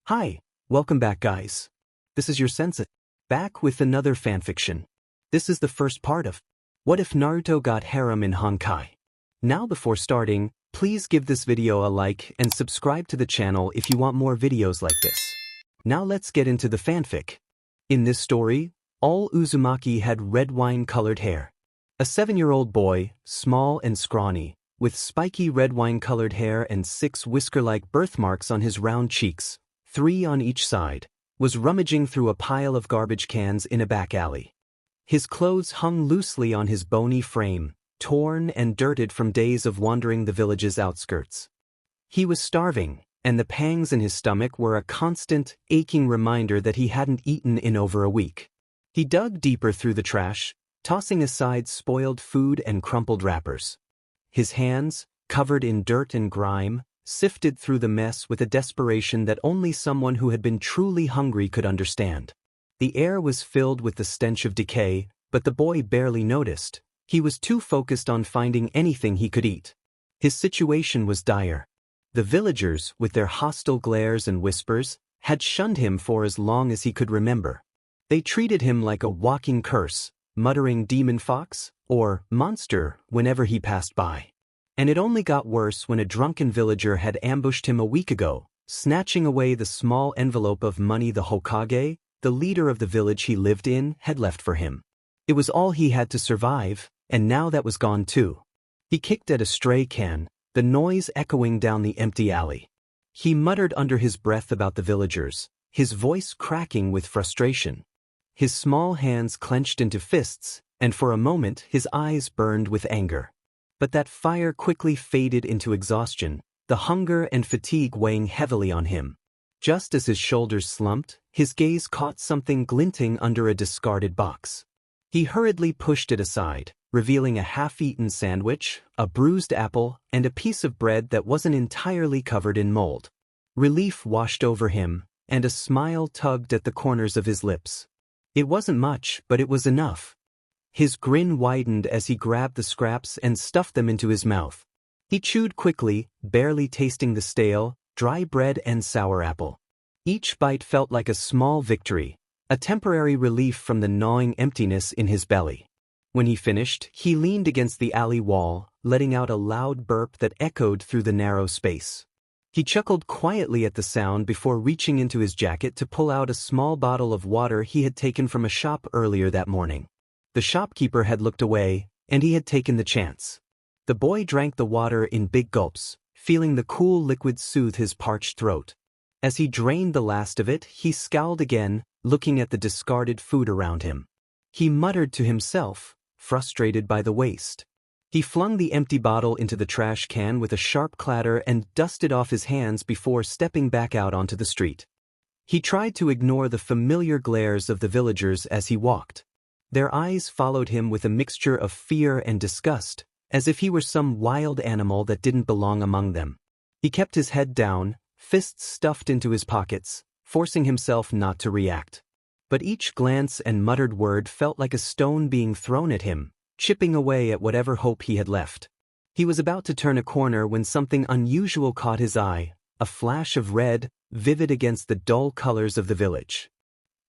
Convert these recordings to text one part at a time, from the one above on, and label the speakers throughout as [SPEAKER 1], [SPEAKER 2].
[SPEAKER 1] Hi, welcome back guys. This is your sensei, back with another fanfiction. This is the first part of What If Naruto Got Harem in Honkai. Now before starting, please give this video a like and subscribe to the channel if you want more videos like this. Now let's get into the fanfic. In this story, all Uzumaki had red wine-colored hair. A 7-year-old boy, small and scrawny, with spiky red wine-colored hair and 6 whisker-like birthmarks on his round cheeks, 3 on each side, was rummaging through a pile of garbage cans in a back alley. His clothes hung loosely on his bony frame, torn and dirted from days of wandering the village's outskirts. He was starving, and the pangs in his stomach were a constant, aching reminder that he hadn't eaten in over a week. He dug deeper through the trash, tossing aside spoiled food and crumpled wrappers. His hands, covered in dirt and grime, sifted through the mess with a desperation that only someone who had been truly hungry could understand. The air was filled with the stench of decay, but the boy barely noticed. He was too focused on finding anything he could eat. His situation was dire. The villagers, with their hostile glares and whispers, had shunned him for as long as he could remember. They treated him like a walking curse, muttering demon fox or monster whenever he passed by. And it only got worse when a drunken villager had ambushed him a week ago, snatching away the small envelope of money the Hokage, the leader of the village he lived in, had left for him. It was all he had to survive, and now that was gone too. He kicked at a stray can, the noise echoing down the empty alley. He muttered under his breath about the villagers, his voice cracking with frustration. His small hands clenched into fists, and for a moment his eyes burned with anger. But that fire quickly faded into exhaustion, the hunger and fatigue weighing heavily on him. Just as his shoulders slumped, his gaze caught something glinting under a discarded box. He hurriedly pushed it aside, revealing a half-eaten sandwich, a bruised apple, and a piece of bread that wasn't entirely covered in mold. Relief washed over him, and a smile tugged at the corners of his lips. It wasn't much, but it was enough. His grin widened as he grabbed the scraps and stuffed them into his mouth. He chewed quickly, barely tasting the stale, dry bread and sour apple. Each bite felt like a small victory, a temporary relief from the gnawing emptiness in his belly. When he finished, he leaned against the alley wall, letting out a loud burp that echoed through the narrow space. He chuckled quietly at the sound before reaching into his jacket to pull out a small bottle of water he had taken from a shop earlier that morning. The shopkeeper had looked away, and he had taken the chance. The boy drank the water in big gulps, feeling the cool liquid soothe his parched throat. As he drained the last of it, he scowled again, looking at the discarded food around him. He muttered to himself, frustrated by the waste. He flung the empty bottle into the trash can with a sharp clatter and dusted off his hands before stepping back out onto the street. He tried to ignore the familiar glares of the villagers as he walked. Their eyes followed him with a mixture of fear and disgust, as if he were some wild animal that didn't belong among them. He kept his head down, fists stuffed into his pockets, forcing himself not to react. But each glance and muttered word felt like a stone being thrown at him, chipping away at whatever hope he had left. He was about to turn a corner when something unusual caught his eye, a flash of red, vivid against the dull colors of the village.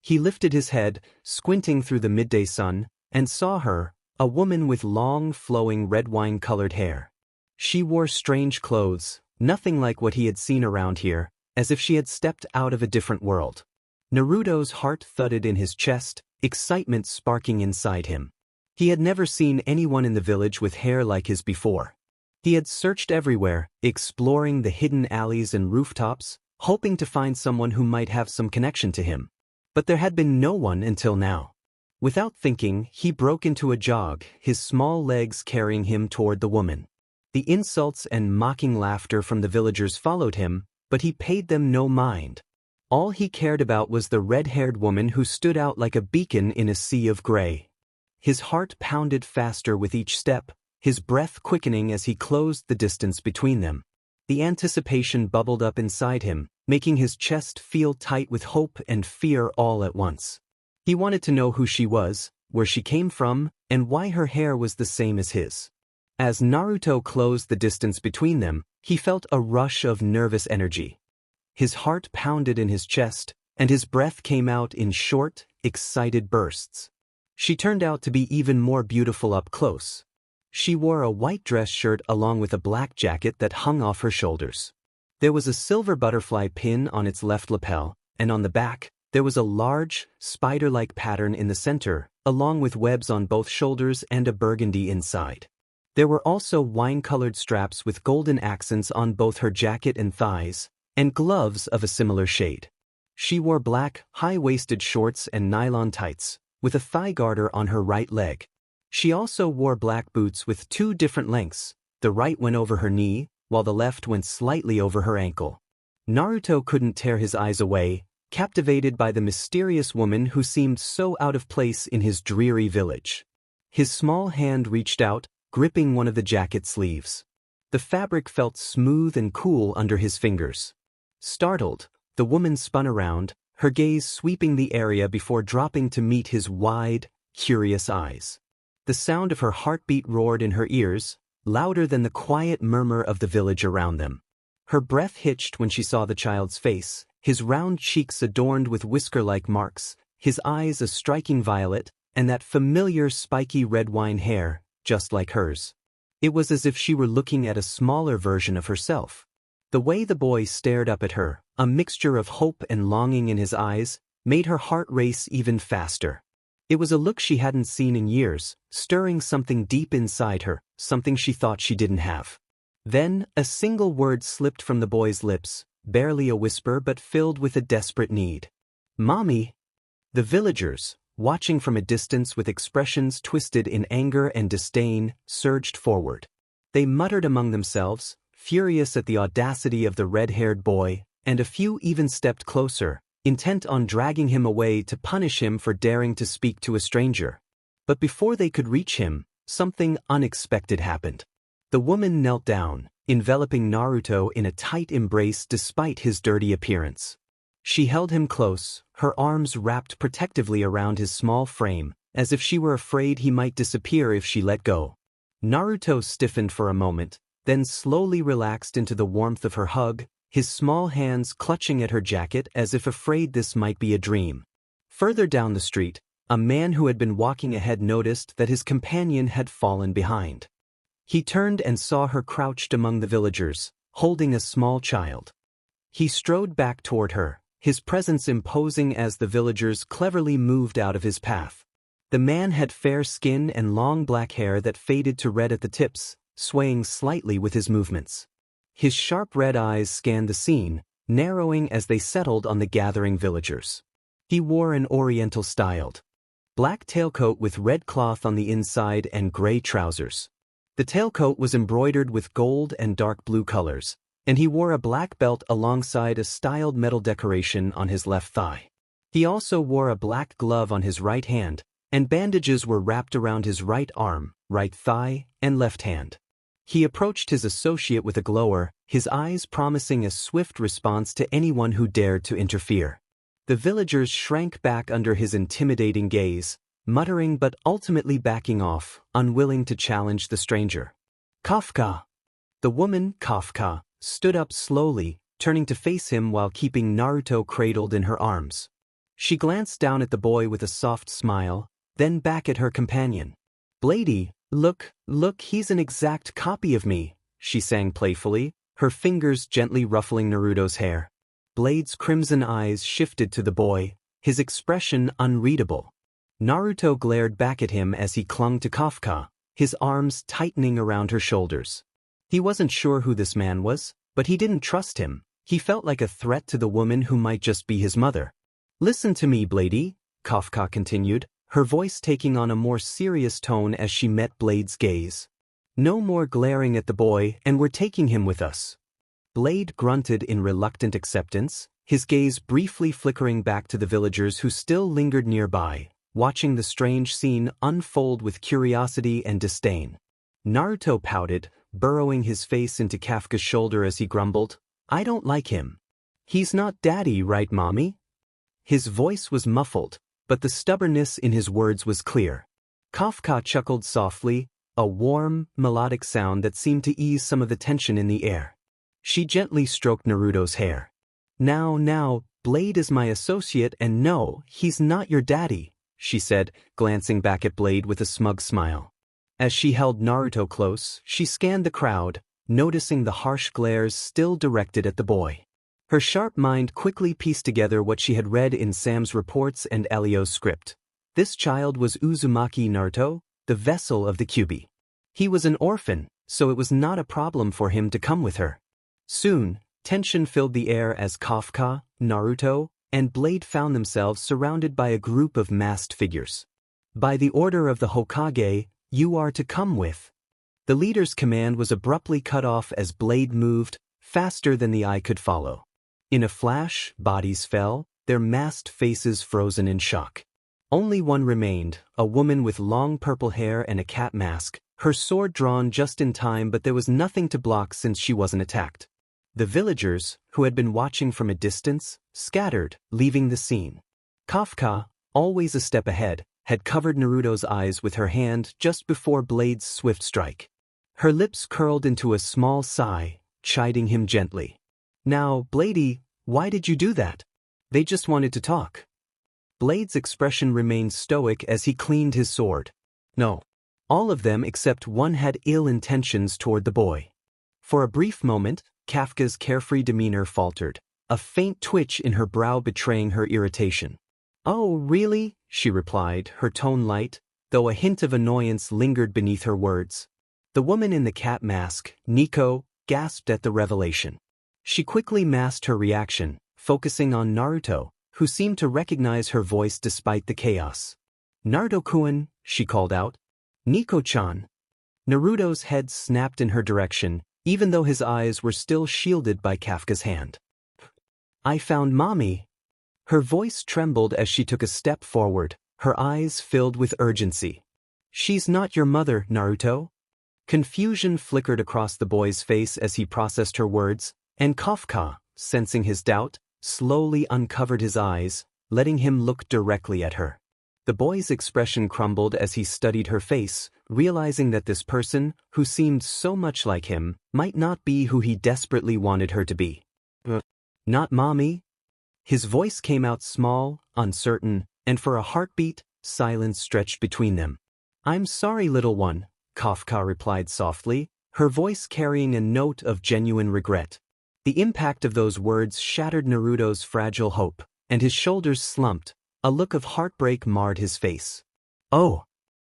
[SPEAKER 1] He lifted his head, squinting through the midday sun, and saw her, a woman with long, flowing red wine-colored hair. She wore strange clothes, nothing like what he had seen around here, as if she had stepped out of a different world. Naruto's heart thudded in his chest, excitement sparking inside him. He had never seen anyone in the village with hair like his before. He had searched everywhere, exploring the hidden alleys and rooftops, hoping to find someone who might have some connection to him. But there had been no one until now. Without thinking, he broke into a jog, his small legs carrying him toward the woman. The insults and mocking laughter from the villagers followed him, but he paid them no mind. All he cared about was the red-haired woman who stood out like a beacon in a sea of gray. His heart pounded faster with each step, his breath quickening as he closed the distance between them. The anticipation bubbled up inside him, making his chest feel tight with hope and fear all at once. He wanted to know who she was, where she came from, and why her hair was the same as his. As Naruto closed the distance between them, he felt a rush of nervous energy. His heart pounded in his chest, and his breath came out in short, excited bursts. She turned out to be even more beautiful up close. She wore a white dress shirt along with a black jacket that hung off her shoulders. There was a silver butterfly pin on its left lapel, and on the back, there was a large, spider-like pattern in the center, along with webs on both shoulders and a burgundy inside. There were also wine-colored straps with golden accents on both her jacket and thighs, and gloves of a similar shade. She wore black, high-waisted shorts and nylon tights, with a thigh garter on her right leg. She also wore black boots with two different lengths. The right went over her knee, while the left went slightly over her ankle. Naruto couldn't tear his eyes away, captivated by the mysterious woman who seemed so out of place in his dreary village. His small hand reached out, gripping one of the jacket sleeves. The fabric felt smooth and cool under his fingers. Startled, the woman spun around, her gaze sweeping the area before dropping to meet his wide, curious eyes. The sound of her heartbeat roared in her ears, louder than the quiet murmur of the village around them. Her breath hitched when she saw the child's face, his round cheeks adorned with whisker-like marks, his eyes a striking violet, and that familiar spiky red wine hair, just like hers. It was as if she were looking at a smaller version of herself. The way the boy stared up at her, a mixture of hope and longing in his eyes, made her heart race even faster. It was a look she hadn't seen in years, stirring something deep inside her, something she thought she didn't have. Then, a single word slipped from the boy's lips, barely a whisper but filled with a desperate need. "Mommy!" The villagers, watching from a distance with expressions twisted in anger and disdain, surged forward. They muttered among themselves, furious at the audacity of the red-haired boy, and a few even stepped closer, intent on dragging him away to punish him for daring to speak to a stranger. But before they could reach him, something unexpected happened. The woman knelt down, enveloping Naruto in a tight embrace despite his dirty appearance. She held him close, her arms wrapped protectively around his small frame, as if she were afraid he might disappear if she let go. Naruto stiffened for a moment, then slowly relaxed into the warmth of her hug, his small hands clutching at her jacket as if afraid this might be a dream. Further down the street, a man who had been walking ahead noticed that his companion had fallen behind. He turned and saw her crouched among the villagers, holding a small child. He strode back toward her, his presence imposing as the villagers cleverly moved out of his path. The man had fair skin and long black hair that faded to red at the tips, swaying slightly with his movements. His sharp red eyes scanned the scene, narrowing as they settled on the gathering villagers. He wore an oriental-styled black tailcoat with red cloth on the inside and gray trousers. The tailcoat was embroidered with gold and dark blue colors, and he wore a black belt alongside a styled metal decoration on his left thigh. He also wore a black glove on his right hand, and bandages were wrapped around his right arm, right thigh, and left hand. He approached his associate with a glower, his eyes promising a swift response to anyone who dared to interfere. The villagers shrank back under his intimidating gaze, muttering but ultimately backing off, unwilling to challenge the stranger. "Kafka!" The woman, Kafka, stood up slowly, turning to face him while keeping Naruto cradled in her arms. She glanced down at the boy with a soft smile, then back at her companion. "Blady, look, he's an exact copy of me," she sang playfully, her fingers gently ruffling Naruto's hair. Blade's crimson eyes shifted to the boy, his expression unreadable. Naruto glared back at him as he clung to Kafka, his arms tightening around her shoulders. He wasn't sure who this man was, but he didn't trust him. He felt like a threat to the woman who might just be his mother. "Listen to me, Blady," Kafka continued, her voice taking on a more serious tone as she met Blade's gaze. "No more glaring at the boy, and we're taking him with us." Blade grunted in reluctant acceptance, his gaze briefly flickering back to the villagers who still lingered nearby, watching the strange scene unfold with curiosity and disdain. Naruto pouted, burrowing his face into Kafka's shoulder as he grumbled, "I don't like him." "He's not daddy, right, mommy?" His voice was muffled, but the stubbornness in his words was clear. Kafka chuckled softly, a warm, melodic sound that seemed to ease some of the tension in the air. She gently stroked Naruto's hair. Now, Blade is my associate and no, he's not your daddy, she said, glancing back at Blade with a smug smile. As she held Naruto close, she scanned the crowd, noticing the harsh glares still directed at the boy. Her sharp mind quickly pieced together what she had read in Sam's reports and Elio's script. This child was Uzumaki Naruto, the vessel of the Kyuubi. He was an orphan, so it was not a problem for him to come with her. Soon, tension filled the air as Kafka, Naruto, and Blade found themselves surrounded by a group of masked figures. By the order of the Hokage, you are to come with. The leader's command was abruptly cut off as Blade moved, faster than the eye could follow. In a flash, bodies fell, their masked faces frozen in shock. Only one remained, a woman with long purple hair and a cat mask, her sword drawn just in time, but there was nothing to block since she wasn't attacked. The villagers, who had been watching from a distance, scattered, leaving the scene. Kafka, always a step ahead, had covered Naruto's eyes with her hand just before Blade's swift strike. Her lips curled into a small sigh, chiding him gently. Now, Bladey, why did you do that? They just wanted to talk. Blade's expression remained stoic as he cleaned his sword. No. All of them except one had ill intentions toward the boy. For a brief moment, Kafka's carefree demeanor faltered, a faint twitch in her brow betraying her irritation. Oh, really? She replied, her tone light, though a hint of annoyance lingered beneath her words. The woman in the cat mask, Nico, gasped at the revelation. She quickly masked her reaction, focusing on Naruto, who seemed to recognize her voice despite the chaos. Naruto-kun, she called out. Nico-chan. Naruto's head snapped in her direction, even though his eyes were still shielded by Kafka's hand. I found mommy. Her voice trembled as she took a step forward, her eyes filled with urgency. She's not your mother, Naruto. Confusion flickered across the boy's face as he processed her words, and Kafka, sensing his doubt, slowly uncovered his eyes, letting him look directly at her. The boy's expression crumbled as he studied her face, realizing that this person, who seemed so much like him, might not be who he desperately wanted her to be. Not mommy? His voice came out small, uncertain, and for a heartbeat, silence stretched between them. I'm sorry, little one, Kafka replied softly, her voice carrying a note of genuine regret. The impact of those words shattered Naruto's fragile hope, and his shoulders slumped. A look of heartbreak marred his face. Oh!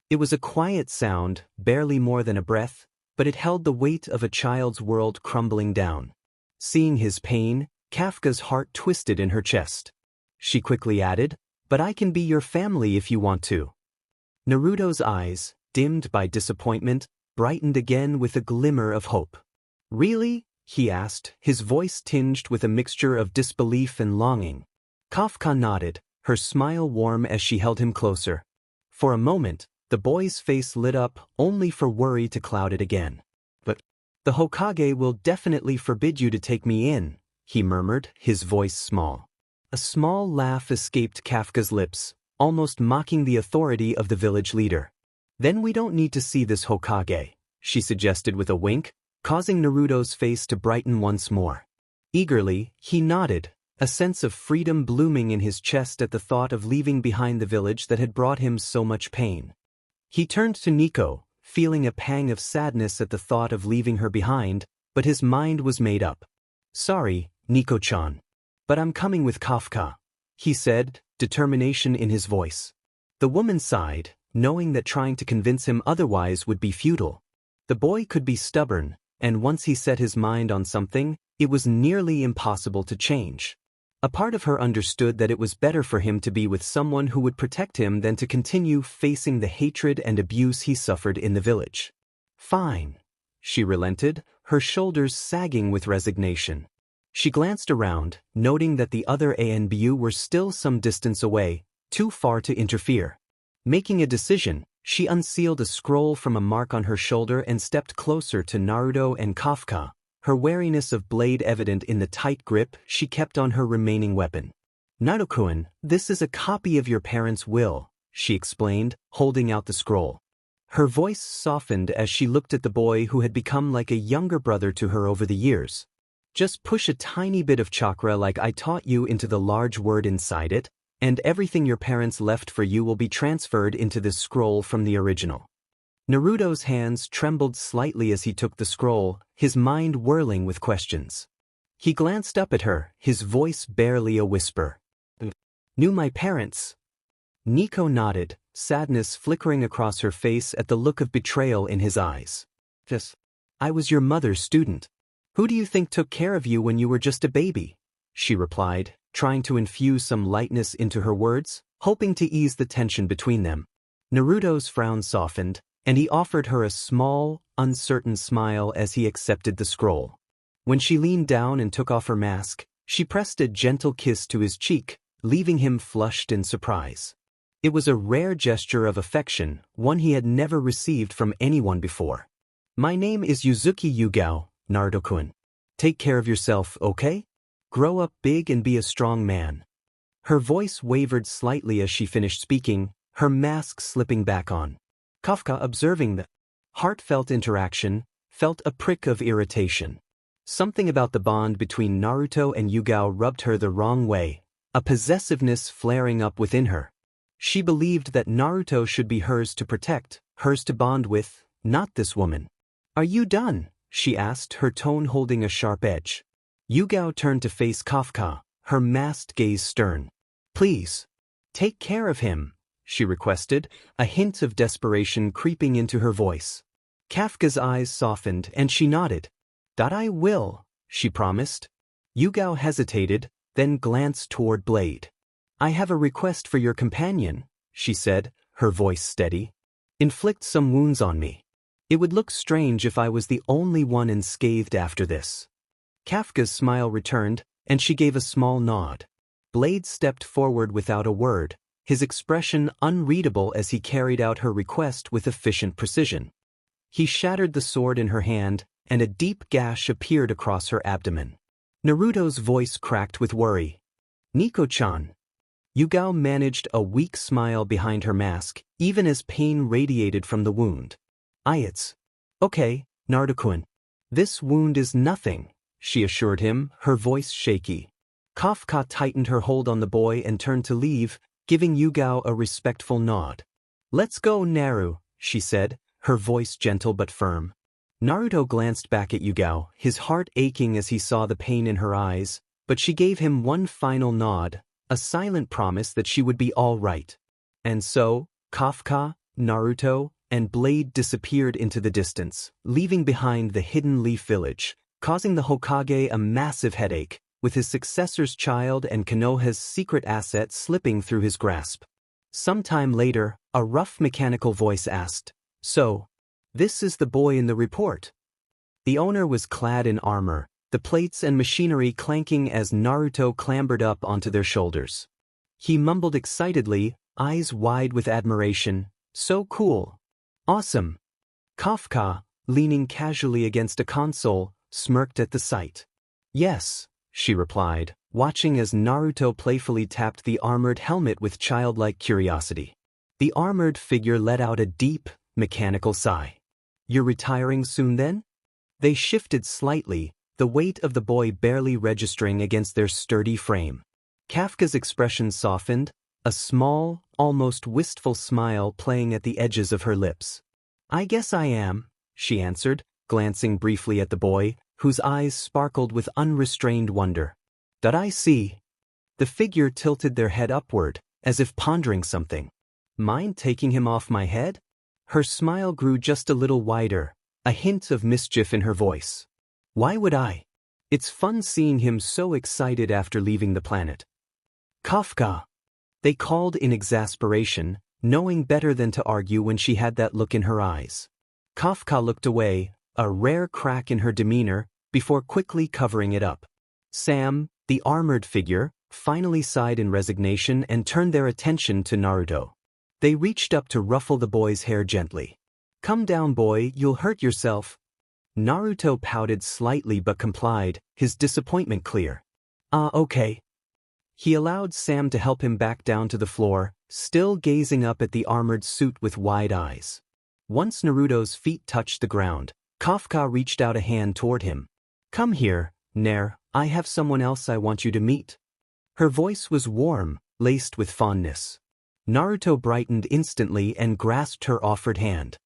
[SPEAKER 1] It was a quiet sound, barely more than a breath, but it held the weight of a child's world crumbling down. Seeing his pain, Kafka's heart twisted in her chest. She quickly added, but I can be your family if you want to. Naruto's eyes, dimmed by disappointment, brightened again with a glimmer of hope. Really? He asked, his voice tinged with a mixture of disbelief and longing. Kafka nodded, her smile warm as she held him closer. For a moment, the boy's face lit up, only for worry to cloud it again. But the Hokage will definitely forbid you to take me in, he murmured, his voice small. A small laugh escaped Kafka's lips, almost mocking the authority of the village leader. Then we don't need to see this Hokage, she suggested with a wink, causing Naruto's face to brighten once more. Eagerly, he nodded, a sense of freedom blooming in his chest at the thought of leaving behind the village that had brought him so much pain. He turned to Nico, feeling a pang of sadness at the thought of leaving her behind, but his mind was made up. Sorry, Nico-chan. But I'm coming with Kafka, he said, determination in his voice. The woman sighed, knowing that trying to convince him otherwise would be futile. The boy could be stubborn, and once he set his mind on something, it was nearly impossible to change. A part of her understood that it was better for him to be with someone who would protect him than to continue facing the hatred and abuse he suffered in the village. Fine. She relented, her shoulders sagging with resignation. She glanced around, noting that the other ANBU were still some distance away, too far to interfere. Making a decision, she unsealed a scroll from a mark on her shoulder and stepped closer to Naruto and Kafka, her wariness of blade evident in the tight grip she kept on her remaining weapon. Naruto-kun, this is a copy of your parents' will, she explained, holding out the scroll. Her voice softened as she looked at the boy who had become like a younger brother to her over the years. Just push a tiny bit of chakra like I taught you into the large word inside it, and everything your parents left for you will be transferred into this scroll from the original. Naruto's hands trembled slightly as he took the scroll, his mind whirling with questions. He glanced up at her, his voice barely a whisper. Knew my parents? Nico nodded, sadness flickering across her face at the look of betrayal in his eyes. Yes. I was your mother's student. Who do you think took care of you when you were just a baby? She replied, trying to infuse some lightness into her words, hoping to ease the tension between them. Naruto's frown softened, and he offered her a small, uncertain smile as he accepted the scroll. When she leaned down and took off her mask, she pressed a gentle kiss to his cheek, leaving him flushed in surprise. It was a rare gesture of affection, one he had never received from anyone before. My name is Yuzuki Yugao, Naruto-kun. Take care of yourself, okay? Grow up big and be a strong man. Her voice wavered slightly as she finished speaking, her mask slipping back on. Kafka, observing the heartfelt interaction, felt a prick of irritation. Something about the bond between Naruto and Yugao rubbed her the wrong way, a possessiveness flaring up within her. She believed that Naruto should be hers to protect, hers to bond with, not this woman. Are you done? She asked, her tone holding a sharp edge. Yugao turned to face Kafka, her masked gaze stern. Please, take care of him, she requested, a hint of desperation creeping into her voice. Kafka's eyes softened and she nodded. That I will, she promised. Yugao hesitated, then glanced toward Blade. I have a request for your companion, she said, her voice steady. Inflict some wounds on me. It would look strange if I was the only one unscathed after this. Kafka's smile returned, and she gave a small nod. Blade stepped forward without a word, his expression unreadable as he carried out her request with efficient precision. He shattered the sword in her hand, and a deep gash appeared across her abdomen. Naruto's voice cracked with worry. Nico-chan. Yugao managed a weak smile behind her mask, even as pain radiated from the wound. It's okay, Naruto-kun. This wound is nothing, she assured him, her voice shaky. Kafka tightened her hold on the boy and turned to leave, giving Yugao a respectful nod. Let's go, Naru, she said, her voice gentle but firm. Naruto glanced back at Yugao, his heart aching as he saw the pain in her eyes, but she gave him one final nod, a silent promise that she would be all right. And so, Kafka, Naruto, and Blade disappeared into the distance, leaving behind the hidden leaf village, causing the Hokage a massive headache, with his successor's child and Konoha's secret asset slipping through his grasp. Sometime later, a rough mechanical voice asked, So, this is the boy in the report. The owner was clad in armor, the plates and machinery clanking as Naruto clambered up onto their shoulders. He mumbled excitedly, eyes wide with admiration, so cool. Awesome. Kafka, leaning casually against a console, smirked at the sight. Yes, she replied, watching as Naruto playfully tapped the armored helmet with childlike curiosity. The armored figure let out a deep, mechanical sigh. You're retiring soon then? They shifted slightly, the weight of the boy barely registering against their sturdy frame. Kafka's expression softened, a small, almost wistful smile playing at the edges of her lips. I guess I am, she answered, glancing briefly at the boy, whose eyes sparkled with unrestrained wonder. Did I see? The figure tilted their head upward, as if pondering something. Mind taking him off my head? Her smile grew just a little wider, a hint of mischief in her voice. Why would I? It's fun seeing him so excited after leaving the planet. Kafka! They called in exasperation, knowing better than to argue when she had that look in her eyes. Kafka looked away, a rare crack in her demeanor, before quickly covering it up. Sam, the armored figure, finally sighed in resignation and turned their attention to Naruto. They reached up to ruffle the boy's hair gently. Come down, boy, you'll hurt yourself. Naruto pouted slightly but complied, his disappointment clear. Okay. He allowed Sam to help him back down to the floor, still gazing up at the armored suit with wide eyes. Once Naruto's feet touched the ground, Kafka reached out a hand toward him. Come here, Nair, I have someone else I want you to meet. Her voice was warm, laced with fondness. Naruto brightened instantly and grasped her offered hand.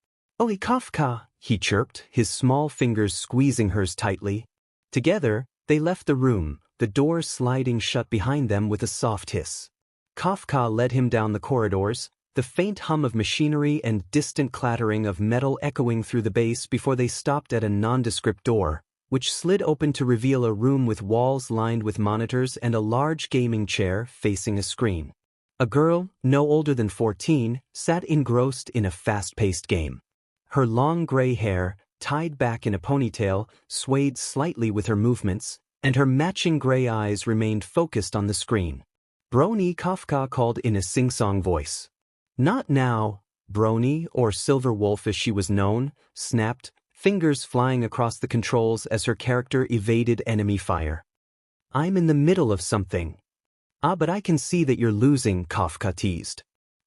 [SPEAKER 1] "Oi, Kafka," he chirped, his small fingers squeezing hers tightly. Together, they left the room, the door sliding shut behind them with a soft hiss. Kafka led him down the corridors, the faint hum of machinery and distant clattering of metal echoing through the base before they stopped at a nondescript door, which slid open to reveal a room with walls lined with monitors and a large gaming chair facing a screen. A girl, no older than 14, sat engrossed in a fast-paced game. Her long gray hair, tied back in a ponytail, swayed slightly with her movements, and her matching gray eyes remained focused on the screen. "Brony," Kafka called in a sing-song voice. "Not now," Brony, or Silver Wolf as she was known, snapped, fingers flying across the controls as her character evaded enemy fire. "I'm in the middle of something." "Ah, but I can see that you're losing," Kafka teased.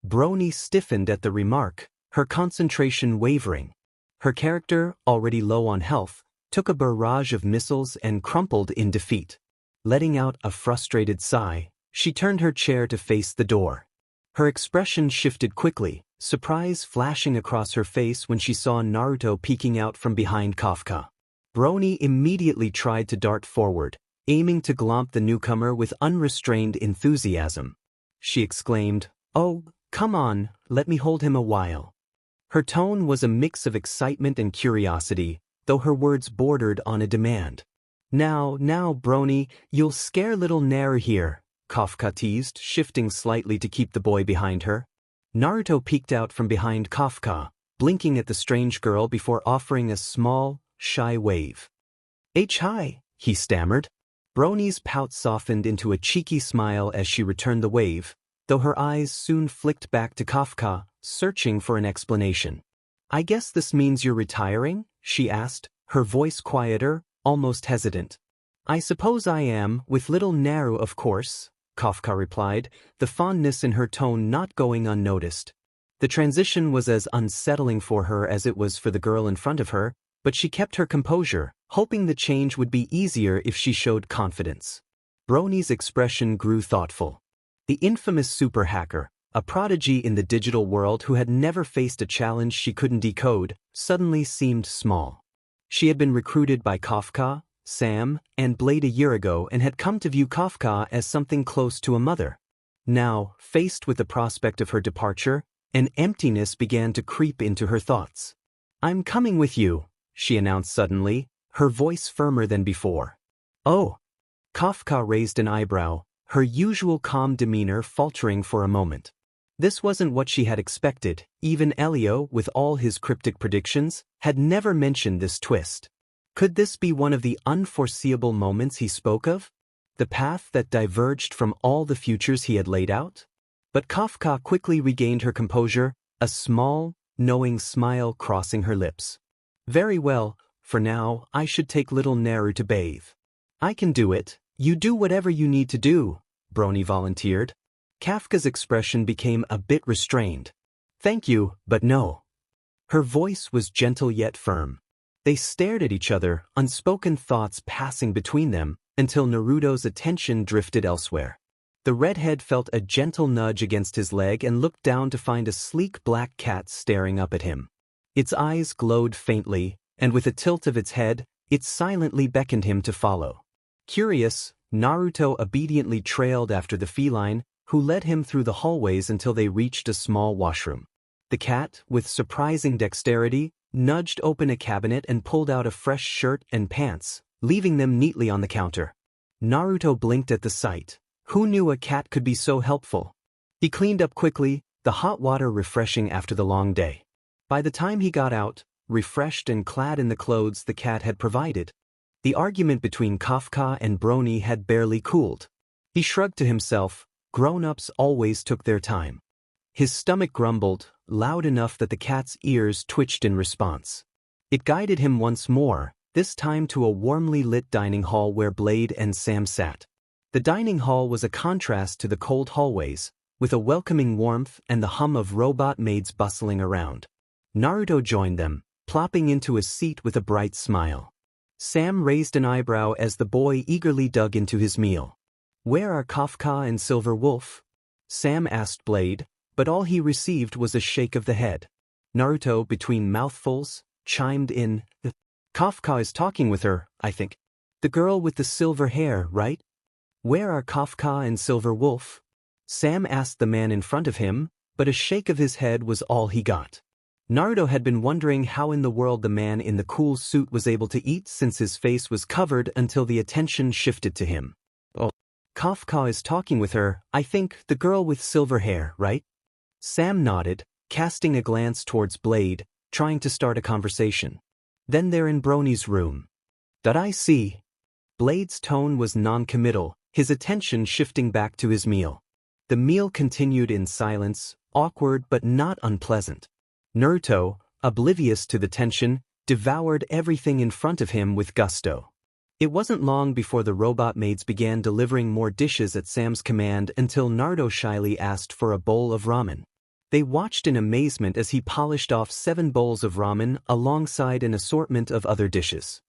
[SPEAKER 1] Brony stiffened at the remark, her concentration wavering. Her character, already low on health, took a barrage of missiles and crumpled in defeat. Letting out a frustrated sigh, she turned her chair to face the door. Her expression shifted quickly, surprise flashing across her face when she saw Naruto peeking out from behind Kafka. Brony immediately tried to dart forward, aiming to glomp the newcomer with unrestrained enthusiasm. She exclaimed, "Oh, come on, let me hold him a while." Her tone was a mix of excitement and curiosity, though her words bordered on a demand. Now, Brony, you'll scare little Nair here," Kafka teased, shifting slightly to keep the boy behind her. Naruto peeked out from behind Kafka, blinking at the strange girl before offering a small, shy wave. "Hi," he stammered. Brony's pout softened into a cheeky smile as she returned the wave, though her eyes soon flicked back to Kafka, searching for an explanation. "I guess this means you're retiring?" she asked, her voice quieter, almost hesitant. "I suppose I am, with little Naru of course," Kafka replied, the fondness in her tone not going unnoticed. The transition was as unsettling for her as it was for the girl in front of her, but she kept her composure, hoping the change would be easier if she showed confidence. Brony's expression grew thoughtful. The infamous super hacker, a prodigy in the digital world who had never faced a challenge she couldn't decode, suddenly seemed small. She had been recruited by Kafka, Sam, and Blade a year ago and had come to view Kafka as something close to a mother. Now, faced with the prospect of her departure, an emptiness began to creep into her thoughts. "I'm coming with you," she announced suddenly, her voice firmer than before. "Oh." Kafka raised an eyebrow, her usual calm demeanor faltering for a moment. This wasn't what she had expected. Even Elio, with all his cryptic predictions, had never mentioned this twist. Could this be one of the unforeseeable moments he spoke of? The path that diverged from all the futures he had laid out? But Kafka quickly regained her composure, a small, knowing smile crossing her lips. "Very well, for now, I should take little Naru to bathe." "I can do it. You do whatever you need to do," Brony volunteered. Kafka's expression became a bit restrained. "Thank you, but no." Her voice was gentle yet firm. They stared at each other, unspoken thoughts passing between them, until Naruto's attention drifted elsewhere. The redhead felt a gentle nudge against his leg and looked down to find a sleek black cat staring up at him. Its eyes glowed faintly, and with a tilt of its head, it silently beckoned him to follow. Curious, Naruto obediently trailed after the feline, who led him through the hallways until they reached a small washroom. The cat, with surprising dexterity, nudged open a cabinet and pulled out a fresh shirt and pants, leaving them neatly on the counter. Naruto blinked at the sight. Who knew a cat could be so helpful? He cleaned up quickly, the hot water refreshing after the long day. By the time he got out, refreshed and clad in the clothes the cat had provided, the argument between Kafka and Brony had barely cooled. He shrugged to himself. Grown-ups always took their time. His stomach grumbled, loud enough that the cat's ears twitched in response. It guided him once more, this time to a warmly lit dining hall where Blade and Sam sat. The dining hall was a contrast to the cold hallways, with a welcoming warmth and the hum of robot maids bustling around. Naruto joined them, plopping into a seat with a bright smile. Sam raised an eyebrow as the boy eagerly dug into his meal. Where are Kafka and Silver Wolf? Sam asked Blade, but all he received was a shake of the head. Naruto, between mouthfuls, chimed in. Kafka is talking with her, I think. The girl with the silver hair, right? Where are Kafka and Silver Wolf? Sam asked the man in front of him, but a shake of his head was all he got. Naruto had been wondering how in the world the man in the cool suit was able to eat since his face was covered until the attention shifted to him. Oh, Kafka is talking with her, I think, the girl with silver hair, right? Sam nodded, casting a glance towards Blade, trying to start a conversation. Then they're in Brony's room. That I see. Blade's tone was non-committal, his attention shifting back to his meal. The meal continued in silence, awkward but not unpleasant. Naruto, oblivious to the tension, devoured everything in front of him with gusto. It wasn't long before the robot maids began delivering more dishes at Sam's command until Naruto shyly asked for a bowl of ramen. They watched in amazement as he polished off 7 bowls of ramen alongside an assortment of other dishes.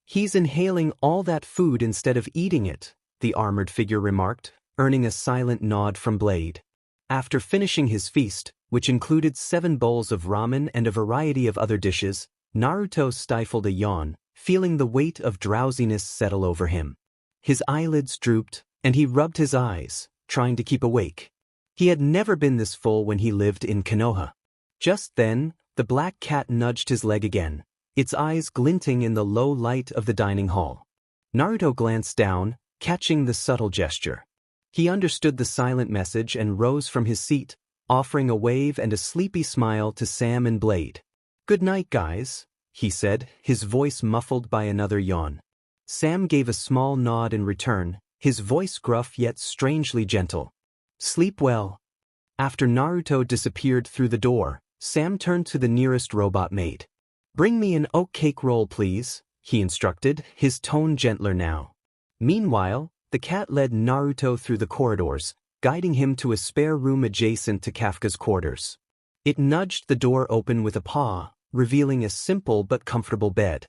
[SPEAKER 1] He's inhaling all that food instead of eating it, the armored figure remarked, earning a silent nod from Blade. After finishing his feast, which included 7 bowls of ramen and a variety of other dishes, Naruto stifled a yawn, feeling the weight of drowsiness settle over him. His eyelids drooped, and he rubbed his eyes, trying to keep awake. He had never been this full when he lived in Konoha. Just then, the black cat nudged his leg again, its eyes glinting in the low light of the dining hall. Naruto glanced down, catching the subtle gesture. He understood the silent message and rose from his seat, offering a wave and a sleepy smile to Sam and Blade. "Good night, guys," he said, his voice muffled by another yawn. Sam gave a small nod in return, his voice gruff yet strangely gentle. "Sleep well." After Naruto disappeared through the door, Sam turned to the nearest robot maid. "Bring me an oat cake roll, please," he instructed, his tone gentler now. Meanwhile, the cat led Naruto through the corridors, guiding him to a spare room adjacent to Kafka's quarters. It nudged the door open with a paw, revealing a simple but comfortable bed.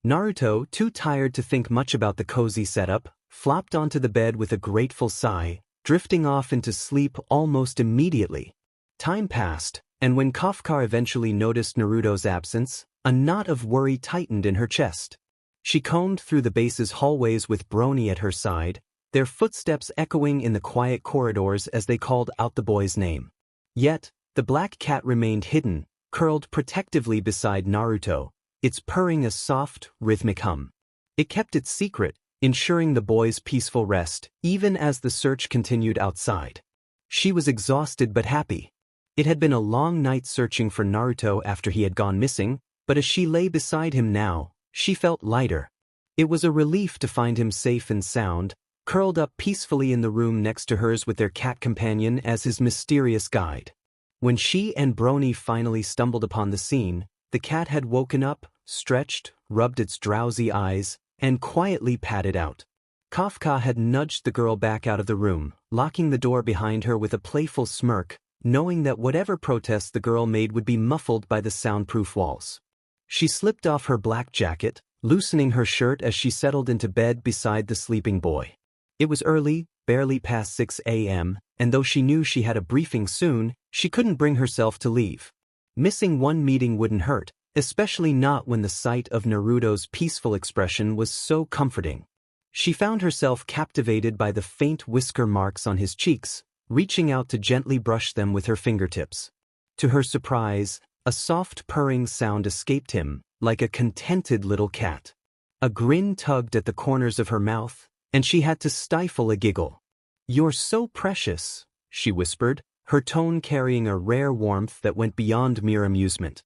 [SPEAKER 1] Naruto, too tired to think much about the cozy setup, flopped onto the bed with a grateful sigh, drifting off into sleep almost immediately. Time passed, and when Kafka eventually noticed Naruto's absence, a knot of worry tightened in her chest. She combed through the base's hallways with Brony at her side, their footsteps echoing in the quiet corridors as they called out the boy's name. Yet, the black cat remained hidden, curled protectively beside Naruto, its purring a soft, rhythmic hum. It kept its secret, ensuring the boy's peaceful rest, even as the search continued outside. She was exhausted but happy. It had been a long night searching for Naruto after he had gone missing, but as she lay beside him now, she felt lighter. It was a relief to find him safe and sound, curled up peacefully in the room next to hers with their cat companion as his mysterious guide. When she and Brony finally stumbled upon the scene, the cat had woken up, stretched, rubbed its drowsy eyes, and quietly padded out. Kafka had nudged the girl back out of the room, locking the door behind her with a playful smirk, knowing that whatever protests the girl made would be muffled by the soundproof walls. She slipped off her black jacket, loosening her shirt as she settled into bed beside the sleeping boy. It was early, barely past 6 a.m., and though she knew she had a briefing soon, she couldn't bring herself to leave. Missing one meeting wouldn't hurt, especially not when the sight of Naruto's peaceful expression was so comforting. She found herself captivated by the faint whisker marks on his cheeks, reaching out to gently brush them with her fingertips. To her surprise, a soft purring sound escaped him, like a contented little cat. A grin tugged at the corners of her mouth, and she had to stifle a giggle. "You're so precious," she whispered, her tone carrying a rare warmth that went beyond mere amusement.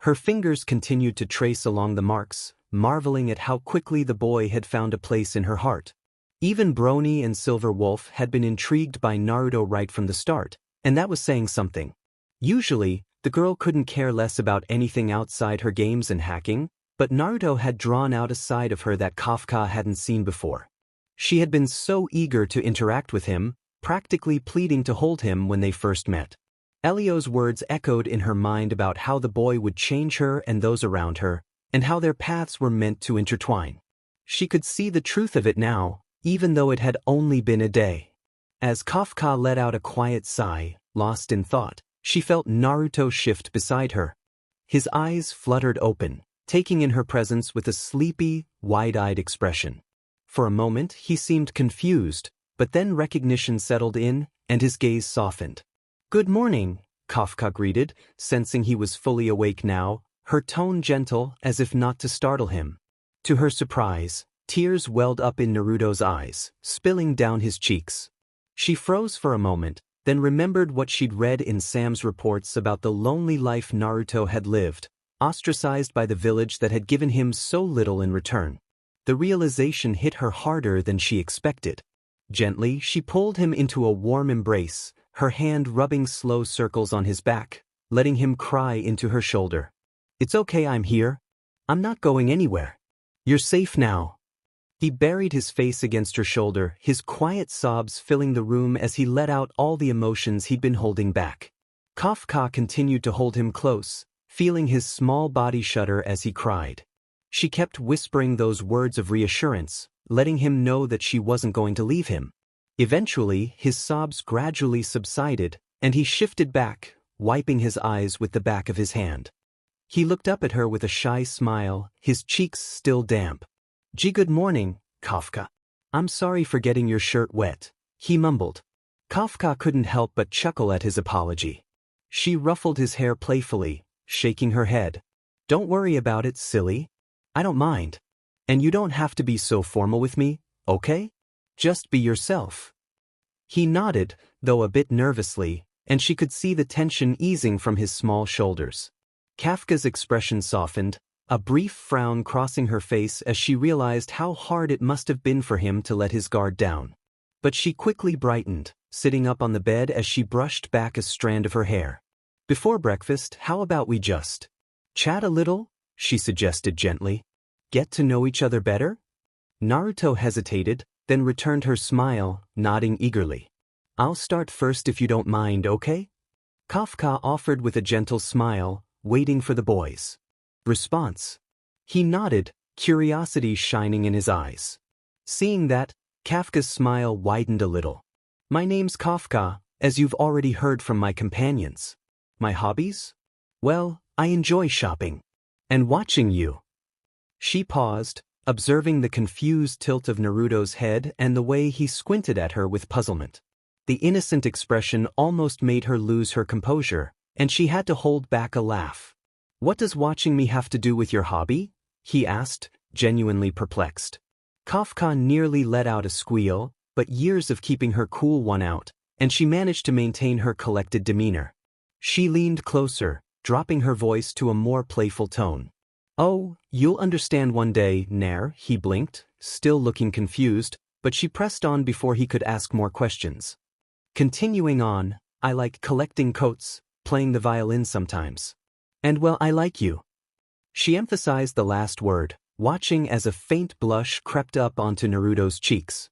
[SPEAKER 1] Her fingers continued to trace along the marks, marveling at how quickly the boy had found a place in her heart. Even Brony and Silver Wolf had been intrigued by Naruto right from the start, and that was saying something. Usually, the girl couldn't care less about anything outside her games and hacking, but Naruto had drawn out a side of her that Kafka hadn't seen before. She had been so eager to interact with him, practically pleading to hold him when they first met. Elio's words echoed in her mind about how the boy would change her and those around her, and how their paths were meant to intertwine. She could see the truth of it now, even though it had only been a day. As Kafka let out a quiet sigh, lost in thought, she felt Naruto shift beside her. His eyes fluttered open, taking in her presence with a sleepy, wide-eyed expression. For a moment he seemed confused, but then recognition settled in, and his gaze softened. "Good morning," Kafka greeted, sensing he was fully awake now, her tone gentle as if not to startle him. To her surprise, tears welled up in Naruto's eyes, spilling down his cheeks. She froze for a moment, then remembered what she'd read in Sam's reports about the lonely life Naruto had lived, ostracized by the village that had given him so little in return. The realization hit her harder than she expected. Gently, she pulled him into a warm embrace, her hand rubbing slow circles on his back, letting him cry into her shoulder. "It's okay, I'm here. I'm not going anywhere. You're safe now." He buried his face against her shoulder, his quiet sobs filling the room as he let out all the emotions he'd been holding back. Kafka continued to hold him close, feeling his small body shudder as he cried. She kept whispering those words of reassurance, letting him know that she wasn't going to leave him. Eventually, his sobs gradually subsided, and he shifted back, wiping his eyes with the back of his hand. He looked up at her with a shy smile, his cheeks still damp. "Good morning, Kafka. I'm sorry for getting your shirt wet," he mumbled. Kafka couldn't help but chuckle at his apology. She ruffled his hair playfully, shaking her head. "Don't worry about it, silly. I don't mind. And you don't have to be so formal with me, okay? Just be yourself." He nodded, though a bit nervously, and she could see the tension easing from his small shoulders. Kafka's expression softened, a brief frown crossing her face as she realized how hard it must have been for him to let his guard down. But she quickly brightened, sitting up on the bed as she brushed back a strand of her hair. "Before breakfast, how about we just chat a little?" she suggested gently. "Get to know each other better?" Naruto hesitated, then returned her smile, nodding eagerly. "I'll start first if you don't mind, okay?" Kafka offered with a gentle smile, waiting for the boy's response. He nodded, curiosity shining in his eyes. Seeing that, Kafka's smile widened a little. "My name's Kafka, as you've already heard from my companions. My hobbies? Well, I enjoy shopping. And watching you." She paused, observing the confused tilt of Naruto's head and the way he squinted at her with puzzlement. The innocent expression almost made her lose her composure, and she had to hold back a laugh. "What does watching me have to do with your hobby?" he asked, genuinely perplexed. Kafka nearly let out a squeal, but years of keeping her cool won out, and she managed to maintain her collected demeanor. She leaned closer, dropping her voice to a more playful tone. "Oh, you'll understand one day, Nair," he blinked, still looking confused, but she pressed on before he could ask more questions. Continuing on, "I like collecting coats, playing the violin sometimes. And well, I like you." She emphasized the last word, watching as a faint blush crept up onto Naruto's cheeks.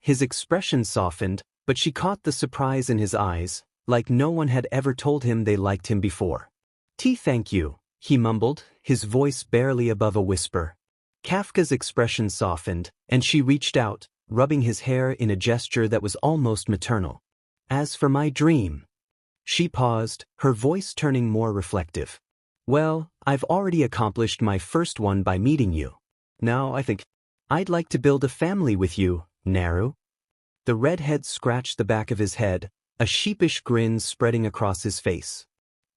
[SPEAKER 1] His expression softened, but she caught the surprise in his eyes, like no one had ever told him they liked him before. Thank you," he mumbled, his voice barely above a whisper. Kafka's expression softened, and she reached out, rubbing his hair in a gesture that was almost maternal. "As for my dream." She paused, her voice turning more reflective. "Well, I've already accomplished my first one by meeting you. Now I think I'd like to build a family with you, Naru." The redhead scratched the back of his head, a sheepish grin spreading across his face.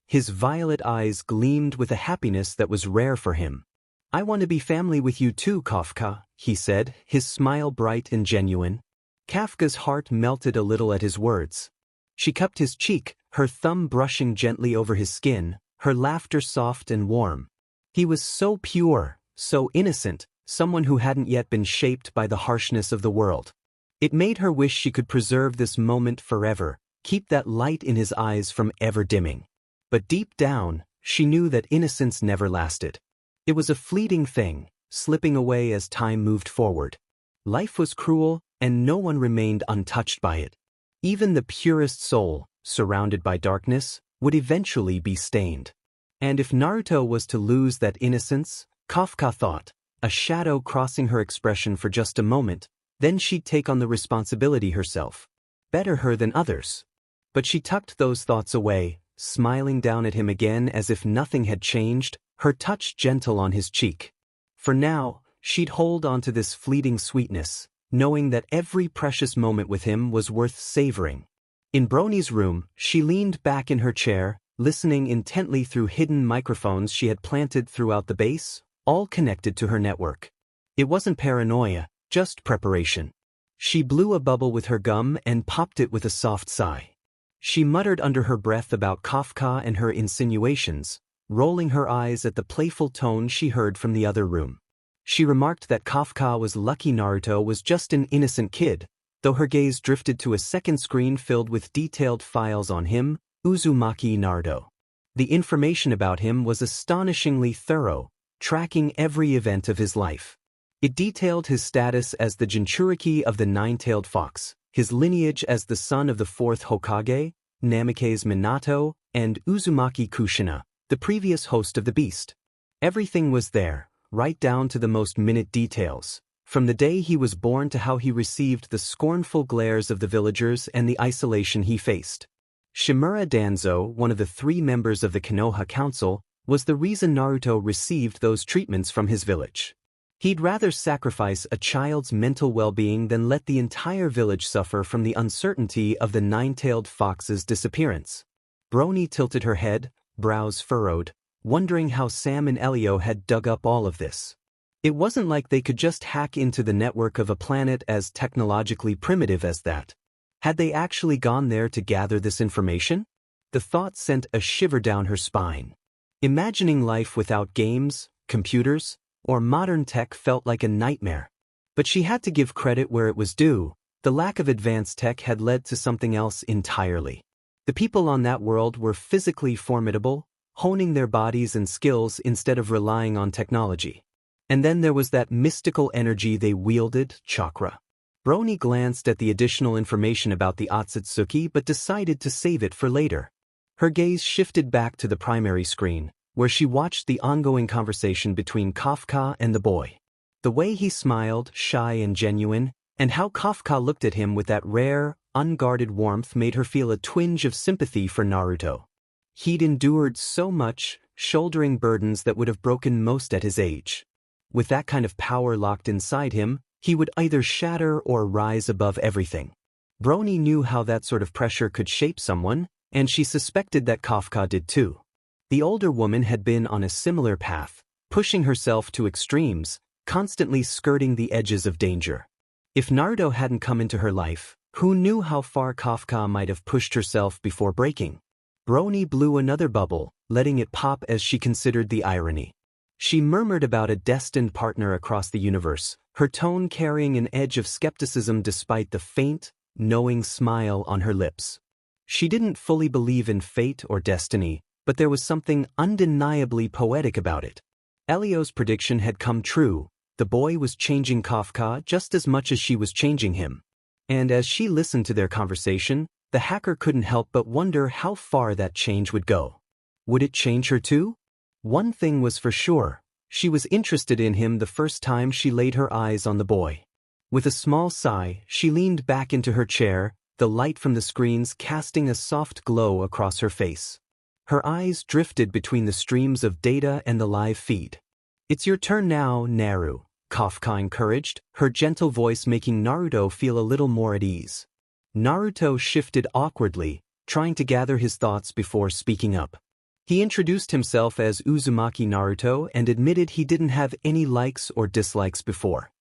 [SPEAKER 1] His violet eyes gleamed with a happiness that was rare for him. "I want to be family with you too, Kafka," he said, his smile bright and genuine. Kafka's heart melted a little at his words. She cupped his cheek, her thumb brushing gently over his skin, her laughter soft and warm. He was so pure, so innocent, someone who hadn't yet been shaped by the harshness of the world. It made her wish she could preserve this moment forever, keep that light in his eyes from ever dimming. But deep down, she knew that innocence never lasted. It was a fleeting thing, slipping away as time moved forward. Life was cruel, and no one remained untouched by it. Even the purest soul, surrounded by darkness, would eventually be stained. And if Naruto was to lose that innocence, Kafka thought, a shadow crossing her expression for just a moment, then she'd take on the responsibility herself. Better her than others. But she tucked those thoughts away, smiling down at him again as if nothing had changed, her touch gentle on his cheek. For now, she'd hold on to this fleeting sweetness, knowing that every precious moment with him was worth savoring. In Brony's room, she leaned back in her chair, listening intently through hidden microphones she had planted throughout the base, all connected to her network. It wasn't paranoia, just preparation. She blew a bubble with her gum and popped it with a soft sigh. She muttered under her breath about Kafka and her insinuations, rolling her eyes at the playful tone she heard from the other room. She remarked that Kafka was lucky Naruto was just an innocent kid, though her gaze drifted to a second screen filled with detailed files on him, Uzumaki Naruto. The information about him was astonishingly thorough, tracking every event of his life. It detailed his status as the Jinchuriki of the Nine-Tailed Fox, his lineage as the son of the fourth Hokage, Namikaze Minato, and Uzumaki Kushina, the previous host of the beast. Everything was there, right down to the most minute details, from the day he was born to how he received the scornful glares of the villagers and the isolation he faced. Shimura Danzo, one of the 3 members of the Konoha Council, was the reason Naruto received those treatments from his village. He'd rather sacrifice a child's mental well-being than let the entire village suffer from the uncertainty of the Nine-Tailed Fox's disappearance. Brony tilted her head, brows furrowed, wondering how Sam and Elio had dug up all of this. It wasn't like they could just hack into the network of a planet as technologically primitive as that. Had they actually gone there to gather this information? The thought sent a shiver down her spine. Imagining life without games, computers, or modern tech felt like a nightmare. But she had to give credit where it was due. The lack of advanced tech had led to something else entirely. The people on that world were physically formidable, honing their bodies and skills instead of relying on technology. And then there was that mystical energy they wielded, chakra. Brony glanced at the additional information about the Otsutsuki but decided to save it for later. Her gaze shifted back to the primary screen, where she watched the ongoing conversation between Kafka and the boy. The way he smiled, shy and genuine, and how Kafka looked at him with that rare, unguarded warmth made her feel a twinge of sympathy for Naruto. He'd endured so much, shouldering burdens that would have broken most at his age. With that kind of power locked inside him, he would either shatter or rise above everything. Brony knew how that sort of pressure could shape someone, and she suspected that Kafka did too. The older woman had been on a similar path, pushing herself to extremes, constantly skirting the edges of danger. If Naruto hadn't come into her life, who knew how far Kafka might have pushed herself before breaking? Brony blew another bubble, letting it pop as she considered the irony. She murmured about a destined partner across the universe, her tone carrying an edge of skepticism despite the faint, knowing smile on her lips. She didn't fully believe in fate or destiny, but there was something undeniably poetic about it. Elio's prediction had come true. The boy was changing Kafka just as much as she was changing him. And as she listened to their conversation, the hacker couldn't help but wonder how far that change would go. Would it change her too? One thing was for sure. She was interested in him the first time she laid her eyes on the boy. With a small sigh, she leaned back into her chair, the light from the screens casting a soft glow across her face. Her eyes drifted between the streams of data and the live feed. "It's your turn now, Naru," Kafka encouraged, her gentle voice making Naruto feel a little more at ease. Naruto shifted awkwardly, trying to gather his thoughts before speaking up. He introduced himself as Uzumaki Naruto and admitted he didn't have any likes or dislikes before.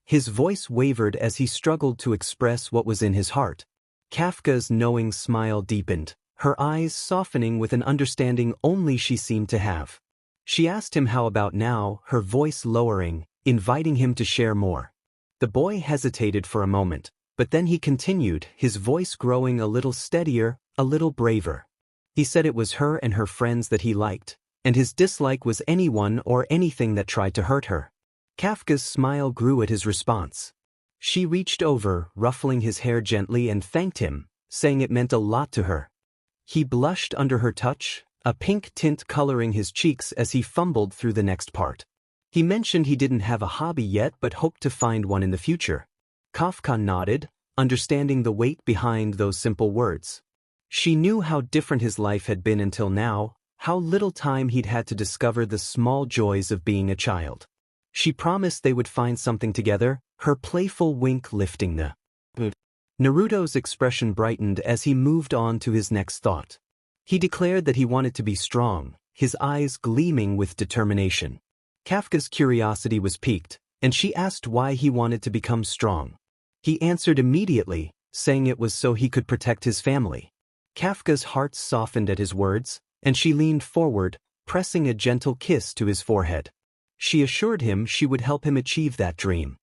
[SPEAKER 1] His voice wavered as he struggled to express what was in his heart. Kafka's knowing smile deepened, her eyes softening with an understanding only she seemed to have. She asked him how about now, her voice lowering, inviting him to share more. The boy hesitated for a moment, but then he continued, his voice growing a little steadier, a little braver. He said it was her and her friends that he liked, and his dislike was anyone or anything that tried to hurt her. Kafka's smile grew at his response. She reached over, ruffling his hair gently and thanked him, saying it meant a lot to her. He blushed under her touch, a pink tint coloring his cheeks as he fumbled through the next part. He mentioned he didn't have a hobby yet but hoped to find one in the future. Kafka nodded, understanding the weight behind those simple words. She knew how different his life had been until now, how little time he'd had to discover the small joys of being a child. She promised they would find something together, her playful wink lifting the mood. Naruto's expression brightened as he moved on to his next thought. He declared that he wanted to be strong, his eyes gleaming with determination. Kafka's curiosity was piqued, and she asked why he wanted to become strong. He answered immediately, saying it was so he could protect his family. Kafka's heart softened at his words, and she leaned forward, pressing a gentle kiss to his forehead. She assured him she would help him achieve that dream.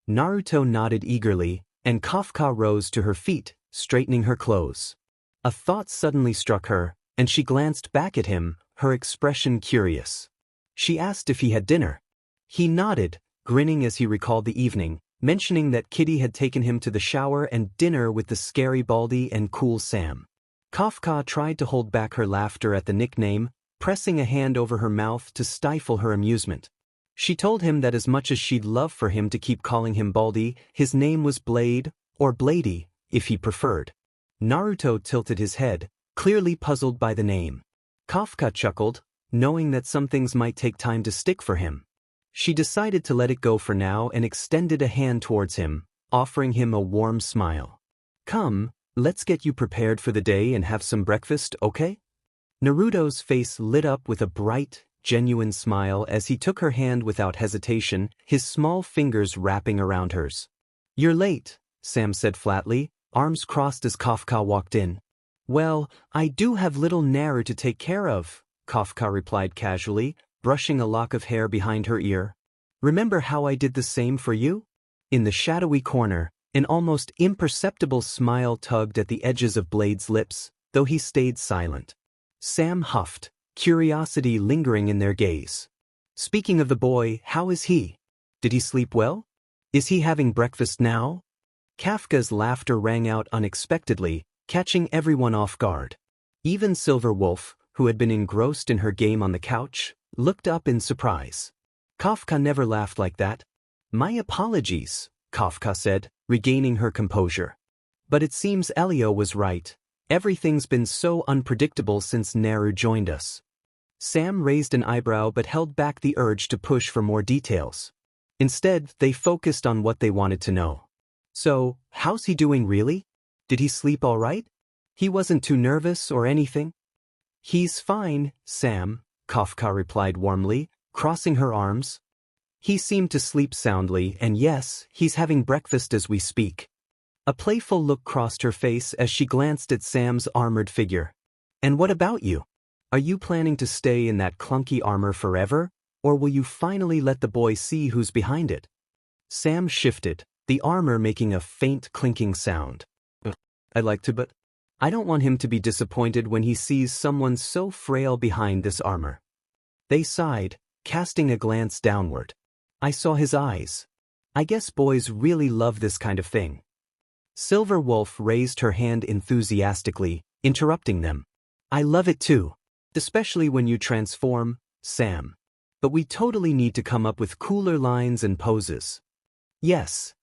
[SPEAKER 1] Naruto nodded eagerly, and Kafka rose to her feet, straightening her clothes. A thought suddenly struck her, and she glanced back at him, her expression curious. She asked if he had dinner. He nodded, grinning as he recalled the evening, mentioning that Kitty had taken him to the shower and dinner with the scary Baldy and cool Sam. Kafka tried to hold back her laughter at the nickname, pressing a hand over her mouth to stifle her amusement. She told him that as much as she'd love for him to keep calling him Baldy, his name was Blade, or Blady, if he preferred. Naruto tilted his head, clearly puzzled by the name. Kafka chuckled, knowing that some things might take time to stick for him. She decided to let it go for now and extended a hand towards him, offering him a warm smile. "Come, let's get you prepared for the day and have some breakfast, okay?" Naruto's face lit up with a bright, genuine smile as he took her hand without hesitation, his small fingers wrapping around hers. "You're late," Sam said flatly, arms crossed as Kafka walked in. "Well, I do have little Naru to take care of," Kafka replied casually, brushing a lock of hair behind her ear. "Remember how I did the same for you?" In the shadowy corner, an almost imperceptible smile tugged at the edges of Blade's lips, though he stayed silent. Sam huffed, curiosity lingering in their gaze. "Speaking of the boy, how is he? Did he sleep well? Is he having breakfast now?" Kafka's laughter rang out unexpectedly, catching everyone off guard. Even Silver Wolf, who had been engrossed in her game on the couch, looked up in surprise. Kafka never laughed like that. "My apologies," Kafka said, regaining her composure. "But it seems Elio was right. Everything's been so unpredictable since Naru joined us." Sam raised an eyebrow but held back the urge to push for more details. Instead, they focused on what they wanted to know. "So, how's he doing really? Did he sleep all right? He wasn't too nervous or anything?" "He's fine, Sam," Kafka replied warmly, crossing her arms. "He seemed to sleep soundly, and yes, he's having breakfast as we speak." A playful look crossed her face as she glanced at Sam's armored figure. "And what about you? Are you planning to stay in that clunky armor forever, or will you finally let the boy see who's behind it?" Sam shifted, the armor making a faint clinking sound. "I'd like to, but I don't want him to be disappointed when he sees someone so frail behind this armor." They sighed, casting a glance downward. "I saw his eyes. I guess boys really love this kind of thing." Silver Wolf raised her hand enthusiastically, interrupting them. "I love it too. Especially when you transform, Sam. But we totally need to come up with cooler lines and poses." Yes,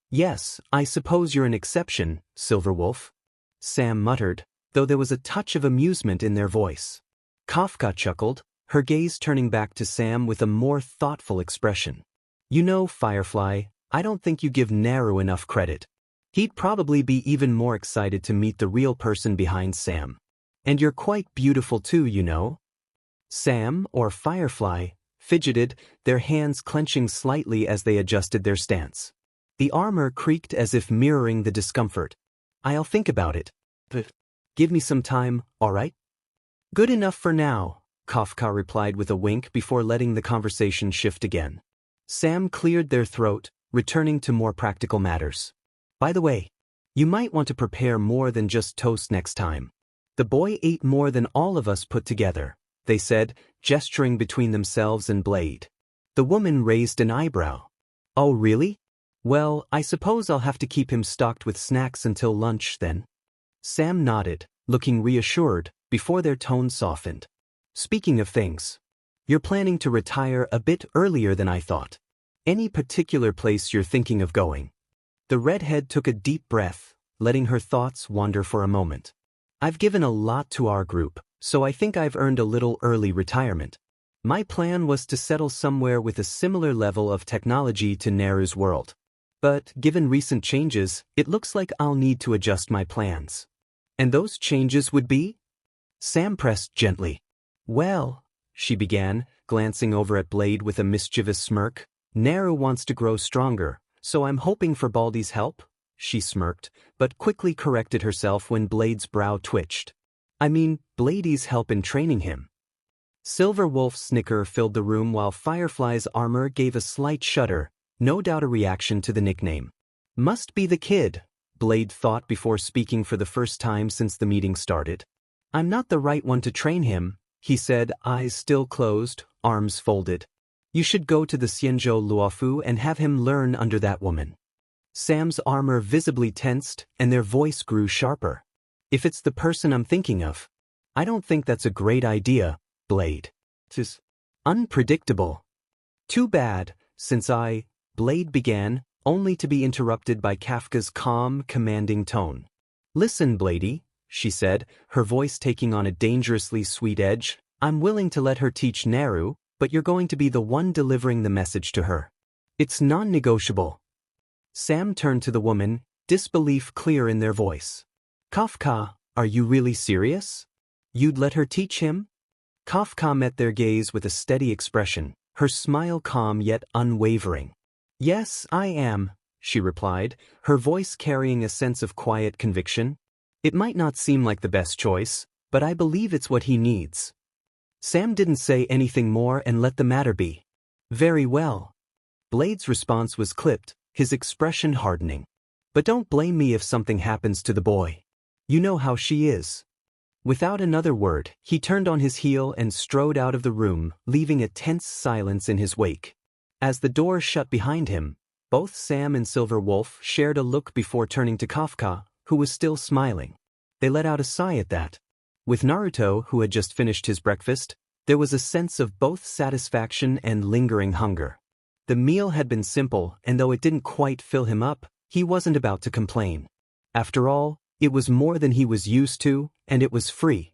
[SPEAKER 1] I suppose you're an exception, Silver Wolf," Sam muttered, though there was a touch of amusement in their voice. Kafka chuckled, her gaze turning back to Sam with a more thoughtful expression. "You know, Firefly, I don't think you give Naru enough credit. He'd probably be even more excited to meet the real person behind Sam. And you're quite beautiful too, you know." Sam, or Firefly, fidgeted, their hands clenching slightly as they adjusted their stance. The armor creaked as if mirroring the discomfort. "I'll think about it. But give me some time, all right?" "Good enough for now," Kafka replied with a wink before letting the conversation shift again. Sam cleared their throat, returning to more practical matters. "By the way, you might want to prepare more than just toast next time. The boy ate more than all of us put together," they said, gesturing between themselves and Blade. The woman raised an eyebrow. "Oh, really? Well, I suppose I'll have to keep him stocked with snacks until lunch then." Sam nodded, looking reassured, before their tone softened. "Speaking of things, You're planning to retire a bit earlier than I thought. Any particular place you're thinking of going? The redhead took a deep breath, letting her thoughts wander for a moment. I've given a lot to our group, so I think I've earned a little early retirement. My plan was to settle somewhere with a similar level of technology to Naru's world. But given recent changes, it looks like I'll need to adjust my plans. And those changes would be? Sam pressed gently. Well, she began, glancing over at Blade with a mischievous smirk. Naru wants to grow stronger, so I'm hoping for Baldy's help, she smirked, but quickly corrected herself when Blade's brow twitched. I mean, Blady's help in training him. Silver Wolf's snicker filled the room while Firefly's armor gave a slight shudder, no doubt a reaction to the nickname. Must be the kid, Blade thought before speaking for the first time since the meeting started. I'm not the right one to train him, he said, eyes still closed, arms folded. You should go to the Xianzhou Luofu and have him learn under that woman. Sam's armor visibly tensed, and their voice grew sharper. If it's the person I'm thinking of. I don't think that's a great idea, Blade. It's unpredictable. Too bad, since Blade began, only to be interrupted by Kafka's calm, commanding tone. Listen, Blady, she said, her voice taking on a dangerously sweet edge, I'm willing to let her teach Naru, but you're going to be the one delivering the message to her. It's non-negotiable. Sam turned to the woman, disbelief clear in their voice. Kafka, are you really serious? You'd let her teach him? Kafka met their gaze with a steady expression, her smile calm yet unwavering. Yes, I am, she replied, her voice carrying a sense of quiet conviction. It might not seem like the best choice, but I believe it's what he needs. Sam didn't say anything more and let the matter be. Very well. Blade's response was clipped, his expression hardening. But don't blame me if something happens to the boy. You know how she is. Without another word, he turned on his heel and strode out of the room, leaving a tense silence in his wake. As the door shut behind him, both Sam and Silver Wolf shared a look before turning to Kafka, who was still smiling. They let out a sigh at that. With Naruto, who had just finished his breakfast, there was a sense of both satisfaction and lingering hunger. The meal had been simple, and though it didn't quite fill him up, he wasn't about to complain. After all, it was more than he was used to, and it was free.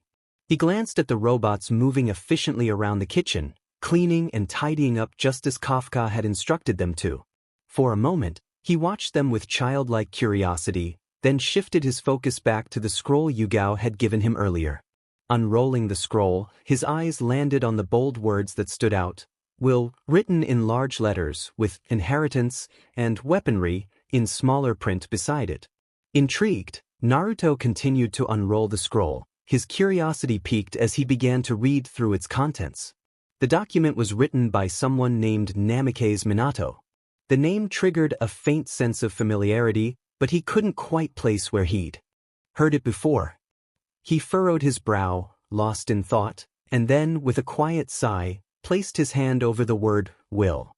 [SPEAKER 1] He glanced at the robots moving efficiently around the kitchen, cleaning and tidying up just as Kafka had instructed them to. For a moment, he watched them with childlike curiosity, then shifted his focus back to the scroll Yugao had given him earlier. Unrolling the scroll, his eyes landed on the bold words that stood out. Will, written in large letters, with inheritance and weaponry in smaller print beside it. Intrigued, Naruto continued to unroll the scroll, his curiosity piqued as he began to read through its contents. The document was written by someone named Namikaze Minato. The name triggered a faint sense of familiarity, but he couldn't quite place where he'd heard it before. He furrowed his brow, lost in thought, and then, with a quiet sigh, placed his hand over the word, will.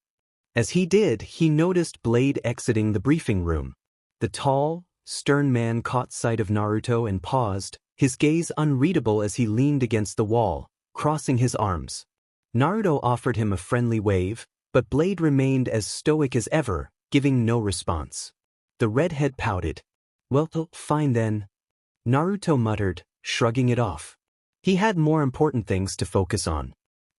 [SPEAKER 1] As he did, he noticed Blade exiting the briefing room. The tall, stern man caught sight of Naruto and paused, his gaze unreadable as he leaned against the wall, crossing his arms. Naruto offered him a friendly wave, but Blade remained as stoic as ever, giving no response. The redhead pouted. Well, fine then. Naruto muttered, shrugging it off. He had more important things to focus on.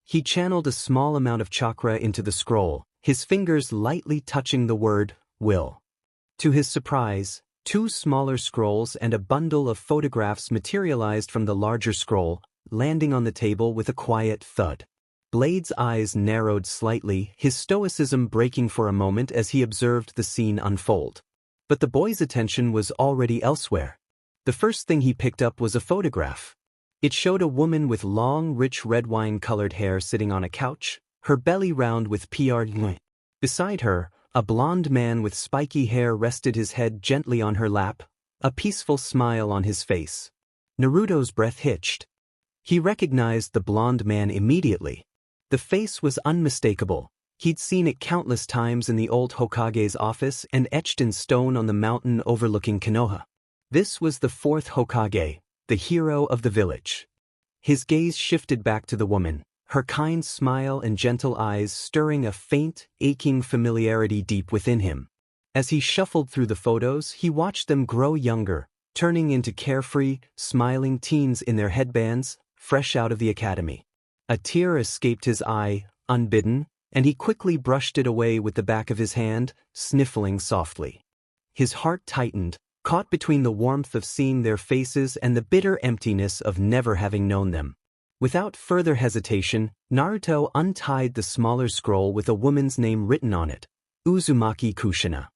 [SPEAKER 1] He channeled a small amount of chakra into the scroll, his fingers lightly touching the word, will. To his surprise, 2 smaller scrolls and a bundle of photographs materialized from the larger scroll, landing on the table with a quiet thud. Blade's eyes narrowed slightly, his stoicism breaking for a moment as he observed the scene unfold. But the boy's attention was already elsewhere. The first thing he picked up was a photograph. It showed a woman with long, rich red wine-colored hair sitting on a couch, her belly round with PR. Beside her, a blond man with spiky hair rested his head gently on her lap, a peaceful smile on his face. Naruto's breath hitched. He recognized the blond man immediately. The face was unmistakable. He'd seen it countless times in the old Hokage's office and etched in stone on the mountain overlooking Konoha. This was the 4th Hokage, the hero of the village. His gaze shifted back to the woman, her kind smile and gentle eyes stirring a faint, aching familiarity deep within him. As he shuffled through the photos, he watched them grow younger, turning into carefree, smiling teens in their headbands, fresh out of the academy. A tear escaped his eye, unbidden, and he quickly brushed it away with the back of his hand, sniffling softly. His heart tightened, caught between the warmth of seeing their faces and the bitter emptiness of never having known them. Without further hesitation, Naruto untied the smaller scroll with a woman's name written on it, Uzumaki Kushina.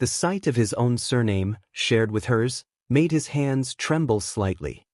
[SPEAKER 1] The sight of his own surname, shared with hers, made his hands tremble slightly.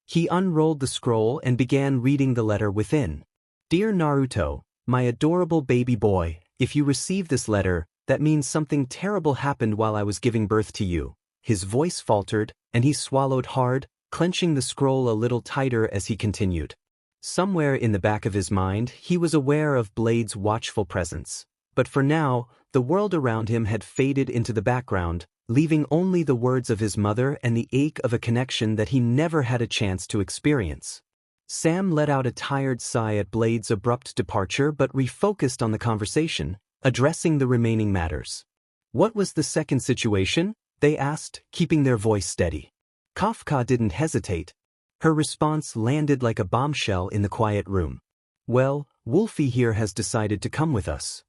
[SPEAKER 1] He unrolled the scroll and began reading the letter within. Dear Naruto, my adorable baby boy, if you receive this letter, that means something terrible happened while I was giving birth to you. His voice faltered, and he swallowed hard, clenching the scroll a little tighter as he continued. Somewhere in the back of his mind, he was aware of Blade's watchful presence. But for now, the world around him had faded into the background, leaving only the words of his mother and the ache of a connection that he never had a chance to experience. Sam let out a tired sigh at Blade's abrupt departure but refocused on the conversation, addressing the remaining matters. What was the second situation? They asked, keeping their voice steady. Kafka didn't hesitate. Her response landed like a bombshell in the quiet room. Well, Wolfie here has decided to come with us.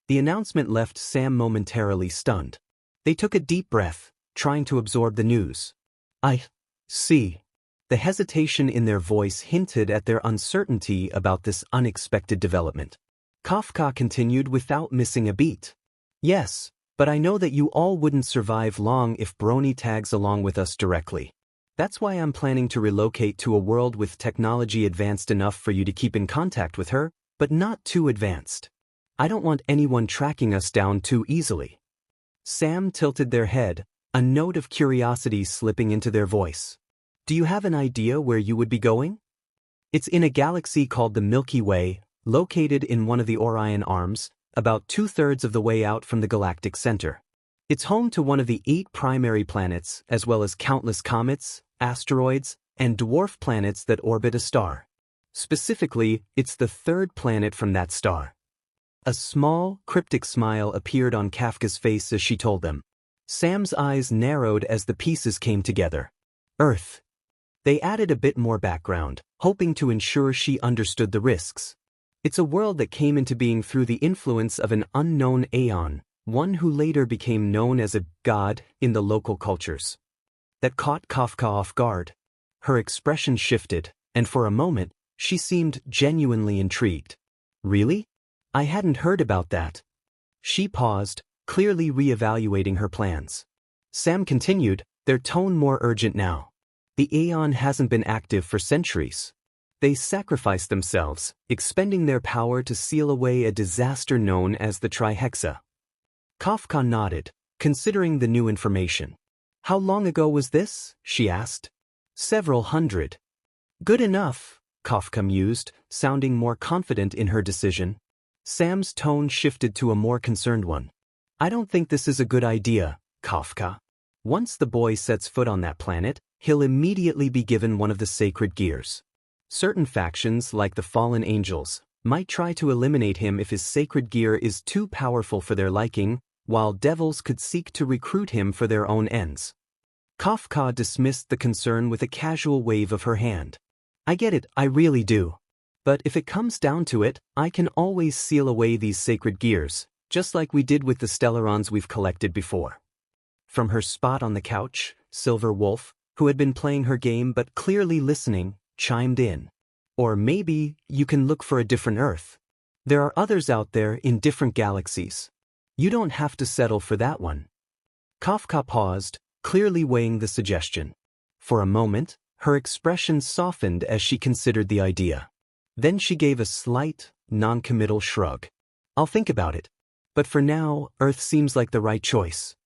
[SPEAKER 1] The announcement left Sam momentarily stunned. They took a deep breath, trying to absorb the news. I see. The hesitation in their voice hinted at their uncertainty about this unexpected development. Kafka continued without missing a beat. Yes, but I know that you all wouldn't survive long if Brony tags along with us directly. That's why I'm planning to relocate to a world with technology advanced enough for you to keep in contact with her, but not too advanced. I don't want anyone tracking us down too easily. Sam tilted their head, a note of curiosity slipping into their voice. Do you have an idea where you would be going? It's in a galaxy called the Milky Way, located in one of the Orion arms, about 2/3 of the way out from the galactic center. It's home to one of the 8 primary planets, as well as countless comets, asteroids, and dwarf planets that orbit a star. Specifically, it's the 3rd planet from that star. A small, cryptic smile appeared on Kafka's face as she told them. Sam's eyes narrowed as the pieces came together. Earth. They added a bit more background, hoping to ensure she understood the risks. It's a world that came into being through the influence of an unknown Aeon, one who later became known as a god in the local cultures. That caught Kafka off guard. Her expression shifted, and for a moment, she seemed genuinely intrigued. Really? I hadn't heard about that. She paused, clearly reevaluating her plans. Sam continued, their tone more urgent now. The Aeon hasn't been active for centuries. They sacrificed themselves, expending their power to seal away a disaster known as the Trihexa. Kafka nodded, considering the new information. How long ago was this? She asked. Several hundred. Good enough, Kafka mused, sounding more confident in her decision. Sam's tone shifted to a more concerned one. I don't think this is a good idea, Kafka. Once the boy sets foot on that planet, he'll immediately be given one of the sacred gears. Certain factions, like the fallen angels, might try to eliminate him if his sacred gear is too powerful for their liking, while devils could seek to recruit him for their own ends. Kafka dismissed the concern with a casual wave of her hand. I get it, I really do. But if it comes down to it, I can always seal away these sacred gears, just like we did with the Stellarons we've collected before. From her spot on the couch, Silver Wolf, who had been playing her game but clearly listening, chimed in. Or maybe you can look for a different Earth. There are others out there in different galaxies. You don't have to settle for that one. Kafka paused, clearly weighing the suggestion. For a moment, her expression softened as she considered the idea. Then she gave a slight, non-committal shrug. I'll think about it. But for now, Earth seems like the right choice.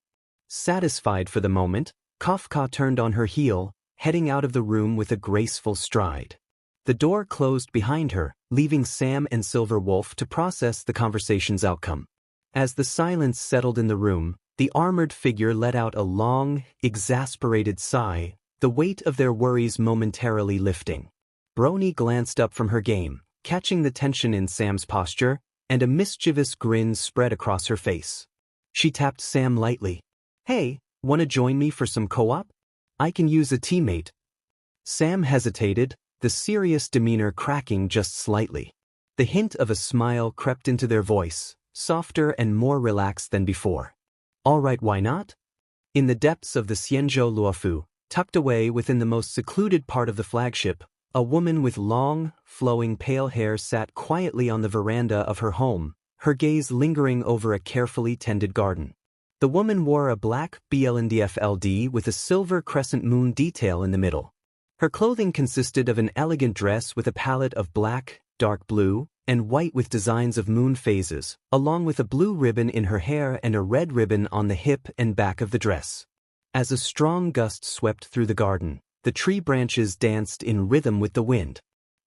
[SPEAKER 1] Satisfied for the moment, Kafka turned on her heel, heading out of the room with a graceful stride. The door closed behind her, leaving Sam and Silver Wolf to process the conversation's outcome. As the silence settled in the room, the armored figure let out a long, exasperated sigh, the weight of their worries momentarily lifting. Brony glanced up from her game, catching the tension in Sam's posture, and a mischievous grin spread across her face. She tapped Sam lightly. "Hey, wanna join me for some co-op? I can use a teammate." Sam hesitated, the serious demeanor cracking just slightly. The hint of a smile crept into their voice, softer and more relaxed than before. "All right, why not?" In the depths of the Xianzhou Luofu, tucked away within the most secluded part of the flagship, a woman with long, flowing pale hair sat quietly on the veranda of her home, her gaze lingering over a carefully tended garden. The woman wore a black blndfld with a silver crescent moon detail in the middle. Her clothing consisted of an elegant dress with a palette of black, dark blue, and white with designs of moon phases, along with a blue ribbon in her hair and a red ribbon on the hip and back of the dress. As a strong gust swept through the garden, the tree branches danced in rhythm with the wind.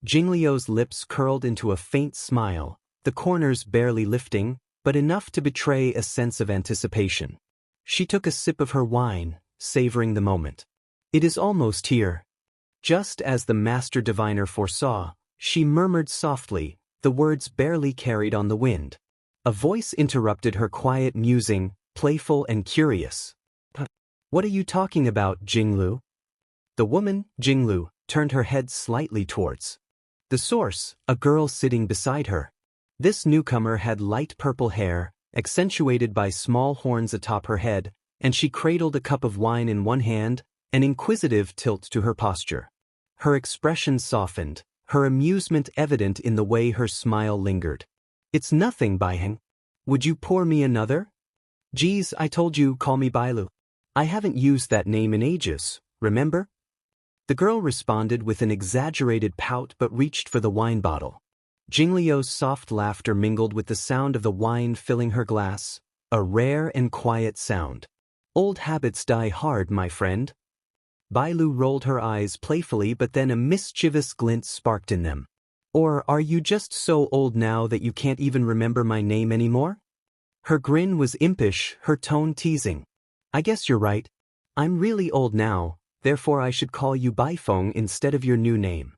[SPEAKER 1] Jingliu's lips curled into a faint smile, the corners barely lifting, but enough to betray a sense of anticipation. She took a sip of her wine, savoring the moment. "It is almost here." Just as the master diviner foresaw, she murmured softly, the words barely carried on the wind. A voice interrupted her quiet musing, playful and curious. "What are you talking about, Jinglu?" The woman, Jinglu, turned her head slightly towards the source, a girl sitting beside her. This newcomer had light purple hair, accentuated by small horns atop her head, and she cradled a cup of wine in one hand, an inquisitive tilt to her posture. Her expression softened, her amusement evident in the way her smile lingered. "It's nothing, Baiheng. Would you pour me another?" "Geez, I told you, call me Bailu. I haven't used that name in ages, remember?" The girl responded with an exaggerated pout but reached for the wine bottle. Jingliu's soft laughter mingled with the sound of the wine filling her glass, a rare and quiet sound. "Old habits die hard, my friend." Bailu rolled her eyes playfully, but then a mischievous glint sparked in them. "Or are you just so old now that you can't even remember my name anymore?" Her grin was impish, her tone teasing. "I guess you're right. I'm really old now, therefore I should call you Baifeng instead of your new name."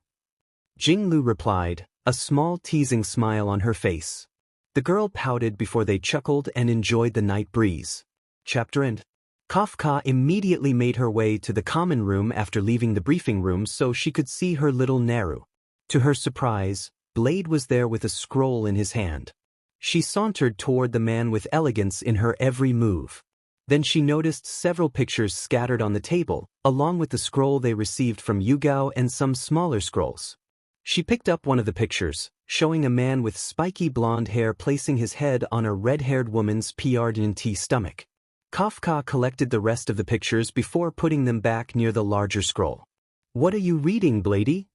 [SPEAKER 1] Jinglu replied, a small teasing smile on her face. The girl pouted before they chuckled and enjoyed the night breeze. Chapter end. Kafka immediately made her way to the common room after leaving the briefing room so she could see her little Naru. To her surprise, Blade was there with a scroll in his hand. She sauntered toward the man with elegance in her every move. Then she noticed several pictures scattered on the table, along with the scroll they received from Yugao and some smaller scrolls. She picked up one of the pictures, showing a man with spiky blonde hair placing his head on a red-haired woman's PRDNT stomach. Kafka collected the rest of the pictures before putting them back near the larger scroll. "What are you reading, Blady?"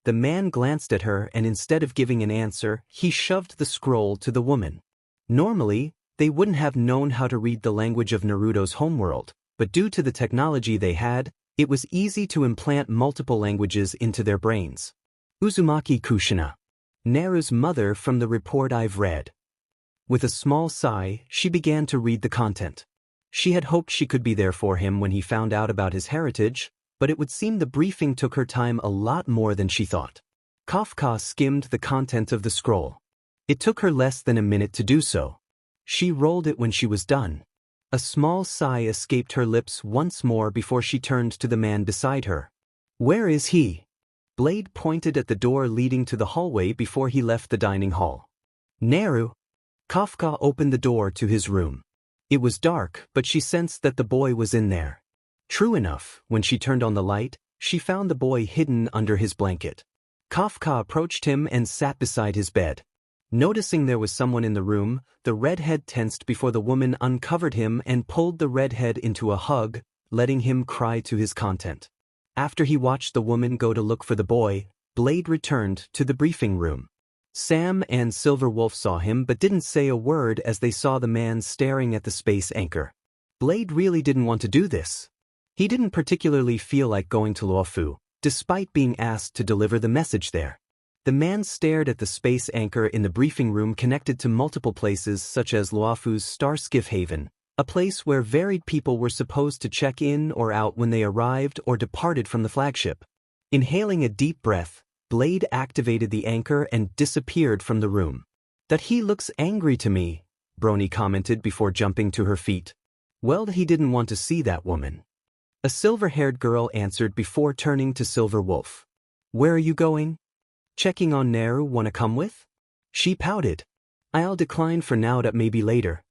[SPEAKER 1] The man glanced at her and instead of giving an answer, he shoved the scroll to the woman. Normally, they wouldn't have known how to read the language of Naruto's homeworld, but due to the technology they had, it was easy to implant multiple languages into their brains. Uzumaki Kushina. Naru's mother from the report I've read. With a small sigh, she began to read the content. She had hoped she could be there for him when he found out about his heritage, but it would seem the briefing took her time a lot more than she thought. Kafka skimmed the content of the scroll. It took her less than a minute to do so. She rolled it when she was done. A small sigh escaped her lips once more before she turned to the man beside her. "Where is he?" Blade pointed at the door leading to the hallway before he left the dining hall. "Naru." Kafka opened the door to his room. It was dark, but she sensed that the boy was in there. True enough, when she turned on the light, she found the boy hidden under his blanket. Kafka approached him and sat beside his bed. Noticing there was someone in the room, the redhead tensed before the woman uncovered him and pulled the redhead into a hug, letting him cry to his content. After he watched the woman go to look for the boy, Blade returned to the briefing room. Sam and Silver Wolf saw him but didn't say a word as they saw the man staring at the space anchor. Blade really didn't want to do this. He didn't particularly feel like going to Luofu, despite being asked to deliver the message there. The man stared at the space anchor in the briefing room connected to multiple places such as Luofu's Starskiff Haven, a place where varied people were supposed to check in or out when they arrived or departed from the flagship. Inhaling a deep breath, Blade activated the anchor and disappeared from the room. That he looks angry to me, Brony commented before jumping to her feet. Well, he didn't want to see that woman. A silver-haired girl answered before turning to Silver Wolf. Where are you going? Checking on Naru, wanna come with? She pouted. I'll decline for now, that maybe later.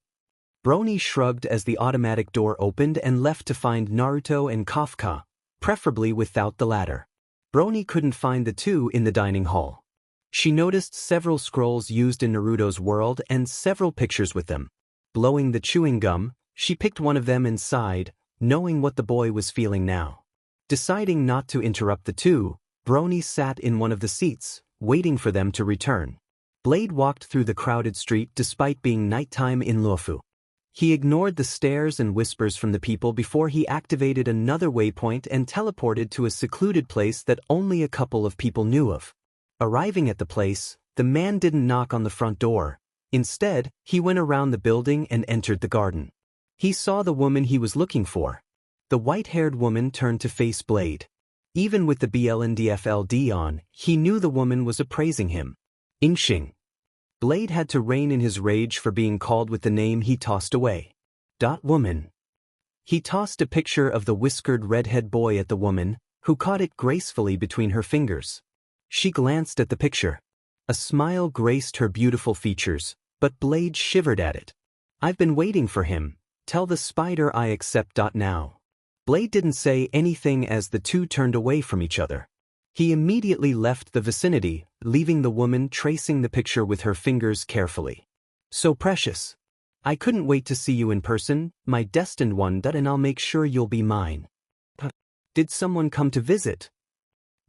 [SPEAKER 1] Brony shrugged as the automatic door opened and left to find Naruto and Kafka, preferably without the latter. Brony couldn't find the two in the dining hall. She noticed several scrolls used in Naruto's world and several pictures with them. Blowing the chewing gum, she picked one of them and sighed, knowing what the boy was feeling now. Deciding not to interrupt the two, Brony sat in one of the seats, waiting for them to return. Blade walked through the crowded street despite being nighttime in Luofu. He ignored the stares and whispers from the people before he activated another waypoint and teleported to a secluded place that only a couple of people knew of. Arriving at the place, the man didn't knock on the front door. Instead, he went around the building and entered the garden. He saw the woman he was looking for. The white-haired woman turned to face Blade. Even with the BLNDFLD on, he knew the woman was appraising him. Inxing. Blade had to rein in his rage for being called with the name he tossed away. Woman. He tossed a picture of the whiskered redhead boy at the woman, who caught it gracefully between her fingers. She glanced at the picture. A smile graced her beautiful features, but Blade shivered at it. I've been waiting for him. Tell the spider I accept. Now. Blade didn't say anything as the two turned away from each other. He immediately left the vicinity, leaving the woman tracing the picture with her fingers carefully. So precious. I couldn't wait to see you in person, my destined one, and I'll make sure you'll be mine. Did someone come to visit?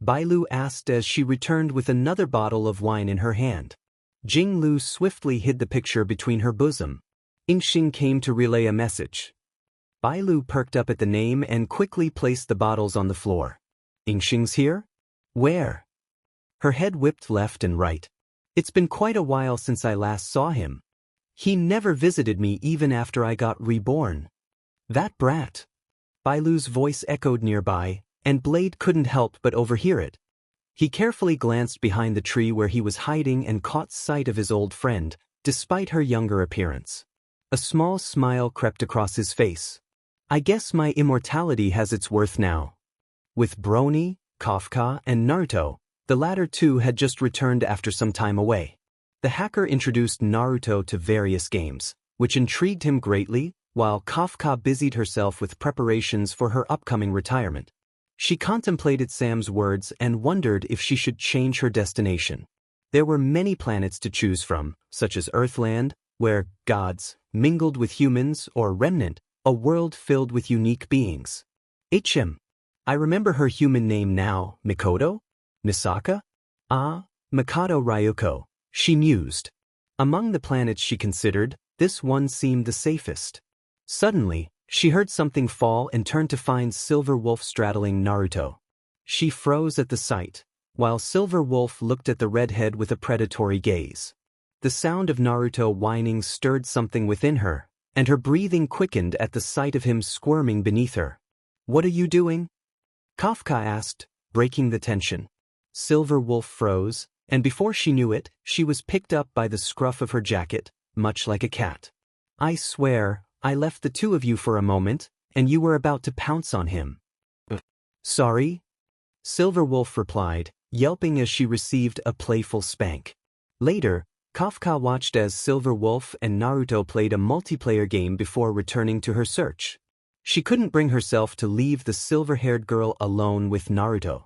[SPEAKER 1] Bailu asked as she returned with another bottle of wine in her hand. Jinglu swiftly hid the picture between her bosom. Inxing came to relay a message. Bailu perked up at the name and quickly placed the bottles on the floor. Inxing's here? Where? Her head whipped left and right. It's been quite a while since I last saw him. He never visited me even after I got reborn. That brat. Bailu's voice echoed nearby, and Blade couldn't help but overhear it. He carefully glanced behind the tree where he was hiding and caught sight of his old friend, despite her younger appearance. A small smile crept across his face. I guess my immortality has its worth now. With Brony, Kafka, and Naruto, the latter two had just returned after some time away. The hacker introduced Naruto to various games, which intrigued him greatly, while Kafka busied herself with preparations for her upcoming retirement. She contemplated Sam's words and wondered if she should change her destination. There were many planets to choose from, such as Earthland, where gods mingled with humans, or Remnant, a world filled with unique beings. I remember her human name now, Mikoto? Misaka? Ah, Mikado Ryuko, she mused. Among the planets she considered, this one seemed the safest. Suddenly, she heard something fall and turned to find Silver Wolf straddling Naruto. She froze at the sight, while Silver Wolf looked at the redhead with a predatory gaze. The sound of Naruto whining stirred something within her, and her breathing quickened at the sight of him squirming beneath her. What are you doing? Kafka asked, breaking the tension. Silver Wolf froze, and before she knew it, she was picked up by the scruff of her jacket, much like a cat. I swear, I left the two of you for a moment, and you were about to pounce on him. Sorry? Silver Wolf replied, yelping as she received a playful spank. Later, Kafka watched as Silver Wolf and Naruto played a multiplayer game before returning to her search. She couldn't bring herself to leave the silver-haired girl alone with Naruto.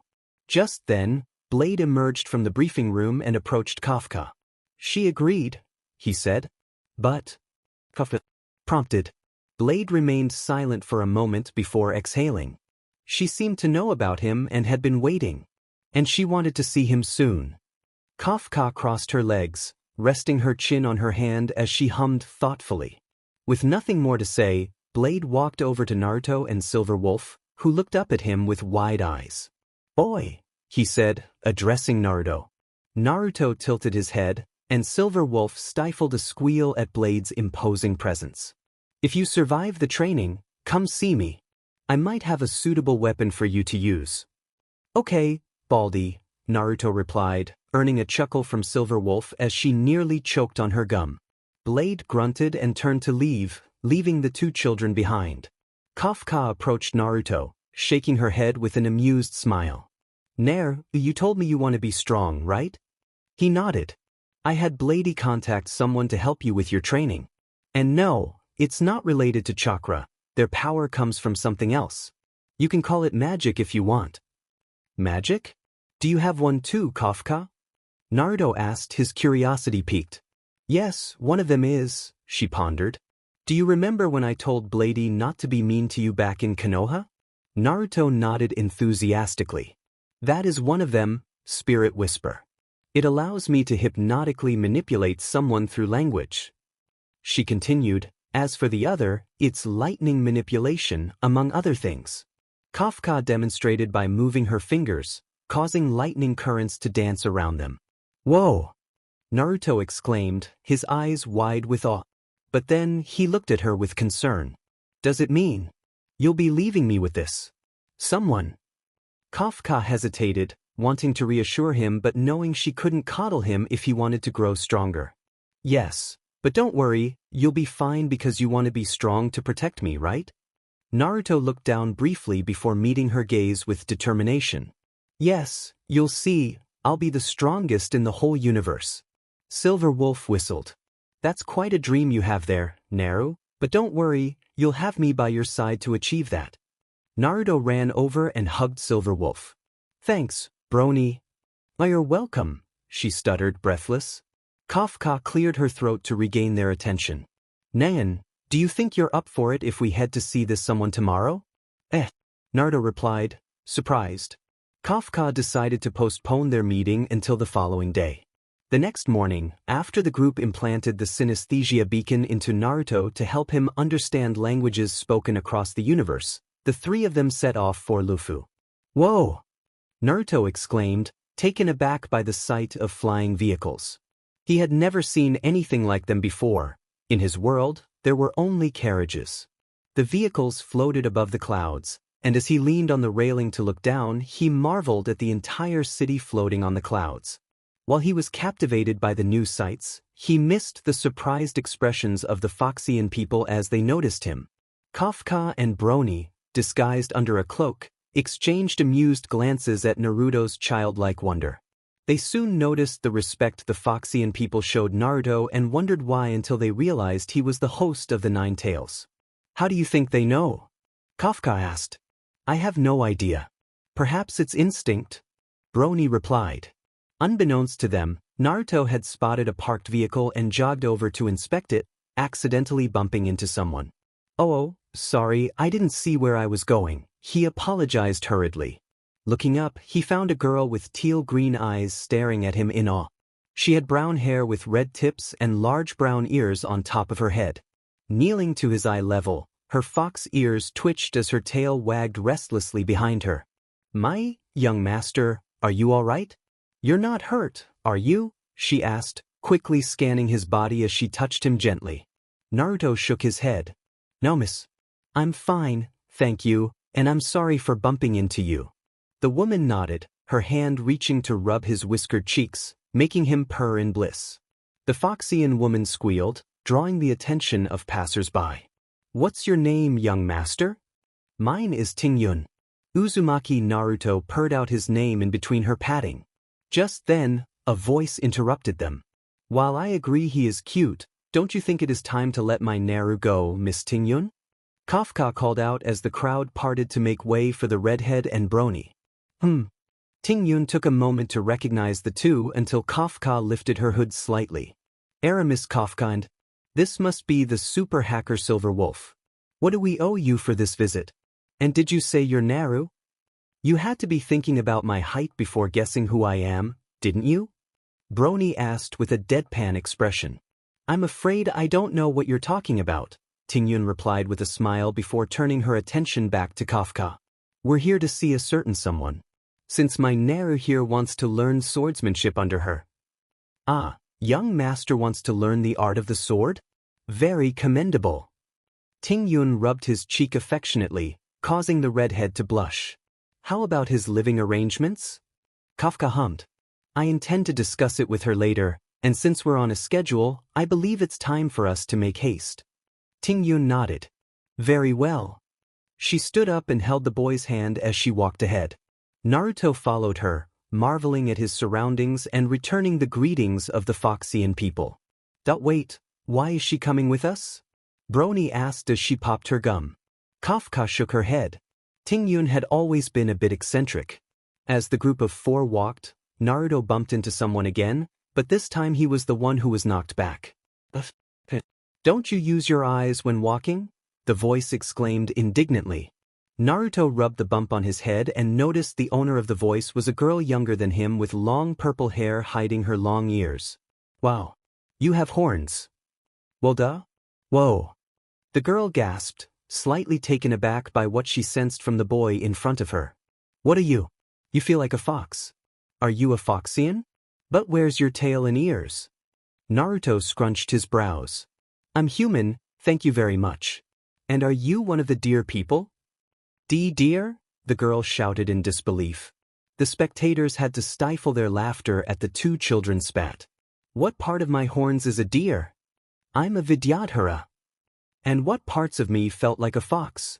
[SPEAKER 1] Just then, Blade emerged from the briefing room and approached Kafka. She agreed, he said. But... Kafka prompted. Blade remained silent for a moment before exhaling. She seemed to know about him and had been waiting. And she wanted to see him soon. Kafka crossed her legs, resting her chin on her hand as she hummed thoughtfully. With nothing more to say, Blade walked over to Naruto and Silver Wolf, who looked up at him with wide eyes. Boy, he said, addressing Naruto. Naruto tilted his head, and Silver Wolf stifled a squeal at Blade's imposing presence. If you survive the training, come see me. I might have a suitable weapon for you to use. Okay, Baldy, Naruto replied, earning a chuckle from Silver Wolf as she nearly choked on her gum. Blade grunted and turned to leave, leaving the two children behind. Kafka approached Naruto, shaking her head with an amused smile. "Nair, you told me you want to be strong, right?" He nodded. "I had Bladey contact someone to help you with your training. And no, it's not related to chakra. Their power comes from something else. You can call it magic if you want." "Magic? Do you have one too, Kafka?" Naruto asked, his curiosity piqued. "Yes, one of them is," she pondered. "Do you remember when I told Bladey not to be mean to you back in Konoha?" Naruto nodded enthusiastically. "That is one of them, Spirit Whisper. It allows me to hypnotically manipulate someone through language." She continued, "As for the other, it's lightning manipulation, among other things." Kafka demonstrated by moving her fingers, causing lightning currents to dance around them. "Whoa!" Naruto exclaimed, his eyes wide with awe. But then he looked at her with concern. "Does it mean you'll be leaving me with this someone?" Kafka hesitated, wanting to reassure him but knowing she couldn't coddle him if he wanted to grow stronger. "Yes, but don't worry, you'll be fine because you want to be strong to protect me, right?" Naruto looked down briefly before meeting her gaze with determination. "Yes, you'll see, I'll be the strongest in the whole universe." Silver Wolf whistled. "That's quite a dream you have there, Naru, but don't worry, you'll have me by your side to achieve that." Naruto ran over and hugged Silver Wolf. "Thanks, Brony." "Oh, you're welcome," she stuttered, breathless. Kafka cleared her throat to regain their attention. "Nayan, do you think you're up for it if we head to see this someone tomorrow?" Naruto replied, surprised. Kafka decided to postpone their meeting until the following day. The next morning, after the group implanted the synesthesia beacon into Naruto to help him understand languages spoken across the universe, the three of them set off for Lufu. "Whoa!" Naruto exclaimed, taken aback by the sight of flying vehicles. He had never seen anything like them before. In his world, there were only carriages. The vehicles floated above the clouds, and as he leaned on the railing to look down, he marveled at the entire city floating on the clouds. While he was captivated by the new sights, he missed the surprised expressions of the Foxian people as they noticed him. Kafka and Brony, disguised under a cloak, exchanged amused glances at Naruto's childlike wonder. They soon noticed the respect the Foxian people showed Naruto and wondered why until they realized he was the host of the Nine Tails. "How do you think they know?" Kafka asked. "I have no idea. Perhaps it's instinct," Brony replied. Unbeknownst to them, Naruto had spotted a parked vehicle and jogged over to inspect it, accidentally bumping into someone. "Oh, sorry, I didn't see where I was going," he apologized hurriedly. Looking up, he found a girl with teal-green eyes staring at him in awe. She had brown hair with red tips and large brown ears on top of her head. Kneeling to his eye level, her fox ears twitched as her tail wagged restlessly behind her. "My young master, are you all right? You're not hurt, are you?" she asked, quickly scanning his body as she touched him gently. Naruto shook his head. "No, miss. I'm fine, thank you, and I'm sorry for bumping into you." The woman nodded, her hand reaching to rub his whiskered cheeks, making him purr in bliss. The Foxian woman squealed, drawing the attention of passers-by. "What's your name, young master?" "Mine is Tingyun." Uzumaki Naruto purred out his name in between her patting. Just then, a voice interrupted them. "While I agree he is cute, don't you think it is time to let my Naru go, Miss Tingyun?" Kafka called out as the crowd parted to make way for the redhead and Brony. Tingyun took a moment to recognize the two until Kafka lifted her hood slightly. "Aramis Kafka, and this must be the super hacker Silver Wolf. What do we owe you for this visit? And did you say you're Naru? You had to be thinking about my height before guessing who I am, didn't you?" Brony asked with a deadpan expression. "I'm afraid I don't know what you're talking about," Tingyun replied with a smile before turning her attention back to Kafka. "We're here to see a certain someone. Since my Naru here wants to learn swordsmanship under her." "Ah, young master wants to learn the art of the sword? Very commendable." Tingyun rubbed his cheek affectionately, causing the redhead to blush. "How about his living arrangements?" Kafka hummed. I intend to discuss it with her later, and since we're on a schedule, I believe it's time for us to make haste. Tingyun nodded. Very well. She stood up and held the boy's hand as she walked ahead. Naruto followed her, marveling at his surroundings and returning the greetings of the Foxian people. Wait, why is she coming with us? Brony asked as she popped her gum. Kafka shook her head. Tingyun had always been a bit eccentric. As the group of four walked, Naruto bumped into someone again, but this time he was the one who was knocked back. Don't you use your eyes when walking? The voice exclaimed indignantly. Naruto rubbed the bump on his head and noticed the owner of the voice was a girl younger than him with long purple hair hiding her long ears. Wow. You have horns. Well duh? Whoa. The girl gasped, slightly taken aback by what she sensed from the boy in front of her. What are you? You feel like a fox. Are you a Foxian? But where's your tail and ears? Naruto scrunched his brows. I'm human, thank you very much. And are you one of the deer people? Deer? The girl shouted in disbelief. The spectators had to stifle their laughter at the two children spat. What part of my horns is a deer? I'm a Vidyadhara. And what parts of me felt like a fox?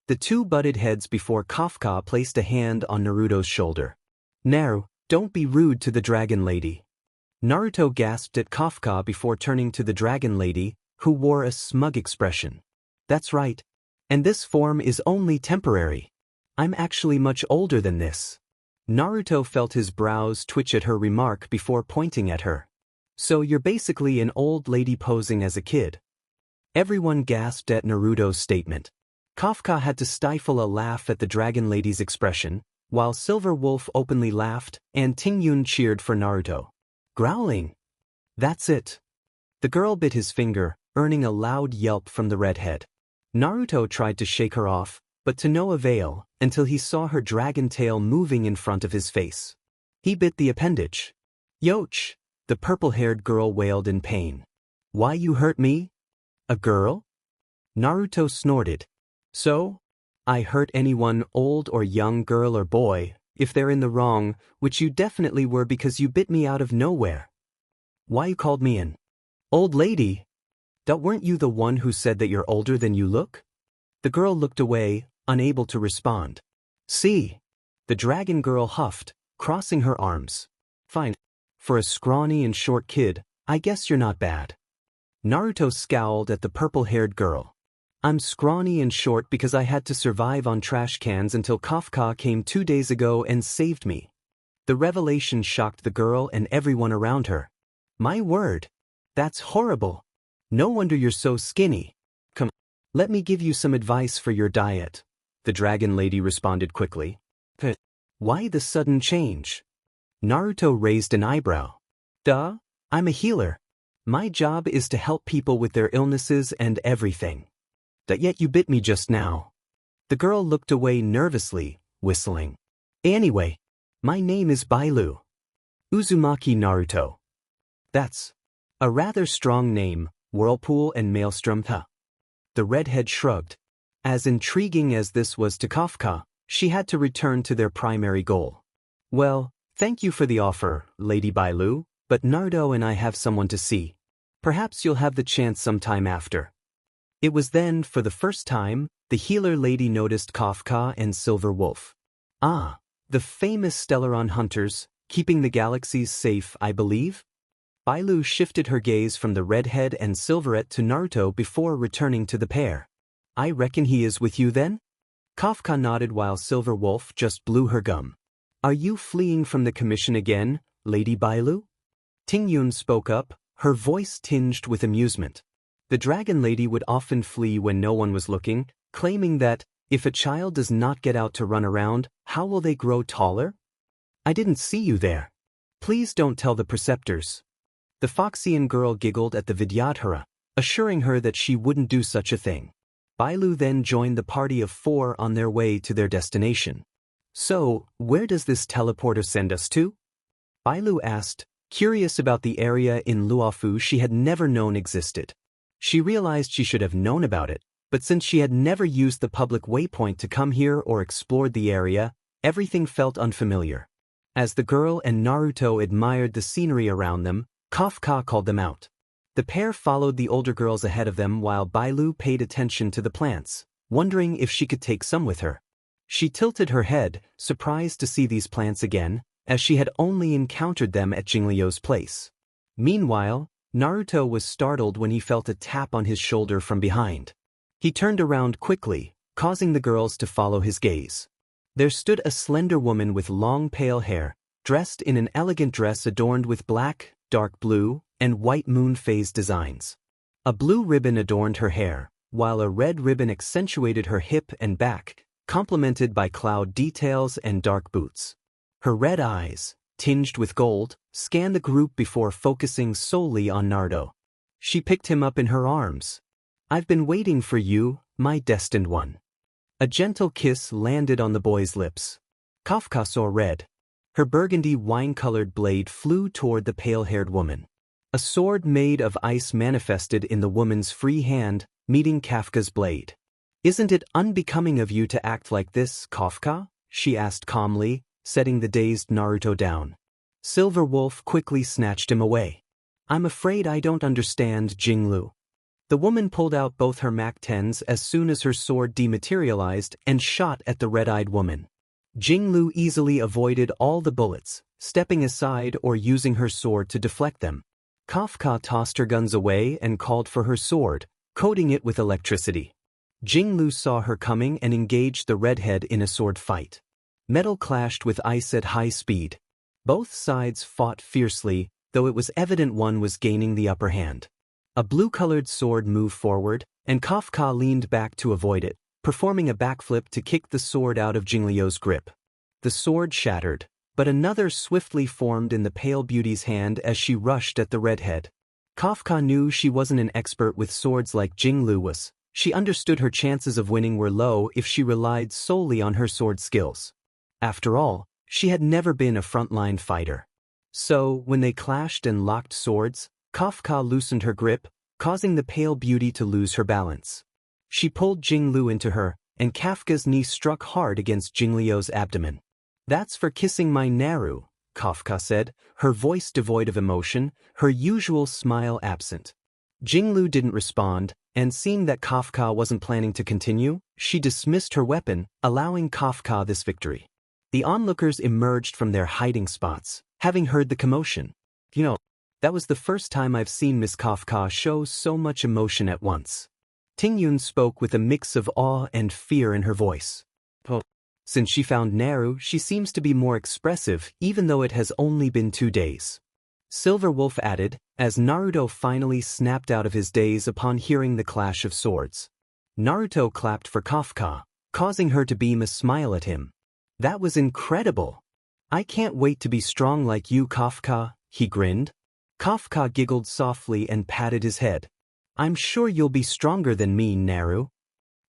[SPEAKER 1] The two butted heads before Kafka placed a hand on Naruto's shoulder. Naru, don't be rude to the dragon lady. Naruto gasped at Kafka before turning to the dragon lady, who wore a smug expression. That's right. And this form is only temporary. I'm actually much older than this. Naruto felt his brows twitch at her remark before pointing at her. So you're basically an old lady posing as a kid. Everyone gasped at Naruto's statement. Kafka had to stifle a laugh at the dragon lady's expression, while Silver Wolf openly laughed and Tingyun cheered for Naruto. Growling. That's it. The girl bit his finger, earning a loud yelp from the redhead. Naruto tried to shake her off, but to no avail, until he saw her dragon tail moving in front of his face. He bit the appendage. Yoch! The purple-haired girl wailed in pain. Why you hurt me? A girl? Naruto snorted. So? I hurt anyone, old or young, girl or boy, if they're in the wrong, which you definitely were because you bit me out of nowhere. Why you called me an old lady? Weren't you the one who said that you're older than you look? The girl looked away, unable to respond. See? The dragon girl huffed, crossing her arms. Fine. For a scrawny and short kid, I guess you're not bad. Naruto scowled at the purple-haired girl. I'm scrawny and short because I had to survive on trash cans until Kafka came 2 days ago and saved me. The revelation shocked the girl and everyone around her. My word. That's horrible. No wonder you're so skinny. Come, let me give you some advice for your diet. The dragon lady responded quickly. Why the sudden change? Naruto raised an eyebrow. Duh, I'm a healer. My job is to help people with their illnesses and everything. Yet you bit me just now. The girl looked away nervously, whistling. Anyway, my name is Bailu. Uzumaki Naruto. That's a rather strong name, Whirlpool and Maelstrom. The redhead shrugged. As intriguing as this was to Kafka, she had to return to their primary goal. Well, thank you for the offer, Lady Bailu, but Naruto and I have someone to see. Perhaps you'll have the chance sometime after. It was then, for the first time, the healer lady noticed Kafka and Silver Wolf. Ah, the famous Stellaron hunters, keeping the galaxies safe, I believe? Bailu shifted her gaze from the redhead and Silverette to Naruto before returning to the pair. I reckon he is with you then? Kafka nodded while Silver Wolf just blew her gum. Are you fleeing from the commission again, Lady Bailu? Tingyun spoke up, her voice tinged with amusement. The dragon lady would often flee when no one was looking, claiming that, if a child does not get out to run around, how will they grow taller? I didn't see you there. Please don't tell the preceptors. The Foxian girl giggled at the Vidyadhara, assuring her that she wouldn't do such a thing. Bailu then joined the party of 4 on their way to their destination. So, where does this teleporter send us to? Bailu asked, curious about the area in Luofu she had never known existed. She realized she should have known about it, but since she had never used the public waypoint to come here or explored the area, Everything felt unfamiliar. As the girl and Naruto admired the scenery around them, Kafka called them out. The pair followed the older girls ahead of them while Bailu paid attention to the plants, wondering if she could take some with her. She tilted her head, surprised to see these plants again, as she had only encountered them at Jingliu's place. Meanwhile, Naruto was startled when he felt a tap on his shoulder from behind. He turned around quickly, causing the girls to follow his gaze. There stood a slender woman with long pale hair, dressed in an elegant dress adorned with black, dark blue, and white moon phase designs. A blue ribbon adorned her hair, while a red ribbon accentuated her hip and back, complemented by cloud details and dark boots. Her red eyes, tinged with gold, scanned the group before focusing solely on Naruto. She picked him up in her arms. "I've been waiting for you, my destined one." A gentle kiss landed on the boy's lips. Kafka saw red. Her burgundy wine-colored blade flew toward the pale-haired woman. A sword made of ice manifested in the woman's free hand, meeting Kafka's blade. "Isn't it unbecoming of you to act like this, Kafka?" she asked calmly, setting the dazed Naruto down. Silver Wolf quickly snatched him away. "I'm afraid I don't understand, Jinglu." The woman pulled out both her Mac-10s as soon as her sword dematerialized and shot at the red-eyed woman. Jinglu easily avoided all the bullets, stepping aside or using her sword to deflect them. Kafka tossed her guns away and called for her sword, coating it with electricity. Jinglu saw her coming and engaged the redhead in a sword fight. Metal clashed with ice at high speed. Both sides fought fiercely, though it was evident one was gaining the upper hand. A blue-colored sword moved forward, and Kafka leaned back to avoid it, performing a backflip to kick the sword out of Jingliu's grip. The sword shattered, but another swiftly formed in the pale beauty's hand as she rushed at the redhead. Kafka knew she wasn't an expert with swords like Jinglu was. She understood her chances of winning were low if she relied solely on her sword skills. After all, she had never been a frontline fighter. So, when they clashed and locked swords, Kafka loosened her grip, causing the pale beauty to lose her balance. She pulled Jinglu into her, and Kafka's knee struck hard against Jingliu's abdomen. "That's for kissing my Naru," Kafka said, her voice devoid of emotion, her usual smile absent. Jinglu didn't respond, and seeing that Kafka wasn't planning to continue, she dismissed her weapon, allowing Kafka this victory. The onlookers emerged from their hiding spots, having heard the commotion. That was the first time I've seen Miss Kafka show so much emotion at once." Tingyun spoke with a mix of awe and fear in her voice. Since she found Naru, she seems to be more expressive, even though it has only been 2 days. Silver Wolf added, as Naruto finally snapped out of his daze upon hearing the clash of swords. Naruto clapped for Kafka, causing her to beam a smile at him. "That was incredible. I can't wait to be strong like you, Kafka," he grinned. Kafka giggled softly and patted his head. "I'm sure you'll be stronger than me, Naru."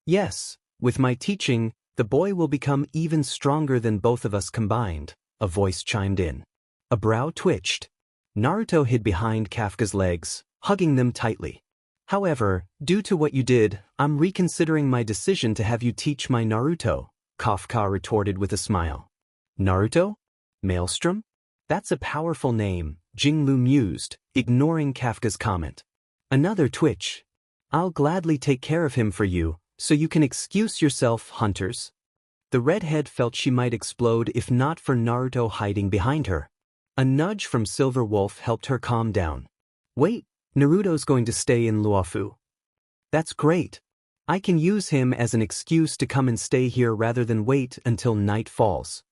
[SPEAKER 1] "Yes, with my teaching, the boy will become even stronger than both of us combined," a voice chimed in. A brow twitched. Naruto hid behind Kafka's legs, hugging them tightly. "However, due to what you did, I'm reconsidering my decision to have you teach my Naruto," Kafka retorted with a smile. "Naruto? Maelstrom? That's a powerful name," Jinglu mused, ignoring Kafka's comment. Another twitch. "I'll gladly take care of him for you, so you can excuse yourself, hunters." The redhead felt she might explode if not for Naruto hiding behind her. A nudge from Silver Wolf helped her calm down. "Wait, Naruto's going to stay in Luofu." "That's great. I can use him as an excuse to come and stay here rather than wait until night falls."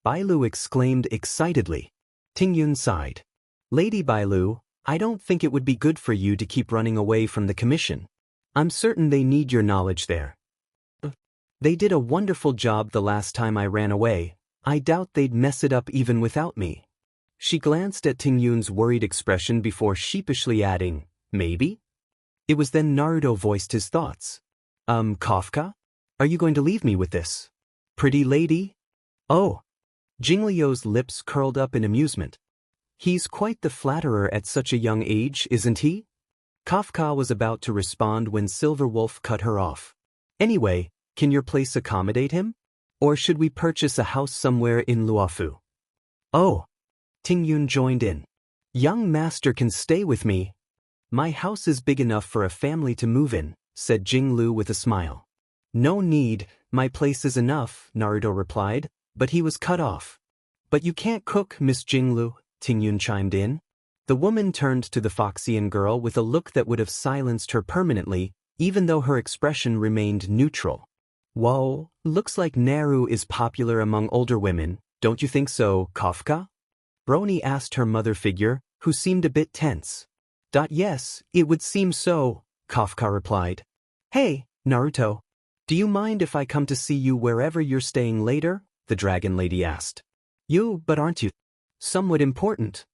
[SPEAKER 1] Bailu exclaimed excitedly. Tingyun sighed. "Lady Bailu, I don't think it would be good for you to keep running away from the commission. I'm certain they need your knowledge there." "They did a wonderful job the last time I ran away. I doubt they'd mess it up even without me." She glanced at Tingyun's worried expression before sheepishly adding, "Maybe?" It was then Naruto voiced his thoughts. Kafka? Are you going to leave me with this pretty lady?" "Oh." Jingliu's lips curled up in amusement. "He's quite the flatterer at such a young age, isn't he?" Kafka was about to respond when Silver Wolf cut her off. "Anyway, can your place accommodate him?" Or should we purchase a house somewhere in Luofu? Oh. Tingyun joined in. Young master can stay with me. My house is big enough for a family to move in, said Jinglu with a smile. No need, my place is enough, Naruto replied, but he was cut off. But you can't cook, Miss Jinglu, Tingyun chimed in. The woman turned to the Foxian girl with a look that would have silenced her permanently, even though her expression remained neutral. Whoa, looks like Naru is popular among older women, don't you think so, Kafka? Brony asked her mother figure, who seemed a bit tense. Yes, it would seem so, Kafka replied. Hey, Naruto. Do you mind if I come to see you wherever you're staying later? The dragon lady asked. But aren't you somewhat important?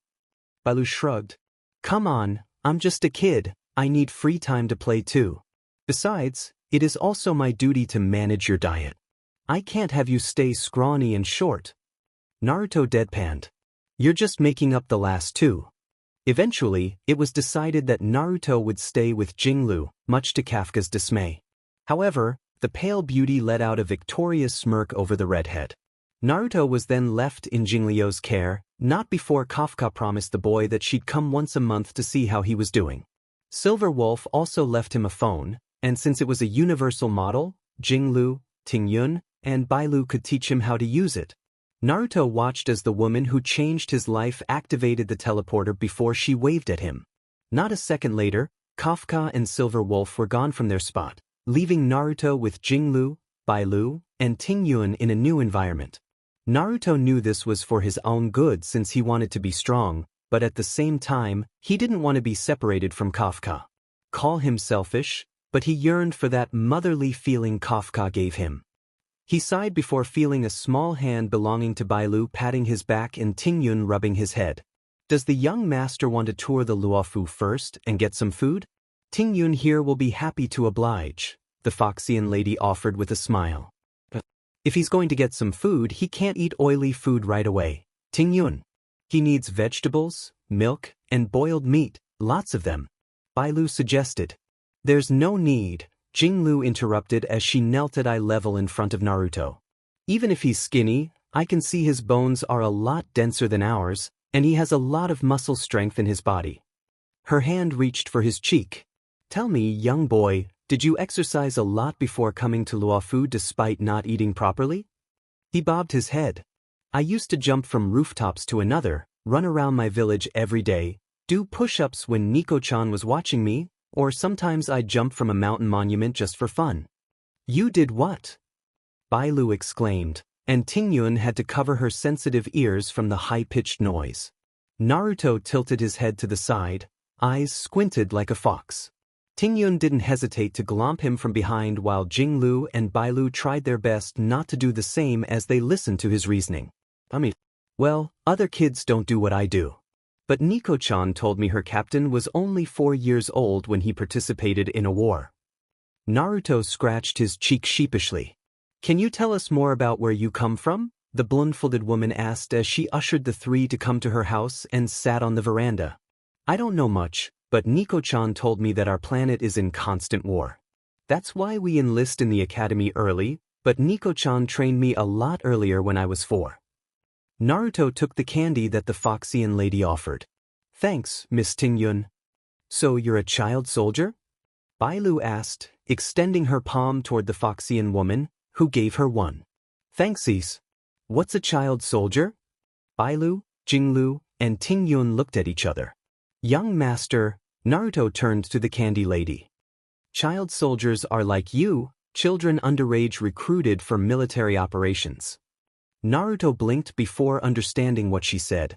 [SPEAKER 1] Bailu shrugged. Come on, I'm just a kid, I need free time to play too. Besides, it is also my duty to manage your diet. I can't have you stay scrawny and short. Naruto deadpanned. You're just making up the last two. Eventually, it was decided that Naruto would stay with Jinglu, much to Kafka's dismay. However, the pale beauty let out a victorious smirk over the redhead. Naruto was then left in Jingliu's care, not before Kafka promised the boy that she'd come once a month to see how he was doing. Silver Wolf also left him a phone, and since it was a universal model, Jinglu, Tingyun, and Bailu could teach him how to use it. Naruto watched as the woman who changed his life activated the teleporter before she waved at him. Not a second later, Kafka and Silver Wolf were gone from their spot, leaving Naruto with Jinglu, Bailu, and Tingyun in a new environment. Naruto knew this was for his own good since he wanted to be strong, but at the same time, he didn't want to be separated from Kafka. Call him selfish, but he yearned for that motherly feeling Kafka gave him. He sighed before feeling a small hand belonging to Bailu patting his back and Tingyun rubbing his head. Does the young master want to tour the Luofu first and get some food? Tingyun here will be happy to oblige, the Foxian lady offered with a smile. If he's going to get some food, he can't eat oily food right away, Tingyun. He needs vegetables, milk, and boiled meat, lots of them. Bailu suggested. There's no need, Jinglu interrupted as she knelt at eye level in front of Naruto. Even if he's skinny, I can see his bones are a lot denser than ours, and he has a lot of muscle strength in his body. Her hand reached for his cheek. Tell me, young boy, did you exercise a lot before coming to Luofu despite not eating properly? He bobbed his head. I used to jump from rooftops to another, run around my village every day, do push-ups when Nico-chan was watching me, or sometimes I'd jump from a mountain monument just for fun. You did what? Bailu exclaimed, and Tingyun had to cover her sensitive ears from the high-pitched noise. Naruto tilted his head to the side, eyes squinted like a fox. Tingyun didn't hesitate to glomp him from behind while Jinglu and Bailu tried their best not to do the same as they listened to his reasoning. Well, other kids don't do what I do. But Nico-chan told me her captain was only 4 years old when he participated in a war. Naruto scratched his cheek sheepishly. Can you tell us more about where you come from? The blindfolded woman asked as she ushered the three to come to her house and sat on the veranda. I don't know much, but Nico-chan told me that our planet is in constant war. That's why we enlist in the academy early, but Nico-chan trained me a lot earlier when I was 4. Naruto took the candy that the Foxian lady offered. Thanks, Miss Tingyun. So you're a child soldier? Bailu asked, extending her palm toward the Foxian woman, who gave her one. Thanksies. What's a child soldier? Bailu, Jinglu, and Tingyun looked at each other. Young master, Naruto turned to the candy lady. Child soldiers are like you, children underage recruited for military operations. Naruto blinked before understanding what she said.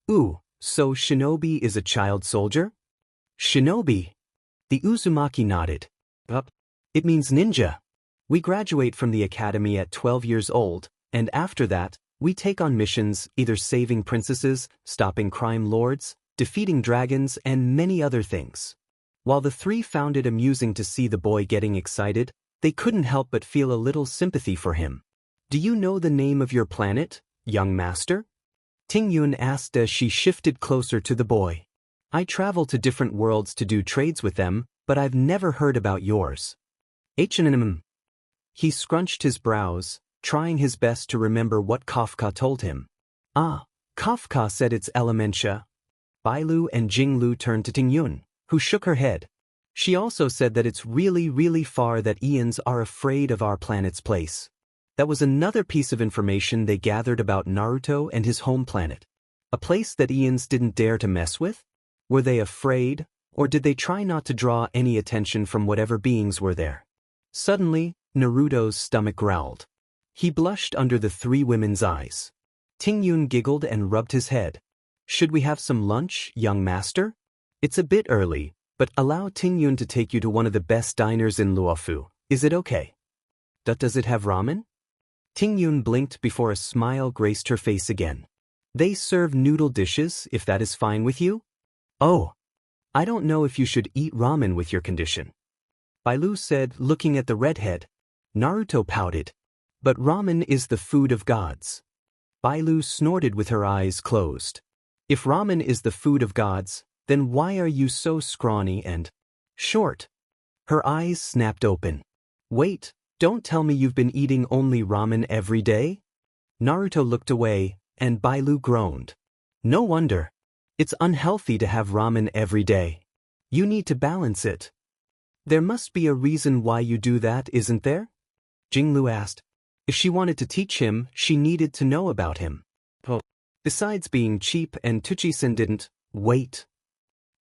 [SPEAKER 1] Ooh, so shinobi is a child soldier? Shinobi. The Uzumaki nodded. It means ninja. We graduate from the academy at 12 years old, and after that, we take on missions either saving princesses, stopping crime lords, defeating dragons, and many other things. While the three found it amusing to see the boy getting excited, they couldn't help but feel a little sympathy for him. Do you know the name of your planet, young master? Tingyun asked as she shifted closer to the boy. I travel to different worlds to do trades with them, but I've never heard about yours. H&M. He scrunched his brows, trying his best to remember what Kafka told him. Ah, Kafka said it's elementia. Bailu and Jinglu turned to Tingyun, who shook her head. She also said that it's really far that Ians are afraid of our planet's place. That was another piece of information they gathered about Naruto and his home planet. A place that Ians didn't dare to mess with? Were they afraid, or did they try not to draw any attention from whatever beings were there? Suddenly, Naruto's stomach growled. He blushed under the three women's eyes. Tingyun giggled and rubbed his head. Should we have some lunch, young master? It's a bit early, but allow Tingyun to take you to one of the best diners in Luofu. Is it okay? Does it have ramen? Tingyun blinked before a smile graced her face again. They serve noodle dishes, if that is fine with you? Oh, I don't know if you should eat ramen with your condition. Bailu said, looking at the redhead. Naruto pouted. But ramen is the food of gods. Bailu snorted with her eyes closed. If ramen is the food of gods, then why are you so scrawny and short? Her eyes snapped open. Wait, don't tell me you've been eating only ramen every day? Naruto looked away, and Bailu groaned. No wonder. It's unhealthy to have ramen every day. You need to balance it. There must be a reason why you do that, isn't there? Jinglu asked. If she wanted to teach him, she needed to know about him. Besides being cheap, and Tuchi-san didn't wait.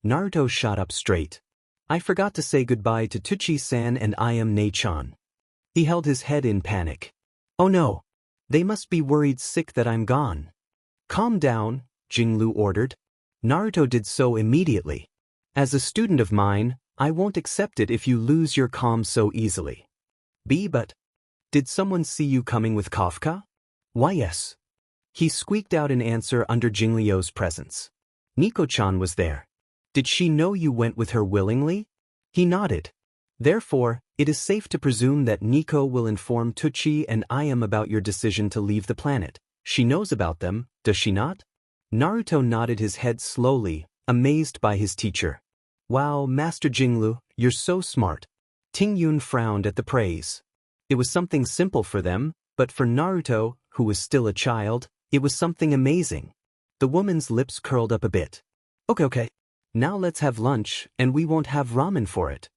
[SPEAKER 1] Naruto shot up straight. I forgot to say goodbye to Tuchi-san and I am Ne-chan. He held his head in panic. Oh no. They must be worried sick that I'm gone. Calm down, Jinglu ordered. Naruto did so immediately. As a student of mine, I won't accept it if you lose your calm so easily. But did someone see you coming with Kafka? Why yes. He squeaked out an answer under Jingliu's presence. Nico-chan was there. Did she know you went with her willingly? He nodded. Therefore, it is safe to presume that Nico will inform Tuchi and Ayam about your decision to leave the planet. She knows about them, does she not? Naruto nodded his head slowly, amazed by his teacher. Wow, Master Jinglu, you're so smart. Tingyun frowned at the praise. It was something simple for them, but for Naruto, who was still a child, it was something amazing. The woman's lips curled up a bit. Okay. Now let's have lunch, and we won't have ramen for it.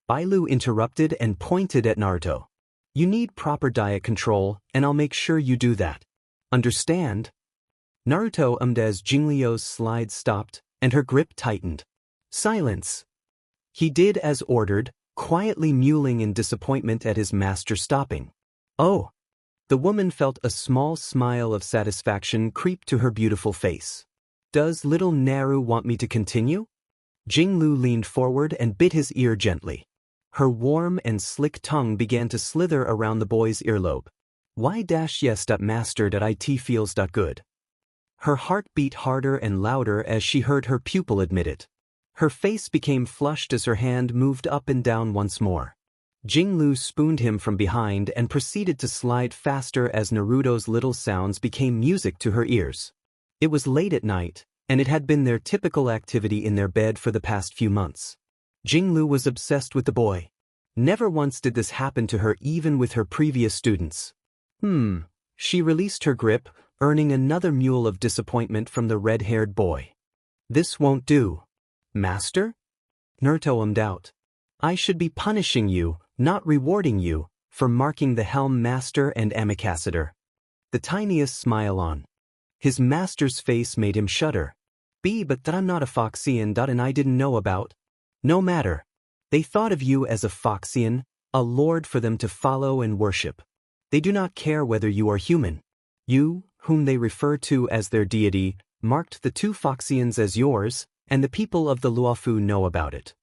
[SPEAKER 1] Bailu interrupted and pointed at Naruto. You need proper diet control, and I'll make sure you do that. Understand? Naruto ummed as Jingliu's slide stopped, and her grip tightened. Silence. He did as ordered, quietly mewling in disappointment at his master stopping. Oh. The woman felt a small smile of satisfaction creep to her beautiful face. Does little Naru want me to continue? Jinglu leaned forward and bit his ear gently. Her warm and slick tongue began to slither around the boy's earlobe. Why yes. Master.it feels good. Her heart beat harder and louder as she heard her pupil admit it. Her face became flushed as her hand moved up and down once more. Jinglu spooned him from behind and proceeded to slide faster as Naruto's little sounds became music to her ears. It was late at night, and it had been their typical activity in their bed for the past few months. Jinglu was obsessed with the boy. Never once did this happen to her even with her previous students. She released her grip, earning another mule of disappointment from the red-haired boy. This won't do. Master? Naruto ummed out. I should be punishing you, not rewarding you, for marking the helm master and ambassador. The tiniest smile on his master's face made him shudder. But that I'm not a Foxian. And I didn't know about. No matter. They thought of you as a Foxian, a lord for them to follow and worship. They do not care whether you are human. You, whom they refer to as their deity, marked the two Foxians as yours, and the people of the Luofu know about it.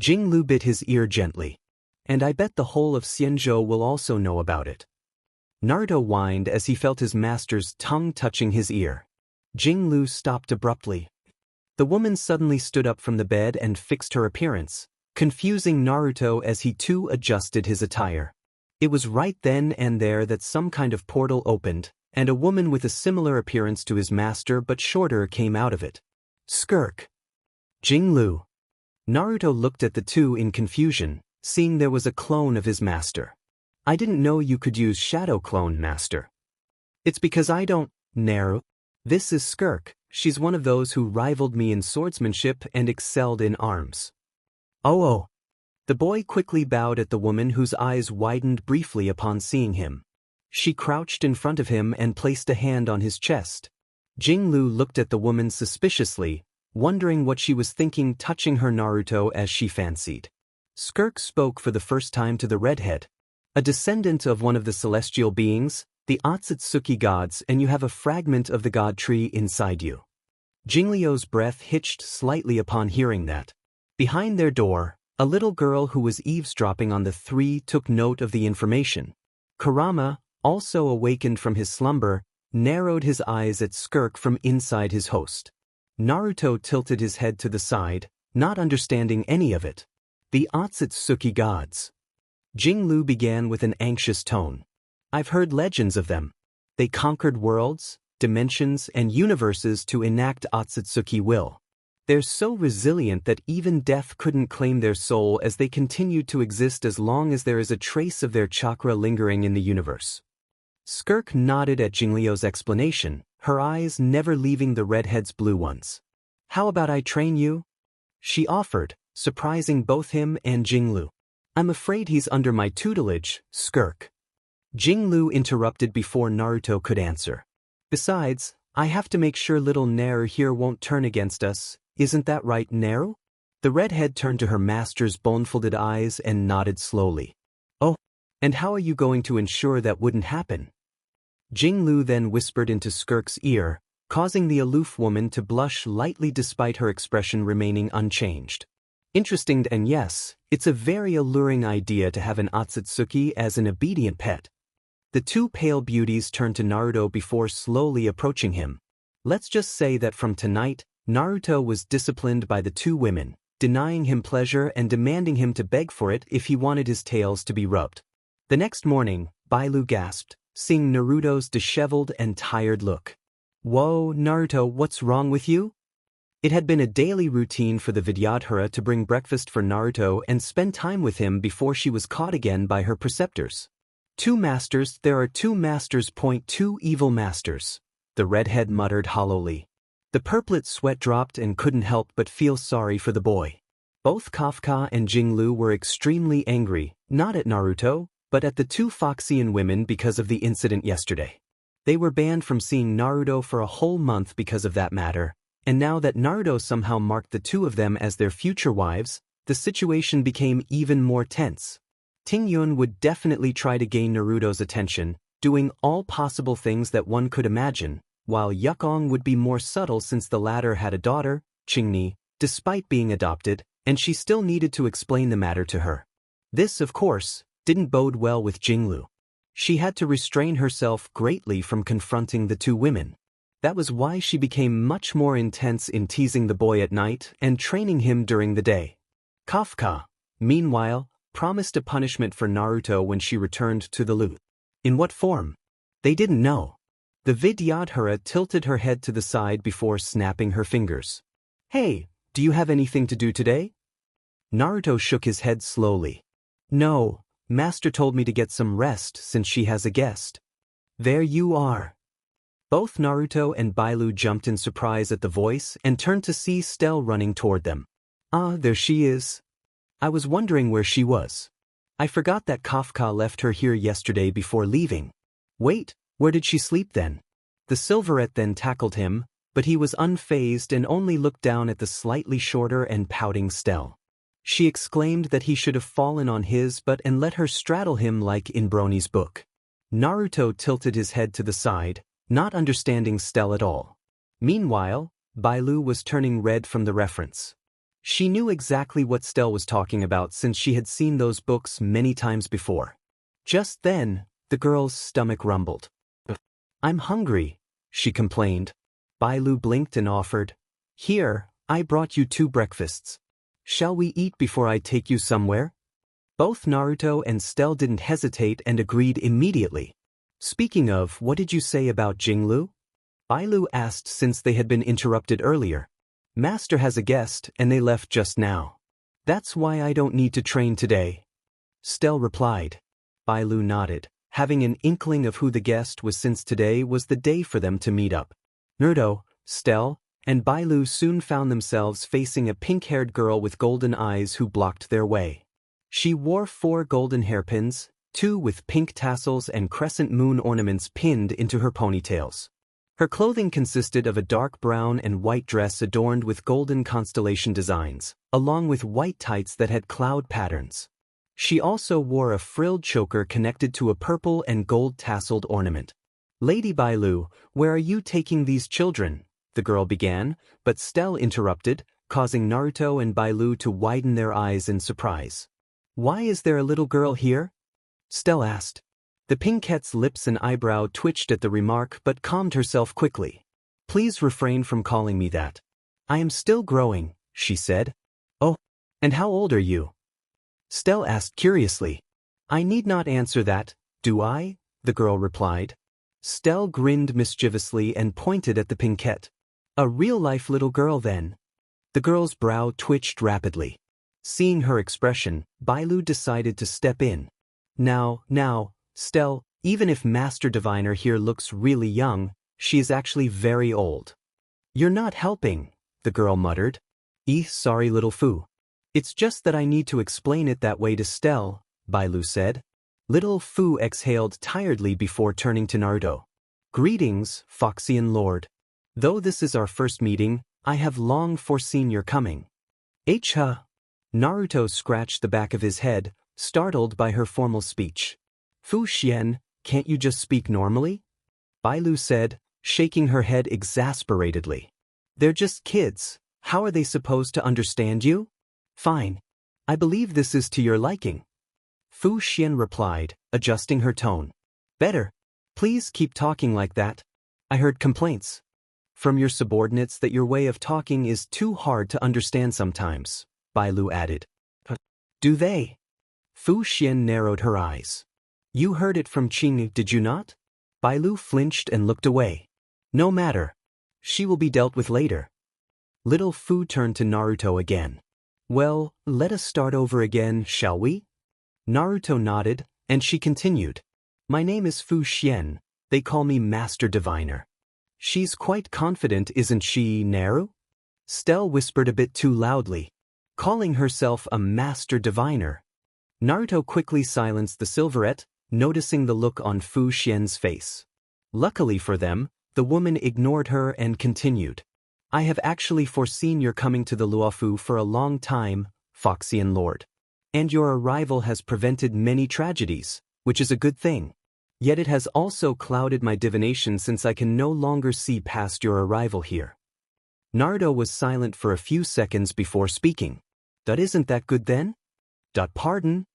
[SPEAKER 1] Jinglu bit his ear gently. And I bet the whole of Xianzhou will also know about it. Naruto whined as he felt his master's tongue touching his ear. Jinglu stopped abruptly. The woman suddenly stood up from the bed and fixed her appearance, confusing Naruto as he too adjusted his attire. It was right then and there that some kind of portal opened, and a woman with a similar appearance to his master but shorter came out of it. Skirk. Jinglu. Naruto looked at the two in confusion, seeing there was a clone of his master. I didn't know you could use Shadow Clone, Master. It's because I don't, Naru. This is Skirk. She's one of those who rivaled me in swordsmanship and excelled in arms. Oh. The boy quickly bowed at the woman whose eyes widened briefly upon seeing him. She crouched in front of him and placed a hand on his chest. Jinglu looked at the woman suspiciously, wondering what she was thinking, touching her Naruto as she fancied. Skirk spoke for the first time to the redhead. A descendant of one of the celestial beings, the Otsutsuki gods, and you have a fragment of the god tree inside you. Jingliu's breath hitched slightly upon hearing that. Behind their door, a little girl who was eavesdropping on the three took note of the information. Kurama, also awakened from his slumber, narrowed his eyes at Skirk from inside his host. Naruto tilted his head to the side, not understanding any of it. The Otsutsuki gods. Jinglu began with an anxious tone. I've heard legends of them. They conquered worlds, dimensions, and universes to enact Otsutsuki will. They're so resilient that even death couldn't claim their soul, as they continue to exist as long as there is a trace of their chakra lingering in the universe. Skirk nodded at Jingliu's explanation, her eyes never leaving the redhead's blue ones. How about I train you? She offered, surprising both him and Jinglu. I'm afraid he's under my tutelage, Skirk. Jinglu interrupted before Naruto could answer. Besides, I have to make sure little Naru here won't turn against us, isn't that right, Naru? The redhead turned to her master's bone-folded eyes and nodded slowly. Oh, and how are you going to ensure that wouldn't happen? Jinglu then whispered into Skirk's ear, causing the aloof woman to blush lightly despite her expression remaining unchanged. Interesting, and yes, it's a very alluring idea to have an Otsutsuki as an obedient pet. The two pale beauties turned to Naruto before slowly approaching him. Let's just say that from tonight, Naruto was disciplined by the two women, denying him pleasure and demanding him to beg for it if he wanted his tails to be rubbed. The next morning, Bailu gasped, seeing Naruto's disheveled and tired look. Whoa, Naruto, what's wrong with you? It had been a daily routine for the Vidyadhara to bring breakfast for Naruto and spend time with him before she was caught again by her preceptors. Two masters, there are two masters. Two evil masters, the redhead muttered hollowly. The purplet's sweat dropped and couldn't help but feel sorry for the boy. Both Kafka and Jinglu were extremely angry, not at Naruto, but at the two Foxian women because of the incident yesterday. They were banned from seeing Naruto for a whole month because of that matter, and now that Naruto somehow marked the two of them as their future wives, the situation became even more tense. Tingyun would definitely try to gain Naruto's attention, doing all possible things that one could imagine, while Yukong would be more subtle since the latter had a daughter, Qingni, despite being adopted, and she still needed to explain the matter to her. This, of course, didn't bode well with Jinglu. She had to restrain herself greatly from confronting the two women. That was why she became much more intense in teasing the boy at night and training him during the day. Kafka, meanwhile, promised a punishment for Naruto when she returned to the lute. In what form? They didn't know. The Vidyadhara tilted her head to the side before snapping her fingers. Hey, do you have anything to do today? Naruto shook his head slowly. No, Master told me to get some rest since she has a guest. There you are. Both Naruto and Bailu jumped in surprise at the voice and turned to see Stell running toward them. Ah, there she is. I was wondering where she was. I forgot that Kafka left her here yesterday before leaving. Wait, where did she sleep then? The Silverette then tackled him, but he was unfazed and only looked down at the slightly shorter and pouting Stell. She exclaimed that he should have fallen on his butt and let her straddle him like in Brony's book. Naruto tilted his head to the side, not understanding Stell at all. Meanwhile, Bailu was turning red from the reference. She knew exactly what Stell was talking about since she had seen those books many times before. Just then, the girl's stomach rumbled. I'm hungry, she complained. Bailu blinked and offered, Here, I brought you 2 breakfasts. Shall we eat before I take you somewhere? Both Naruto and Stell didn't hesitate and agreed immediately. Speaking of, what did you say about Jinglu? Bailu asked since they had been interrupted earlier. Master has a guest and they left just now. That's why I don't need to train today. Stell replied. Bailu nodded, having an inkling of who the guest was since today was the day for them to meet up. Naruto, Stell, and Bailu soon found themselves facing a pink-haired girl with golden eyes who blocked their way. She wore 4 golden hairpins, 2 with pink tassels and crescent moon ornaments pinned into her ponytails. Her clothing consisted of a dark brown and white dress adorned with golden constellation designs, along with white tights that had cloud patterns. She also wore a frilled choker connected to a purple and gold tasseled ornament. "Lady Bailu, where are you taking these children?" the girl began, but Stell interrupted, causing Naruto and Bailu to widen their eyes in surprise. "Why is there a little girl here?" Stell asked. The pinkette's lips and eyebrow twitched at the remark but calmed herself quickly. "Please refrain from calling me that. I am still growing," she said. "Oh, and how old are you?" Stell asked curiously. "I need not answer that, do I?" the girl replied. Stell grinned mischievously and pointed at the pinkette. "A real-life little girl then?" The girl's brow twitched rapidly. Seeing her expression, Bailu decided to step in. Now, Stell, even if Master Diviner here looks really young, she is actually very old." "You're not helping," the girl muttered. Sorry little Fu. It's just that I need to explain it that way to Stell," Bailu said. Little Fu exhaled tiredly before turning to Naruto. "Greetings, Foxian Lord. Though this is our first meeting, I have long foreseen your coming." Naruto scratched the back of his head, startled by her formal speech. "Fu Xian, can't you just speak normally?" Bailu said, shaking her head exasperatedly. "They're just kids. How are they supposed to understand you?" "Fine. I believe this is to your liking." Fu Xian replied, adjusting her tone. "Better. Please keep talking like that. I heard complaints from your subordinates that your way of talking is too hard to understand sometimes," Bailu added. "Do they?" Fu Xian narrowed her eyes. "You heard it from Qing, did you not?" Bailu flinched and looked away. "No matter. She will be dealt with later." Little Fu turned to Naruto again. "Well, let us start over again, shall we?" Naruto nodded, and she continued. "My name is Fu Xian. They call me Master Diviner." "She's quite confident, isn't she, Naru?" Stell whispered a bit too loudly. "Calling herself a Master Diviner." Naruto quickly silenced the silverette, noticing the look on Fu Xian's face. Luckily for them, the woman ignored her and continued. "I have actually foreseen your coming to the Luofu for a long time, Foxian Lord. And your arrival has prevented many tragedies, which is a good thing. Yet it has also clouded my divination since I can no longer see past your arrival here." Naruto was silent for a few seconds before speaking. Isn't that good then?" "Pardon?"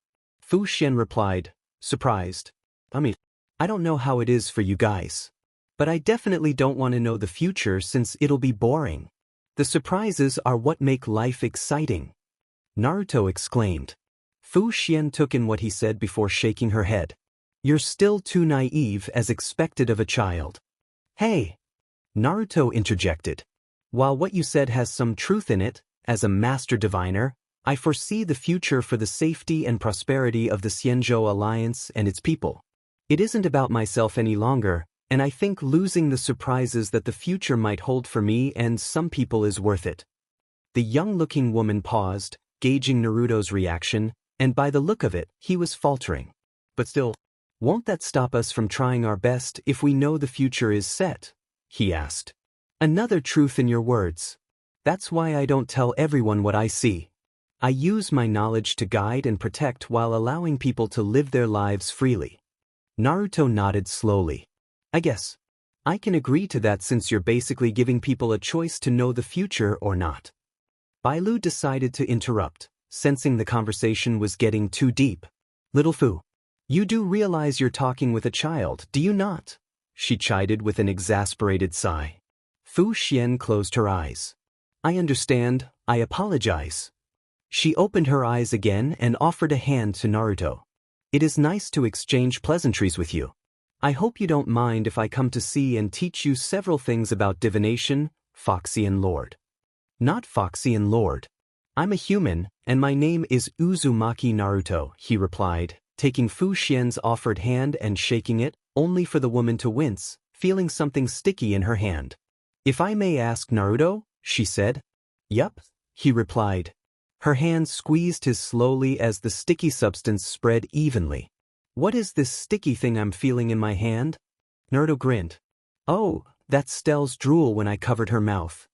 [SPEAKER 1] Fu Xian replied, surprised. I don't know how it is for you guys. But I definitely don't want to know the future since it'll be boring. The surprises are what make life exciting." Naruto exclaimed. Fu Xian took in what he said before shaking her head. "You're still too naive as expected of a child." "Hey!" Naruto interjected. "While what you said has some truth in it, as a Master Diviner, I foresee the future for the safety and prosperity of the Xianzhou Alliance and its people. It isn't about myself any longer, and I think losing the surprises that the future might hold for me and some people is worth it." The young-looking woman paused, gauging Naruto's reaction, and by the look of it, he was faltering. "But still, won't that stop us from trying our best if we know the future is set?" he asked. "Another truth in your words. That's why I don't tell everyone what I see. I use my knowledge to guide and protect while allowing people to live their lives freely." Naruto nodded slowly. "I guess I can agree to that since you're basically giving people a choice to know the future or not." Bailu decided to interrupt, sensing the conversation was getting too deep. "Little Fu, you do realize you're talking with a child, do you not?" she chided with an exasperated sigh. Fu Xian closed her eyes. "I understand, I apologize." She opened her eyes again and offered a hand to Naruto. "It is nice to exchange pleasantries with you. I hope you don't mind if I come to see and teach you several things about divination, Foxian Lord." "Not Foxian Lord. I'm a human, and my name is Uzumaki Naruto," he replied, taking Fu Xian's offered hand and shaking it, only for the woman to wince, feeling something sticky in her hand. "If I may ask, Naruto?" she said. "Yup," he replied. Her hand squeezed his slowly as the sticky substance spread evenly. "What is this sticky thing I'm feeling in my hand?" Naruto grinned. "Oh, that's Stell's drool when I covered her mouth."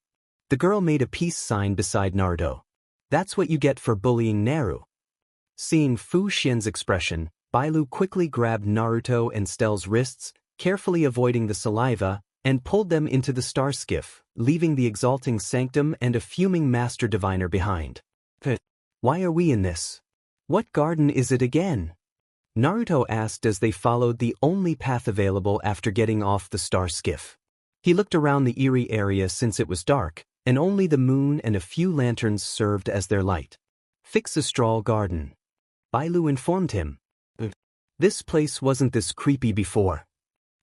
[SPEAKER 1] The girl made a peace sign beside Naruto. "That's what you get for bullying Naru." Seeing Fu Xian's expression, Bailu quickly grabbed Naruto and Stell's wrists, carefully avoiding the saliva, and pulled them into the star skiff, leaving the exalting sanctum and a fuming master diviner behind. "Why are we in this? What garden is it again?" Naruto asked as they followed the only path available after getting off the star skiff. He looked around the eerie area since it was dark, and only the moon and a few lanterns served as their light. "Fix a straw garden," Bailu informed him. This place wasn't this creepy before.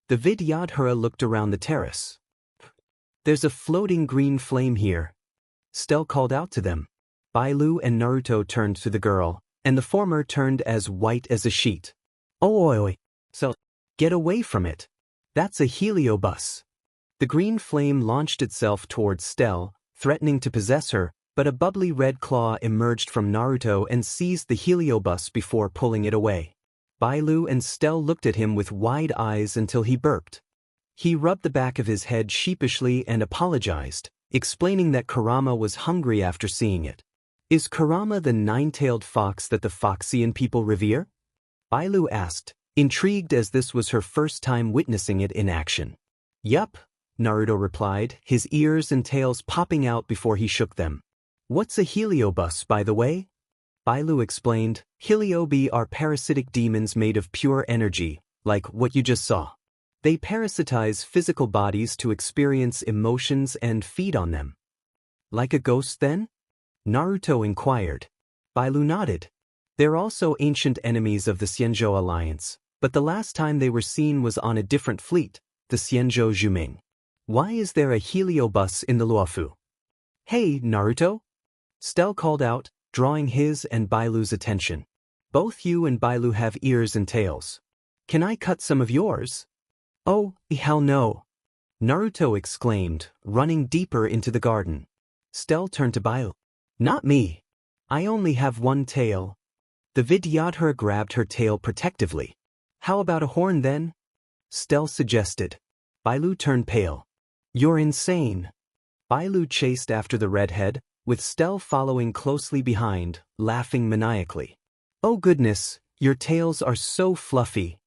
[SPEAKER 1] The Vidyadhara looked around the terrace. "There's a floating green flame here," Stell called out to them. Bailu and Naruto turned to the girl, and the former turned as white as a sheet. "Oh oi, so, get away from it. That's a heliobus." The green flame launched itself towards Stell, threatening to possess her, but a bubbly red claw emerged from Naruto and seized the heliobus before pulling it away. Bailu and Stell looked at him with wide eyes until he burped. He rubbed the back of his head sheepishly and apologized, explaining that Kurama was hungry after seeing it. "Is Kurama the nine-tailed fox that the Foxian people revere?" Bailu asked, intrigued as this was her first time witnessing it in action. "Yup," Naruto replied, his ears and tails popping out before he shook them. "What's a heliobus, by the way?" Bailu explained, "Heliobi are parasitic demons made of pure energy, like what you just saw. They parasitize physical bodies to experience emotions and feed on them." "Like a ghost then?" Naruto inquired. Bailu nodded. "They're also ancient enemies of the Xianzhou Alliance, but the last time they were seen was on a different fleet, the Xianzhou Juming. Why is there a heliobus in the Luofu?" "Hey, Naruto!" Stell called out, drawing his and Bailu's attention. "Both you and Bailu have ears and tails. Can I cut some of yours?" "Oh, hell no!" Naruto exclaimed, running deeper into the garden. Stell turned to Bailu. "Not me. I only have one tail." The Vidyadhara grabbed her tail protectively. "How about a horn then?" Stell suggested. Bailu turned pale. "You're insane." Bailu chased after the redhead, with Stell following closely behind, laughing maniacally. "Oh goodness, your tails are so fluffy,"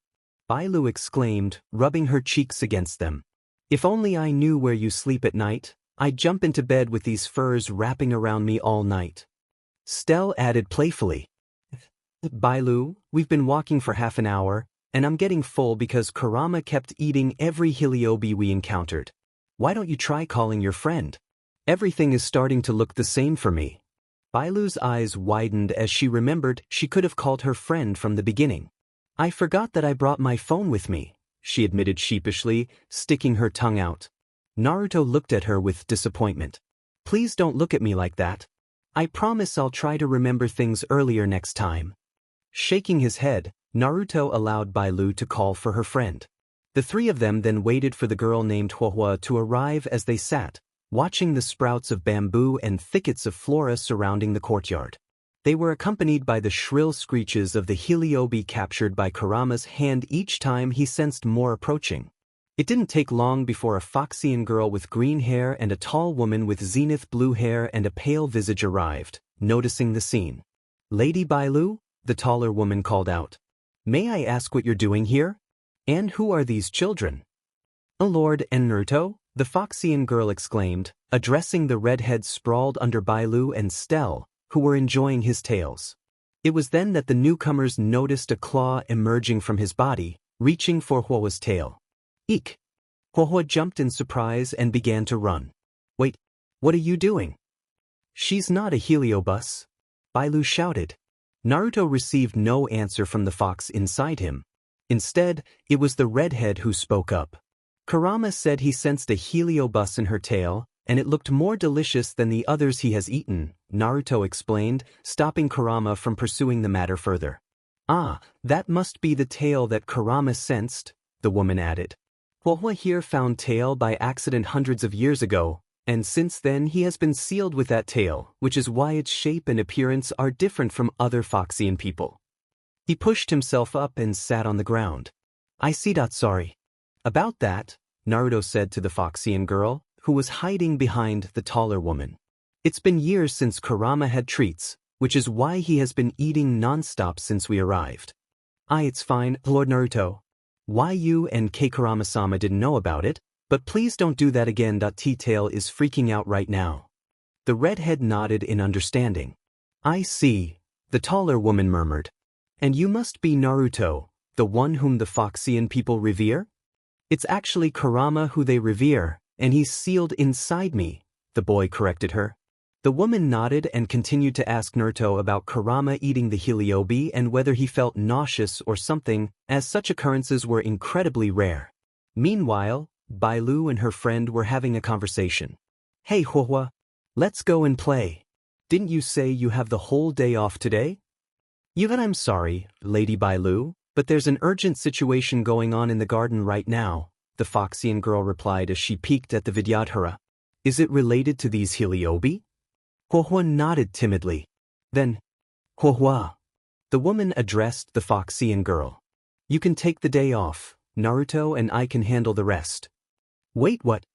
[SPEAKER 1] Bailu exclaimed, rubbing her cheeks against them. "If only I knew where you sleep at night, I'd jump into bed with these furs wrapping around me all night." Stell added playfully. "Bailu, we've been walking for half an hour, and I'm getting full because Kurama kept eating every Heliobi we encountered. Why don't you try calling your friend? Everything is starting to look the same for me." Bailu's eyes widened as she remembered she could have called her friend from the beginning. "I forgot that I brought my phone with me," she admitted sheepishly, sticking her tongue out. Naruto looked at her with disappointment. "Please don't look at me like that. I promise I'll try to remember things earlier next time." Shaking his head, Naruto allowed Bailu to call for her friend. The three of them then waited for the girl named Huohua to arrive as they sat, watching the sprouts of bamboo and thickets of flora surrounding the courtyard. They were accompanied by the shrill screeches of the Heliobi captured by Kurama's hand each time he sensed more approaching. It didn't take long before a Foxian girl with green hair and a tall woman with zenith blue hair and a pale visage arrived, noticing the scene. "Lady Bailu?" the taller woman called out. "May I ask what you're doing here? And who are these children?" "Oh Lord and Naruto," the Foxian girl exclaimed, addressing the redhead sprawled under Bailu and Stell, who were enjoying his tales. It was then that the newcomers noticed a claw emerging from his body, reaching for Huohua's tail. "Eek!" Huohua jumped in surprise and began to run. "Wait, what are you doing?" "She's not a heliobus," Bailu shouted. Naruto received no answer from the fox inside him. Instead, it was the redhead who spoke up. "Kurama said he sensed a heliobus in her tail, and it looked more delicious than the others he has eaten," Naruto explained, stopping Kurama from pursuing the matter further. Ah, that must be the tail that Kurama sensed, the woman added. Huohua here found tail by accident hundreds of years ago, and since then he has been sealed with that tail, which is why its shape and appearance are different from other Foxian people. He pushed himself up and sat on the ground. I see. Sorry. About that, Naruto said to the Foxian girl, who was hiding behind the taller woman. It's been years since Kurama had treats, which is why he has been eating non-stop since we arrived. It's fine, Lord Naruto. Why you and Kurama-sama didn't know about it, but please don't do that again. T-Tail is freaking out right now. The redhead nodded in understanding. I see, the taller woman murmured. And you must be Naruto, the one whom the Foxian people revere? It's actually Kurama who they revere, and he's sealed inside me, the boy corrected her. The woman nodded and continued to ask Naruto about Kurama eating the Heliobi and whether he felt nauseous or something, as such occurrences were incredibly rare. Meanwhile, Bailu and her friend were having a conversation. Hey Huohua, let's go and play. Didn't you say you have the whole day off today? I'm sorry, Lady Bailu, but there's an urgent situation going on in the garden right now, the Foxian girl replied as she peeked at the Vidyadhara. Is it related to these Heliobi? Huohua nodded timidly. Then, Huohua. The woman addressed the Foxian girl. You can take the day off, Naruto and I can handle the rest. Wait, what?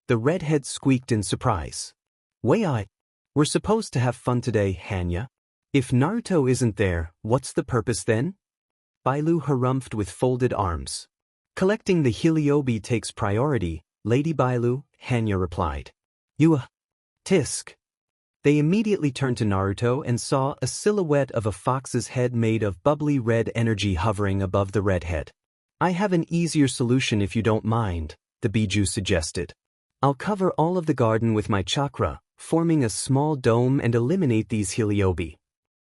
[SPEAKER 1] The redhead squeaked in surprise. Wait, we're supposed to have fun today, Hanya. If Naruto isn't there, what's the purpose then? Bailu harumphed with folded arms. Collecting the Heliobi takes priority, Lady Bailu, Hanya replied. Tisk. They immediately turned to Naruto and saw a silhouette of a fox's head made of bubbly red energy hovering above the redhead. I have an easier solution if you don't mind, the Biju suggested. I'll cover all of the garden with my chakra, forming a small dome and eliminate these Heliobi.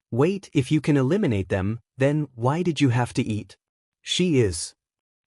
[SPEAKER 1] Wait, if you can eliminate them, then why did you have to eat? She is.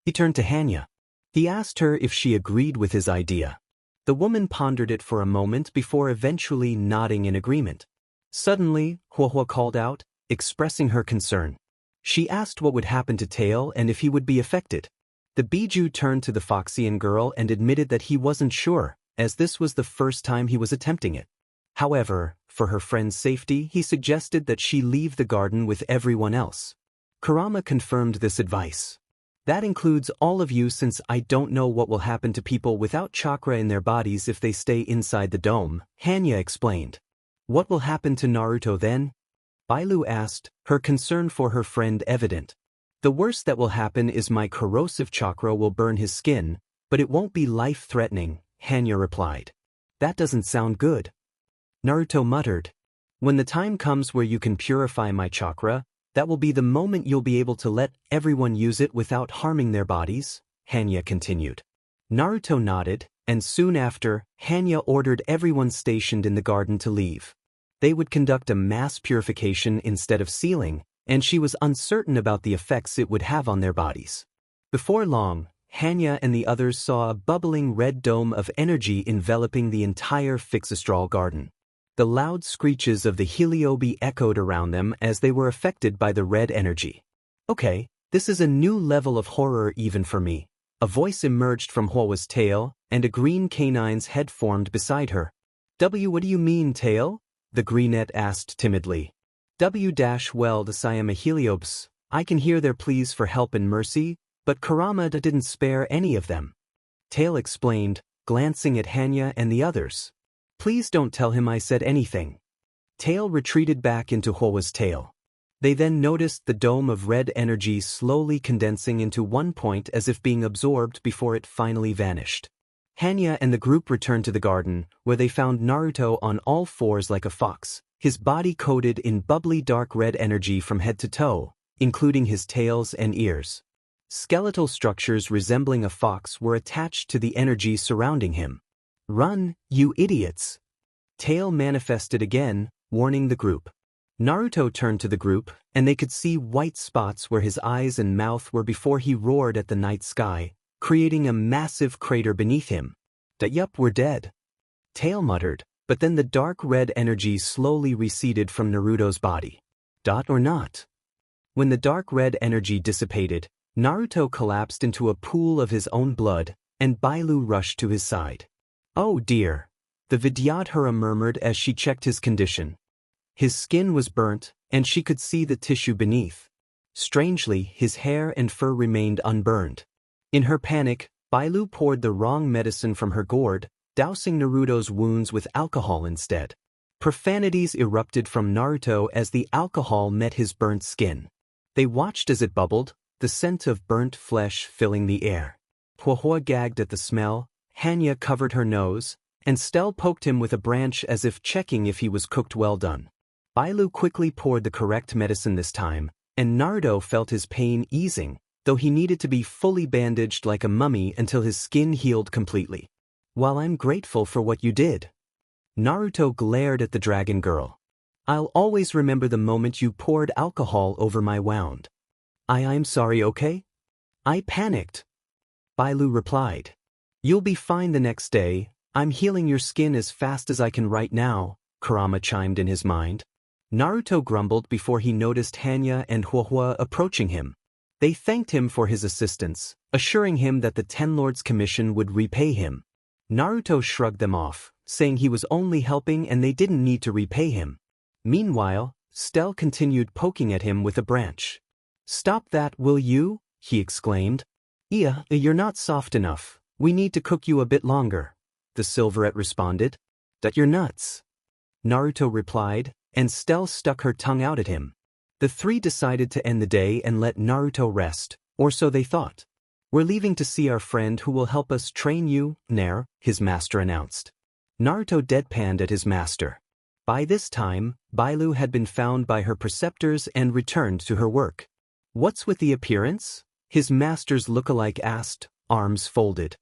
[SPEAKER 1] He turned to Hanya. He asked her if she agreed with his idea. The woman pondered it for a moment before eventually nodding in agreement. Suddenly, Huohua called out, expressing her concern. She asked what would happen to Tail and if he would be affected. The Biju turned to the Foxian girl and admitted that he wasn't sure, as this was the first time he was attempting it. However, for her friend's safety, he suggested that she leave the garden with everyone else. Kurama confirmed this advice. That includes all of you, since I don't know what will happen to people without chakra in their bodies if they stay inside the dome, Hanya explained. What will happen to Naruto then? Bailu asked, her concern for her friend evident. The worst that will happen is my corrosive chakra will burn his skin, but it won't be life-threatening, Hanya replied. That doesn't sound good. Naruto muttered. When the time comes where you can purify my chakra, that will be the moment you'll be able to let everyone use it without harming their bodies, Hanya continued. Naruto nodded, and soon after, Hanya ordered everyone stationed in the garden to leave. They would conduct a mass purification instead of sealing, and she was uncertain about the effects it would have on their bodies. Before long, Hanya and the others saw a bubbling red dome of energy enveloping the entire Fixastral garden. The loud screeches of the Heliobi echoed around them as they were affected by the red energy. Okay, this is a new level of horror even for me. A voice emerged from Huohua's tail, and a green canine's head formed beside her. What do you mean, tail? The greenette asked timidly. Well, the Siama Heliobs, I can hear their pleas for help and mercy, but Kurama didn't spare any of them. Tail explained, glancing at Hanya and the others. Please don't tell him I said anything. Tail retreated back into Huohua's tail. They then noticed the dome of red energy slowly condensing into one point as if being absorbed before it finally vanished. Hanya and the group returned to the garden, where they found Naruto on all fours like a fox, his body coated in bubbly dark red energy from head to toe, including his tails and ears. Skeletal structures resembling a fox were attached to the energy surrounding him. Run, you idiots! Tail manifested again, warning the group. Naruto turned to the group, and they could see white spots where his eyes and mouth were before he roared at the night sky, creating a massive crater beneath him. Yup, we're dead. Tail muttered, but then the dark red energy slowly receded from Naruto's body. Or not. When the dark red energy dissipated, Naruto collapsed into a pool of his own blood, and Bailu rushed to his side. "Oh dear," the Vidyadhara murmured as she checked his condition. His skin was burnt, and she could see the tissue beneath. Strangely, his hair and fur remained unburned. In her panic, Bailu poured the wrong medicine from her gourd, dousing Naruto's wounds with alcohol instead. Profanities erupted from Naruto as the alcohol met his burnt skin. They watched as it bubbled, the scent of burnt flesh filling the air. Huahua gagged at the smell, Hanya covered her nose, and Stell poked him with a branch as if checking if he was cooked well done. Bailu quickly poured the correct medicine this time, and Naruto felt his pain easing, though he needed to be fully bandaged like a mummy until his skin healed completely. "While I'm grateful for what you did," Naruto glared at the dragon girl, "I'll always remember the moment you poured alcohol over my wound." I'm sorry, okay?" "I panicked," Bailu replied. "You'll be fine the next day. I'm healing your skin as fast as I can right now," Kurama chimed in his mind. Naruto grumbled before he noticed Hanya and Huahua approaching him. They thanked him for his assistance, assuring him that the Ten Lords' commission would repay him. Naruto shrugged them off, saying he was only helping and they didn't need to repay him. Meanwhile, Stell continued poking at him with a branch. "Stop that, will you?" he exclaimed. "Yeah, you're not soft enough. We need to cook you a bit longer," the Silverette responded. "That you're nuts," Naruto replied, and Stell stuck her tongue out at him. The three decided to end the day and let Naruto rest, or so they thought. "We're leaving to see our friend who will help us train you, Nair," his master announced. Naruto deadpanned at his master. By this time, Bailu had been found by her preceptors and returned to her work. "What's with the appearance?" his master's look-alike asked, arms folded.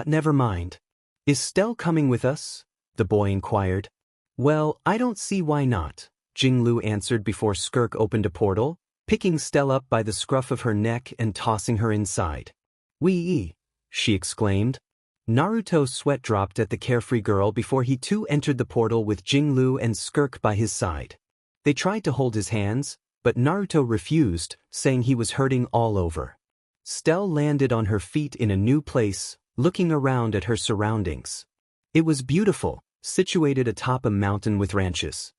[SPEAKER 1] "Never mind. Is Stell coming with us?" the boy inquired. "Well, I don't see why not," Jinglu answered before Skirk opened a portal, picking Stell up by the scruff of her neck and tossing her inside. "Wee!" she exclaimed. Naruto's sweat dropped at the carefree girl before he too entered the portal with Jinglu and Skirk by his side. They tried to hold his hands, but Naruto refused, saying he was hurting all over. Stell landed on her feet in a new place, looking around at her surroundings. It was beautiful, situated atop a mountain with ranches.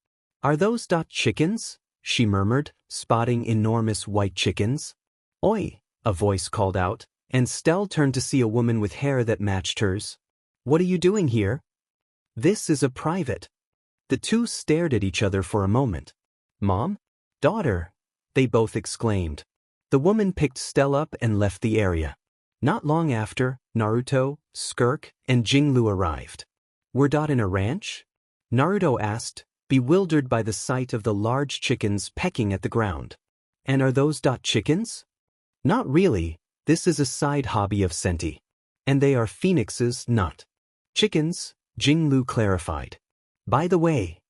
[SPEAKER 1] "Are those chickens?" she murmured, spotting enormous white chickens. "Oi!" a voice called out, and Stell turned to see a woman with hair that matched hers. "What are you doing here?" "This is a private." The two stared at each other for a moment. "Mom? Daughter?" they both exclaimed. The woman picked Stell up and left the area. Not long after, Naruto, Skirk, and Jinglu arrived. "We're in a ranch?" Naruto asked, bewildered by the sight of the large chickens pecking at the ground. "And are those chickens?" "Not really, this is a side hobby of Senti. And they are phoenixes, not chickens," Jinglu clarified. "By the way,"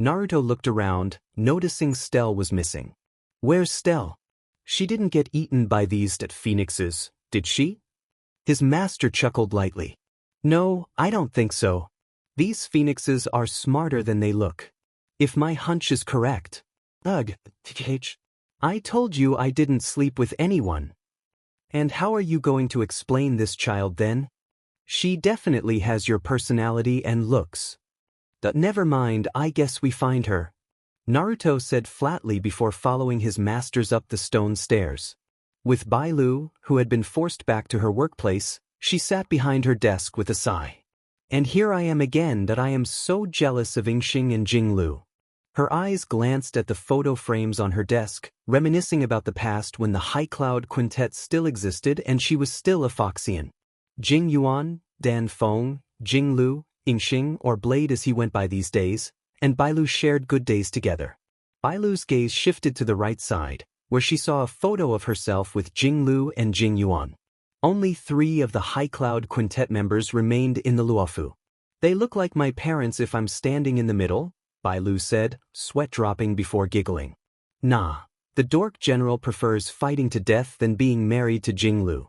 [SPEAKER 1] Naruto looked around, noticing Stell was missing. "Where's Stell? She didn't get eaten by these phoenixes, did she?" His master chuckled lightly. "No, I don't think so. These phoenixes are smarter than they look. If my hunch is correct." "Ugh, I told you I didn't sleep with anyone." "And how are you going to explain this child then? She definitely has your personality and looks." "Never mind, I guess we find her," Naruto said flatly before following his masters up the stone stairs. With Bailu, who had been forced back to her workplace, she sat behind her desk with a sigh. "And here I am again that I am so jealous of Yingxing and Jinglu." Her eyes glanced at the photo frames on her desk, reminiscing about the past when the High Cloud Quintet still existed and she was still a Foxian. Jing Yuan, Dan Feng, Jinglu, Yingxing, or Blade as he went by these days, and Bailu shared good days together. Bailu's gaze shifted to the right side, where she saw a photo of herself with Jinglu and Jing Yuan. Only 3 of the High Cloud Quintet members remained in the Luofu. "They look like my parents if I'm standing in the middle," Bailu said, sweat dropping before giggling. "Nah, the dork general prefers fighting to death than being married to Jinglu."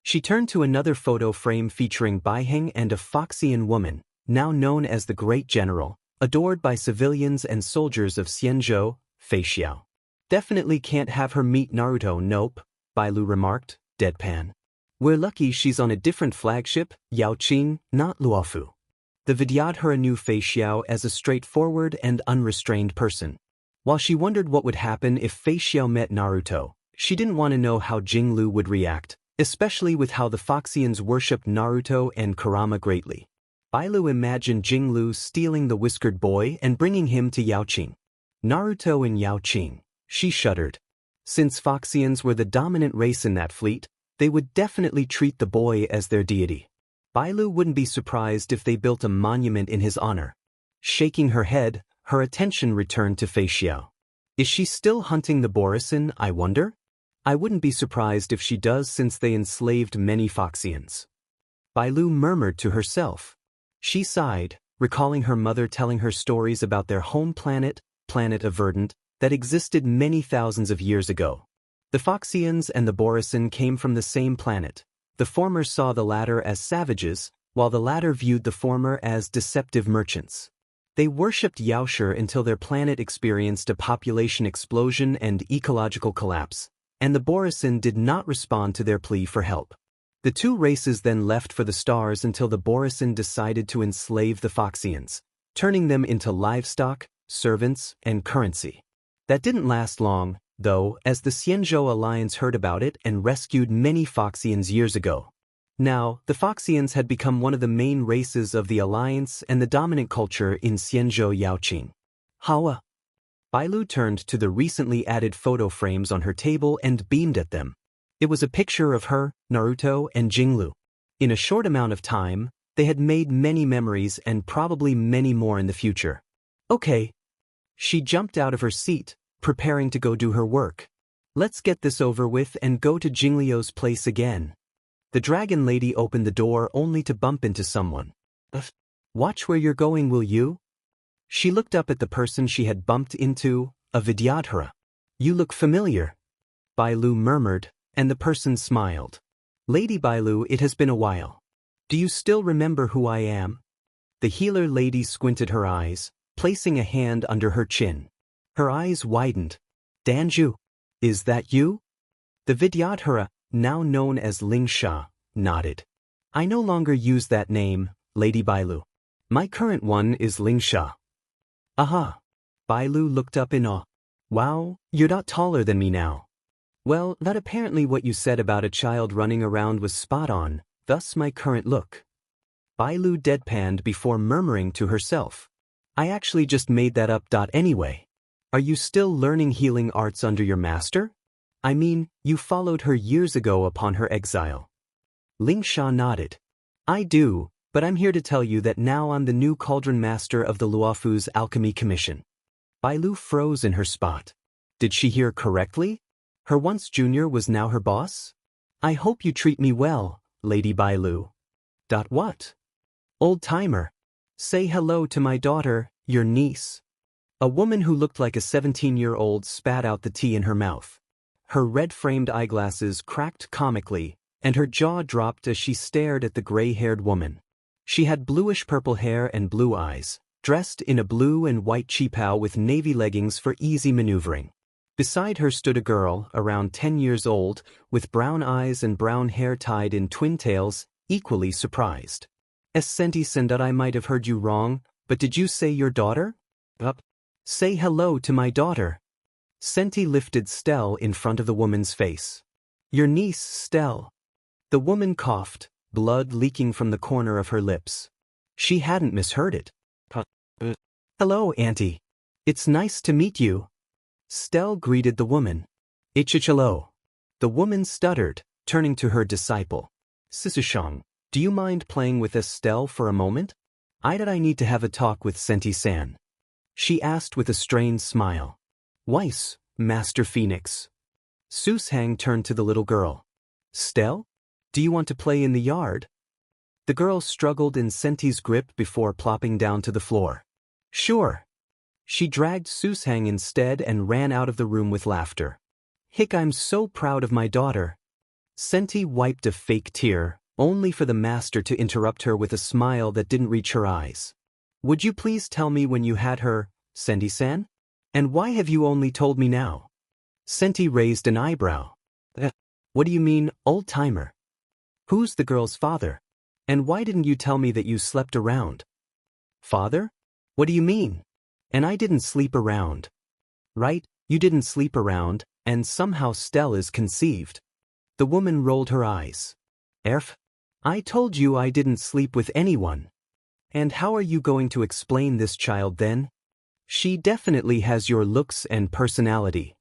[SPEAKER 1] She turned to another photo frame featuring Baiheng and a Foxian woman, now known as the Great General, adored by civilians and soldiers of Xianzhou, Feixiao. Definitely can't have her meet Naruto, nope, Bailu remarked, deadpan. We're lucky she's on a different flagship, Yaoqing, not Luofu. The Vidyadhara knew Fei Xiao as a straightforward and unrestrained person. While she wondered what would happen if Fei Xiao met Naruto, she didn't want to know how Jinglu would react, especially with how the Foxians worshipped Naruto and Kurama greatly. Bailu imagined Jinglu stealing the whiskered boy and bringing him to Yaoqing. Naruto and Yaoqing, she shuddered. Since Foxians were the dominant race in that fleet, they would definitely treat the boy as their deity. Bailu wouldn't be surprised if they built a monument in his honor. Shaking her head, her attention returned to Fei Xiao. Is she still hunting the Borisin, I wonder? I wouldn't be surprised if she does, since they enslaved many Foxians. Bailu murmured to herself. She sighed, recalling her mother telling her stories about their home planet, Planet of Verdant, that existed many thousands of years ago. The Foxians and the Borisin came from the same planet. The former saw the latter as savages, while the latter viewed the former as deceptive merchants. They worshipped Yaoshi until their planet experienced a population explosion and ecological collapse, and the Borisin did not respond to their plea for help. The two races then left for the stars until the Borisin decided to enslave the Foxians, turning them into livestock, servants, and currency. That didn't last long, though, as the Xianzhou Alliance heard about it and rescued many Foxians years ago. Now, the Foxians had become one of the main races of the Alliance and the dominant culture in Xianzhou Yaoqing. Hawa. Bailu turned to the recently added photo frames on her table and beamed at them. It was a picture of her, Naruto, and Jinglu. In a short amount of time, they had made many memories and probably many more in the future. Okay. She jumped out of her seat, preparing to go do her work. Let's get this over with and go to Jingliu's place again. The dragon lady opened the door only to bump into someone. Watch where you're going, will you? She looked up at the person she had bumped into, a Vidyadhara. You look familiar. Bailu murmured, and the person smiled. Lady Bailu, it has been a while. Do you still remember who I am? The healer lady squinted her eyes, placing a hand under her chin. Her eyes widened. Danju, is that you? The Vidyadhara, now known as Ling Sha, nodded. I no longer use that name, Lady Bailu. My current one is Ling Sha. Aha. Bailu looked up in awe. Wow, you're not taller than me now. Well, that apparently what you said about a child running around was spot on, thus my current look. Bailu deadpanned before murmuring to herself. I actually just made that up. Anyway. Are you still learning healing arts under your master? I mean, you followed her years ago upon her exile. Ling Sha nodded. I do, but I'm here to tell you that now I'm the new cauldron master of the Luofu's Alchemy Commission. Bailu froze in her spot. Did she hear correctly? Her once junior was now her boss? I hope you treat me well, Lady Bailu. What? Old timer. Say hello to my daughter, your niece. A woman who looked like a 17-year-old spat out the tea in her mouth. Her red-framed eyeglasses cracked comically, and her jaw dropped as she stared at the gray-haired woman. She had bluish-purple hair and blue eyes, dressed in a blue and white qipao with navy leggings for easy maneuvering. Beside her stood a girl, around 10 years old, with brown eyes and brown hair tied in twin tails, equally surprised. Senti Sendar, I might have heard you wrong, but did you say your daughter? Say hello to my daughter. Senti lifted Stell in front of the woman's face. Your niece, Stell. The woman coughed, blood leaking from the corner of her lips. She hadn't misheard it. Hello, Auntie. It's nice to meet you. Stell greeted the woman. Ichichalo. The woman stuttered, turning to her disciple. Sisushang, do you mind playing with Estelle for a moment? I need to have a talk with Senti-san. She asked with a strained smile. Weiss, Master Phoenix. Sushang turned to the little girl. Stell? Do you want to play in the yard? The girl struggled in Senti's grip before plopping down to the floor. Sure. She dragged Sushang instead and ran out of the room with laughter. Hick, I'm so proud of my daughter. Senti wiped a fake tear, only for the master to interrupt her with a smile that didn't reach her eyes. Would you please tell me when you had her, Senti-san? And why have you only told me now? Senti raised an eyebrow. What do you mean, old-timer? Who's the girl's father? And why didn't you tell me that you slept around? Father? What do you mean? And I didn't sleep around. Right, you didn't sleep around, and somehow Stell is conceived. The woman rolled her eyes. Erf? I told you I didn't sleep with anyone. And how are you going to explain this child then? She definitely has your looks and personality.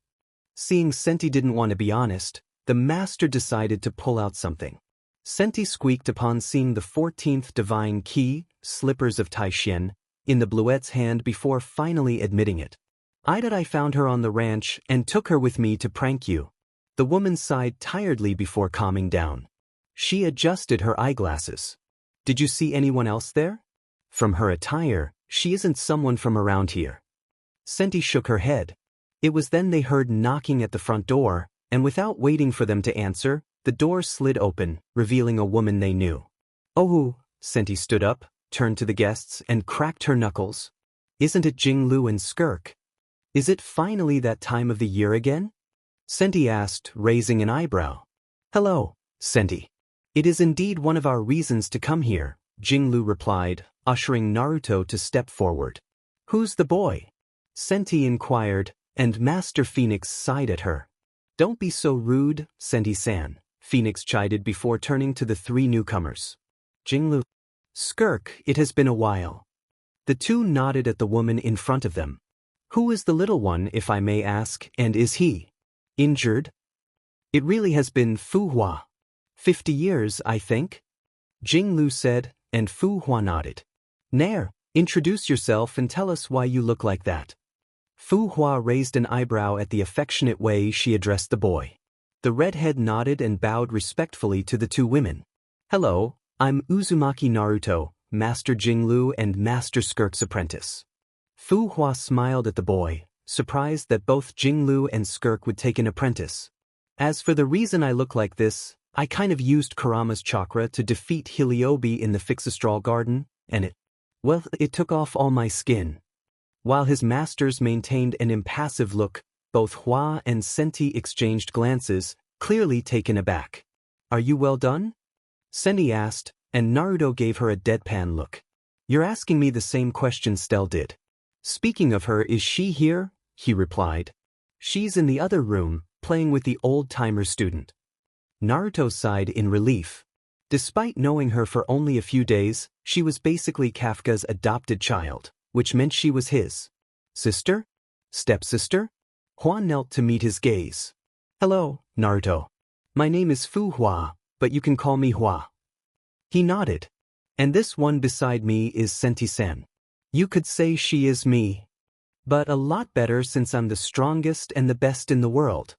[SPEAKER 1] Seeing Senti didn't want to be honest, the master decided to pull out something. Senti squeaked upon seeing the 14th divine key, Slippers of Taishen, in the Bluette's hand before finally admitting it. I found her on the ranch and took her with me to prank you. The woman sighed tiredly before calming down. She adjusted her eyeglasses. Did you see anyone else there? From her attire, she isn't someone from around here. Senti shook her head. It was then they heard knocking at the front door, and without waiting for them to answer, the door slid open, revealing a woman they knew. Oh, Senti stood up, turned to the guests, and cracked her knuckles. Isn't it Jinglu and Skirk? Is it finally that time of the year again? Senti asked, raising an eyebrow. Hello, Senti. It is indeed one of our reasons to come here, Jinglu replied, ushering Naruto to step forward. Who's the boy? Senti inquired, and Master Phoenix sighed at her. Don't be so rude, Senti-san, Phoenix chided before turning to the three newcomers. Jinglu. Skirk, it has been a while. The two nodded at the woman in front of them. Who is the little one, if I may ask, and is he injured? It really has been Fu Hua. 50 years, I think? Jinglu said, and Fu Hua nodded. Nair, introduce yourself and tell us why you look like that. Fu Hua raised an eyebrow at the affectionate way she addressed the boy. The redhead nodded and bowed respectfully to the two women. Hello, I'm Uzumaki Naruto, Master Jinglu and Master Skirk's apprentice. Fu Hua smiled at the boy, surprised that both Jinglu and Skirk would take an apprentice. As for the reason I look like this, I kind of used Kurama's chakra to defeat Hiliobi in the Fixastral Garden, and it took off all my skin. While his masters maintained an impassive look, both Hua and Senti exchanged glances, clearly taken aback. Are you well done? Senti asked, and Naruto gave her a deadpan look. You're asking me the same question Stell did. Speaking of her, is she here? He replied. She's in the other room, playing with the old-timer student. Naruto sighed in relief. Despite knowing her for only a few days, she was basically Kafka's adopted child, which meant she was his sister? Stepsister? Hua knelt to meet his gaze. Hello, Naruto. My name is Fu Hua, but you can call me Hua. He nodded. And this one beside me is Senti-san. You could say she is me. But a lot better since I'm the strongest and the best in the world.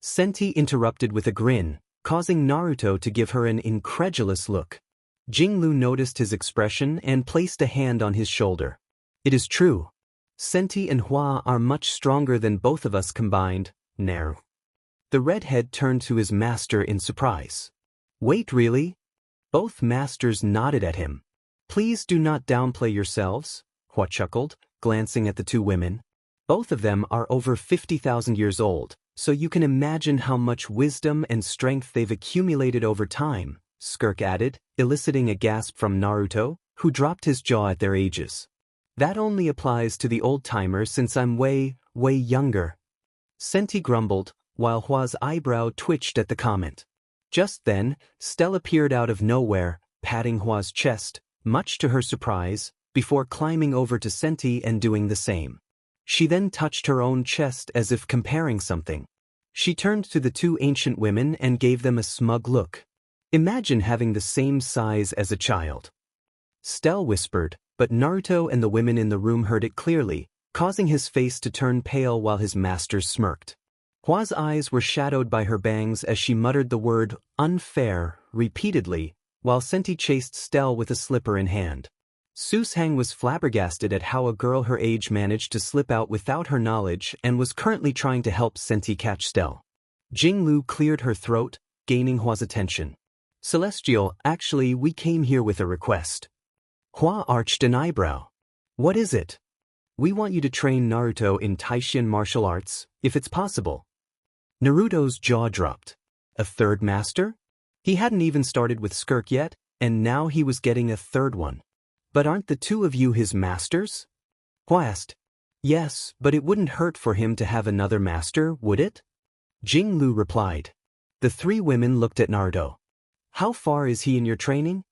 [SPEAKER 1] Senti interrupted with a grin, causing Naruto to give her an incredulous look. Jinglu noticed his expression and placed a hand on his shoulder. It is true. Senti and Hua are much stronger than both of us combined, Nair. The redhead turned to his master in surprise. Wait, really? Both masters nodded at him. Please do not downplay yourselves, Hua chuckled, glancing at the two women. Both of them are over 50,000 years old, so you can imagine how much wisdom and strength they've accumulated over time, Skirk added, eliciting a gasp from Naruto, who dropped his jaw at their ages. That only applies to the old-timer since I'm way younger. Senti grumbled, while Hua's eyebrow twitched at the comment. Just then, Stell appeared out of nowhere, patting Hua's chest, much to her surprise, before climbing over to Senti and doing the same. She then touched her own chest as if comparing something. She turned to the two ancient women and gave them a smug look. Imagine having the same size as a child. Stell whispered, but Naruto and the women in the room heard it clearly, causing his face to turn pale while his masters smirked. Hua's eyes were shadowed by her bangs as she muttered the word unfair repeatedly, while Senti chased Stell with a slipper in hand. Sushang was flabbergasted at how a girl her age managed to slip out without her knowledge and was currently trying to help Senti catch Stell. Jinglu cleared her throat, gaining Hua's attention. Celestial, actually, we came here with a request. Hua arched an eyebrow. What is it? We want you to train Naruto in Taishin martial arts, if it's possible. Naruto's jaw dropped. A third master? He hadn't even started with Skirk yet, and now he was getting a third one. But aren't the two of you his masters? Hua asked. Yes, but it wouldn't hurt for him to have another master, would it? Jinglu replied. The three women looked at Naruto. How far is he in your training?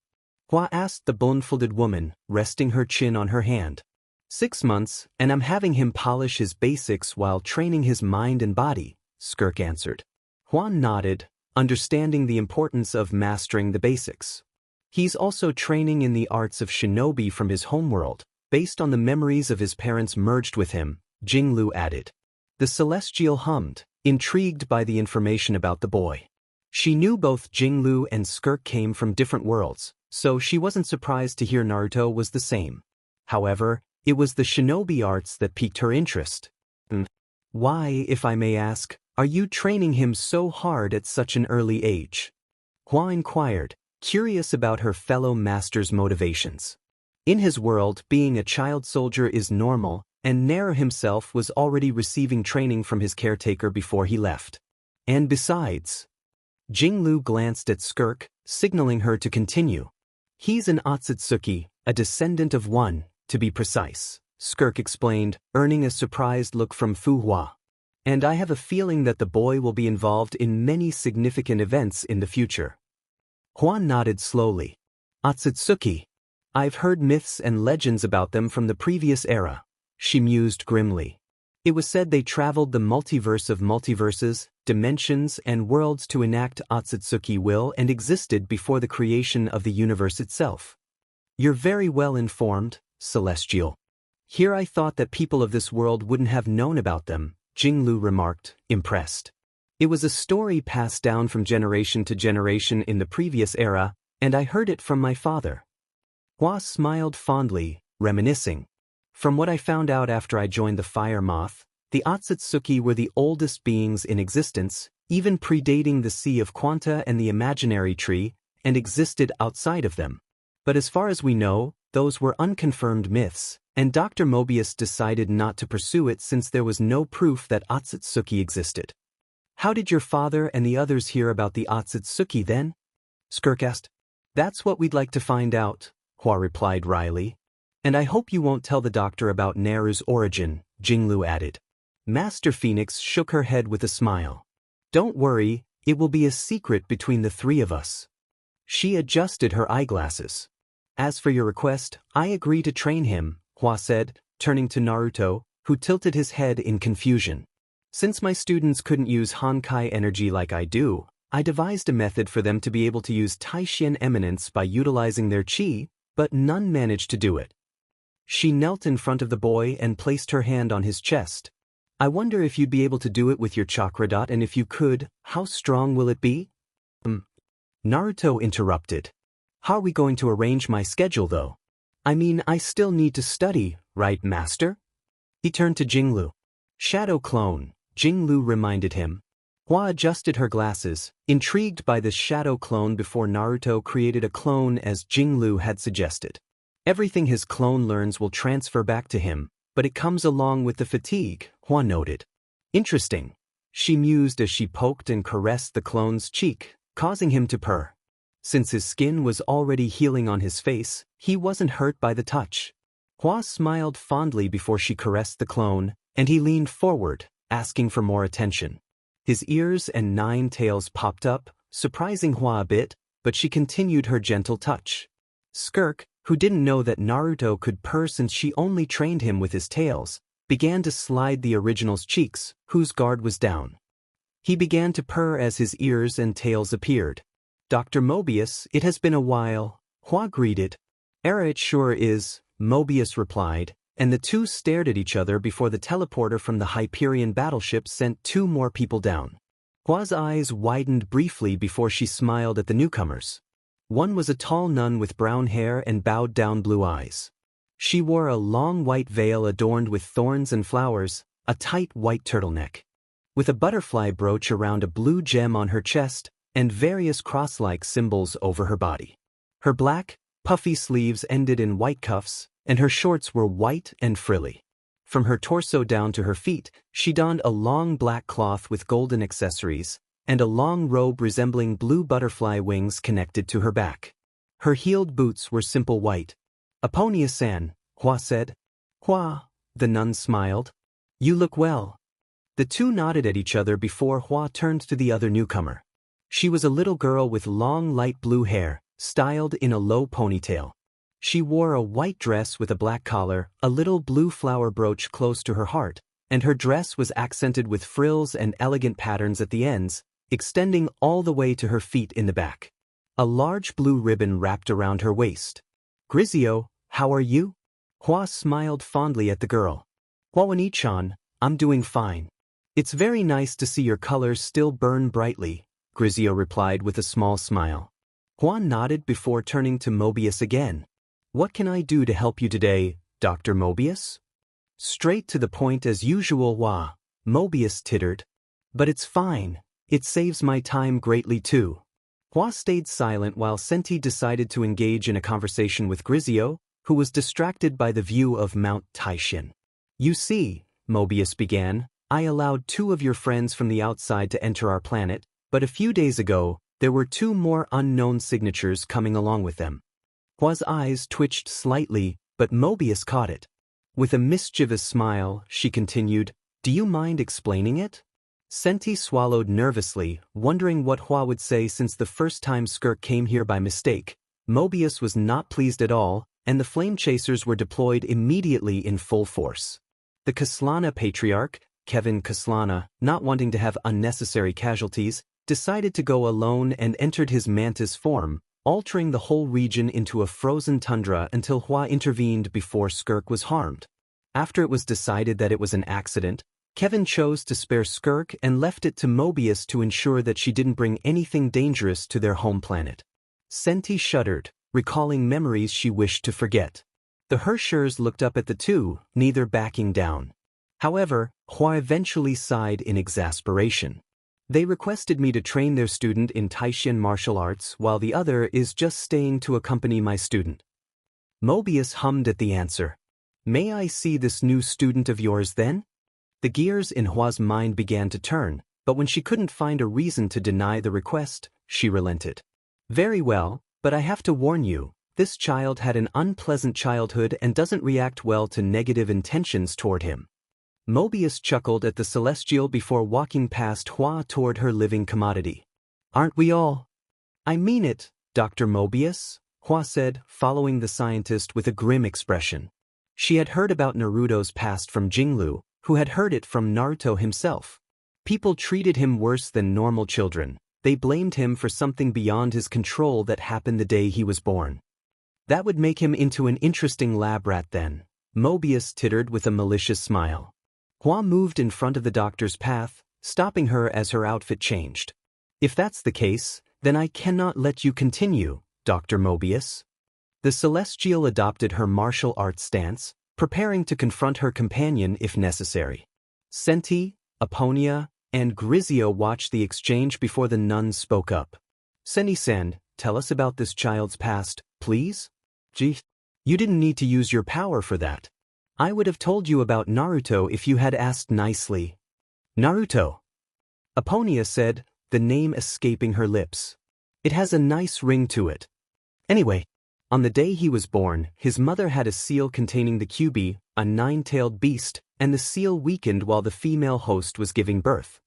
[SPEAKER 1] Hua asked the blindfolded woman, resting her chin on her hand. 6 months, and I'm having him polish his basics while training his mind and body, Skirk answered. Hua nodded, understanding the importance of mastering the basics. He's also training in the arts of shinobi from his homeworld, based on the memories of his parents merged with him, Jinglu added. The Celestial hummed, intrigued by the information about the boy. She knew both Jinglu and Skirk came from different worlds, so she wasn't surprised to hear Naruto was the same. However, it was the shinobi arts that piqued her interest. Why, if I may ask, are you training him so hard at such an early age? Hua inquired, curious about her fellow master's motivations. In his world, being a child soldier is normal, and Naru himself was already receiving training from his caretaker before he left. And besides, Jinglu glanced at Skirk, signaling her to continue. He's an Otsutsuki, a descendant of one, to be precise, Skirk explained, earning a surprised look from Fu Hua. And I have a feeling that the boy will be involved in many significant events in the future. Hua nodded slowly. Otsutsuki. I've heard myths and legends about them from the previous era, she mused grimly. It was said they traveled the multiverse of multiverses, dimensions, and worlds to enact Otsutsuki will and existed before the creation of the universe itself. You're very well informed, Celestial. Here I thought that people of this world wouldn't have known about them, Jinglu remarked, impressed. It was a story passed down from generation to generation in the previous era, and I heard it from my father. Hua smiled fondly, reminiscing. From what I found out after I joined the Fire Moth, the Otsutsuki were the oldest beings in existence, even predating the Sea of Quanta and the Imaginary Tree, and existed outside of them. But as far as we know, those were unconfirmed myths, and Dr. Mobius decided not to pursue it since there was no proof that Otsutsuki existed. How did your father and the others hear about the Otsutsuki then? Skirk asked. That's what we'd like to find out, Hua replied wryly. And I hope you won't tell the doctor about Naru's origin, Jinglu added. Master Phoenix shook her head with a smile. Don't worry, it will be a secret between the three of us. She adjusted her eyeglasses. As for your request, I agree to train him, Hua said, turning to Naruto, who tilted his head in confusion. Since my students couldn't use Honkai energy like I do, I devised a method for them to be able to use Taishian eminence by utilizing their chi, but none managed to do it. She knelt in front of the boy and placed her hand on his chest. I wonder if you'd be able to do it with your chakra dot, and if you could, how strong will it be? Naruto interrupted. How are we going to arrange my schedule though? I mean, I still need to study, right, master? He turned to Jinglu. Shadow clone, Jinglu reminded him. Hua adjusted her glasses, intrigued by this shadow clone before Naruto created a clone as Jinglu had suggested. Everything his clone learns will transfer back to him, but it comes along with the fatigue, Hua noted. Interesting. She mused as she poked and caressed the clone's cheek, causing him to purr. Since his skin was already healing on his face, he wasn't hurt by the touch. Hua smiled fondly before she caressed the clone, and he leaned forward, asking for more attention. His ears and 9 tails popped up, surprising Hua a bit, but she continued her gentle touch. Skirk, who didn't know that Naruto could purr since she only trained him with his tails, began to slide the original's cheeks, whose guard was down. He began to purr as his ears and tails appeared. Dr. Mobius, it has been a while, Hua greeted. It sure is, Mobius replied, and the two stared at each other before the teleporter from the Hyperion battleship sent 2 more people down. Hua's eyes widened briefly before she smiled at the newcomers. One was a tall nun with brown hair and bowed-down blue eyes. She wore a long white veil adorned with thorns and flowers, a tight white turtleneck. With a butterfly brooch around a blue gem on her chest, and various cross-like symbols over her body. Her black, puffy sleeves ended in white cuffs, and her shorts were white and frilly. From her torso down to her feet, she donned a long black cloth with golden accessories, and a long robe resembling blue butterfly wings connected to her back. Her heeled boots were simple white. "Aponia-san," Hua said. "Hua," the nun smiled. "You look well." The two nodded at each other before Hua turned to the other newcomer. She was a little girl with long light blue hair, styled in a low ponytail. She wore a white dress with a black collar, a little blue flower brooch close to her heart, and her dress was accented with frills and elegant patterns at the ends, extending all the way to her feet in the back. A large blue ribbon wrapped around her waist. "Grizio, how are you?" Hua smiled fondly at the girl. "Hua-ni-chan, I'm doing fine." "It's very nice to see your colors still burn brightly," Grizio replied with a small smile. Hua nodded before turning to Mobius again. "What can I do to help you today, Dr. Mobius?" "Straight to the point as usual, Hua," Mobius tittered. "But it's fine. It saves my time greatly too." Hua stayed silent while Senti decided to engage in a conversation with Grizio, who was distracted by the view of Mount Taishin. "You see," Mobius began, "I allowed 2 of your friends from the outside to enter our planet, but a few days ago, there were 2 more unknown signatures coming along with them." Hua's eyes twitched slightly, but Mobius caught it. With a mischievous smile, she continued, "Do you mind explaining it?" Senti swallowed nervously, wondering what Hua would say since the first time Skirk came here by mistake. Mobius was not pleased at all, and the flame chasers were deployed immediately in full force. The Kaslana Patriarch, Kevin Kaslana, not wanting to have unnecessary casualties, decided to go alone and entered his mantis form, altering the whole region into a frozen tundra until Hua intervened before Skirk was harmed. After it was decided that it was an accident, Kevin chose to spare Skirk and left it to Mobius to ensure that she didn't bring anything dangerous to their home planet. Senti shuddered, recalling memories she wished to forget. The Herschers looked up at the two, neither backing down. However, Hua eventually sighed in exasperation. "They requested me to train their student in Taishan martial arts while the other is just staying to accompany my student." Mobius hummed at the answer. "May I see this new student of yours then?" The gears in Hua's mind began to turn, but when she couldn't find a reason to deny the request, she relented. "Very well, but I have to warn you, this child had an unpleasant childhood and doesn't react well to negative intentions toward him." Mobius chuckled at the Celestial before walking past Hua toward her living commodity. "Aren't we all?" "I mean it, Dr. Mobius," Hua said, following the scientist with a grim expression. She had heard about Naruto's past from Jinglu, who had heard it from Naruto himself. People treated him worse than normal children. They blamed him for something beyond his control that happened the day he was born. "That would make him into an interesting lab rat then," Mobius tittered with a malicious smile. Hua moved in front of the doctor's path, stopping her as her outfit changed. "If that's the case, then I cannot let you continue, Dr. Mobius." The Celestial adopted her martial arts stance, preparing to confront her companion if necessary. Senti, Aponia, and Grizio watched the exchange before the nun spoke up. "Senti-san, tell us about this child's past, please?" "Gee, you didn't need to use your power for that. I would have told you about Naruto if you had asked nicely." "Naruto," Aponia said, the name escaping her lips. "It has a nice ring to it. Anyway, on the day he was born, his mother had a seal containing the Kyubi, a 9-tailed beast, and the seal weakened while the female host was giving birth.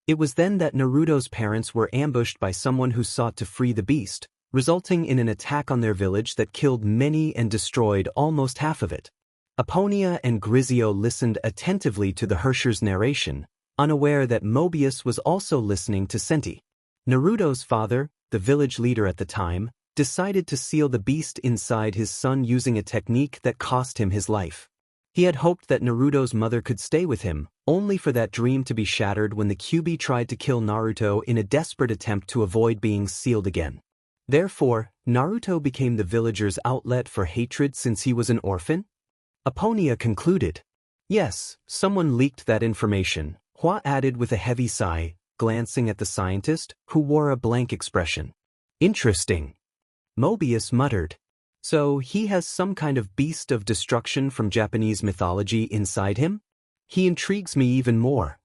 [SPEAKER 1] It was then that Naruto's parents were ambushed by someone who sought to free the beast, resulting in an attack on their village that killed many and destroyed almost half of it." Aponia and Grizio listened attentively to the Herrscher's narration, unaware that Mobius was also listening to Senti. Naruto's father, the village leader at the time, decided to seal the beast inside his son using a technique that cost him his life. He had hoped that Naruto's mother could stay with him, only for that dream to be shattered when the Kyubi tried to kill Naruto in a desperate attempt to avoid being sealed again. Therefore, Naruto became the villagers' outlet for hatred since he was an orphan? Aponia concluded. "Yes, someone leaked that information," Hua added with a heavy sigh, glancing at the scientist, who wore a blank expression. "Interesting," Mobius muttered. So he has some kind of beast of destruction from Japanese mythology inside him? He intrigues me even more.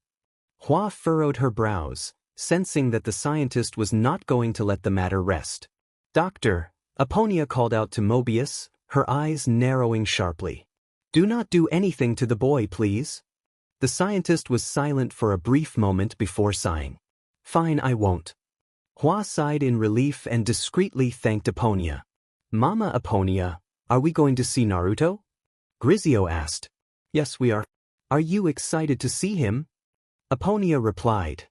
[SPEAKER 1] Hua furrowed her brows, sensing that the scientist was not going to let the matter rest. Doctor, Aponia called out to Mobius, her eyes narrowing sharply. Do not do anything to the boy, please. The scientist was silent for a brief moment before sighing. Fine, I won't. Hua sighed in relief and discreetly thanked Aponia. Mama Aponia, are we going to see Naruto? Grizio asked. Yes, we are. Are you excited to see him? Aponia replied.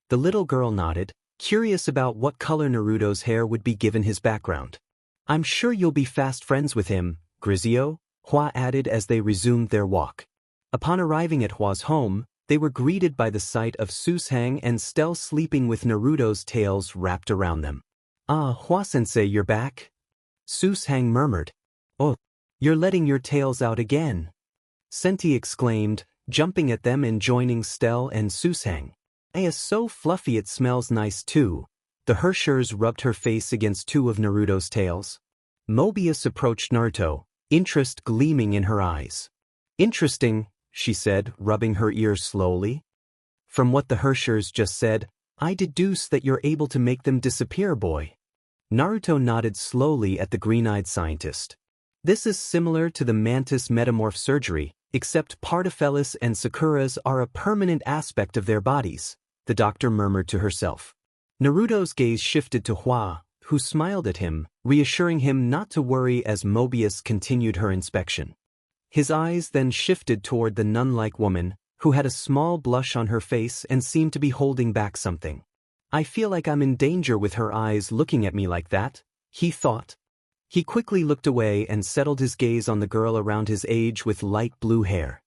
[SPEAKER 1] The little girl nodded, curious about what color Naruto's hair would be given his background. I'm sure you'll be fast friends with him, Grizio, Hua added as they resumed their walk. Upon arriving at Hua's home, they were greeted by the sight of Susang and Stell sleeping with Naruto's tails wrapped around them. Ah, Hua-sensei, you're back? Susang murmured. Oh, you're letting your tails out again. Senti exclaimed, jumping at them and joining Stell and Susang. It's so fluffy it smells nice too. The Herschers rubbed her face against two of Naruto's tails. Mobius approached Naruto, interest gleaming in her eyes. Interesting, she said, rubbing her ears slowly. From what the Herschers just said, I deduce that you're able to make them disappear, boy. Naruto nodded slowly at the green-eyed scientist. This is similar to the mantis metamorph surgery, except Partiphelus and Sakura's are a permanent aspect of their bodies, the doctor murmured to herself. Naruto's gaze shifted to Hua, who smiled at him, reassuring him not to worry as Mobius continued her inspection. His eyes then shifted toward the nun-like woman, who had a small blush on her face and seemed to be holding back something. I feel like I'm in danger with her eyes looking at me like that, he thought. He quickly looked away and settled his gaze on the girl around his age with light blue hair.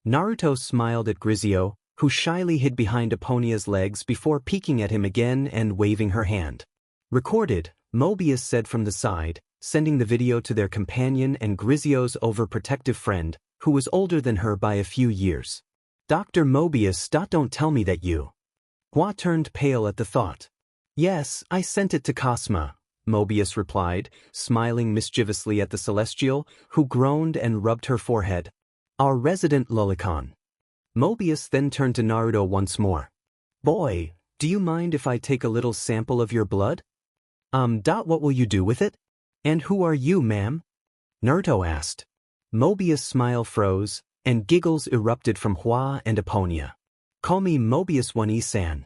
[SPEAKER 1] Naruto smiled at Grizio, who shyly hid behind Aponia's legs before peeking at him again and waving her hand. Recorded, Mobius said from the side, sending the video to their companion and Grizio's overprotective friend, who was older than her by a few years. Dr. Mobius, don't tell me that you. Hua turned pale at the thought. Yes, I sent it to Cosma, Mobius replied, smiling mischievously at the Celestial, who groaned and rubbed her forehead. Our resident lolicon. Mobius then turned to Naruto once more. Boy, do you mind if I take a little sample of your blood? What will you do with it? And who are you, ma'am? Naruto asked. Mobius' smile froze, and giggles erupted from Hua and Aponia. Call me Mobius One-E-san.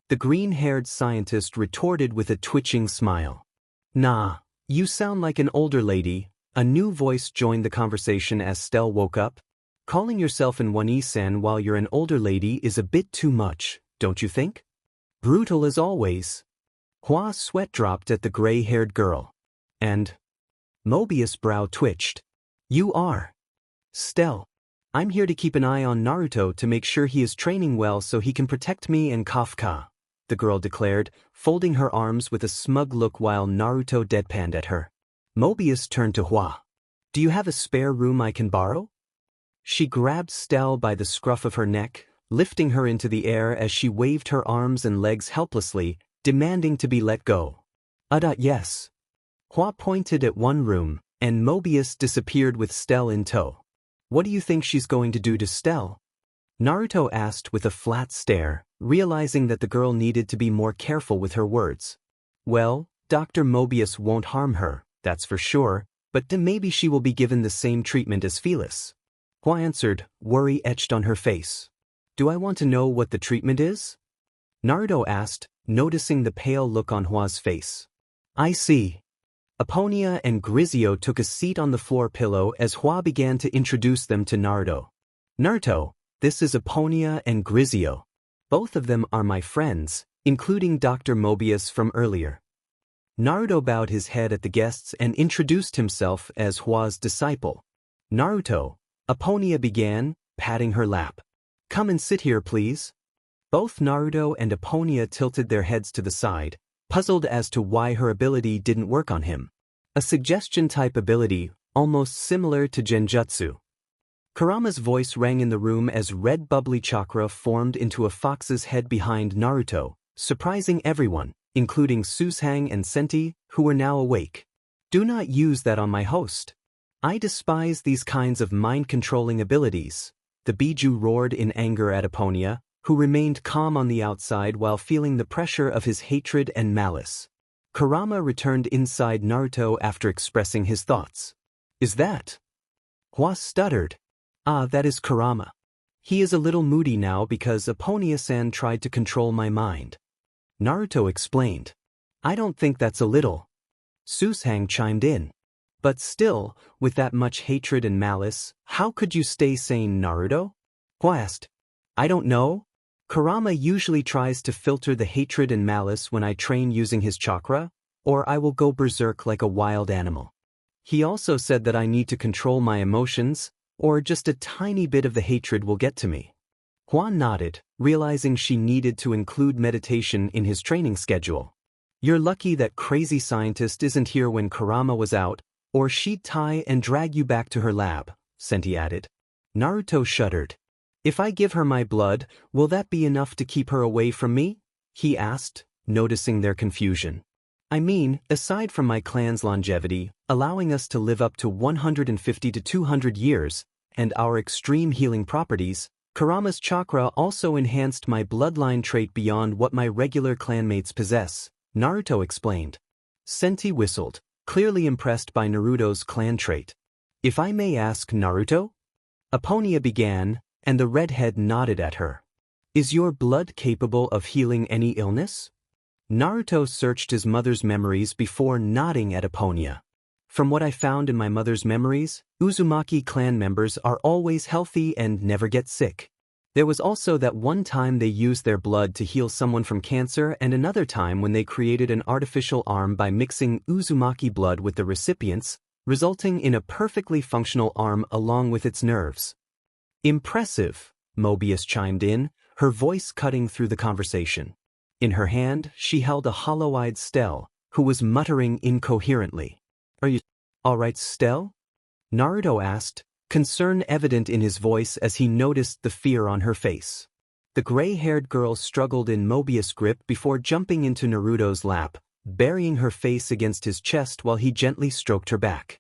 [SPEAKER 1] The green-haired scientist retorted with a twitching smile. Nah, you sound like an older lady. A new voice joined the conversation as Stell woke up. Calling yourself an One-E-san while you're an older lady is a bit too much, don't you think? Brutal as always. Hua's sweat dropped at the gray-haired girl. And Mobius' brow twitched. You are. Stell. I'm here to keep an eye on Naruto to make sure he is training well so he can protect me and Kafka, the girl declared, folding her arms with a smug look while Naruto deadpanned at her. Mobius turned to Hua. Do you have a spare room I can borrow? She grabbed Stell by the scruff of her neck, lifting her into the air as she waved her arms and legs helplessly, demanding to be let go. Yes. Hua pointed at one room, and Mobius disappeared with Stell in tow. What do you think she's going to do to Stell? Naruto asked with a flat stare, realizing that the girl needed to be more careful with her words. Well, Dr. Mobius won't harm her, that's for sure, but then maybe she will be given the same treatment as Felis. Hua answered, worry etched on her face. Do I want to know what the treatment is? Naruto asked, noticing the pale look on Hua's face. I see. Aponia and Grizio took a seat on the floor pillow as Hua began to introduce them to Naruto. Naruto, this is Aponia and Grizio. Both of them are my friends, including Dr. Mobius from earlier. Naruto bowed his head at the guests and introduced himself as Hua's disciple. Naruto, Aponia began, patting her lap. Come and sit here, please. Both Naruto and Aponia tilted their heads to the side, puzzled as to why her ability didn't work on him. A suggestion-type ability, almost similar to Genjutsu. Kurama's voice rang in the room as red bubbly chakra formed into a fox's head behind Naruto, surprising everyone, including Susang and Senti, who were now awake. Do not use that on my host. I despise these kinds of mind-controlling abilities. The Biju roared in anger at Epponia, who remained calm on the outside while feeling the pressure of his hatred and malice. Kurama returned inside Naruto after expressing his thoughts. Is that? Hua stuttered. Ah, that is Kurama. He is a little moody now because Epponia-san tried to control my mind. Naruto explained. I don't think that's a little. Susang chimed in. But still, with that much hatred and malice, how could you stay sane, Naruto? Hua asked. I don't know. Kurama usually tries to filter the hatred and malice when I train using his chakra, or I will go berserk like a wild animal. He also said that I need to control my emotions, or just a tiny bit of the hatred will get to me. Hua nodded, realizing she needed to include meditation in his training schedule. You're lucky that crazy scientist isn't here when Kurama was out, or she'd tie and drag you back to her lab, Senti added. Naruto shuddered. If I give her my blood, will that be enough to keep her away from me? He asked, noticing their confusion. I mean, aside from my clan's longevity, allowing us to live up to 150 to 200 years, and our extreme healing properties, Kurama's chakra also enhanced my bloodline trait beyond what my regular clanmates possess, Naruto explained. Senti whistled, clearly impressed by Naruto's clan trait. If I may ask, Naruto? Epponia began, and the redhead nodded at her. Is your blood capable of healing any illness? Naruto searched his mother's memories before nodding at Epponia. From what I found in my mother's memories, Uzumaki clan members are always healthy and never get sick. There was also that one time they used their blood to heal someone from cancer and another time when they created an artificial arm by mixing Uzumaki blood with the recipient's, resulting in a perfectly functional arm along with its nerves. Impressive, Mobius chimed in, her voice cutting through the conversation. In her hand, she held a hollow-eyed Stell, who was muttering incoherently. Are you all right, Stell? Naruto asked, concern evident in his voice as he noticed the fear on her face. The gray-haired girl struggled in Mobius' grip before jumping into Naruto's lap, burying her face against his chest while he gently stroked her back.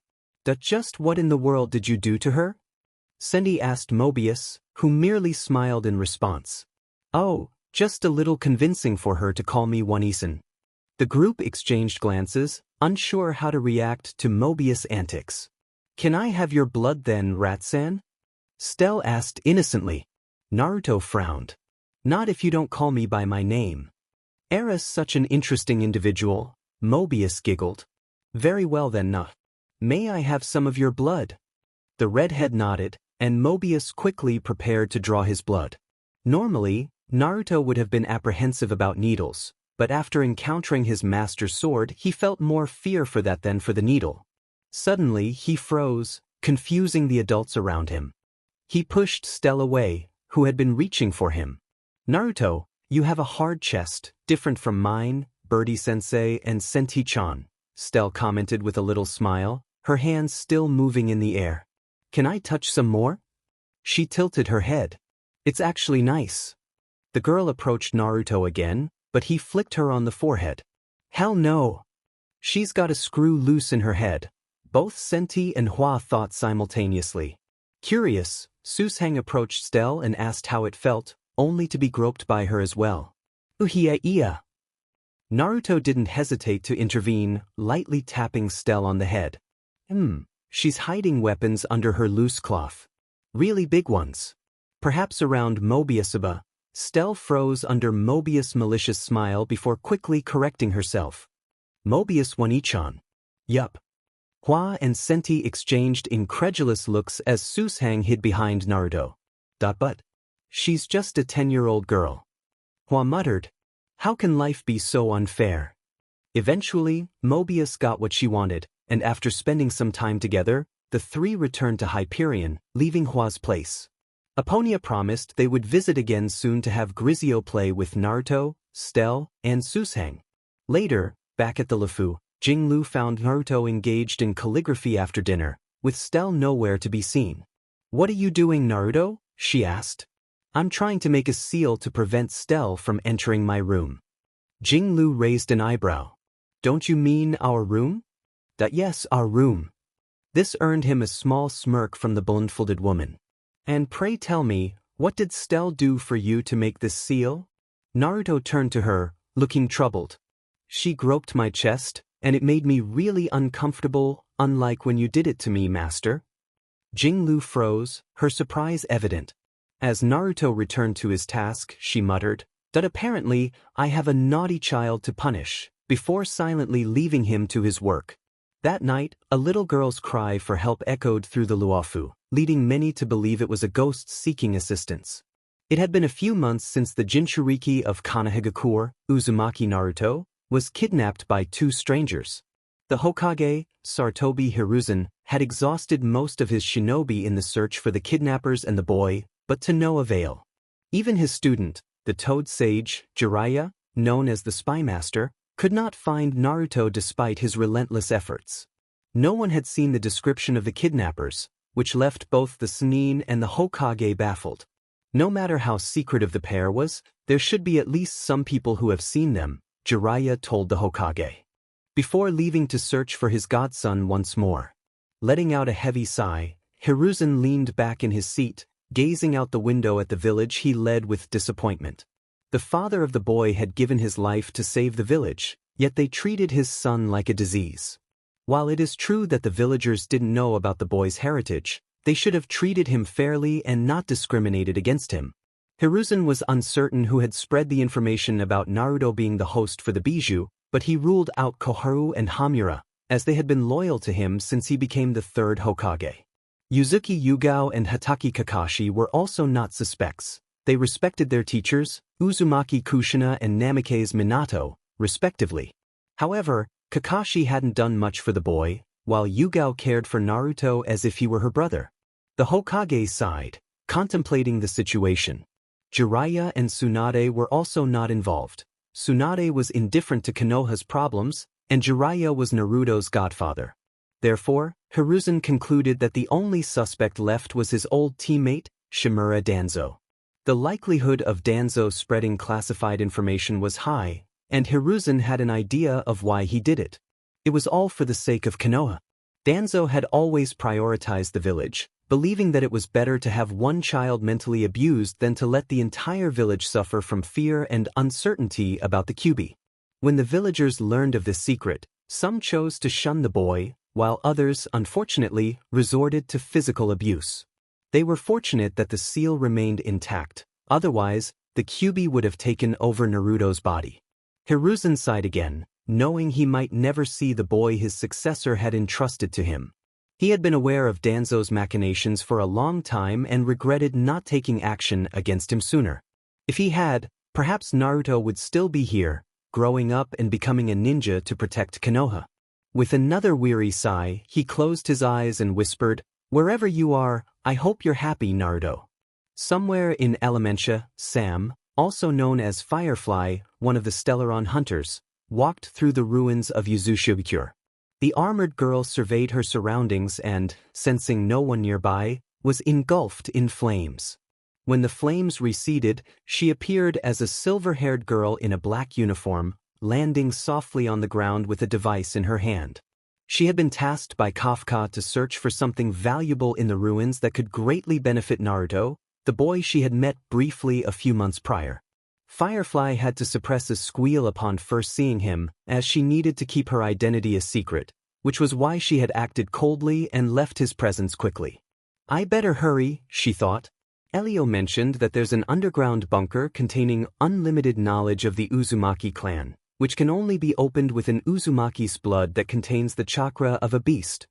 [SPEAKER 1] Just what in the world did you do to her? Senti asked Mobius, who merely smiled in response. Oh, just a little convincing for her to call me One-isan. The group exchanged glances, unsure how to react to Mobius' antics. Can I have your blood then, Rat-san? Stell asked innocently. Naruto frowned. Not if you don't call me by my name. Era's such an interesting individual, Mobius giggled. Very well then, May I have some of your blood? The redhead nodded, and Mobius quickly prepared to draw his blood. Normally, Naruto would have been apprehensive about needles, but after encountering his master's sword, he felt more fear for that than for the needle. Suddenly, he froze, confusing the adults around him. He pushed Stell away, who had been reaching for him. Naruto, you have a hard chest, different from mine, Birdie-sensei and Senti-chan, Stell commented with a little smile, her hands still moving in the air. Can I touch some more? She tilted her head. It's actually nice. The girl approached Naruto again, but he flicked her on the forehead. Hell no. She's got a screw loose in her head. Both Senti and Hua thought simultaneously. Curious, Susang approached Stell and asked how it felt, only to be groped by her as well. Iya. Naruto didn't hesitate to intervene, lightly tapping Stell on the head. She's hiding weapons under her loose cloth. Really big ones. Perhaps around Mobius-aba. Stell froze under Mobius' malicious smile before quickly correcting herself. Mobius One-ichan. Yup. Hua and Senti exchanged incredulous looks as Susang hid behind Naruto. But she's just a 10-year-old girl. Hua muttered. How can life be so unfair? Eventually, Mobius got what she wanted, and after spending some time together, the three returned to Hyperion, leaving Hua's place. Epponia promised they would visit again soon to have Grizio play with Naruto, Stell, and Susang. Later, back at the Lufu, Jinglu found Naruto engaged in calligraphy after dinner, with Stell nowhere to be seen. What are you doing, Naruto? She asked. I'm trying to make a seal to prevent Stell from entering my room. Jinglu raised an eyebrow. Don't you mean our room? Yes, our room. This earned him a small smirk from the blindfolded woman. And pray tell me, what did Stell do for you to make this seal? Naruto turned to her, looking troubled. She groped my chest, and it made me really uncomfortable, unlike when you did it to me, master. Jinglu froze, her surprise evident. As Naruto returned to his task, she muttered, "That apparently I have a naughty child to punish," before silently leaving him to his work. That night, a little girl's cry for help echoed through the Luofu, leading many to believe it was a ghost seeking assistance. It had been a few months since the Jinchuriki of Konohagakure, Uzumaki Naruto, was kidnapped by two strangers. The Hokage, Sarutobi Hiruzen, had exhausted most of his shinobi in the search for the kidnappers and the boy, but to no avail. Even his student, the Toad Sage, Jiraiya, known as the Spy Master, could not find Naruto despite his relentless efforts. No one had seen the description of the kidnappers, which left both the Sannin and the Hokage baffled. No matter how secretive the pair was, there should be at least some people who have seen them, Jiraiya told the Hokage. Before leaving to search for his godson once more. Letting out a heavy sigh, Hiruzen leaned back in his seat, gazing out the window at the village he led with disappointment. The father of the boy had given his life to save the village, yet they treated his son like a disease. While it is true that the villagers didn't know about the boy's heritage, they should have treated him fairly and not discriminated against him. Hiruzen was uncertain who had spread the information about Naruto being the host for the Bijou, but he ruled out Koharu and Hamura, as they had been loyal to him since he became the third Hokage. Yuzuki Yugao and Hatake Kakashi were also not suspects. They respected their teachers, Uzumaki Kushina and Namikaze Minato, respectively. However, Kakashi hadn't done much for the boy, while Yugao cared for Naruto as if he were her brother. The Hokage sighed, contemplating the situation. Jiraiya and Tsunade were also not involved. Tsunade was indifferent to Konoha's problems, and Jiraiya was Naruto's godfather. Therefore, Hiruzen concluded that the only suspect left was his old teammate, Shimura Danzo. The likelihood of Danzo spreading classified information was high, and Hiruzen had an idea of why he did it. It was all for the sake of Konoha. Danzo had always prioritized the village, believing that it was better to have one child mentally abused than to let the entire village suffer from fear and uncertainty about the Kyuubi. When the villagers learned of this secret, some chose to shun the boy, while others, unfortunately, resorted to physical abuse. They were fortunate that the seal remained intact, otherwise, the Kyuubi would have taken over Naruto's body. Hiruzen sighed again, knowing he might never see the boy his successor had entrusted to him. He had been aware of Danzo's machinations for a long time and regretted not taking action against him sooner. If he had, perhaps Naruto would still be here, growing up and becoming a ninja to protect Konoha. With another weary sigh, he closed his eyes and whispered, "Wherever you are, I hope you're happy, Naruto." Somewhere in Elementia, Sam, also known as Firefly, one of the Stellaron hunters, walked through the ruins of Yuzushibukure. The armored girl surveyed her surroundings and, sensing no one nearby, was engulfed in flames. When the flames receded, she appeared as a silver-haired girl in a black uniform, landing softly on the ground with a device in her hand. She had been tasked by Kafka to search for something valuable in the ruins that could greatly benefit Naruto, the boy she had met briefly a few months prior. Firefly had to suppress a squeal upon first seeing him, as she needed to keep her identity a secret, which was why she had acted coldly and left his presence quickly. "I better hurry," she thought. Elio mentioned that there's an underground bunker containing unlimited knowledge of the Uzumaki clan, which can only be opened with an Uzumaki's blood that contains the chakra of a beast.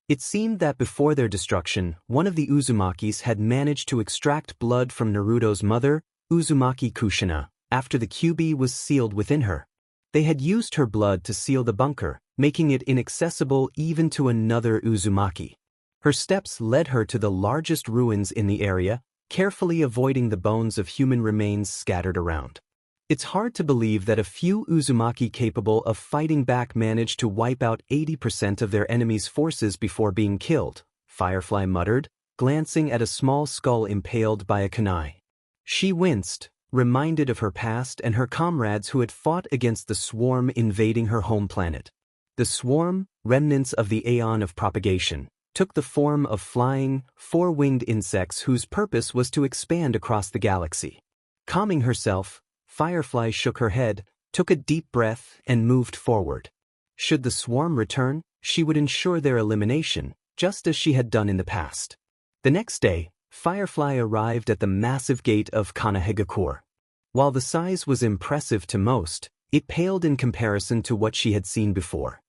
[SPEAKER 1] It seemed that before their destruction, one of the Uzumakis had managed to extract blood from Naruto's mother, Uzumaki Kushina, after the Kyuubi was sealed within her. They had used her blood to seal the bunker, making it inaccessible even to another Uzumaki. Her steps led her to the largest ruins in the area, carefully avoiding the bones of human remains scattered around. It's hard to believe that a few Uzumaki capable of fighting back managed to wipe out 80% of their enemy's forces before being killed, Firefly muttered, glancing at a small skull impaled by a kunai. She winced, reminded of her past and her comrades who had fought against the swarm invading her home planet. The swarm, remnants of the aeon of propagation, took the form of flying, four-winged insects whose purpose was to expand across the galaxy. Calming herself, Firefly shook her head, took a deep breath, and moved forward. Should the swarm return, she would ensure their elimination, just as she had done in the past. The next day, Firefly arrived at the massive gate of Kanahegakure. While the size was impressive to most, it paled in comparison to what she had seen before.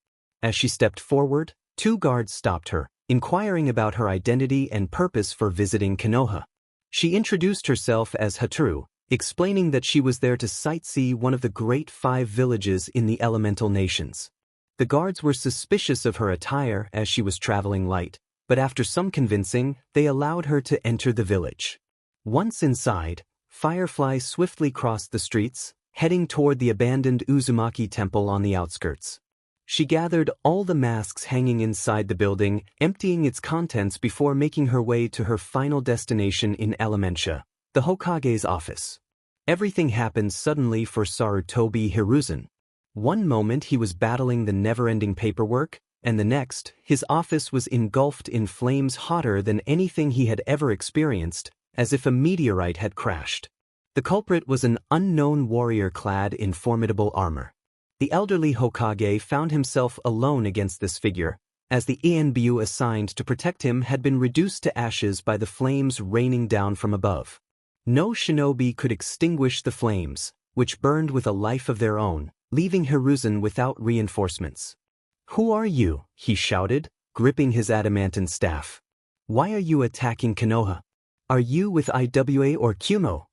[SPEAKER 1] As she stepped forward, two guards stopped her, inquiring about her identity and purpose for visiting Konoha. She introduced herself as Hataru, explaining that she was there to sightsee one of the great 5 villages in the elemental nations. The guards were suspicious of her attire as she was traveling light, but after some convincing, they allowed her to enter the village. Once inside, Firefly swiftly crossed the streets, heading toward the abandoned Uzumaki temple on the outskirts. She gathered all the masks hanging inside the building, emptying its contents before making her way to her final destination in Elementia, the Hokage's office. Everything happened suddenly for Sarutobi Hiruzen. One moment he was battling the never-ending paperwork, and the next, his office was engulfed in flames hotter than anything he had ever experienced, as if a meteorite had crashed. The culprit was an unknown warrior clad in formidable armor. The elderly Hokage found himself alone against this figure, as the Enbu assigned to protect him had been reduced to ashes by the flames raining down from above. No shinobi could extinguish the flames, which burned with a life of their own, leaving Hiruzen without reinforcements. "Who are you?" he shouted, gripping his adamantine staff. "Why are you attacking Konoha? Are you with IWA or Kumo?"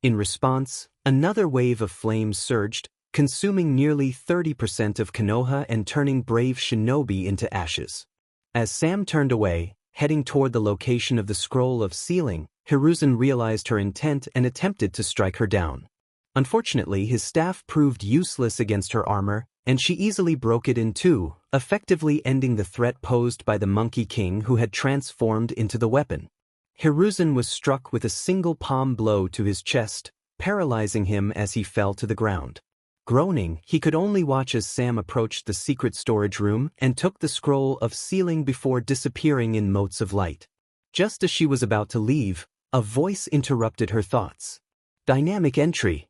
[SPEAKER 1] In response, another wave of flames surged, consuming nearly 30% of Konoha and turning brave shinobi into ashes. As Sam turned away, heading toward the location of the scroll of sealing, Hiruzen realized her intent and attempted to strike her down. Unfortunately, his staff proved useless against her armor, and she easily broke it in two, effectively ending the threat posed by the Monkey King who had transformed into the weapon. Hiruzen was struck with a single palm blow to his chest, paralyzing him as he fell to the ground. Groaning, he could only watch as Sam approached the secret storage room and took the scroll of sealing before disappearing in motes of light. Just as she was about to leave, a voice interrupted her thoughts. Dynamic entry.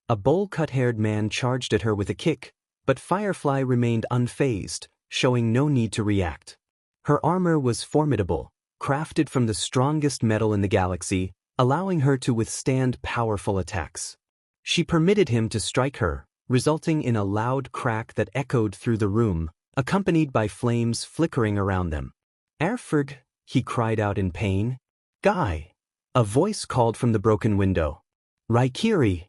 [SPEAKER 1] A bowl-cut-haired man charged at her with a kick, but Firefly remained unfazed, showing no need to react. Her armor was formidable, crafted from the strongest metal in the galaxy, allowing her to withstand powerful attacks. She permitted him to strike her, resulting in a loud crack that echoed through the room, accompanied by flames flickering around them. "Erfurg," he cried out in pain. "Guy!" A voice called from the broken window. "Raikiri!"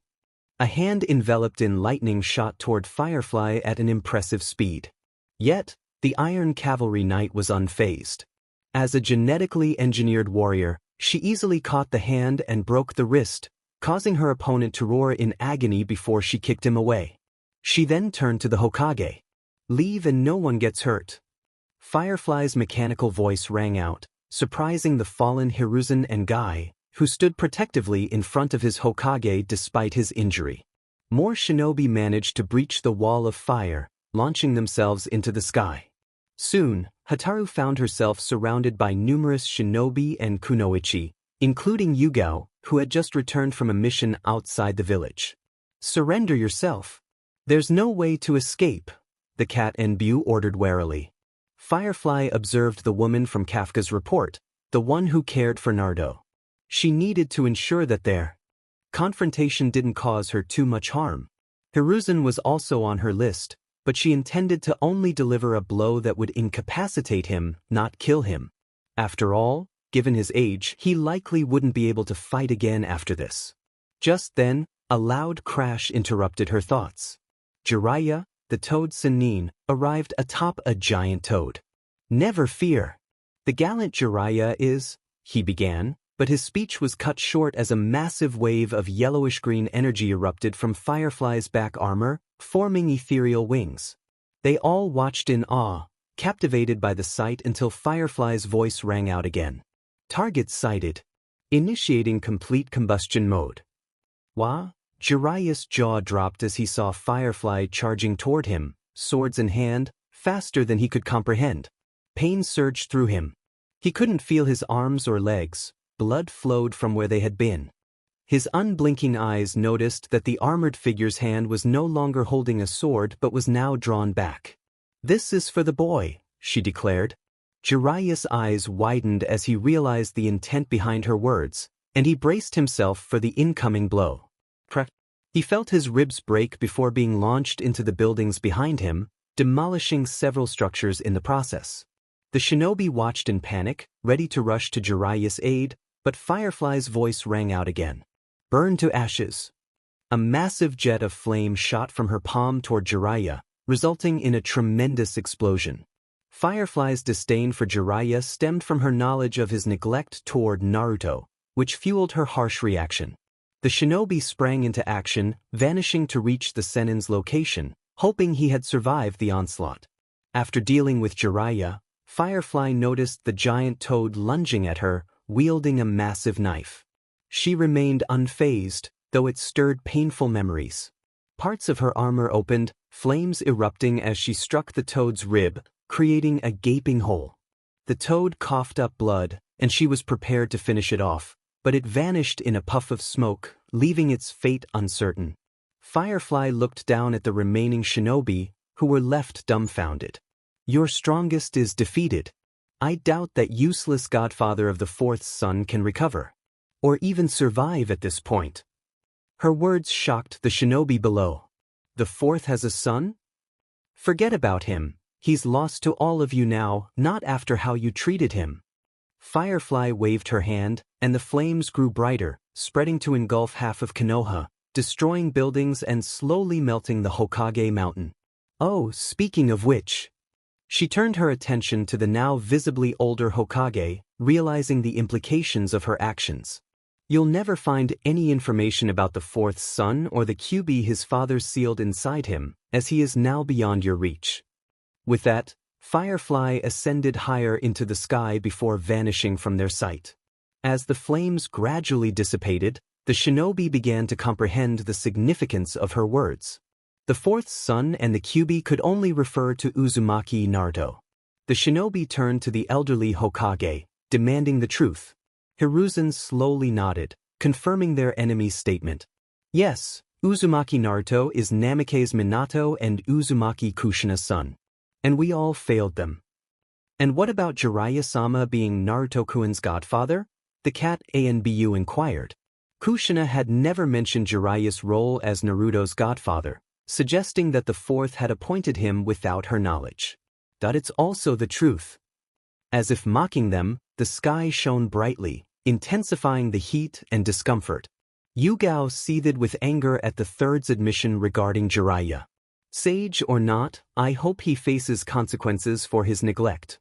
[SPEAKER 1] A hand enveloped in lightning shot toward Firefly at an impressive speed. Yet, the Iron Cavalry Knight was unfazed. As a genetically engineered warrior, she easily caught the hand and broke the wrist, causing her opponent to roar in agony before she kicked him away. She then turned to the Hokage. "Leave and no one gets hurt." Firefly's mechanical voice rang out, surprising the fallen Hiruzen and Guy, who stood protectively in front of his Hokage despite his injury. More shinobi managed to breach the wall of fire, launching themselves into the sky. Soon, Hataru found herself surrounded by numerous shinobi and kunoichi, including Yugao, who had just returned from a mission outside the village. "Surrender yourself. There's no way to escape," the cat Enbu ordered warily. Firefly observed the woman from Kafka's report, the one who cared for Naruto. She needed to ensure that their confrontation didn't cause her too much harm. Hiruzen was also on her list, but she intended to only deliver a blow that would incapacitate him, not kill him. After all, given his age, he likely wouldn't be able to fight again after this. Just then, a loud crash interrupted her thoughts. Jiraiya, the toad Sannin, arrived atop a giant toad. "Never fear. The gallant Jiraiya is," he began, but his speech was cut short as a massive wave of yellowish-green energy erupted from Firefly's back armor, forming ethereal wings. They all watched in awe, captivated by the sight until Firefly's voice rang out again. "Target sighted. Initiating complete combustion mode." "Wah?" Jiraiya's jaw dropped as he saw Firefly charging toward him, swords in hand, faster than he could comprehend. Pain surged through him. He couldn't feel his arms or legs, blood flowed from where they had been. His unblinking eyes noticed that the armored figure's hand was no longer holding a sword but was now drawn back. "This is for the boy," she declared. Jiraiya's eyes widened as he realized the intent behind her words, and he braced himself for the incoming blow. He felt his ribs break before being launched into the buildings behind him, demolishing several structures in the process. The shinobi watched in panic, ready to rush to Jiraiya's aid, but Firefly's voice rang out again. "Burn to ashes." A massive jet of flame shot from her palm toward Jiraiya, resulting in a tremendous explosion. Firefly's disdain for Jiraiya stemmed from her knowledge of his neglect toward Naruto, which fueled her harsh reaction. The shinobi sprang into action, vanishing to reach the Senin's location, hoping he had survived the onslaught. After dealing with Jiraiya, Firefly noticed the giant toad lunging at her, wielding a massive knife. She remained unfazed, though it stirred painful memories. Parts of her armor opened, flames erupting as she struck the toad's rib, creating a gaping hole. The toad coughed up blood, and she was prepared to finish it off, but it vanished in a puff of smoke, leaving its fate uncertain. Firefly looked down at the remaining shinobi, who were left dumbfounded. "Your strongest is defeated. I doubt that useless godfather of the fourth son can recover, or even survive at this point." Her words shocked the shinobi below. "The fourth has a son? Forget about him. He's lost to all of you now, not after how you treated him." Firefly waved her hand, and the flames grew brighter, spreading to engulf half of Konoha, destroying buildings and slowly melting the Hokage mountain. "Oh, speaking of which..." She turned her attention to the now visibly older Hokage, realizing the implications of her actions. "You'll never find any information about the fourth son or the QB his father sealed inside him, as he is now beyond your reach." With that, Firefly ascended higher into the sky before vanishing from their sight. As the flames gradually dissipated, the shinobi began to comprehend the significance of her words. The fourth son and the QB could only refer to Uzumaki Naruto. The shinobi turned to the elderly Hokage, demanding the truth. Hiruzen slowly nodded, confirming their enemy's statement. "Yes, Uzumaki Naruto is Namikaze Minato and Uzumaki Kushina's son. And we all failed them." "And what about Jiraiya-sama being Naruto-kun's godfather?" the cat ANBU inquired. Kushina had never mentioned Jiraiya's role as Naruto's godfather, suggesting that the fourth had appointed him without her knowledge. "It's also the truth." As if mocking them, the sky shone brightly, intensifying the heat and discomfort. Yugao seethed with anger at the third's admission regarding Jiraiya. "Sage or not, I hope he faces consequences for his neglect."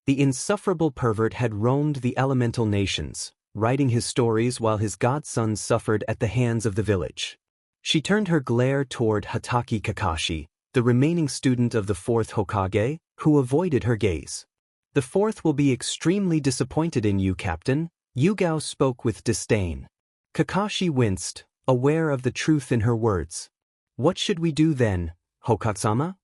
[SPEAKER 1] The insufferable pervert had roamed the elemental nations, writing his stories while his godsons suffered at the hands of the village. She turned her glare toward Hatake Kakashi, the remaining student of the fourth Hokage, who avoided her gaze. "The fourth will be extremely disappointed in you, Captain," Yugao spoke with disdain. Kakashi winced, aware of the truth in her words. "What should we do then, Hokage-sama?"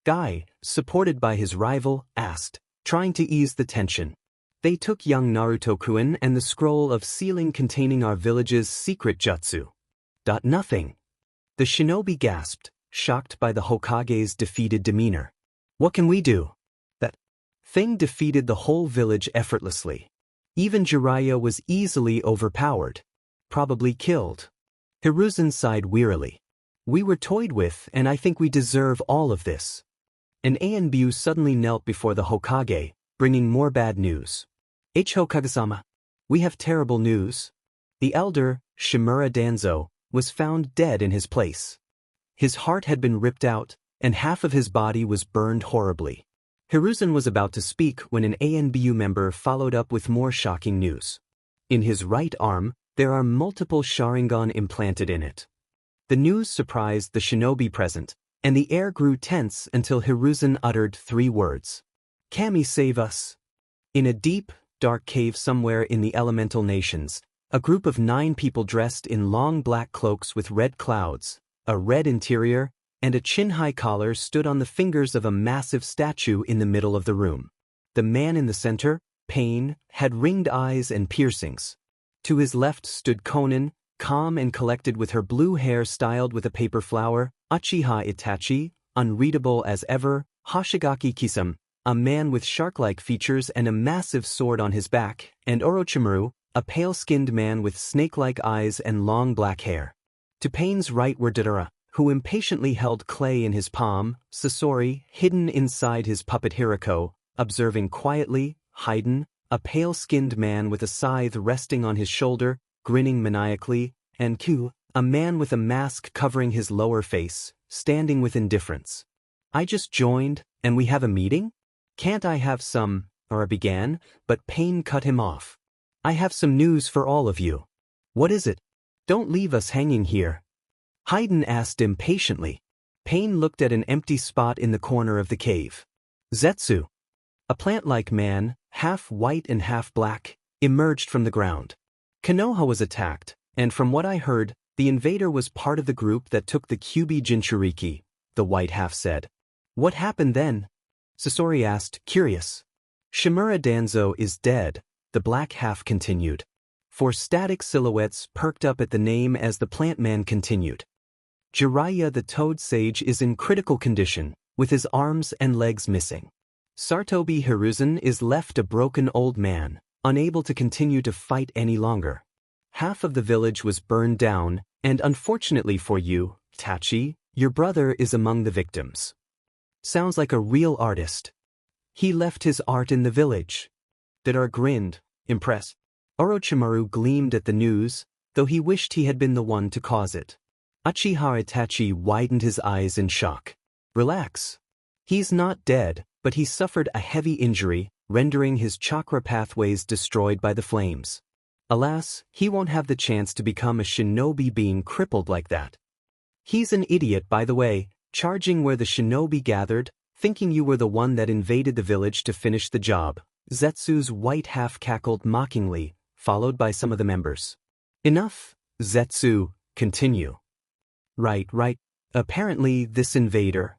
[SPEAKER 1] Guy, supported by his rival, asked, trying to ease the tension. "They took young Naruto-kun and the scroll of sealing containing our village's secret jutsu." Nothing. The shinobi gasped, shocked by the Hokage's defeated demeanor. "What can we do?" That thing defeated the whole village effortlessly. Even Jiraiya was easily overpowered. Probably killed. Hiruzen sighed wearily. "We were toyed with, and I think we deserve all of this." An Anbu suddenly knelt before the Hokage, bringing more bad news. Hokage-sama, we have terrible news." The elder, Shimura Danzo, was found dead in his place. His heart had been ripped out, and half of his body was burned horribly. Hiruzen was about to speak when an ANBU member followed up with more shocking news. In his right arm, there are multiple Sharingan implanted in it. The news surprised the shinobi present, and the air grew tense until Hiruzen uttered 3 words. "Kami, save us." In a deep, dark cave somewhere in the elemental nations, a group of 9 people dressed in long black cloaks with red clouds, a red interior, and a chin-high collar stood on the fingers of a massive statue in the middle of the room. The man in the center, Pain, had ringed eyes and piercings. To his left stood Konan, calm and collected with her blue hair styled with a paper flower, Uchiha Itachi, unreadable as ever, Hoshigaki Kisame, a man with shark-like features and a massive sword on his back, and Orochimaru, a pale-skinned man with snake-like eyes and long black hair. To Pain's right were Deidara, who impatiently held clay in his palm, Sasori, hidden inside his puppet Hirako, observing quietly, Haiden, a pale-skinned man with a scythe resting on his shoulder, grinning maniacally, and Q, a man with a mask covering his lower face, standing with indifference. "I just joined, and we have a meeting? Can't I have some," Ura began, but Pain cut him off. "I have some news for all of you." "What is it? Don't leave us hanging here," Haiden asked impatiently. Pain looked at an empty spot in the corner of the cave. Zetsu, a plant-like man, half white and half black, emerged from the ground. Konoha was attacked, and from what I heard, the invader was part of the group that took the Kyuubi Jinchuriki, the white half said. "What happened then?" Sasori asked, curious. "Shimura Danzo is dead," the black half continued. Four static silhouettes perked up at the name as the plant man continued. "Jiraiya the Toad Sage is in critical condition, with his arms and legs missing. Sartobi Hiruzen is left a broken old man, unable to continue to fight any longer. Half of the village was burned down, and unfortunately for you, Tachi, your brother is among the victims." Sounds like a real artist. "He left his art in the village." Deidara grinned, impressed. Orochimaru gleamed at the news, though he wished he had been the one to cause it. Uchiha Itachi widened his eyes in shock. "Relax. He's not dead, but he suffered a heavy injury, rendering his chakra pathways destroyed by the flames. Alas, he won't have the chance to become a shinobi being crippled like that. He's an idiot, by the way, charging where the shinobi gathered, thinking you were the one that invaded the village to finish the job." Zetsu's white half cackled mockingly, followed by some of the members. "Enough, Zetsu, continue." Right. Apparently this invader."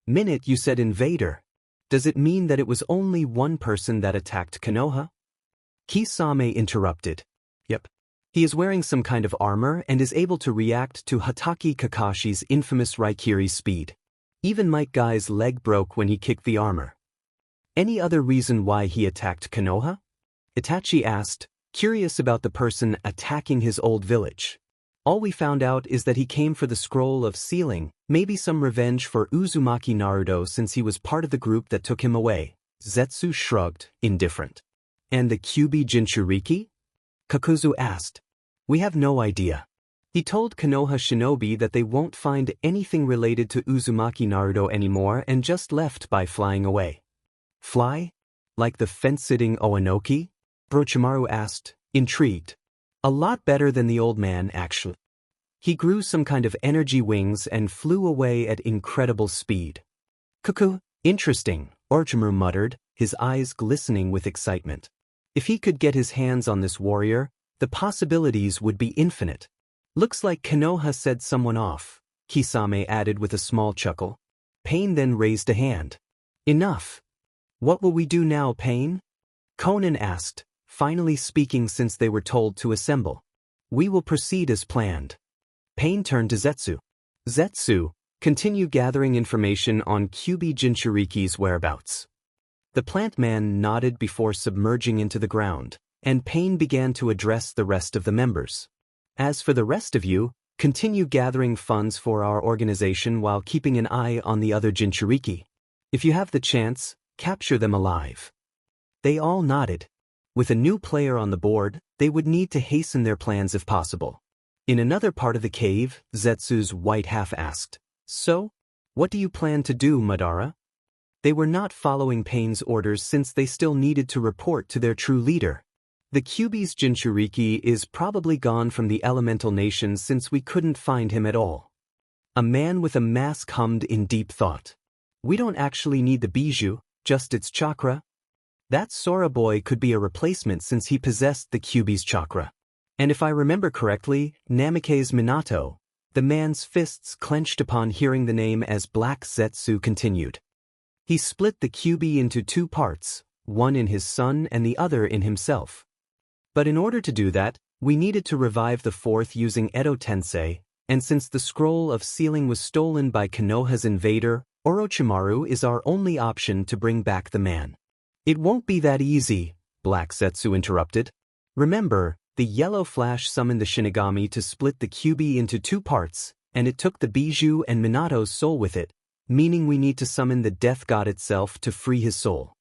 [SPEAKER 1] "Minute you said invader. Does it mean that it was only one person that attacked Konoha?" Kisame interrupted. "Yep. He is wearing some kind of armor and is able to react to Hatake Kakashi's infamous Raikiri speed. Even Mike Guy's leg broke when he kicked the armor." "Any other reason why he attacked Konoha?" Itachi asked, curious about the person attacking his old village. "All we found out is that he came for the scroll of sealing, maybe some revenge for Uzumaki Naruto since he was part of the group that took him away." Zetsu shrugged, indifferent. "And the Kyuubi Jinchuriki?" Kakuzu asked. "We have no idea. He told Konoha Shinobi that they won't find anything related to Uzumaki Naruto anymore and just left by flying away." "Fly? Like the fence-sitting Oanoki?" Orochimaru asked, intrigued. "A lot better than the old man, actually. He grew some kind of energy wings and flew away at incredible speed." "Cuckoo, interesting," Orochimaru muttered, his eyes glistening with excitement. If he could get his hands on this warrior, the possibilities would be infinite. "Looks like Konoha set someone off," Kisame added with a small chuckle. Pain then raised a hand. "Enough. What will we do now, Pain?" Konan asked, finally speaking since they were told to assemble. "We will proceed as planned." Pain turned to Zetsu. "Zetsu, continue gathering information on Kyuubi Jinchuriki's whereabouts." The plant man nodded before submerging into the ground, and Pain began to address the rest of the members. "As for the rest of you, continue gathering funds for our organization while keeping an eye on the other Jinchuriki. If you have the chance, capture them alive." They all nodded. With a new player on the board, they would need to hasten their plans if possible. In another part of the cave, Zetsu's white half asked, "So, what do you plan to do, Madara?" They were not following Pain's orders since they still needed to report to their true leader. "The Kyuubi's Jinchuriki is probably gone from the elemental nation since we couldn't find him at all." A man with a mask hummed in deep thought. "We don't actually need the bijou, just its chakra. That Sora boy could be a replacement since he possessed the Kyuubi's chakra. And if I remember correctly, Namikaze's Minato, The man's fists clenched upon hearing the name as Black Zetsu continued. He split the QB into two parts, one in his son and the other in himself. But in order to do that, we needed to revive the fourth using Edo Tensei, and since the scroll of sealing was stolen by Konoha's invader, Orochimaru is our only option to bring back the man. It won't be that easy, Black Zetsu interrupted. Remember, the yellow flash summoned the Shinigami to split the QB into two parts, and it took the Bijou and Minato's soul with it, meaning we need to summon the death god itself to free his soul.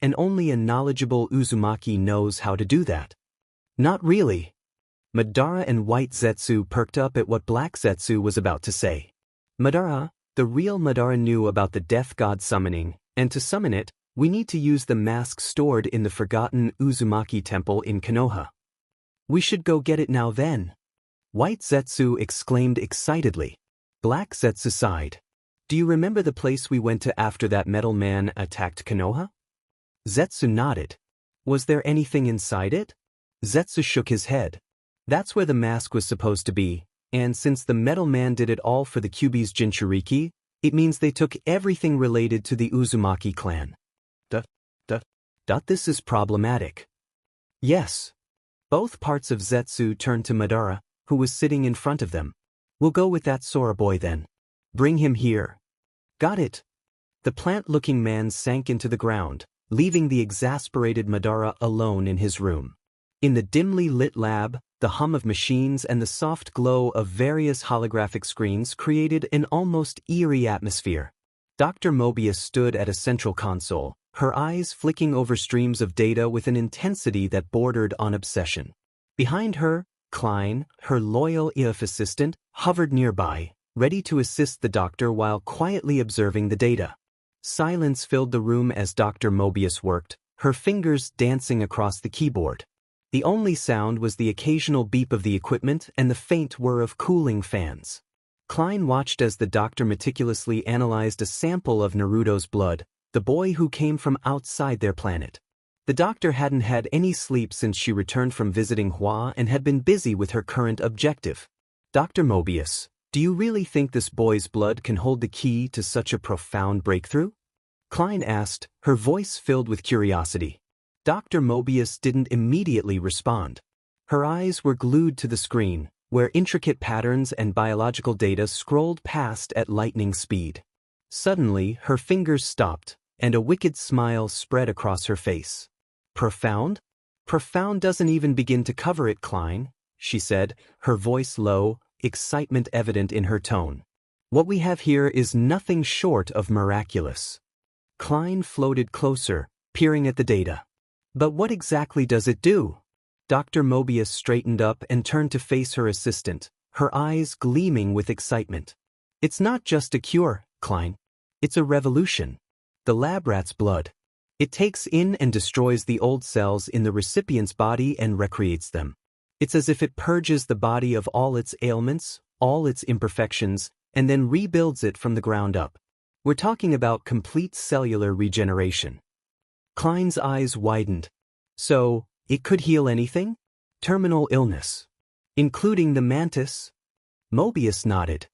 [SPEAKER 1] And only a knowledgeable Uzumaki knows how to do that. Not really. Madara and White Zetsu perked up at what Black Zetsu was about to say. Madara, the real Madara knew about the death god summoning, and to summon it, we need to use the mask stored in the forgotten Uzumaki temple in Konoha. We should go get it now then. White Zetsu exclaimed excitedly. Black Zetsu sighed. Do you remember the place we went to after that metal man attacked Konoha? Zetsu nodded. Was there anything inside it? Zetsu shook his head. That's where the mask was supposed to be, and since the metal man did it all for the Kyuubi's Jinchuriki, it means they took everything related to the Uzumaki clan. This is problematic. Yes. Both parts of Zetsu turned to Madara, who was sitting in front of them. We'll go with that Sora boy then. Bring him here. Got it. The plant-looking man sank into the ground, leaving the exasperated Madara alone in his room. In the dimly lit lab, the hum of machines and the soft glow of various holographic screens created an almost eerie atmosphere. Dr. Mobius stood at a central console, her eyes flicking over streams of data with an intensity that bordered on obsession. Behind her, Klein, her loyal IF assistant, hovered nearby, ready to assist the doctor while quietly observing the data. Silence filled the room as Dr. Mobius worked, her fingers dancing across the keyboard. The only sound was the occasional beep of the equipment and the faint whir of cooling fans. Klein watched as the doctor meticulously analyzed a sample of Naruto's blood, the boy who came from outside their planet. The doctor hadn't had any sleep since she returned from visiting Hua and had been busy with her current objective. Dr. Mobius, do you really think this boy's blood can hold the key to such a profound breakthrough? Klein asked, her voice filled with curiosity. Dr. Mobius didn't immediately respond. Her eyes were glued to the screen, where intricate patterns and biological data scrolled past at lightning speed. Suddenly, her fingers stopped, and a wicked smile spread across her face. Profound? Profound doesn't even begin to cover it, Klein, she said, her voice low, excitement evident in her tone. What we have here is nothing short of miraculous. Klein floated closer, peering at the data. But what exactly does it do? Dr. Mobius straightened up and turned to face her assistant, her eyes gleaming with excitement. It's not just a cure, Klein. It's a revolution. The lab rat's blood. It takes in and destroys the old cells in the recipient's body and recreates them. It's as if it purges the body of all its ailments, all its imperfections, and then rebuilds it from the ground up. We're talking about complete cellular regeneration. Klein's eyes widened. So, it could heal anything? Terminal illness. Including the mantis? Mobius nodded.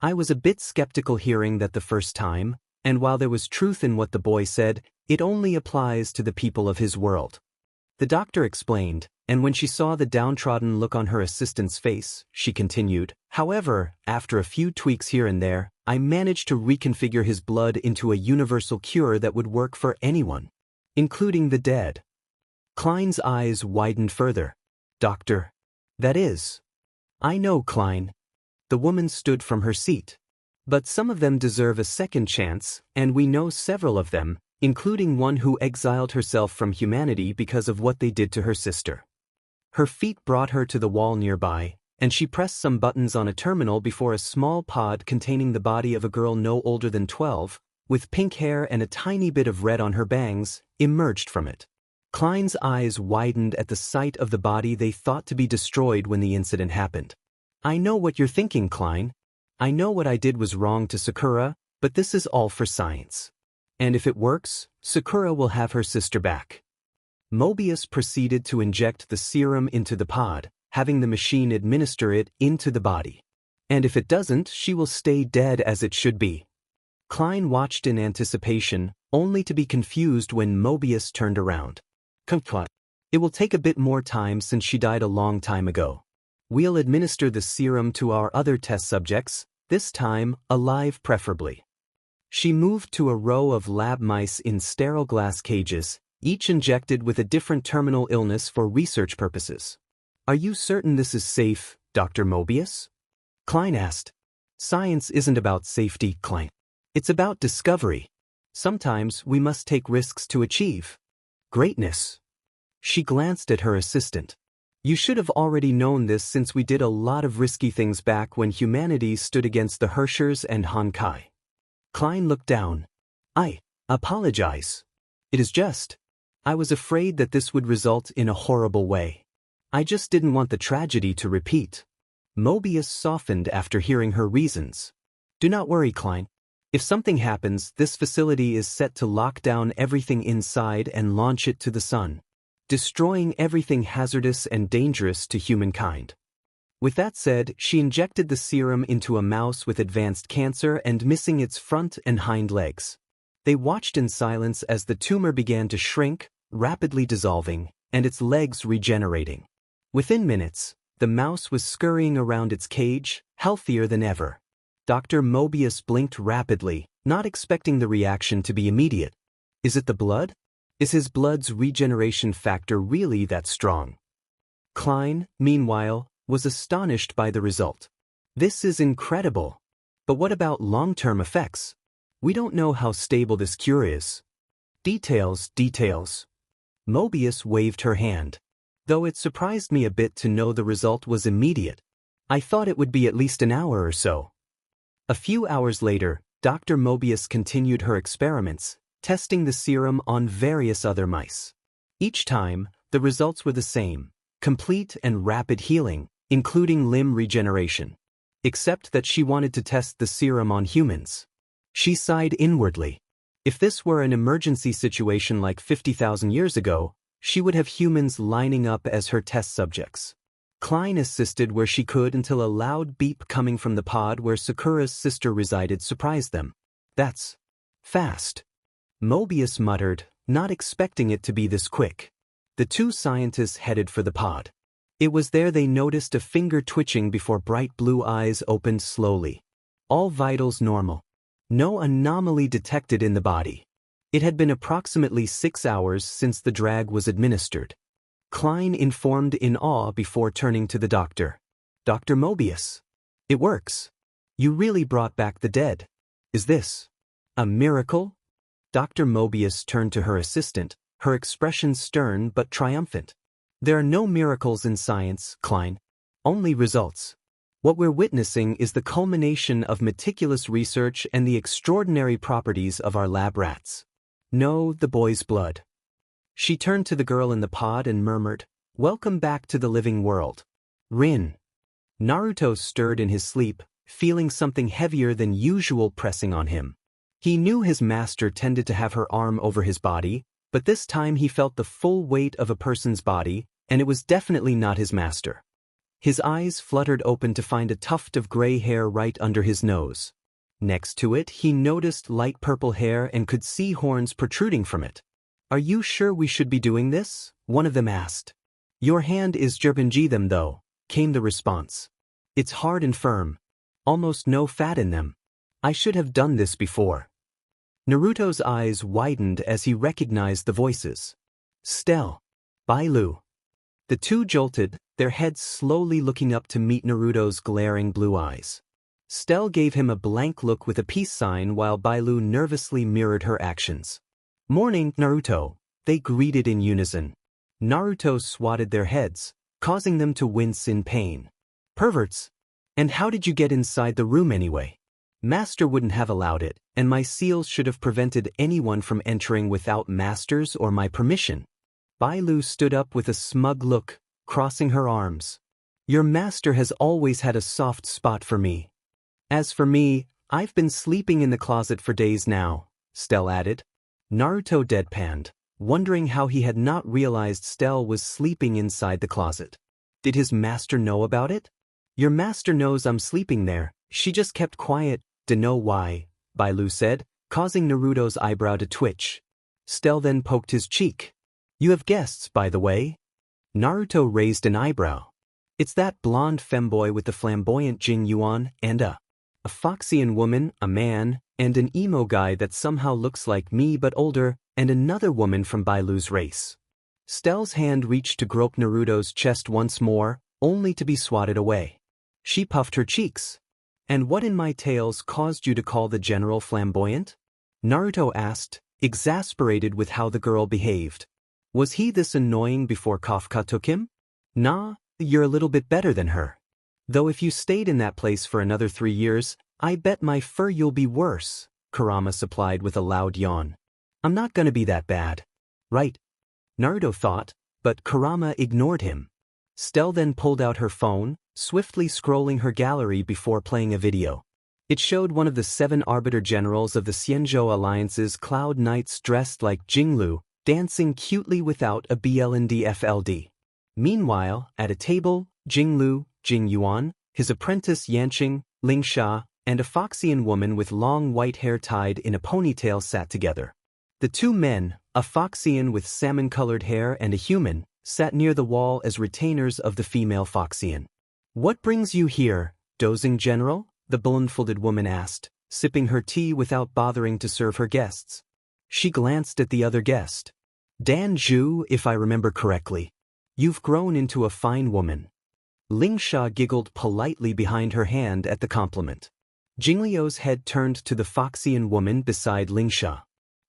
[SPEAKER 1] I was a bit skeptical hearing that the first time, and while there was truth in what the boy said, it only applies to the people of his world. The doctor explained, and when she saw the downtrodden look on her assistant's face, she continued, however, after a few tweaks here and there, I managed to reconfigure his blood into a universal cure that would work for anyone, including the dead. Klein's eyes widened further. Doctor. That is. I know, Klein. The woman stood from her seat. But some of them deserve a second chance, and we know several of them, including one who exiled herself from humanity because of what they did to her sister. Her feet brought her to the wall nearby, and she pressed some buttons on a terminal before a small pod containing the body of a girl no older than 12, with pink hair and a tiny bit of red on her bangs, emerged from it. Klein's eyes widened at the sight of the body they thought to be destroyed when the incident happened. I know what you're thinking, Klein. I know what I did was wrong to Sakura, but this is all for science. And if it works, Sakura will have her sister back. Mobius proceeded to inject the serum into the pod, having the machine administer it into the body. And if it doesn't, she will stay dead as it should be. Klein watched in anticipation, only to be confused when Mobius turned around. Kafka. It will take a bit more time since she died a long time ago. We'll administer the serum to our other test subjects, this time alive preferably. She moved to a row of lab mice in sterile glass cages, each injected with a different terminal illness for research purposes. Are you certain this is safe, Dr. Mobius? Klein asked. Science isn't about safety, Klein. It's about discovery. Sometimes we must take risks to achieve greatness. She glanced at her assistant. You should have already known this since we did a lot of risky things back when humanity stood against the Herschers and Honkai. Klein looked down. I apologize. It is just. I was afraid that this would result in a horrible way. I just didn't want the tragedy to repeat. Mobius softened after hearing her reasons. Do not worry, Klein. If something happens, this facility is set to lock down everything inside and launch it to the sun, destroying everything hazardous and dangerous to humankind. With that said, she injected the serum into a mouse with advanced cancer and missing its front and hind legs. They watched in silence as the tumor began to shrink, rapidly dissolving, and its legs regenerating. Within minutes, the mouse was scurrying around its cage, healthier than ever. Dr. Mobius blinked rapidly, not expecting the reaction to be immediate. Is it the blood? Is his blood's regeneration factor really that strong? Klein, meanwhile, was astonished by the result. This is incredible. But what about long-term effects? We don't know how stable this cure is. Details. Mobius waved her hand. Though it surprised me a bit to know the result was immediate. I thought it would be at least an hour or so. A few hours later, Dr. Mobius continued her experiments, testing the serum on various other mice. Each time, the results were the same, complete and rapid healing, including limb regeneration. Except that she wanted to test the serum on humans. She sighed inwardly. If this were an emergency situation like 50,000 years ago, she would have humans lining up as her test subjects. Klein assisted where she could until a loud beep coming from the pod where Sakura's sister resided surprised them. That's fast. Mobius muttered, not expecting it to be this quick. The two scientists headed for the pod. It was there they noticed a finger twitching before bright blue eyes opened slowly. All vitals normal. No anomaly detected in the body. It had been approximately 6 hours since the drag was administered. Klein informed in awe before turning to the doctor. Dr. Mobius. It works. You really brought back the dead. Is this a miracle? Dr. Mobius turned to her assistant, her expression stern but triumphant. There are no miracles in science, Klein. Only results. What we're witnessing is the culmination of meticulous research and the extraordinary properties of our lab rats. No, the boy's blood. She turned to the girl in the pod and murmured, Welcome back to the living world. Rin. Naruto stirred in his sleep, feeling something heavier than usual pressing on him. He knew his master tended to have her arm over his body, but this time he felt the full weight of a person's body, and it was definitely not his master. His eyes fluttered open to find a tuft of gray hair right under his nose. Next to it, he noticed light purple hair and could see horns protruding from it. Are you sure we should be doing this? One of them asked. Your hand is jerpinji them though, came the response. It's hard and firm. Almost no fat in them. I should have done this before. Naruto's eyes widened as he recognized the voices. Stell. Bailu. The two jolted, their heads slowly looking up to meet Naruto's glaring blue eyes. Stell gave him a blank look with a peace sign while Bailu nervously mirrored her actions. Morning, Naruto, they greeted in unison. Naruto swatted their heads, causing them to wince in pain. Perverts! And how did you get inside the room anyway? Master wouldn't have allowed it, and my seals should have prevented anyone from entering without master's or my permission. Bailu stood up with a smug look, crossing her arms. Your master has always had a soft spot for me. As for me, I've been sleeping in the closet for days now, Stell added. Naruto deadpanned, wondering how he had not realized Stell was sleeping inside the closet. Did his master know about it? Your master knows I'm sleeping there, she just kept quiet, dunno why, Bailu said, causing Naruto's eyebrow to twitch. Stell then poked his cheek. You have guests, by the way? Naruto raised an eyebrow. It's that blonde femboy with the flamboyant Jing Yuan and a Foxian woman, a man, and an emo guy that somehow looks like me but older, and another woman from Bailu's race. Stell's hand reached to grope Naruto's chest once more, only to be swatted away. She puffed her cheeks. And what in my tales caused you to call the general flamboyant? Naruto asked, exasperated with how the girl behaved. Was he this annoying before Kafka took him? Nah, you're a little bit better than her. Though if you stayed in that place for another 3 years, I bet my fur you'll be worse, Kurama supplied with a loud yawn. I'm not gonna be that bad. Right? Naruto thought, but Kurama ignored him. Stell then pulled out her phone, swiftly scrolling her gallery before playing a video. It showed one of the 7 arbiter generals of the Xianzhou Alliance's Cloud Knights dressed like Jinglu, dancing cutely without a blndfld. Meanwhile, at a table, Jinglu, Jing Yuan, his apprentice Yanqing, Lingsha, and a Foxian woman with long white hair tied in a ponytail sat together. The 2 men, a Foxian with salmon-colored hair and a human, sat near the wall as retainers of the female Foxian. What brings you here, dozing general? The blindfolded woman asked, sipping her tea without bothering to serve her guests. She glanced at the other guest. Dan Zhu, if I remember correctly. You've grown into a fine woman. Lingsha giggled politely behind her hand at the compliment. Jingliu's head turned to the Foxian woman beside Lingsha.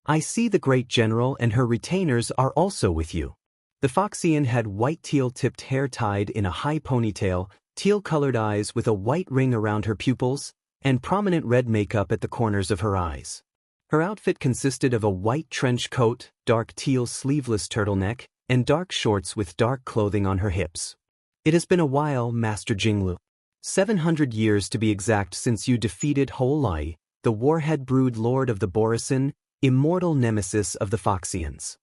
[SPEAKER 1] I see the great general and her retainers are also with you. The Foxian had white teal-tipped hair tied in a high ponytail, teal-colored eyes with a white ring around her pupils, and prominent red makeup at the corners of her eyes. Her outfit consisted of a white trench coat, dark teal sleeveless turtleneck, and dark shorts with dark clothing on her hips. It has been a while, Master Jinglu. 700 years to be exact since you defeated Holai, the warhead brood lord of the Borisin, immortal nemesis of the Foxians.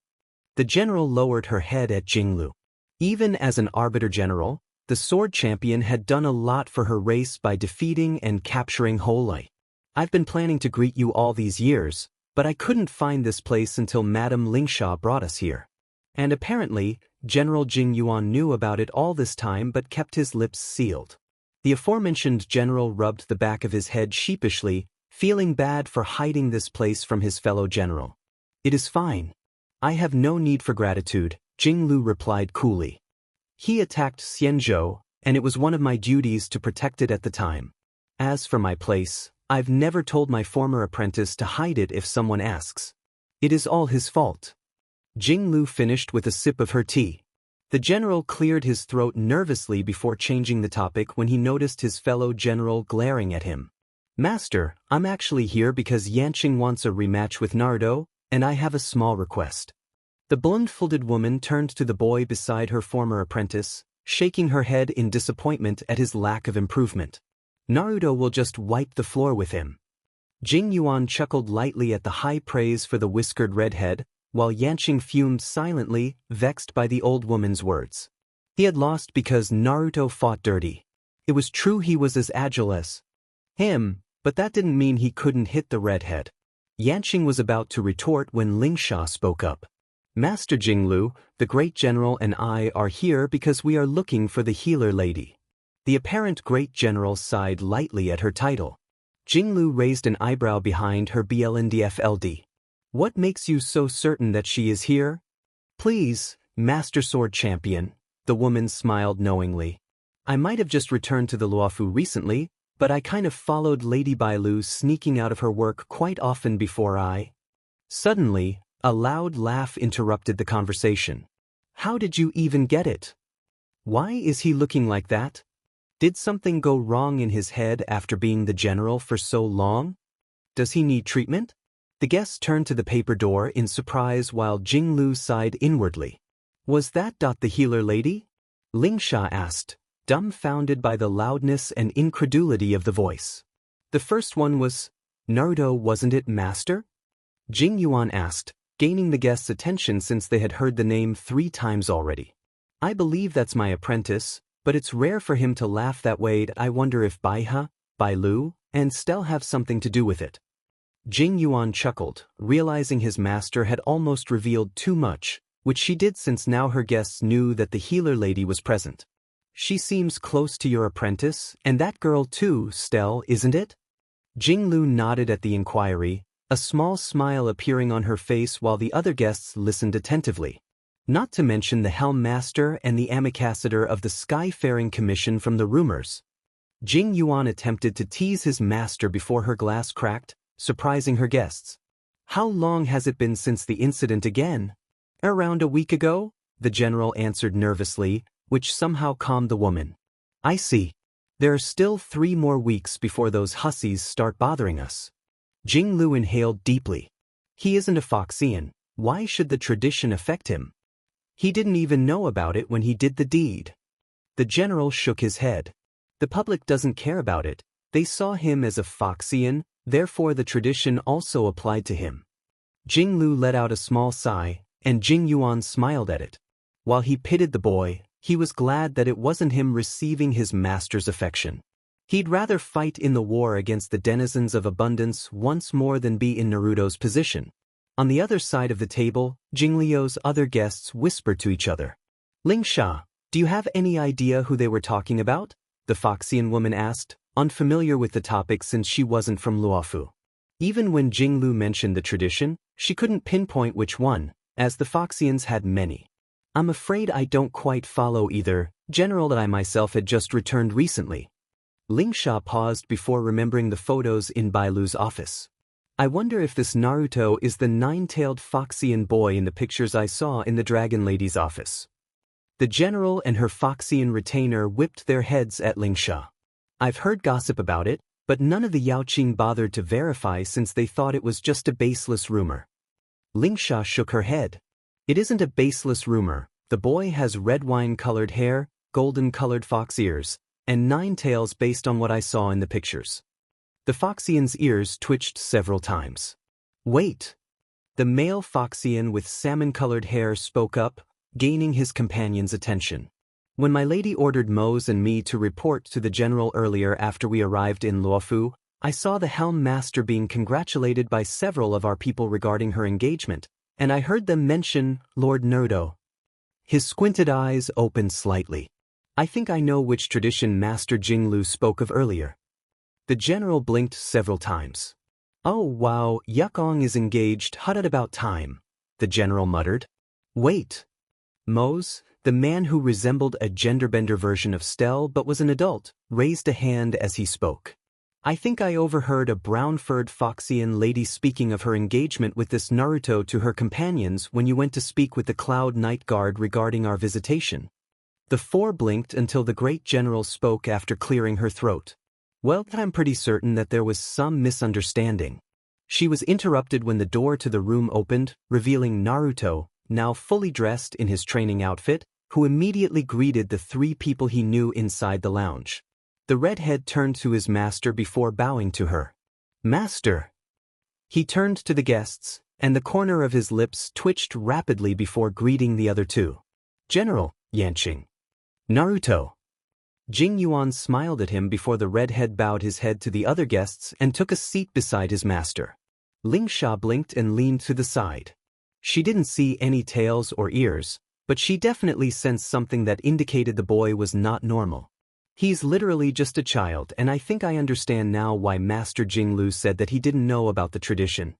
[SPEAKER 1] The general lowered her head at Jinglu. Even as an arbiter general, the sword champion had done a lot for her race by defeating and capturing Holai. I've been planning to greet you all these years, but I couldn't find this place until Madame Lingsha brought us here. And apparently, General Jing Yuan knew about it all this time but kept his lips sealed. The aforementioned general rubbed the back of his head sheepishly, feeling bad for hiding this place from his fellow general. It is fine. I have no need for gratitude, Jinglu replied coolly. He attacked Xianzhou, and it was one of my duties to protect it at the time. As for my place, I've never told my former apprentice to hide it if someone asks. It is all his fault. Jinglu finished with a sip of her tea. The general cleared his throat nervously before changing the topic when he noticed his fellow general glaring at him. Master, I'm actually here because Yanqing wants a rematch with Naruto, and I have a small request. The blindfolded woman turned to the boy beside her former apprentice, shaking her head in disappointment at his lack of improvement. Naruto will just wipe the floor with him. Jing Yuan chuckled lightly at the high praise for the whiskered redhead, while Yanqing fumed silently, vexed by the old woman's words. He had lost because Naruto fought dirty. It was true he was as agile as him, but that didn't mean he couldn't hit the redhead. Yanqing was about to retort when Lingsha spoke up. Master Jinglu, the great general and I are here because we are looking for the healer lady. The apparent great general sighed lightly at her title. Jinglu raised an eyebrow behind her blndfld. What makes you so certain that she is here? Please, Master Sword Champion, the woman smiled knowingly. I might have just returned to the Luofu recently, but I kind of followed Lady Bailu sneaking out of her work quite often before I... Suddenly, a loud laugh interrupted the conversation. How did you even get it? Why is he looking like that? Did something go wrong in his head after being the general for so long? Does he need treatment? The guest turned to the paper door in surprise while Jinglu sighed inwardly. Was that the healer lady? Lingsha asked, dumbfounded by the loudness and incredulity of the voice. The first one was, Naruto, wasn't it, Master? Jing Yuan asked, gaining the guest's attention since they had heard the name 3 times already. I believe that's my apprentice, but it's rare for him to laugh that way. I wonder if Bailu, and Stell have something to do with it. Jing Yuan chuckled, realizing his master had almost revealed too much, which she did since now her guests knew that the healer lady was present. She seems close to your apprentice, and that girl too, Stell, isn't it? Jinglu nodded at the inquiry, a small smile appearing on her face while the other guests listened attentively. Not to mention the Helm Master and the ambassador of the Skyfaring Commission from the rumors. Jing Yuan attempted to tease his master before her glass cracked, surprising her guests. How long has it been since the incident again? Around a week ago, the general answered nervously, which somehow calmed the woman. I see. There are still 3 more weeks before those hussies start bothering us. Jinglu inhaled deeply. He isn't a Foxian. Why should the tradition affect him? He didn't even know about it when he did the deed. The general shook his head. The public doesn't care about it. They saw him as a Foxian, therefore the tradition also applied to him. Jinglu let out a small sigh, and Jing Yuan smiled at it. While he pitied the boy, he was glad that it wasn't him receiving his master's affection. He'd rather fight in the war against the denizens of abundance once more than be in Naruto's position. On the other side of the table, Jingliu's other guests whispered to each other. Lingsha, do you have any idea who they were talking about? The Foxian woman asked, unfamiliar with the topic since she wasn't from Luofu. Even when Jinglu mentioned the tradition, she couldn't pinpoint which one, as the Foxians had many. I'm afraid I don't quite follow either, General. That I myself had just returned recently. Lingsha paused before remembering the photos in Bailu's office. I wonder if this Naruto is the 9-tailed Foxian boy in the pictures I saw in the Dragon Lady's office. The general and her Foxian retainer whipped their heads at Lingsha. I've heard gossip about it, but none of the Yaoqing bothered to verify since they thought it was just a baseless rumor. Lingsha shook her head. It isn't a baseless rumor. The boy has red wine-colored hair, golden-colored fox ears, and 9 tails based on what I saw in the pictures. The Foxian's ears twitched several times. Wait! The male Foxian with salmon-colored hair spoke up, gaining his companion's attention. When my lady ordered Mose and me to report to the general earlier after we arrived in Luofu, I saw the Helm Master being congratulated by several of our people regarding her engagement, and I heard them mention Lord Naruto. His squinted eyes opened slightly. I think I know which tradition Master Jinglu spoke of earlier. The general blinked several times. Oh wow, Yukong is engaged. Hot about time, the general muttered. Wait. Mose, the man who resembled a genderbender version of Stell but was an adult, raised a hand as he spoke. I think I overheard a brown-furred Foxian lady speaking of her engagement with this Naruto to her companions when you went to speak with the Cloud Night Guard regarding our visitation. The 4 blinked until the great general spoke after clearing her throat. Well, I'm pretty certain that there was some misunderstanding. She was interrupted when the door to the room opened, revealing Naruto, now fully dressed in his training outfit, who immediately greeted the 3 people he knew inside the lounge. The redhead turned to his master before bowing to her. Master! He turned to the guests, and the corner of his lips twitched rapidly before greeting the other 2. General, Yanqing. Naruto. Jing Yuan smiled at him before the redhead bowed his head to the other guests and took a seat beside his master. Lingsha blinked and leaned to the side. She didn't see any tails or ears, but she definitely sensed something that indicated the boy was not normal. He's literally just a child, and I think I understand now why Master Jinglu said that he didn't know about the tradition.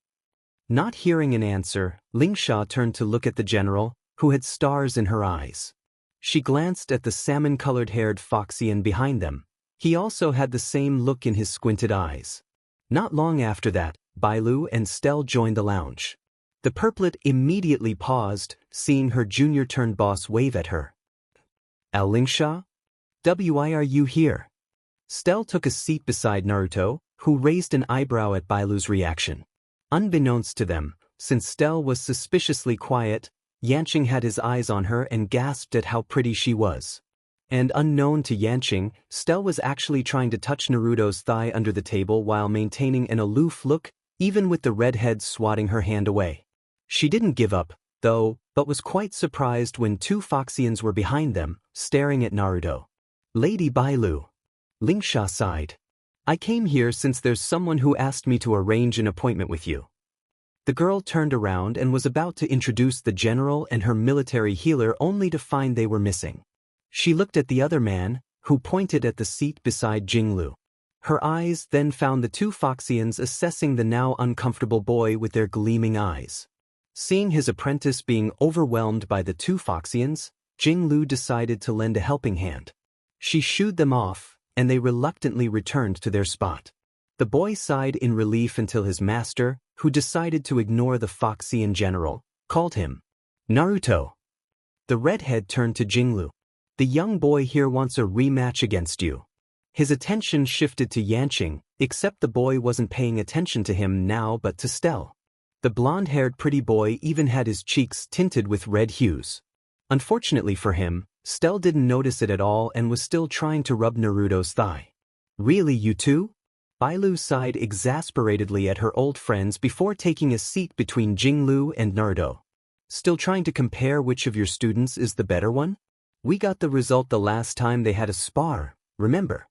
[SPEAKER 1] Not hearing an answer, Lingsha turned to look at the general, who had stars in her eyes. She glanced at the salmon-colored-haired Foxian behind them. He also had the same look in his squinted eyes. Not long after that, Bailu and Stell joined the lounge. The purplet immediately paused, seeing her junior-turned-boss wave at her. Lingsha? Why are you here? Stell took a seat beside Naruto, who raised an eyebrow at Bailu's reaction. Unbeknownst to them, since Stell was suspiciously quiet, Yanqing had his eyes on her and gasped at how pretty she was. And unknown to Yanqing, Stell was actually trying to touch Naruto's thigh under the table while maintaining an aloof look, even with the redhead swatting her hand away. She didn't give up, though, but was quite surprised when 2 Foxians were behind them, staring at Naruto. Lady Bailu. Lingsha sighed. I came here since there's someone who asked me to arrange an appointment with you. The girl turned around and was about to introduce the general and her military healer only to find they were missing. She looked at the other man, who pointed at the seat beside Jinglu. Her eyes then found the two Foxians assessing the now uncomfortable boy with their gleaming eyes. Seeing his apprentice being overwhelmed by the two Foxians, Jinglu decided to lend a helping hand. She shooed them off, and they reluctantly returned to their spot. The boy sighed in relief until his master, who decided to ignore the Foxian general, called him Naruto. The redhead turned to Jinglu. The young boy here wants a rematch against you. His attention shifted to Yanqing, except the boy wasn't paying attention to him now but to Stell. The blonde-haired pretty boy even had his cheeks tinted with red hues. Unfortunately for him, Stell didn't notice it at all and was still trying to rub Naruto's thigh. Really, you two? Bailu sighed exasperatedly at her old friends before taking a seat between Jinglu and Naruto. Still trying to compare which of your students is the better one? We got the result the last time they had a spar, remember?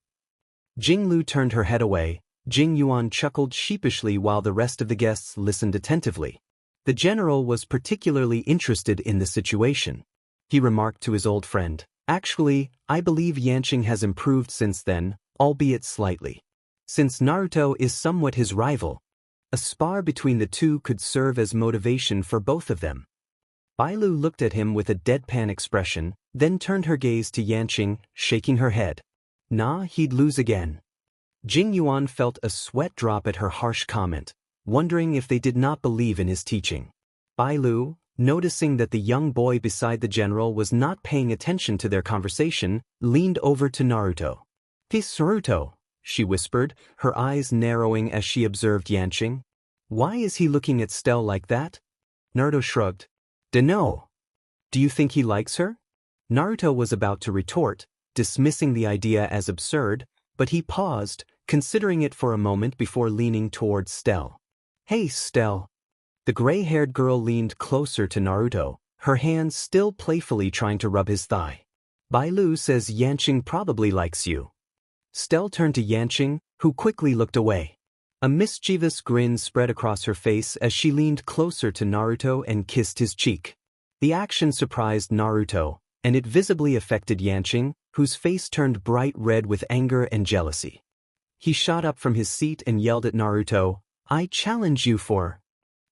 [SPEAKER 1] Jinglu turned her head away. Jing Yuan chuckled sheepishly while the rest of the guests listened attentively. The general was particularly interested in the situation. He remarked to his old friend, "Actually, I believe Yanqing has improved since then, albeit slightly. Since Naruto is somewhat his rival, a spar between the two could serve as motivation for both of them." Bailu looked at him with a deadpan expression, then turned her gaze to Yanqing, shaking her head. Nah, he'd lose again. Jing Yuan felt a sweat drop at her harsh comment, wondering if they did not believe in his teaching. Bailu, noticing that the young boy beside the general was not paying attention to their conversation, leaned over to Naruto. "This Naruto," she whispered, her eyes narrowing as she observed Yanqing. "Why is he looking at Stell like that?" Naruto shrugged. "Dunno. Do you think he likes her?" Naruto was about to retort, dismissing the idea as absurd, but he paused, considering it for a moment before leaning towards Stell. "Hey, Stell." The gray-haired girl leaned closer to Naruto, her hands still playfully trying to rub his thigh. "Bailu says Yanqing probably likes you." Stell turned to Yanqing, who quickly looked away. A mischievous grin spread across her face as she leaned closer to Naruto and kissed his cheek. The action surprised Naruto, and it visibly affected Yanqing, whose face turned bright red with anger and jealousy. He shot up from his seat and yelled at Naruto, "I challenge you for—"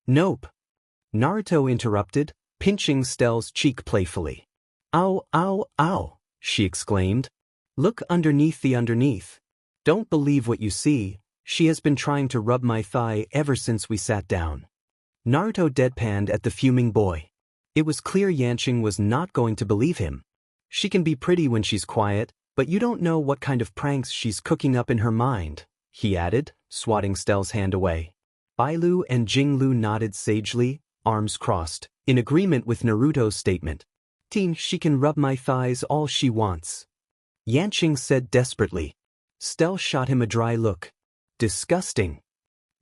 [SPEAKER 1] "Nope." Naruto interrupted, pinching Stell's cheek playfully. "Ow, ow, ow," she exclaimed. "Look underneath the underneath. Don't believe what you see. She has been trying to rub my thigh ever since we sat down." Naruto deadpanned at the fuming boy. It was clear Yanqing was not going to believe him. She can be pretty when she's quiet, but you don't know what kind of pranks she's cooking up in her mind, he added, swatting Stell's hand away. Bailu and Jinglu nodded sagely, arms crossed, in agreement with Naruto's statement. "Teen, she can rub my thighs all she wants," Yanqing said desperately. Stell shot him a dry look. "Disgusting."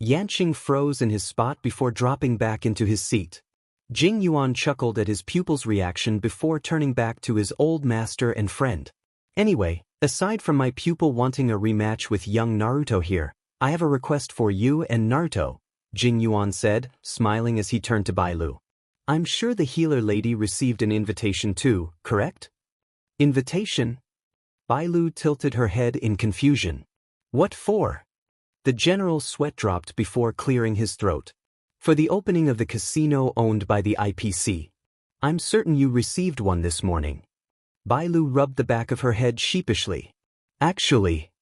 [SPEAKER 1] Yanqing froze in his spot before dropping back into his seat. Jing Yuan chuckled at his pupil's reaction before turning back to his old master and friend. "Anyway, aside from my pupil wanting a rematch with young Naruto here, I have a request for you and Naruto," Jing Yuan said, smiling as he turned to Bailu. "I'm sure the healer lady received an invitation too, correct?" "Invitation?" Bailu tilted her head in confusion. "What for?" The general's sweat dropped before clearing his throat. "For the opening of the casino owned by the IPC. I'm certain you received one this morning." Bailu rubbed the back of her head sheepishly. "Actually,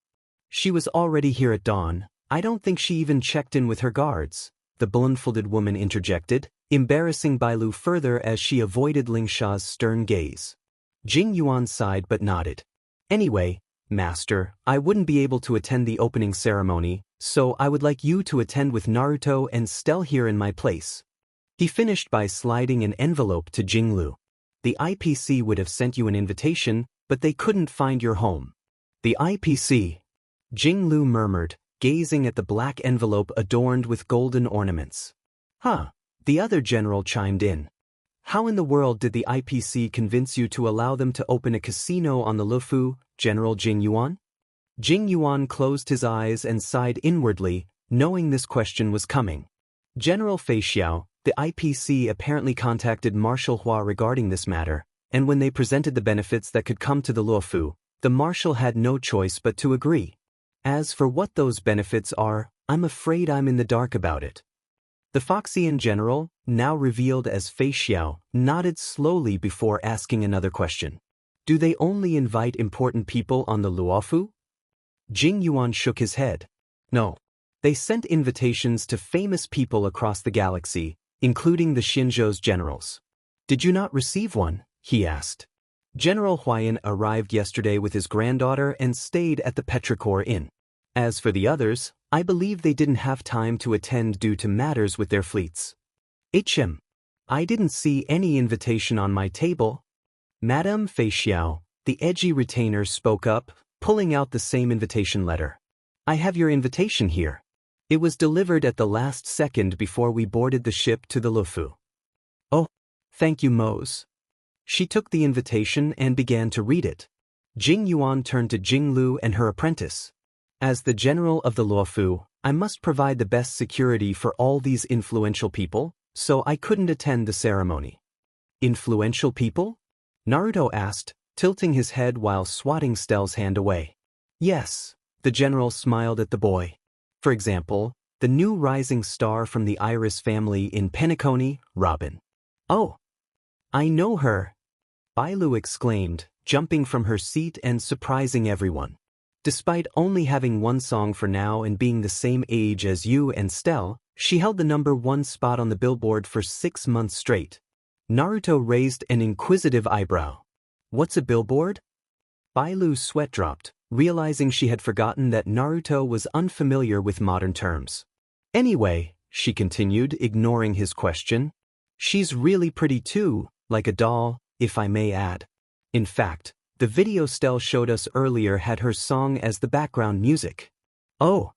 [SPEAKER 1] she was already here at dawn. I don't think she even checked in with her guards," the blindfolded woman interjected, embarrassing Bailu further as she avoided Lingsha's stern gaze. Jing Yuan sighed but nodded. "Anyway, Master, I wouldn't be able to attend the opening ceremony, so I would like you to attend with Naruto and Stell here in my place." He finished by sliding an envelope to Jinglu. "The IPC would have sent you an invitation, but they couldn't find your home." "The IPC?" Jinglu murmured, gazing at the black envelope adorned with golden ornaments. "Huh," the other general chimed in. "How in the world did the IPC convince you to allow them to open a casino on the Lufu, General Jing Yuan? Jing Yuan closed his eyes and sighed inwardly, knowing this question was coming. General Fei Xiao, the IPC apparently contacted Marshal Hua regarding this matter, and when they presented the benefits that could come to the Luofu, the marshal had no choice but to agree. As for what those benefits are, I'm afraid I'm in the dark about it. The Foxian general, now revealed as Fei Xiao, nodded slowly before asking another question. Do they only invite important people on the Luofu? Jing Yuan shook his head. No. They sent invitations to famous people across the galaxy, including the Xinzhou's generals. Did you not receive one? He asked. General Huayan arrived yesterday with his granddaughter and stayed at the Petrichor Inn. As for the others, I believe they didn't have time to attend due to matters with their fleets. I didn't see any invitation on my table. Madame Fei Xiao, the edgy retainer, spoke up, pulling out the same invitation letter. I have your invitation here. It was delivered at the last second before we boarded the ship to the Luofu. Oh, thank you, Mose. She took the invitation and began to read it. Jing Yuan turned to Jing Lu and her apprentice. As the general of the Luofu, I must provide the best security for all these influential people, so I couldn't attend the ceremony. Influential people? Naruto asked, tilting his head while swatting Stell's hand away. Yes, the general smiled at the boy. For example, the new rising star from the Iris family in Penacony, Robin. Oh, I know her, Bailu exclaimed, jumping from her seat and surprising everyone. Despite only having one song for now and being the same age as you and Stell, she held the #1 spot on the Billboard for 6 months straight. Naruto raised an inquisitive eyebrow. What's a billboard? Bailu's sweat dropped, realizing she had forgotten that Naruto was unfamiliar with modern terms. Anyway, she continued, ignoring his question, she's really pretty too, like a doll, if I may add. In fact, the video Stell showed us earlier had her song as the background music. Oh!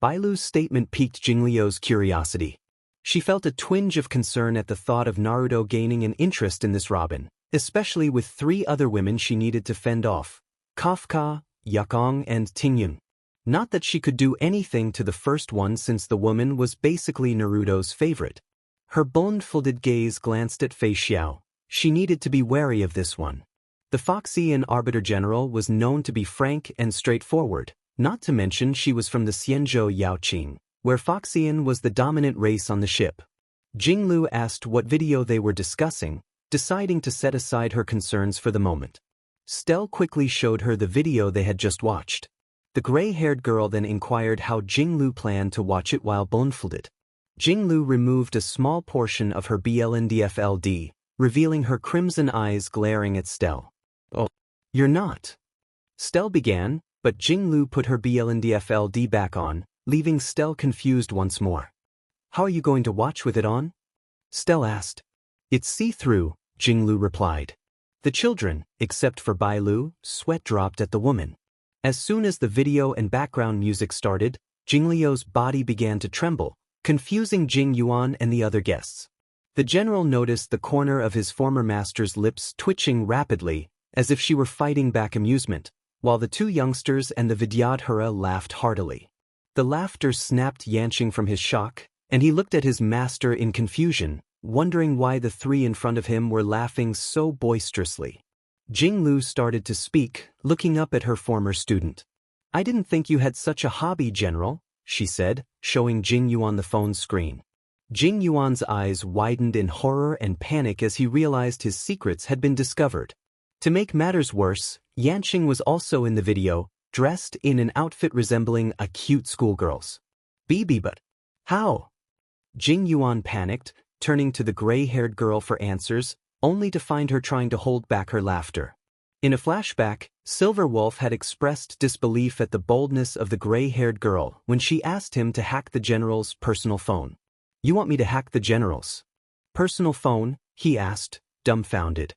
[SPEAKER 1] Bailu's statement piqued Jingliu's curiosity. She felt a twinge of concern at the thought of Naruto gaining an interest in this Robin, especially with 3 other women she needed to fend off: Kafka, Yakong, and Tingyun. Not that she could do anything to the first one since the woman was basically Naruto's favorite. Her bone-folded gaze glanced at Fei Xiao. She needed to be wary of this one. The Foxian Arbiter General was known to be frank and straightforward, not to mention she was from the Xianzhou Yaoqing, where Foxian was the dominant race on the ship. Jinglu asked what video they were discussing, deciding to set aside her concerns for the moment. Stell quickly showed her the video they had just watched. The gray-haired girl then inquired how Jinglu planned to watch it while blindfolded. Jinglu removed a small portion of her blindfold, revealing her crimson eyes glaring at Stell. Oh, you're not. Stell began, but Jinglu put her blindfold back on, leaving Stell confused once more. How are you going to watch with it on? Stell asked. It's see-through, Jinglu replied. The children, except for Bailu, sweat dropped at the woman. As soon as the video and background music started, Jingliu's body began to tremble, confusing Jing Yuan and the other guests. The general noticed the corner of his former master's lips twitching rapidly, as if she were fighting back amusement, while the 2 youngsters and the Vidyadhara laughed heartily. The laughter snapped Yanqing from his shock, and he looked at his master in confusion, wondering why the 3 in front of him were laughing so boisterously. Jinglu started to speak, looking up at her former student. I didn't think you had such a hobby, General, she said, showing Jing Yuan the phone screen. Jing Yuan's eyes widened in horror and panic as he realized his secrets had been discovered. To make matters worse, Yanqing was also in the video, dressed in an outfit resembling a cute schoolgirl's. But how? Jing Yuan panicked, turning to the gray-haired girl for answers, only to find her trying to hold back her laughter. In a flashback, Silver Wolf had expressed disbelief at the boldness of the gray-haired girl when she asked him to hack the general's personal phone. You want me to hack the general's personal phone? He asked, dumbfounded.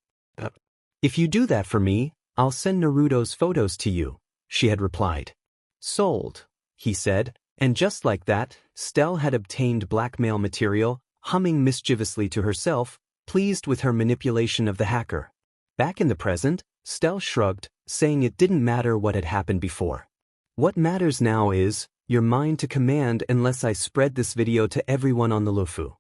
[SPEAKER 1] If you do that for me, I'll send Naruto's photos to you, she had replied. Sold, he said, and just like that, Stell had obtained blackmail material, humming mischievously to herself, pleased with her manipulation of the hacker. Back in the present, Stell shrugged, saying it didn't matter what had happened before. What matters now is, you're mine to command unless I spread this video to everyone on the Luofu.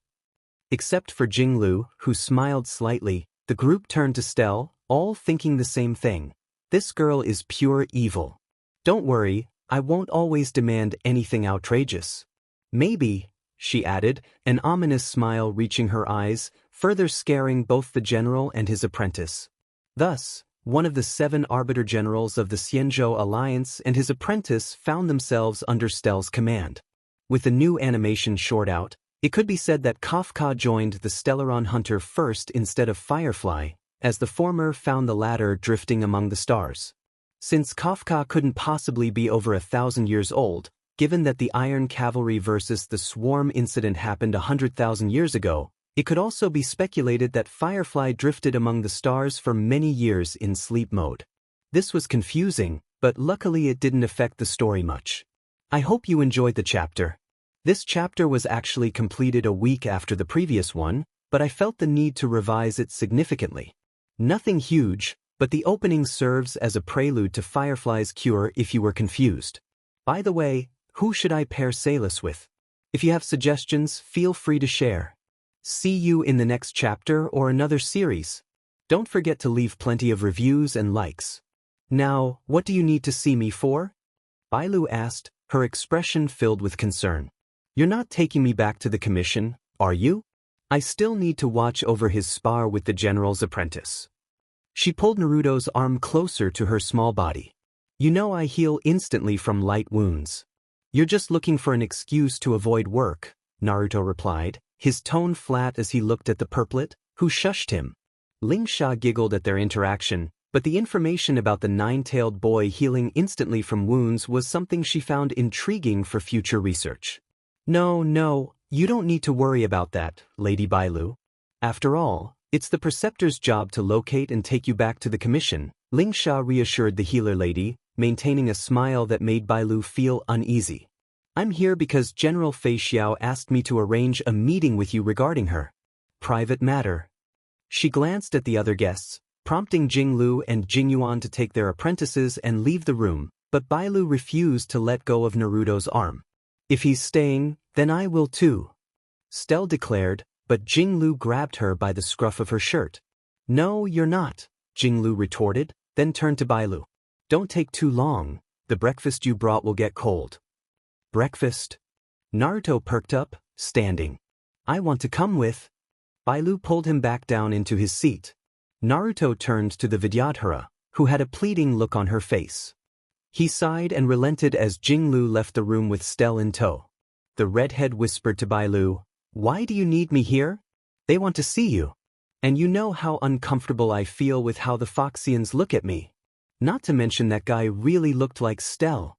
[SPEAKER 1] Except for Jinglu, who smiled slightly, the group turned to Stell, all thinking the same thing. This girl is pure evil. Don't worry, I won't always demand anything outrageous. Maybe, she added, an ominous smile reaching her eyes, further scaring both the general and his apprentice. Thus, one of the 7 arbiter generals of the Xianzhou Alliance and his apprentice found themselves under Stell's command. With the new animation short out, it could be said that Kafka joined the Stellaron Hunter first instead of Firefly, as the former found the latter drifting among the stars. Since Kafka couldn't possibly be over 1,000 years old, given that the Iron Cavalry versus the Swarm incident happened 100,000 years ago, it could also be speculated that Firefly drifted among the stars for many years in sleep mode. This was confusing, but luckily it didn't affect the story much. I hope you enjoyed the chapter. This chapter was actually completed a week after the previous one, but I felt the need to revise it significantly. Nothing huge, but the opening serves as a prelude to Firefly's cure if you were confused. By the way, who should I pair Salus with? If you have suggestions, feel free to share. See you in the next chapter or another series. Don't forget to leave plenty of reviews and likes. Now, what do you need to see me for? Bailu asked, her expression filled with concern. You're not taking me back to the commission, are you? I still need to watch over his spar with the general's apprentice. She pulled Naruto's arm closer to her small body. You know I heal instantly from light wounds. You're just looking for an excuse to avoid work, Naruto replied, his tone flat as he looked at the purplet, who shushed him. Ling Sha giggled at their interaction, but the information about the 9-tailed boy healing instantly from wounds was something she found intriguing for future research. No, you don't need to worry about that, Lady Bailu. After all, it's the Preceptor's job to locate and take you back to the commission, Ling Sha reassured the healer lady, maintaining a smile that made Bailu feel uneasy. I'm here because General Fei Xiao asked me to arrange a meeting with you regarding her. Private matter. She glanced at the other guests, prompting Jinglu and Jingyuan to take their apprentices and leave the room, but Bailu refused to let go of Naruto's arm. If he's staying, then I will too, Stell declared, but Jinglu grabbed her by the scruff of her shirt. No, you're not, Jinglu retorted, then turned to Bailu. Don't take too long, the breakfast you brought will get cold. Breakfast? Naruto perked up, standing. I want to come with. Bailu pulled him back down into his seat. Naruto turned to the Vidyadhara, who had a pleading look on her face. He sighed and relented as Jinglu left the room with Stell in tow. The redhead whispered to Bailu, Why do you need me here? They want to see you. And you know how uncomfortable I feel with how the Foxians look at me. Not to mention that guy really looked like Stell.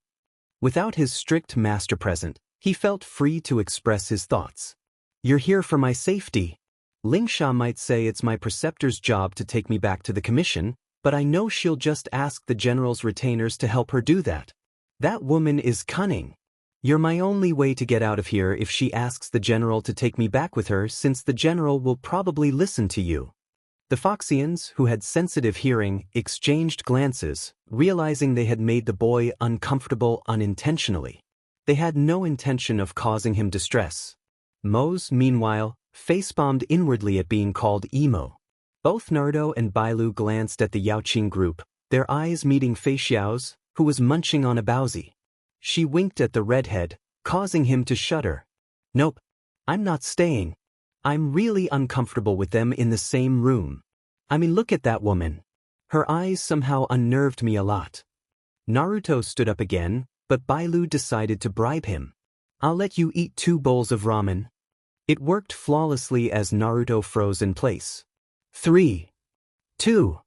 [SPEAKER 1] Without his strict master present, he felt free to express his thoughts. You're here for my safety. Ling Sha might say it's my preceptor's job to take me back to the commission, but I know she'll just ask the general's retainers to help her do that. That woman is cunning. You're my only way to get out of here if she asks the general to take me back with her, since the general will probably listen to you. The Foxians, who had sensitive hearing, exchanged glances, realizing they had made the boy uncomfortable unintentionally. They had no intention of causing him distress. Mose, meanwhile, facepalmed inwardly at being called emo. Both Naruto and Bailu glanced at the Yaoqing group, their eyes meeting Fei Xiao's, who was munching on a Bowsy. She winked at the redhead, causing him to shudder. Nope, I'm not staying. I'm really uncomfortable with them in the same room. I mean, look at that woman. Her eyes somehow unnerved me a lot. Naruto stood up again, but Bailu decided to bribe him. I'll let you eat 2 bowls of ramen. It worked flawlessly as Naruto froze in place. 3, 2,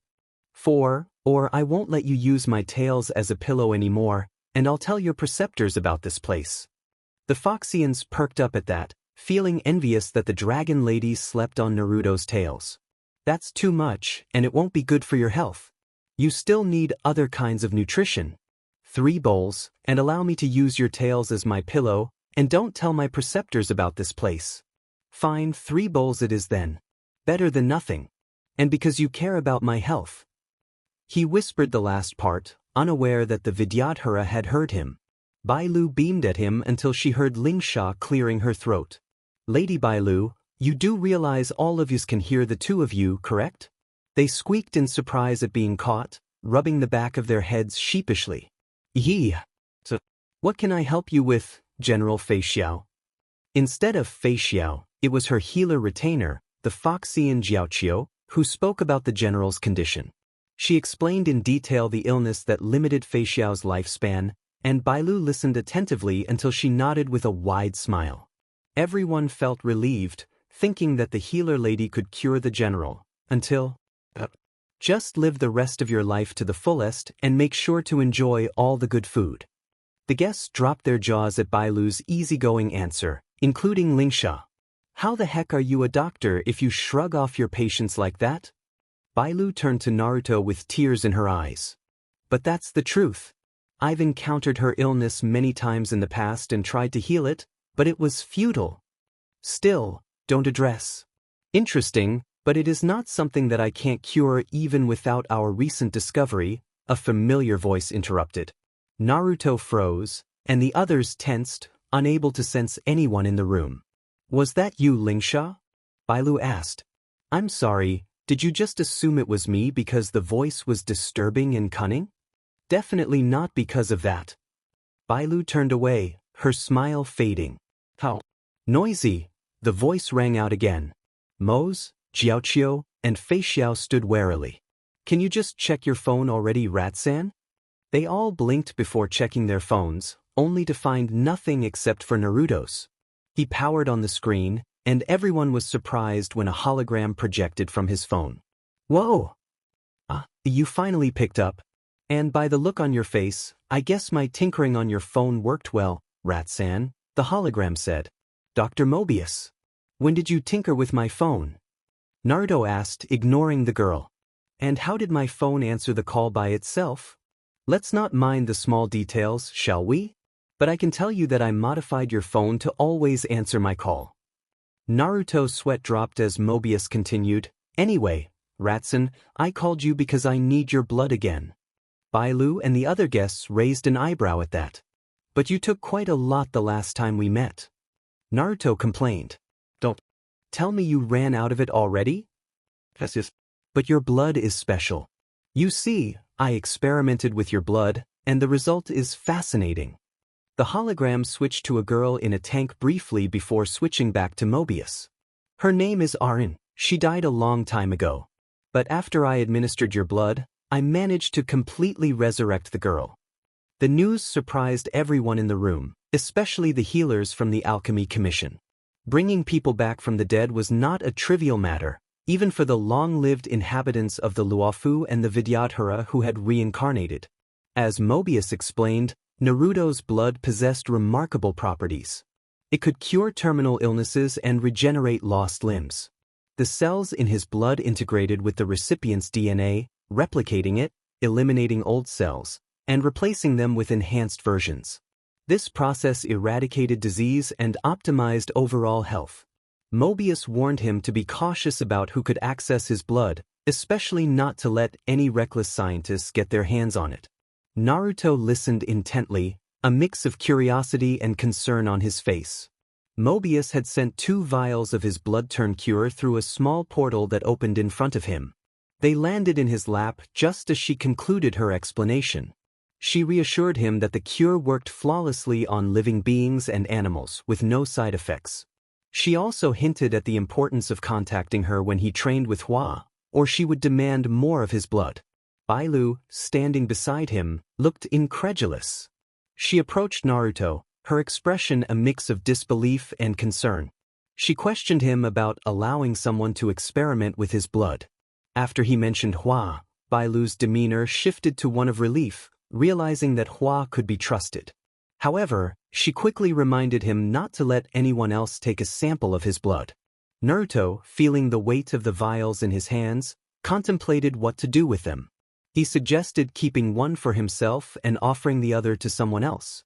[SPEAKER 1] 4, or I won't let you use my tails as a pillow anymore, and I'll tell your preceptors about this place. The Foxians perked up at that, feeling envious that the dragon lady slept on Naruto's tails. That's too much, and it won't be good for your health. You still need other kinds of nutrition. 3 bowls, and allow me to use your tails as my pillow, and don't tell my preceptors about this place. Fine, 3 bowls it is then. Better than nothing. And because you care about my health. He whispered the last part, unaware that the Vidyadhara had heard him. Bailu beamed at him until she heard Lingsha clearing her throat. Lady Bailu, you do realize all of us can hear the two of you, correct? They squeaked in surprise at being caught, rubbing the back of their heads sheepishly. Yeah. So, what can I help you with, General Fei Xiao? Instead of Fei Xiao, it was her healer retainer, the Foxian Jiaoqiu, who spoke about the general's condition. She explained in detail the illness that limited Fei Xiao's lifespan, and Bailu listened attentively until she nodded with a wide smile. Everyone felt relieved, thinking that the healer lady could cure the general, until... Just live the rest of your life to the fullest and make sure to enjoy all the good food. The guests dropped their jaws at Bailu's easygoing answer, including Lingsha. How the heck are you a doctor if you shrug off your patients like that? Bailu turned to Naruto with tears in her eyes. But that's the truth. I've encountered her illness many times in the past and tried to heal it, but it was futile. Still, don't address. Interesting, but it is not something that I can't cure even without our recent discovery, a familiar voice interrupted. Naruto froze, and the others tensed, unable to sense anyone in the room. Was that you, Lingsha? Bailu asked. I'm sorry, did you just assume it was me because the voice was disturbing and cunning? Definitely not because of that. Bailu turned away, her smile fading. How noisy! The voice rang out again. Mose, Jiaoqiu, and Fei Xiao stood warily. Can you just check your phone already, Rat-san? They all blinked before checking their phones, only to find nothing except for Naruto's. He powered on the screen, and everyone was surprised when a hologram projected from his phone. Whoa! You finally picked up. And by the look on your face, I guess my tinkering on your phone worked well, Rat-san, the hologram said. Dr. Mobius. When did you tinker with my phone? Naruto asked, ignoring the girl. And how did my phone answer the call by itself? Let's not mind the small details, shall we? But I can tell you that I modified your phone to always answer my call. Naruto's sweat dropped as Mobius continued. Anyway, Ratson, I called you because I need your blood again. Bailu and the other guests raised an eyebrow at that. But you took quite a lot the last time we met. Naruto complained. Don't tell me you ran out of it already? Yes. But your blood is special. You see, I experimented with your blood, and the result is fascinating. The hologram switched to a girl in a tank briefly before switching back to Mobius. Her name is Arin. She died a long time ago. But after I administered your blood, I managed to completely resurrect the girl. The news surprised everyone in the room, especially the healers from the Alchemy Commission. Bringing people back from the dead was not a trivial matter, even for the long-lived inhabitants of the Luofu and the Vidyadhara who had reincarnated. As Mobius explained, Naruto's blood possessed remarkable properties. It could cure terminal illnesses and regenerate lost limbs. The cells in his blood integrated with the recipient's DNA, replicating it, eliminating old cells, and replacing them with enhanced versions. This process eradicated disease and optimized overall health. Mobius warned him to be cautious about who could access his blood, especially not to let any reckless scientists get their hands on it. Naruto listened intently, a mix of curiosity and concern on his face. Mobius had sent 2 vials of his blood-turn cure through a small portal that opened in front of him. They landed in his lap just as she concluded her explanation. She reassured him that the cure worked flawlessly on living beings and animals with no side effects. She also hinted at the importance of contacting her when he trained with Hua, or she would demand more of his blood. Bailu, standing beside him, looked incredulous. She approached Naruto, her expression a mix of disbelief and concern. She questioned him about allowing someone to experiment with his blood. After he mentioned Hua, Bailu's demeanor shifted to one of relief, realizing that Hua could be trusted. However, she quickly reminded him not to let anyone else take a sample of his blood. Naruto, feeling the weight of the vials in his hands, contemplated what to do with them. He suggested keeping one for himself and offering the other to someone else.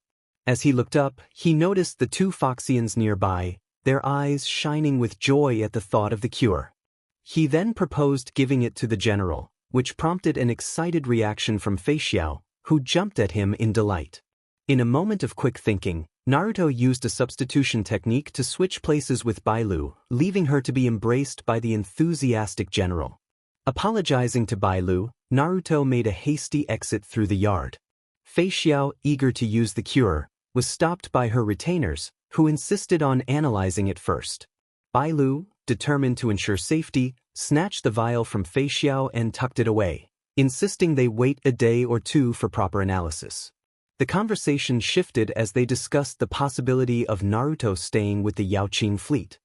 [SPEAKER 1] As he looked up, he noticed the 2 Foxians nearby, their eyes shining with joy at the thought of the cure. He then proposed giving it to the general, which prompted an excited reaction from Fei Xiao, who jumped at him in delight. In a moment of quick thinking, Naruto used a substitution technique to switch places with Bailu, leaving her to be embraced by the enthusiastic general. Apologizing to Bailu, Naruto made a hasty exit through the yard. Fei Xiao, eager to use the cure, was stopped by her retainers, who insisted on analyzing it first. Bailu, determined to ensure safety, snatched the vial from Fei Xiao and tucked it away, insisting they wait a day or two for proper analysis. The conversation shifted as they discussed the possibility of Naruto staying with the Yaoqing fleet.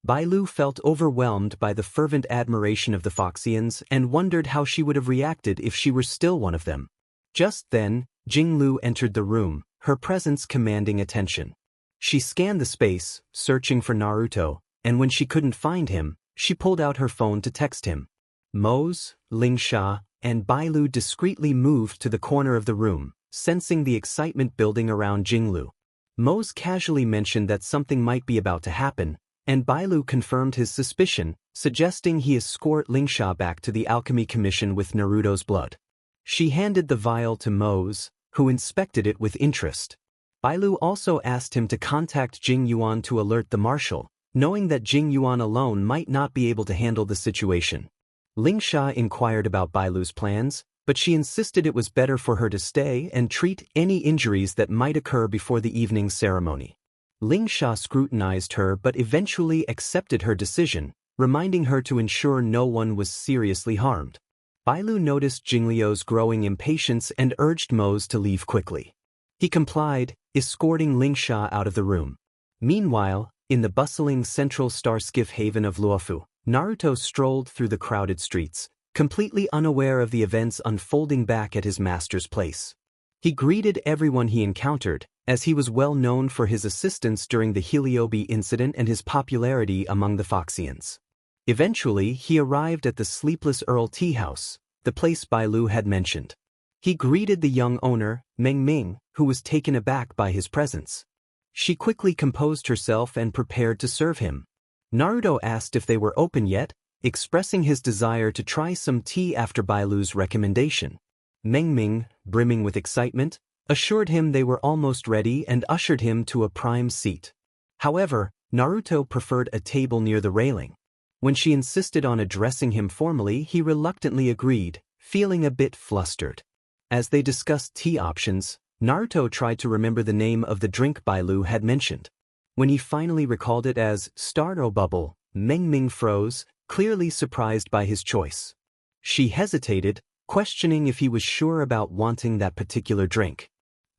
[SPEAKER 1] Bailu felt overwhelmed by the fervent admiration of the Foxians and wondered how she would have reacted if she were still one of them. Just then, Jinglu entered the room, her presence commanding attention. She scanned the space, searching for Naruto, and when she couldn't find him, she pulled out her phone to text him. Mose, Lingsha, and Bailu discreetly moved to the corner of the room, sensing the excitement building around Jinglu. Mose casually mentioned that something might be about to happen, and Bailu confirmed his suspicion, suggesting he escort Lingsha back to the Alchemy Commission with Naruto's blood. She handed the vial to Mose, who inspected it with interest. Bailu also asked him to contact Jing Yuan to alert the marshal, knowing that Jing Yuan alone might not be able to handle the situation. Lingsha inquired about Bailu's plans, but she insisted it was better for her to stay and treat any injuries that might occur before the evening ceremony. Lingsha scrutinized her but eventually accepted her decision, reminding her to ensure no one was seriously harmed. Bailu noticed Jingliu's growing impatience and urged Mose to leave quickly. He complied, escorting Lingsha out of the room. Meanwhile, in the bustling central Starskiff haven of Luofu, Naruto strolled through the crowded streets, completely unaware of the events unfolding back at his master's place. He greeted everyone he encountered, as he was well known for his assistance during the Heliobi incident and his popularity among the Foxians. Eventually, he arrived at the Sleepless Earl Tea House, the place Bailu had mentioned. He greeted the young owner, Meng Ming, who was taken aback by his presence. She quickly composed herself and prepared to serve him. Naruto asked if they were open yet, expressing his desire to try some tea after Bailu's recommendation. Meng Ming, brimming with excitement, assured him they were almost ready and ushered him to a prime seat. However, Naruto preferred a table near the railing. When she insisted on addressing him formally, he reluctantly agreed, feeling a bit flustered. As they discussed tea options, Naruto tried to remember the name of the drink Bailu had mentioned. When he finally recalled it as Starro Bubble, Meng Ming froze, clearly surprised by his choice. She hesitated, questioning if he was sure about wanting that particular drink.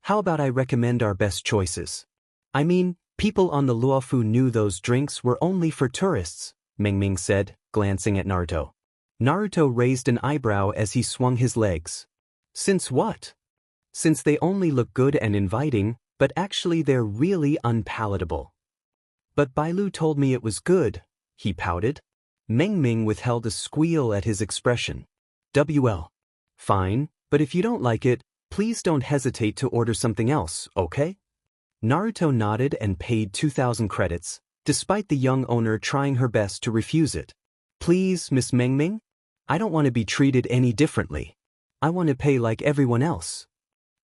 [SPEAKER 1] How about I recommend our best choices? I mean, people on the Luofu knew those drinks were only for tourists, Meng Ming said, glancing at Naruto. Naruto raised an eyebrow as he swung his legs. Since what? Since they only look good and inviting, but actually they're really unpalatable. But Bailu told me it was good, he pouted. Meng Ming withheld a squeal at his expression. WL. Fine, but if you don't like it, please don't hesitate to order something else, okay? Naruto nodded and paid 2,000 credits, despite the young owner trying her best to refuse it. Please, Miss Meng Ming? I don't want to be treated any differently. I want to pay like everyone else.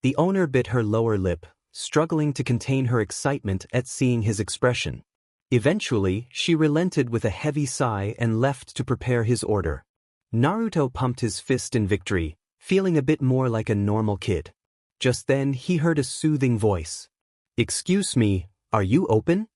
[SPEAKER 1] The owner bit her lower lip, struggling to contain her excitement at seeing his expression. Eventually, she relented with a heavy sigh and left to prepare his order. Naruto pumped his fist in victory, feeling a bit more like a normal kid. Just then, he heard a soothing voice. Excuse me, are you open?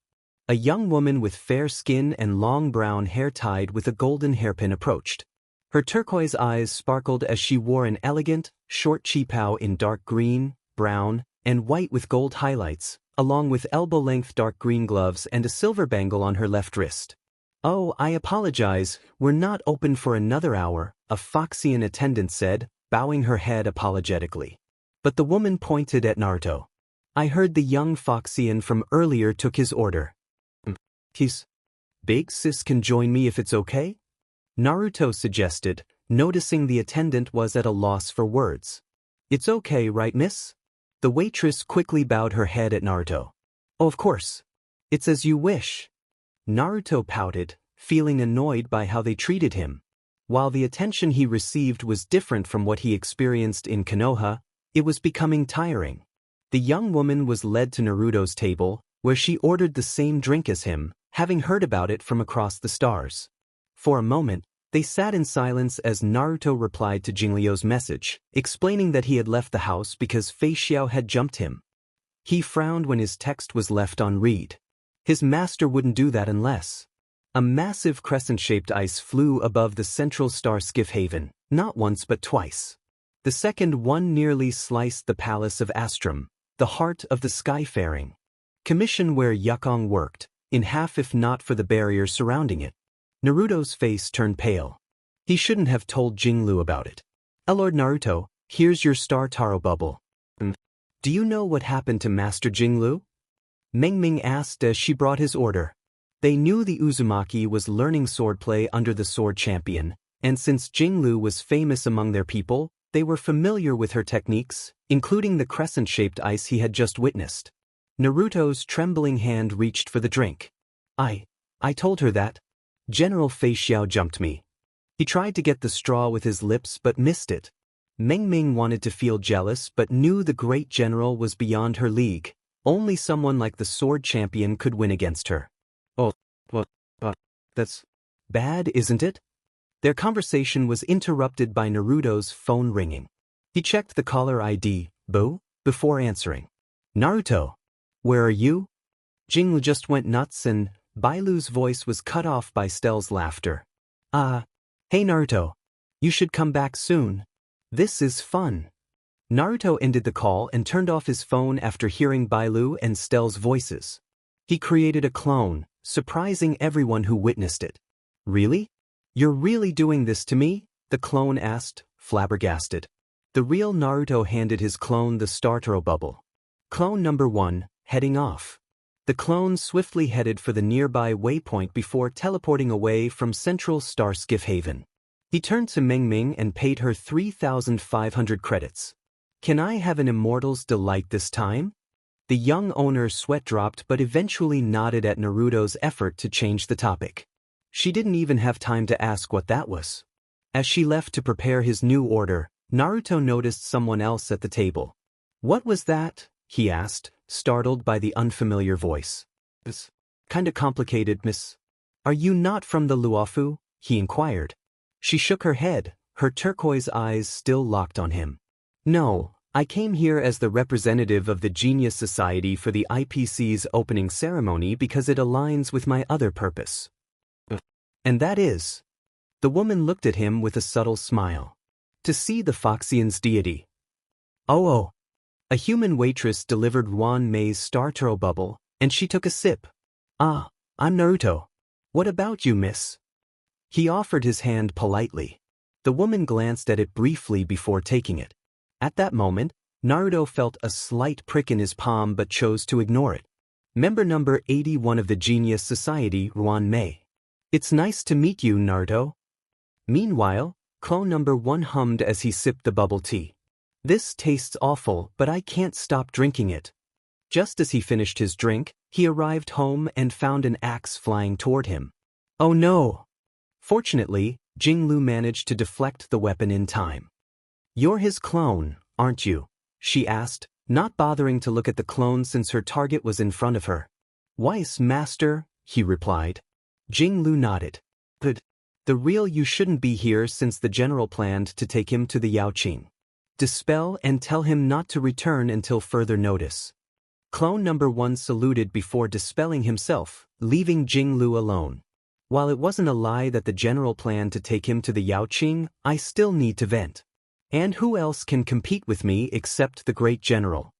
[SPEAKER 1] A young woman with fair skin and long brown hair tied with a golden hairpin approached. Her turquoise eyes sparkled as she wore an elegant, short qipao in dark green, brown, and white with gold highlights, along with elbow-length dark green gloves and a silver bangle on her left wrist. Oh, I apologize, we're not open for another hour, a Foxian attendant said, bowing her head apologetically. But the woman pointed at Naruto. I heard the young Foxian from earlier took his order. He's big sis can join me if it's okay? Naruto suggested, noticing the attendant was at a loss for words. It's okay, right, miss? The waitress quickly bowed her head at Naruto. Oh, of course. It's as you wish. Naruto pouted, feeling annoyed by how they treated him. While the attention he received was different from what he experienced in Konoha, it was becoming tiring. The young woman was led to Naruto's table, where she ordered the same drink as him, having heard about it from across the stars. For a moment, they sat in silence as Naruto replied to Jingliu's message, explaining that he had left the house because Fei Xiao had jumped him. He frowned when his text was left unread. His master wouldn't do that unless. A massive crescent-shaped ice flew above the central star Skiff Haven, not once but twice. The second one nearly sliced the palace of Astrum, the heart of the skyfaring commission where Yukong worked, in half if not for the barrier surrounding it. Naruto's face turned pale. He shouldn't have told Jingliu about it. Lord Naruto, here's your star Taro bubble. Do you know what happened to Master Jingliu? Mengming asked as she brought his order. They knew the Uzumaki was learning swordplay under the sword champion, and since Jingliu was famous among their people, they were familiar with her techniques, including the crescent-shaped ice he had just witnessed. Naruto's trembling hand reached for the drink. I told her that. General Fei Xiao jumped me. He tried to get the straw with his lips but missed it. Mengming wanted to feel jealous but knew the great general was beyond her league. Only someone like the sword champion could win against her. Oh, well, that's bad, isn't it? Their conversation was interrupted by Naruto's phone ringing. He checked the caller ID, Boo, before answering. Naruto, where are you? Jingliu just went nuts and Bailu's voice was cut off by Stell's laughter. Hey Naruto. You should come back soon. This is fun. Naruto ended the call and turned off his phone after hearing Bailu and Stell's voices. He created a clone, surprising everyone who witnessed it. Really? You're really doing this to me? The clone asked, flabbergasted. The real Naruto handed his clone the Startaro bubble. Clone number 1, heading off. The clone swiftly headed for the nearby waypoint before teleporting away from Central Star Skiff Haven. He turned to Mengming and paid her 3,500 credits. Can I have an immortal's delight this time? The young owner's sweat dropped but eventually nodded at Naruto's effort to change the topic. She didn't even have time to ask what that was. As she left to prepare his new order, Naruto noticed someone else at the table. What was that? He asked, startled by the unfamiliar voice. It's kinda complicated, miss. Are you not from the Luofu? He inquired. She shook her head, her turquoise eyes still locked on him. No, I came here as the representative of the Genius Society for the IPC's opening ceremony because it aligns with my other purpose. And that is? The woman looked at him with a subtle smile. To see the Foxian's deity. Oh. A human waitress delivered Ruan Mei's Startaro bubble, and she took a sip. I'm Naruto. What about you, miss? He offered his hand politely. The woman glanced at it briefly before taking it. At that moment, Naruto felt a slight prick in his palm but chose to ignore it. Member number 81 of the Genius Society, Ruan Mei. It's nice to meet you, Naruto. Meanwhile, clone number 1 hummed as he sipped the bubble tea. This tastes awful, but I can't stop drinking it. Just as he finished his drink, he arrived home and found an axe flying toward him. Oh no! Fortunately, Jingliu managed to deflect the weapon in time. You're his clone, aren't you? She asked, not bothering to look at the clone since her target was in front of her. Weiss, master, he replied. Jingliu nodded. Good. The real you shouldn't be here since the general planned to take him to the Yaoqing. Dispel and tell him not to return until further notice. Clone number 1 saluted before dispelling himself, leaving Jingliu alone. While it wasn't a lie that the general planned to take him to the Yaoqing, I still need to vent. And who else can compete with me except the great general?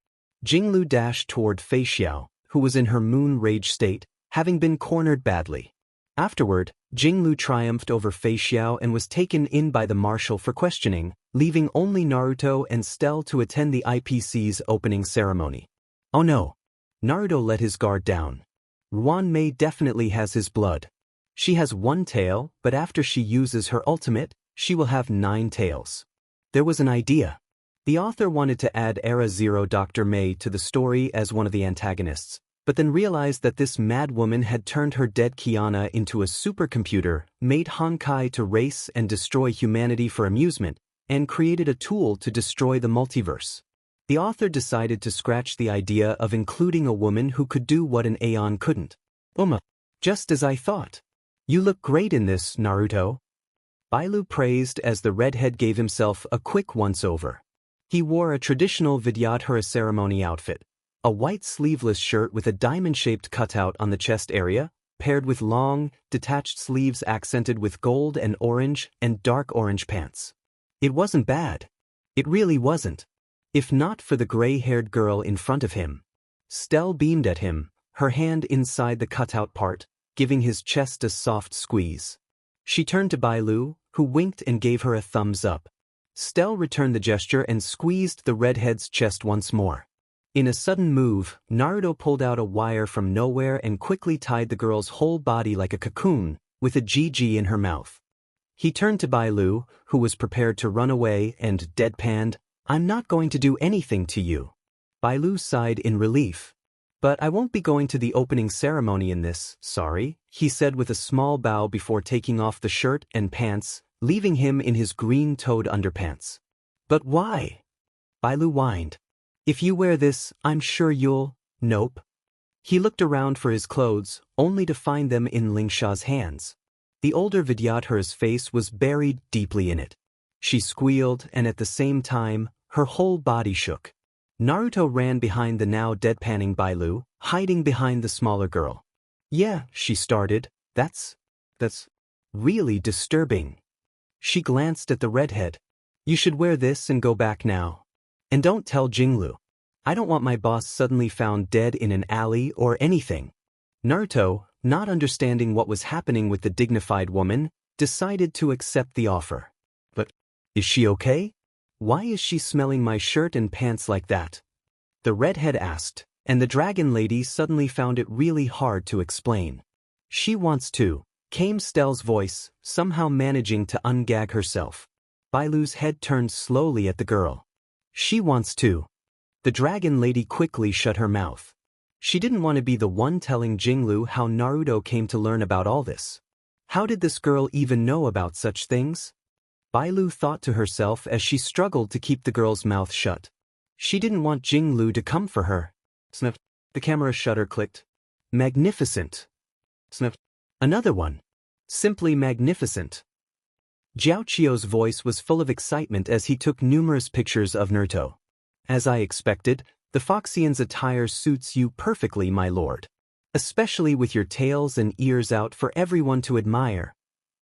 [SPEAKER 1] Jingliu dashed toward Fei Xiao, who was in her moon rage state, having been cornered badly. Afterward, Jingliu triumphed over Fei Xiao and was taken in by the marshal for questioning, leaving only Naruto and Stell to attend the IPC's opening ceremony. Oh no! Naruto let his guard down. Ruan Mei definitely has his blood. She has 1 tail, but after she uses her ultimate, she will have 9 tails. There was an idea. The author wanted to add Era Zero Dr. Mei to the story as one of the antagonists, but then realized that this mad woman had turned her dead Kiana into a supercomputer, made Honkai to race and destroy humanity for amusement, and created a tool to destroy the multiverse. The author decided to scratch the idea of including a woman who could do what an Aeon couldn't. Just as I thought. You look great in this, Naruto. Bailu praised as the redhead gave himself a quick once-over. He wore a traditional Vidyadhara ceremony outfit, a white sleeveless shirt with a diamond-shaped cutout on the chest area, paired with long, detached sleeves accented with gold and dark orange pants. It wasn't bad. It really wasn't. If not for the gray-haired girl in front of him. Stell beamed at him, her hand inside the cutout part, giving his chest a soft squeeze. She turned to Bailu, who winked and gave her a thumbs up. Stell returned the gesture and squeezed the redhead's chest once more. In a sudden move, Naruto pulled out a wire from nowhere and quickly tied the girl's whole body like a cocoon, with a GG in her mouth. He turned to Bailu, who was prepared to run away, and deadpanned, "I'm not going to do anything to you." Bailu sighed in relief. "But I won't be going to the opening ceremony in this, sorry," he said with a small bow before taking off the shirt and pants, leaving him in his green-toed underpants. "But why?" Bailu whined. "If you wear this, I'm sure you'll—" "Nope." He looked around for his clothes, only to find them in Lingsha's hands. The older Vidyadhara's face was buried deeply in it. She squealed, and at the same time, her whole body shook. Naruto ran behind the now deadpanning Bailu, hiding behind the smaller girl. "Yeah," she started, that's really disturbing." She glanced at the redhead. "You should wear this and go back now. And don't tell Jinglu. I don't want my boss suddenly found dead in an alley or anything." Naruto, not understanding what was happening with the dignified woman, decided to accept the offer. "But is she okay? Why is she smelling my shirt and pants like that?" the redhead asked, and the dragon lady suddenly found it really hard to explain. "She wants to," came Stell's voice, somehow managing to ungag herself. Bailu's head turned slowly at the girl. "She wants to." The dragon lady quickly shut her mouth. She didn't want to be the one telling Jinglu how Naruto came to learn about all this. How did this girl even know about such things? Bailu thought to herself as she struggled to keep the girl's mouth shut. She didn't want Jinglu to come for her. Snip. The camera shutter clicked. "Magnificent." Snip. Another one. "Simply magnificent." Jiaochio's voice was full of excitement as he took numerous pictures of Naruto. "As I expected, the Foxian's attire suits you perfectly, my lord. Especially with your tails and ears out for everyone to admire,"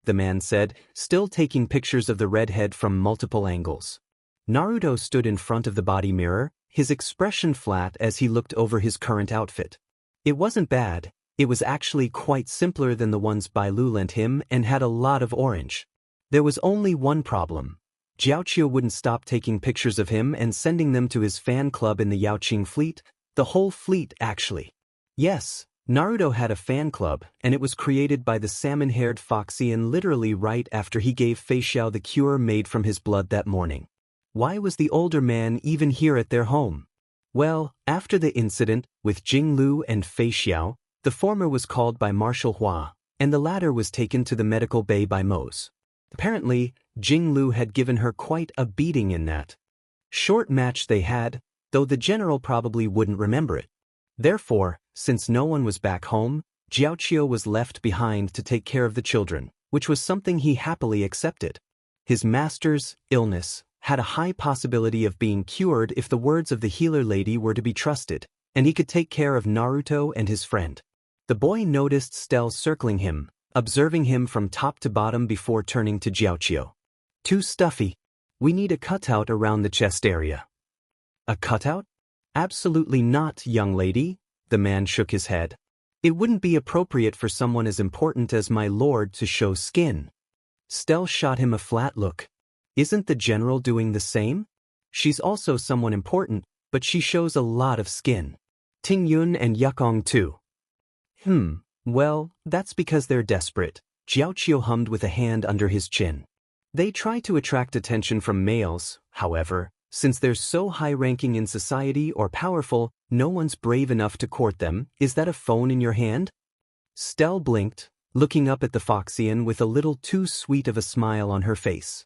[SPEAKER 1] the man said, still taking pictures of the redhead from multiple angles. Naruto stood in front of the body mirror, his expression flat as he looked over his current outfit. It wasn't bad, it was actually quite simpler than the ones Bailu lent him and had a lot of orange. There was only one problem. Jiaochio wouldn't stop taking pictures of him and sending them to his fan club in the Yaoqing fleet, the whole fleet actually. Yes, Naruto had a fan club, and it was created by the salmon-haired Foxian literally right after he gave Fei Xiao the cure made from his blood that morning. Why was the older man even here at their home? Well, after the incident with Jinglu and Fei Xiao, the former was called by Marshal Hua, and the latter was taken to the medical bay by Mose. Apparently, Jinglu had given her quite a beating in that short match they had, though the general probably wouldn't remember it. Therefore, since no one was back home, Jiaochio was left behind to take care of the children, which was something he happily accepted. His master's illness had a high possibility of being cured if the words of the healer lady were to be trusted, and he could take care of Naruto and his friend. The boy noticed Stell circling him, observing him from top to bottom before turning to Jiaochio. "Too stuffy. We need a cutout around the chest area." "A cutout? Absolutely not, young lady," the man shook his head. "It wouldn't be appropriate for someone as important as my lord to show skin." Stell shot him a flat look. "Isn't the general doing the same? She's also someone important, but she shows a lot of skin. Ting Yun and Yukong too." Well, that's because they're desperate," Jiaochio hummed with a hand under his chin. "They try to attract attention from males, however, Since they're so high-ranking in society or powerful, no one's brave enough to court them. Is that a phone in your hand? Stell blinked, looking up at the Foxian with a little too sweet of a smile on her face.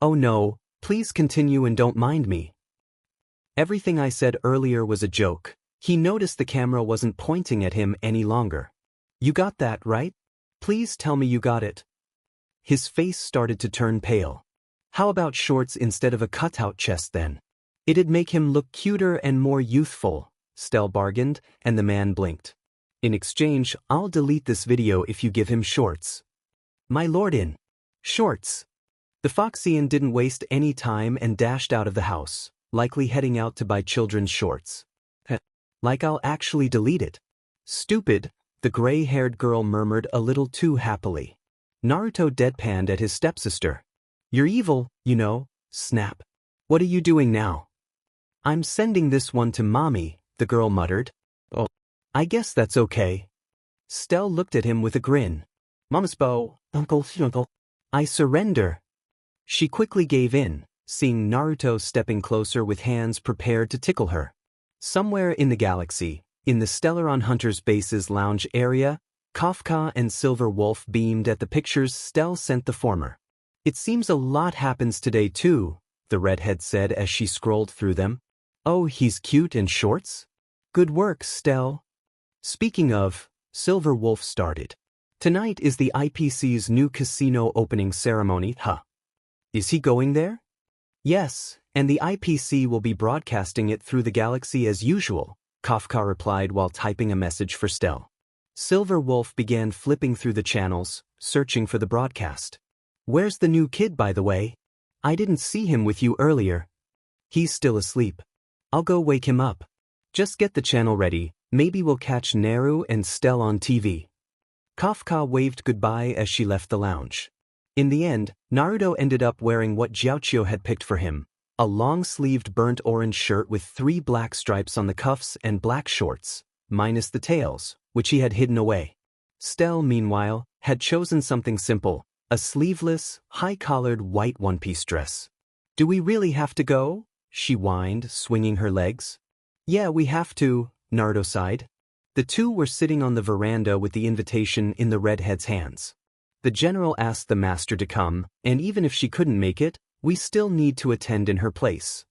[SPEAKER 1] Oh no, please continue and don't mind me. Everything I said earlier was a joke. He noticed the camera wasn't pointing at him any longer. You got that, right? Please tell me you got it. His face started to turn pale. How about shorts instead of a cutout chest then? It'd make him look cuter and more youthful, Stell bargained, and the man blinked. In exchange, I'll delete this video if you give him shorts. My lordin. Shorts. The Foxian didn't waste any time and dashed out of the house, likely heading out to buy children's shorts. Like I'll actually delete it. Stupid, the gray-haired girl murmured a little too happily. Naruto deadpanned at his stepsister. You're evil, you know, snap. What are you doing now? I'm sending this one to mommy, the girl muttered. Oh, I guess that's okay. Stell looked at him with a grin. Mama's bow, uncle. I surrender. She quickly gave in, seeing Naruto stepping closer with hands prepared to tickle her. Somewhere in the galaxy, in the Stellaron Hunters base's lounge area, Kafka and Silver Wolf beamed at the pictures Stell sent the former. It seems a lot happens today too, the redhead said as she scrolled through them. Oh, he's cute in shorts? Good work, Stell. Speaking of, Silver Wolf started. Tonight is the IPC's new casino opening ceremony, huh? Is he going there? Yes, and the IPC will be broadcasting it through the galaxy as usual, Kafka replied while typing a message for Stell. Silver Wolf began flipping through the channels, searching for the broadcast. Where's the new kid, by the way? I didn't see him with you earlier. He's still asleep. I'll go wake him up. Just get the channel ready, maybe we'll catch Naru and Stell on TV. Kafka waved goodbye as she left the lounge. In the end, Naruto ended up wearing what Jiaoqiu had picked for him, a long-sleeved burnt orange shirt with 3 black stripes on the cuffs and black shorts, minus the tails, which he had hidden away. Stell, meanwhile, had chosen something simple, a sleeveless, high-collared white one-piece dress. Do we really have to go? She whined, swinging her legs. Yeah, we have to, Naruto sighed. The two were sitting on the veranda with the invitation in the redhead's hands. The general asked the master to come, and even if she couldn't make it, we still need to attend in her place.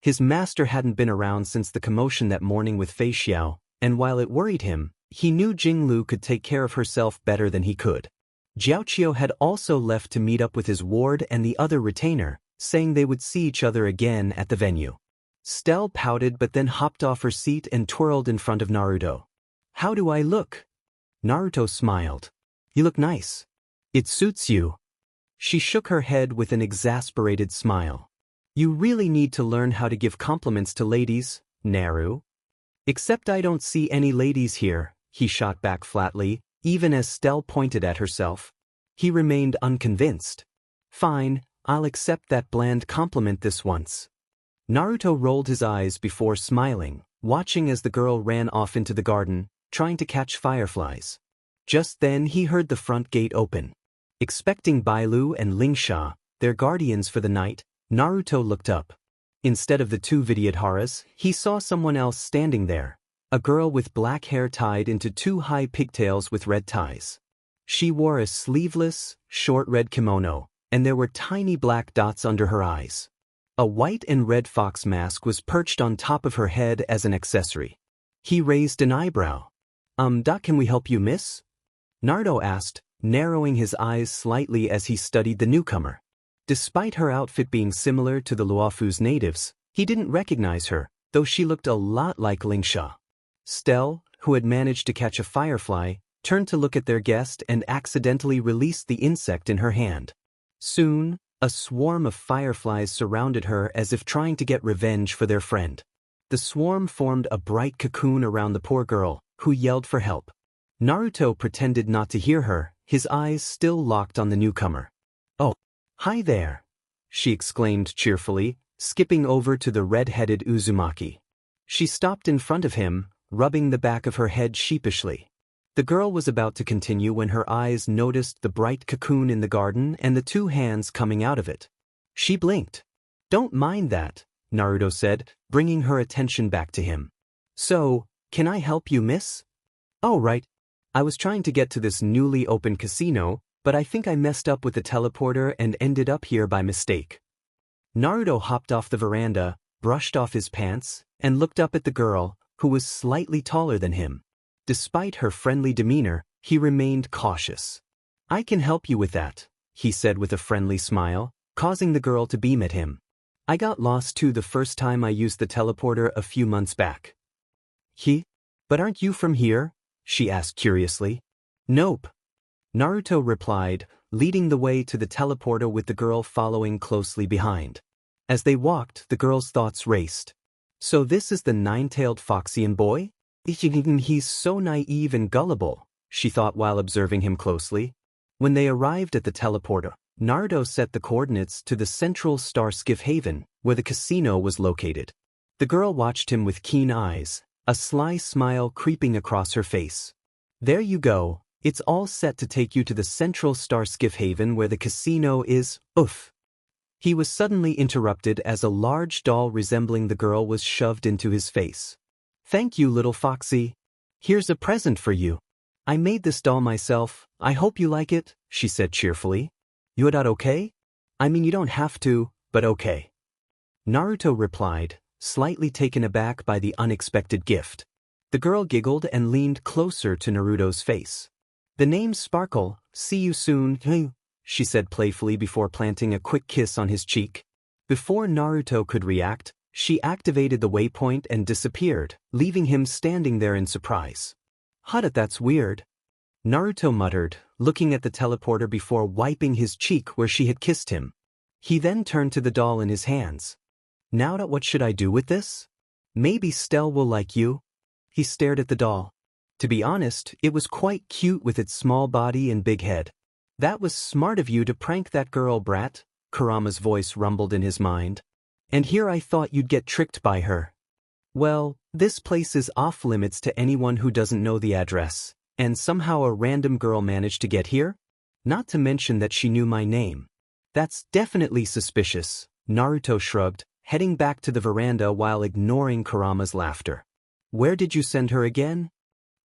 [SPEAKER 1] His master hadn't been around since the commotion that morning with Fei Xiao, and while it worried him, he knew Jinglu could take care of herself better than he could. Jiaoqiu had also left to meet up with his ward and the other retainer, saying they would see each other again at the venue. Stell pouted but then hopped off her seat and twirled in front of Naruto. How do I look? Naruto smiled. You look nice. It suits you. She shook her head with an exasperated smile. You really need to learn how to give compliments to ladies, Naru. Except I don't see any ladies here, he shot back flatly, even as Stell pointed at herself. He remained unconvinced. Fine, I'll accept that bland compliment this once. Naruto rolled his eyes before smiling, watching as the girl ran off into the garden, trying to catch fireflies. Just then he heard the front gate open. Expecting Bailu and Lingsha, their guardians for the night, Naruto looked up. Instead of the 2 Vidyadharas, he saw someone else standing there, a girl with black hair tied into 2 high pigtails with red ties. She wore a sleeveless, short red kimono, and there were tiny black dots under her eyes. A white and red fox mask was perched on top of her head as an accessory. He raised an eyebrow. Can we help you, miss? Naruto asked, narrowing his eyes slightly as he studied the newcomer. Despite her outfit being similar to the Luofu's natives, he didn't recognize her, though she looked a lot like Lingsha. Stell, who had managed to catch a firefly, turned to look at their guest and accidentally released the insect in her hand. Soon, a swarm of fireflies surrounded her as if trying to get revenge for their friend. The swarm formed a bright cocoon around the poor girl, who yelled for help. Naruto pretended not to hear her, his eyes still locked on the newcomer. Oh, hi there, she exclaimed cheerfully, skipping over to the red-headed Uzumaki. She stopped in front of him, rubbing the back of her head sheepishly. The girl was about to continue when her eyes noticed the bright cocoon in the garden and the 2 hands coming out of it. She blinked. Don't mind that, Naruto said, bringing her attention back to him. So, can I help you, miss? Oh, right. I was trying to get to this newly opened casino, but I think I messed up with the teleporter and ended up here by mistake. Naruto hopped off the veranda, brushed off his pants, and looked up at the girl, who was slightly taller than him. Despite her friendly demeanor, he remained cautious. I can help you with that, he said with a friendly smile, causing the girl to beam at him. I got lost too the first time I used the teleporter a few months back. But aren't you from here? She asked curiously. Nope. Naruto replied, leading the way to the teleporter with the girl following closely behind. As they walked, the girl's thoughts raced. So this is the nine-tailed Foxian boy? He's so naive and gullible, she thought while observing him closely. When they arrived at the teleporter, Naruto set the coordinates to the central Star Skiff Haven, where the casino was located. The girl watched him with keen eyes, a sly smile creeping across her face. There you go, it's all set to take you to the central Star Skiff Haven where the casino is, oof. He was suddenly interrupted as a large doll resembling the girl was shoved into his face. Thank you, little Foxy. Here's a present for you. I made this doll myself, I hope you like it, she said cheerfully. You not okay? I mean you don't have to, but okay. Naruto replied, slightly taken aback by the unexpected gift. The girl giggled and leaned closer to Naruto's face. The name's Sparkle, see you soon, she said playfully before planting a quick kiss on his cheek. Before Naruto could react, she activated the waypoint and disappeared, leaving him standing there in surprise. That's weird. Naruto muttered, looking at the teleporter before wiping his cheek where she had kissed him. He then turned to the doll in his hands. Now what should I do with this? Maybe Stell will like you. He stared at the doll. To be honest, it was quite cute with its small body and big head. That was smart of you to prank that girl, brat, Kurama's voice rumbled in his mind. And here I thought you'd get tricked by her. Well, this place is off limits to anyone who doesn't know the address, and somehow a random girl managed to get here? Not to mention that she knew my name. That's definitely suspicious, Naruto shrugged, heading back to the veranda while ignoring Kurama's laughter. Where did you send her again?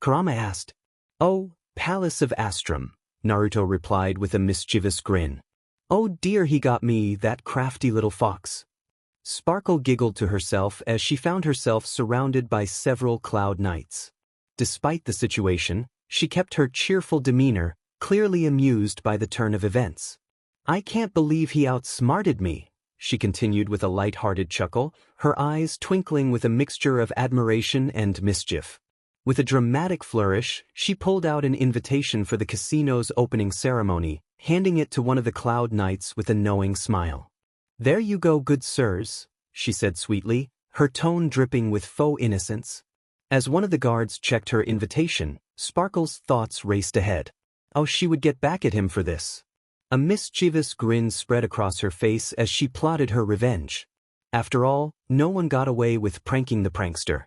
[SPEAKER 1] Kurama asked. Oh, Palace of Astrum, Naruto replied with a mischievous grin. Oh dear, he got me, that crafty little fox. Sparkle giggled to herself as she found herself surrounded by several cloud knights. Despite the situation, she kept her cheerful demeanor, clearly amused by the turn of events. I can't believe he outsmarted me, she continued with a light-hearted chuckle, her eyes twinkling with a mixture of admiration and mischief. With a dramatic flourish, she pulled out an invitation for the casino's opening ceremony, handing it to one of the cloud knights with a knowing smile. There you go, good sirs, she said sweetly, her tone dripping with faux innocence. As one of the guards checked her invitation, Sparkle's thoughts raced ahead. Oh, she would get back at him for this. A mischievous grin spread across her face as she plotted her revenge. After all, no one got away with pranking the prankster.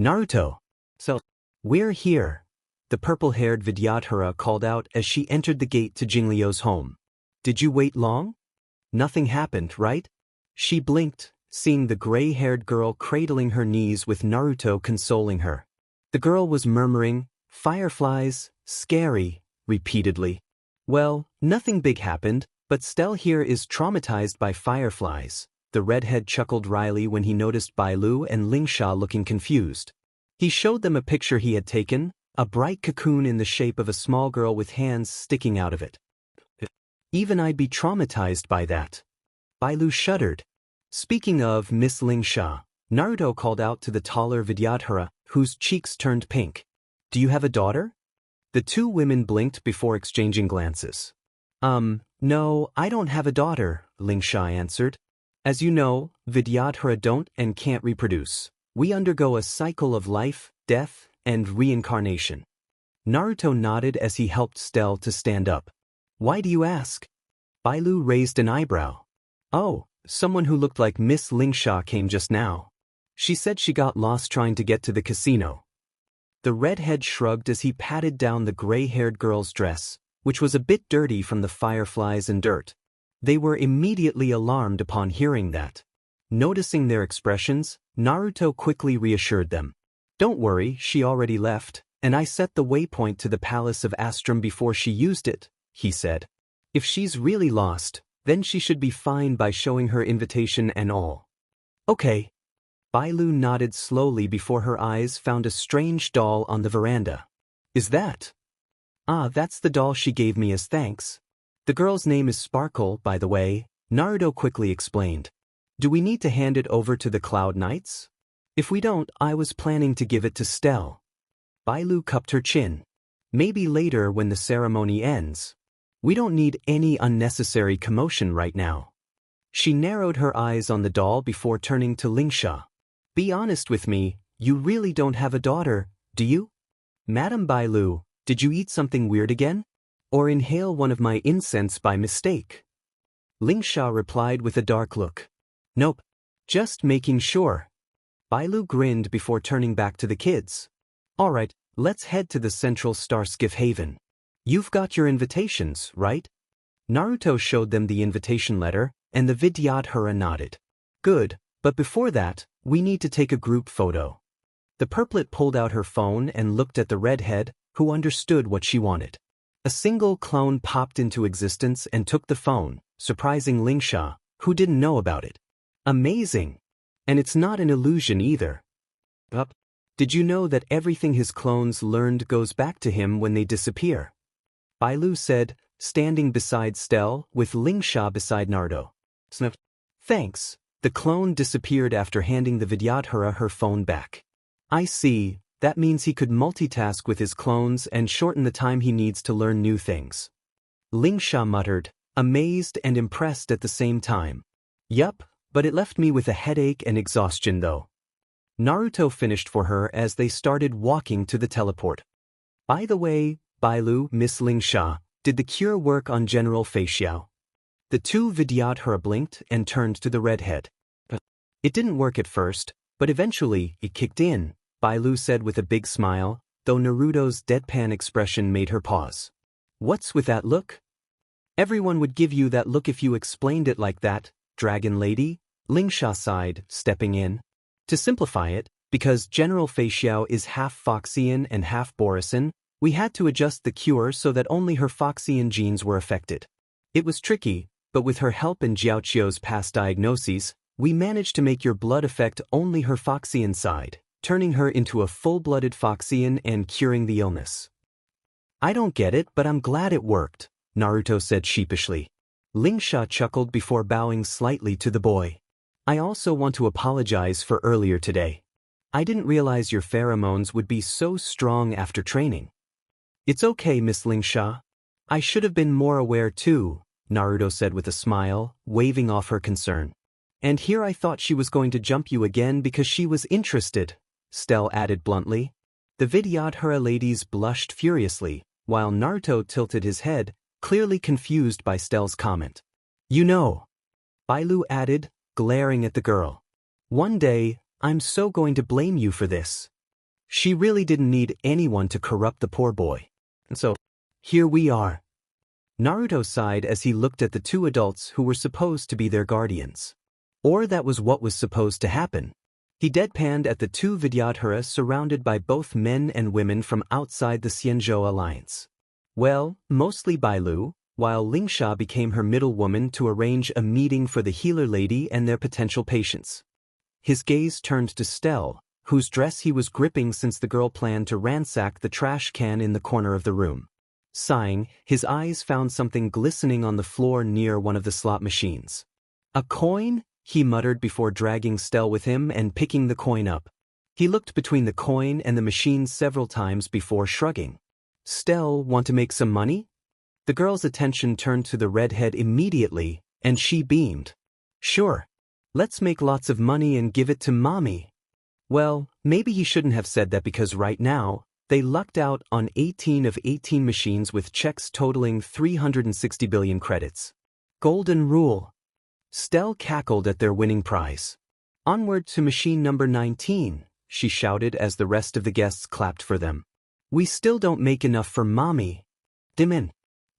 [SPEAKER 1] Naruto. So, we're here, the purple-haired Vidyadhara called out as she entered the gate to Jingliu's home. Did you wait long? Nothing happened, right? She blinked, seeing the gray-haired girl cradling her knees with Naruto consoling her. The girl was murmuring, "Fireflies, scary," repeatedly. Well, nothing big happened, but Stell here is traumatized by fireflies. The redhead chuckled wryly when he noticed Bailu and Lingsha looking confused. He showed them a picture he had taken, a bright cocoon in the shape of a small girl with hands sticking out of it. Even I'd be traumatized by that. Bailu shuddered. Speaking of Miss Lingsha, Naruto called out to the taller Vidyadhara, whose cheeks turned pink. Do you have a daughter? The two women blinked before exchanging glances. No, I don't have a daughter, Lingsha answered. As you know, Vidyadhara don't and can't reproduce. We undergo a cycle of life, death, and reincarnation. Naruto nodded as he helped Stell to stand up. Why do you ask? Bailu raised an eyebrow. Oh, someone who looked like Miss Lingsha came just now. She said she got lost trying to get to the casino. The redhead shrugged as he patted down the gray-haired girl's dress, which was a bit dirty from the fireflies and dirt. They were immediately alarmed upon hearing that. Noticing their expressions, Naruto quickly reassured them. Don't worry, she already left, and I set the waypoint to the Palace of Astrum before she used it, he said. If she's really lost, then she should be fine by showing her invitation and all. Okay. Bailu nodded slowly before her eyes found a strange doll on the veranda. Is that? Ah, that's the doll she gave me as thanks. The girl's name is Sparkle, by the way, Naruto quickly explained. Do we need to hand it over to the Cloud Knights? If we don't, I was planning to give it to Stell. Bailu cupped her chin. Maybe later when the ceremony ends. We don't need any unnecessary commotion right now. She narrowed her eyes on the doll before turning to Lingsha. Be honest with me, you really don't have a daughter, do you? Madam Bailu, did you eat something weird again? Or inhale one of my incense by mistake? Lingsha replied with a dark look. Nope. Just making sure. Bailu grinned before turning back to the kids. Alright, let's head to the Central Starskiff Haven. You've got your invitations, right? Naruto showed them the invitation letter, and the Vidyadhara nodded. Good, but before that, we need to take a group photo. The purplet pulled out her phone and looked at the redhead, who understood what she wanted. A single clone popped into existence and took the phone, surprising Lingsha, who didn't know about it. Amazing! And it's not an illusion either. Did you know that everything his clones learned goes back to him when they disappear? Bailu said, standing beside Stell, with Lingsha beside Naruto. Sniff. Thanks. The clone disappeared after handing the Vidyadhara her phone back. I see, that means he could multitask with his clones and shorten the time he needs to learn new things. Lingsha muttered, amazed and impressed at the same time. Yup, but it left me with a headache and exhaustion though. Naruto finished for her as they started walking to the teleport. By the way, Bailu, Miss Lingsha, did the cure work on General Feixiao? The two Vidyadhara blinked and turned to the redhead. It didn't work at first, but eventually it kicked in, Bailu said with a big smile, though Naruto's deadpan expression made her pause. What's with that look? Everyone would give you that look if you explained it like that, Dragon Lady, Lingsha sighed, stepping in. To simplify it, because General Feixiao is half Foxian and half Borisan, we had to adjust the cure so that only her Foxian genes were affected. It was tricky, but with her help and Jiaoqiu's past diagnoses, we managed to make your blood affect only her Foxian side, turning her into a full-blooded Foxian and curing the illness. I don't get it, but I'm glad it worked, Naruto said sheepishly. Lingsha chuckled before bowing slightly to the boy. I also want to apologize for earlier today. I didn't realize your pheromones would be so strong after training. It's okay, Miss Lingsha. I should have been more aware too, Naruto said with a smile, waving off her concern. And here I thought she was going to jump you again because she was interested, Stell added bluntly. The Vidyadhara ladies blushed furiously, while Naruto tilted his head, clearly confused by Stell's comment. You know, Bailu added, glaring at the girl. One day, I'm so going to blame you for this. She really didn't need anyone to corrupt the poor boy. And so, here we are. Naruto sighed as he looked at the two adults who were supposed to be their guardians. Or that was what was supposed to happen. He deadpanned at the two Vidyadhara surrounded by both men and women from outside the Xianzhou alliance. Well, mostly Bailu, while Lingsha became her middle woman to arrange a meeting for the healer lady and their potential patients. His gaze turned to Stell, whose dress he was gripping since the girl planned to ransack the trash can in the corner of the room. Sighing, his eyes found something glistening on the floor near one of the slot machines. A coin? He muttered before dragging Stell with him and picking the coin up. He looked between the coin and the machine several times before shrugging. Stell, want to make some money? The girl's attention turned to the redhead immediately, and she beamed. Sure. Let's make lots of money and give it to mommy. Well, maybe he shouldn't have said that because right now, they lucked out on 18 of 18 machines with checks totaling 360 billion credits. Golden rule. Stell cackled at their winning prize. Onward to machine number 19, she shouted as the rest of the guests clapped for them. We still don't make enough for mommy. Dimin.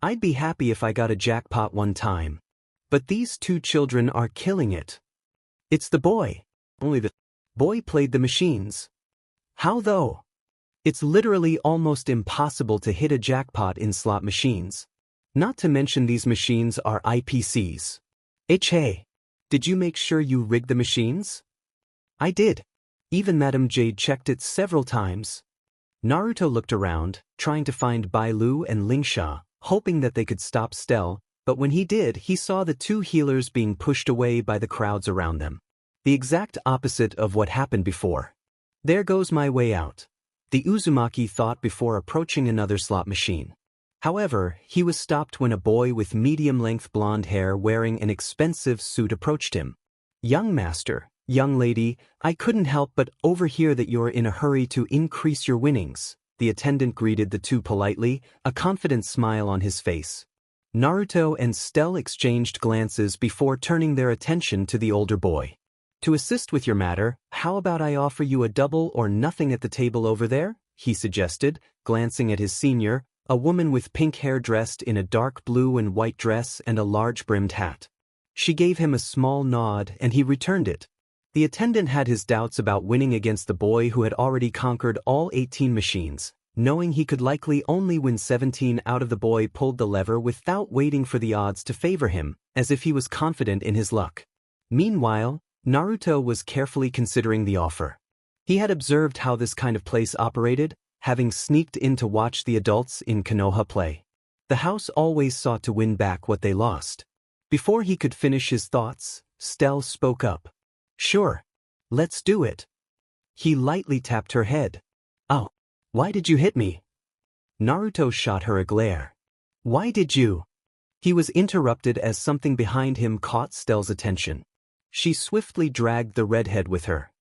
[SPEAKER 1] I'd be happy if I got a jackpot one time. But these two children are killing it. It's the boy. Only the boy played the machines. How though? It's literally almost impossible to hit a jackpot in slot machines. Not to mention these machines are IPCs. Hey, did you make sure you rigged the machines? I did. Even Madame Jade checked it several times. Naruto looked around, trying to find Bailu and Lingsha, hoping that they could stop Stell, but when he did, he saw the two healers being pushed away by the crowds around them. The exact opposite of what happened before. There goes my way out, the Uzumaki thought before approaching another slot machine. However, he was stopped when a boy with medium-length blonde hair wearing an expensive suit approached him. Young master, young lady, I couldn't help but overhear that you're in a hurry to increase your winnings. The attendant greeted the two politely, a confident smile on his face. Naruto and Stell exchanged glances before turning their attention to the older boy. To assist with your matter, how about I offer you a double or nothing at the table over there? He suggested, glancing at his senior, a woman with pink hair dressed in a dark blue and white dress and a large-brimmed hat. She gave him a small nod and he returned it. The attendant had his doubts about winning against the boy who had already conquered all 18 machines, knowing he could likely only win 17 out of the boy pulled the lever without waiting for the odds to favor him, as if he was confident in his luck. Meanwhile, Naruto was carefully considering the offer. He had observed how this kind of place operated, having sneaked in to watch the adults in Konoha play. The house always sought to win back what they lost. Before he could finish his thoughts, Stell spoke up. Sure. Let's do it. He lightly tapped her head. Oh, why did you hit me? Naruto shot her a glare. Why did you? He was interrupted as something behind him caught Stell's attention. She swiftly dragged the redhead with her.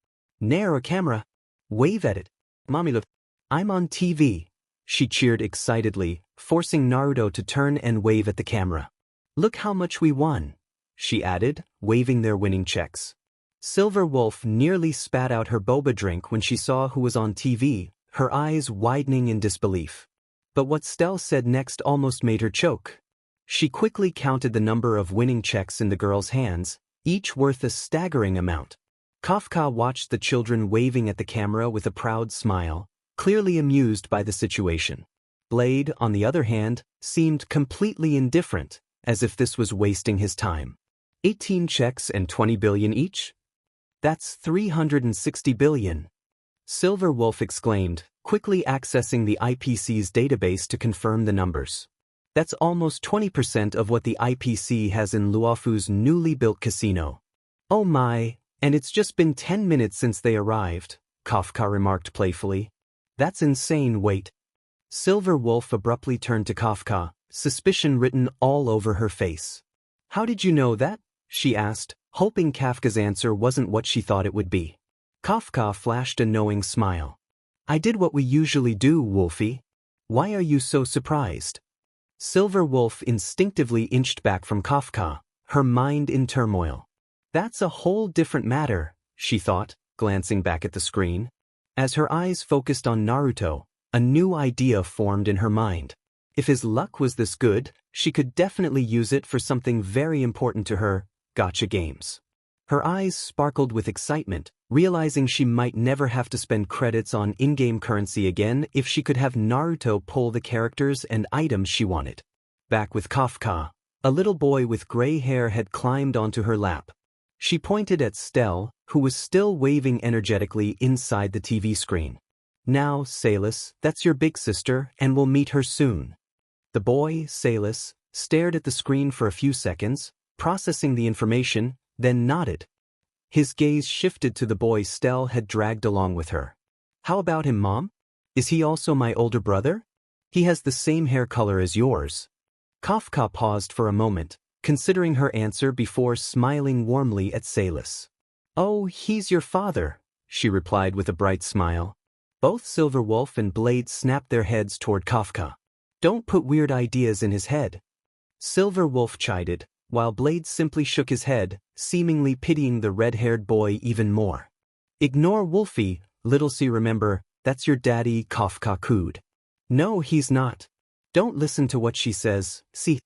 [SPEAKER 1] Nair a camera. Wave at it. Mommy look. I'm on TV. She cheered excitedly, forcing Naruto to turn and wave at the camera. Look how much we won, she added, waving their winning checks. Silver Wolf nearly spat out her boba drink when she saw who was on TV, her eyes widening in disbelief. But what Stell said next almost made her choke. She quickly counted the number of winning checks in the girl's hands, each worth a staggering amount. Kafka watched the children waving at the camera with a proud smile, clearly amused by the situation. Blade, on the other hand, seemed completely indifferent, as if this was wasting his time. 18 checks and 20 billion each? That's 360 billion. Silver Wolf exclaimed, quickly accessing the IPC's database to confirm the numbers. That's almost 20% of what the IPC has in Luofu's newly built casino. Oh my, and it's just been 10 minutes since they arrived, Kafka remarked playfully. That's insane. Wait. Silver Wolf abruptly turned to Kafka, suspicion written all over her face. How did you know that? She asked, hoping Kafka's answer wasn't what she thought it would be. Kafka flashed a knowing smile. I did what we usually do, Wolfie. Why are you so surprised? Silver Wolf instinctively inched back from Kafka, her mind in turmoil. That's a whole different matter, she thought, glancing back at the screen. As her eyes focused on Naruto, a new idea formed in her mind. If his luck was this good, she could definitely use it for something very important to her, gacha games. Her eyes sparkled with excitement, realizing she might never have to spend credits on in-game currency again if she could have Naruto pull the characters and items she wanted. Back with Kafka, a little boy with gray hair had climbed onto her lap. She pointed at Stell, who was still waving energetically inside the TV screen. Now, Salis, that's your big sister, and we'll meet her soon. The boy, Salis, stared at the screen for a few seconds, processing the information, then nodded. His gaze shifted to the boy Stell had dragged along with her. How about him, Mom? Is he also my older brother? He has the same hair color as yours. Kafka paused for a moment, considering her answer before smiling warmly at Salis. Oh, he's your father, she replied with a bright smile. Both Silver Wolf and Blade snapped their heads toward Kafka. Don't put weird ideas in his head. Silver Wolf chided, while Blade simply shook his head, seemingly pitying the red-haired boy even more. Ignore Wolfie, little C. Remember, that's your daddy, Kafka cooed. No, he's not. Don't listen to what she says, see.